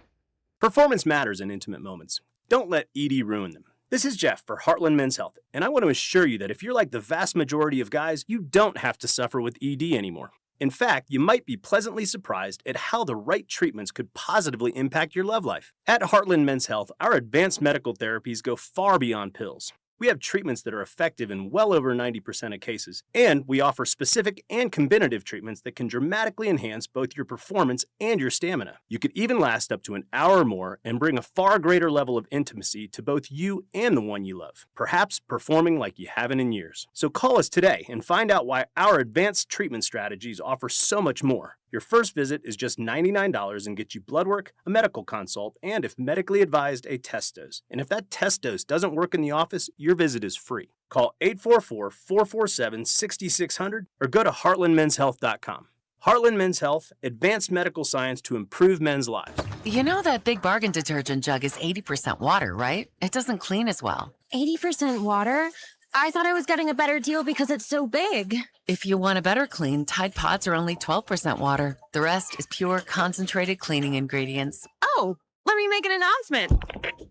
Performance matters in intimate moments. Don't let ED ruin them. This is Jeff for Heartland Men's Health, and I want to assure you that if you're like the vast majority of guys, you don't have to suffer with ED anymore. In fact, you might be pleasantly surprised at how the right treatments could positively impact your love life. At Heartland Men's Health, our advanced medical therapies go far beyond pills. We have treatments that are effective in well over 90% of cases, and we offer specific and combinative treatments that can dramatically enhance both your performance and your stamina. You could even last up to an hour or more and bring a far greater level of intimacy to both you and the one you love, perhaps performing like you haven't in years. So call us today and find out why our advanced treatment strategies offer so much more. Your first visit is just $99 and gets you blood work, a medical consult, and if medically advised, a test dose. And if that test dose doesn't work in the office, your visit is free. Call 844-447-6600 or go to heartlandmenshealth.com. Heartland Men's Health, advanced medical science to improve men's lives. You know that Big Bargain detergent jug is 80% water, right? It doesn't clean as well. 80% water? I thought I was getting a better deal because it's so big. If you want a better clean, Tide Pods are only 12% water. The rest is pure, concentrated cleaning ingredients. Oh, let me make an announcement.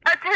Attention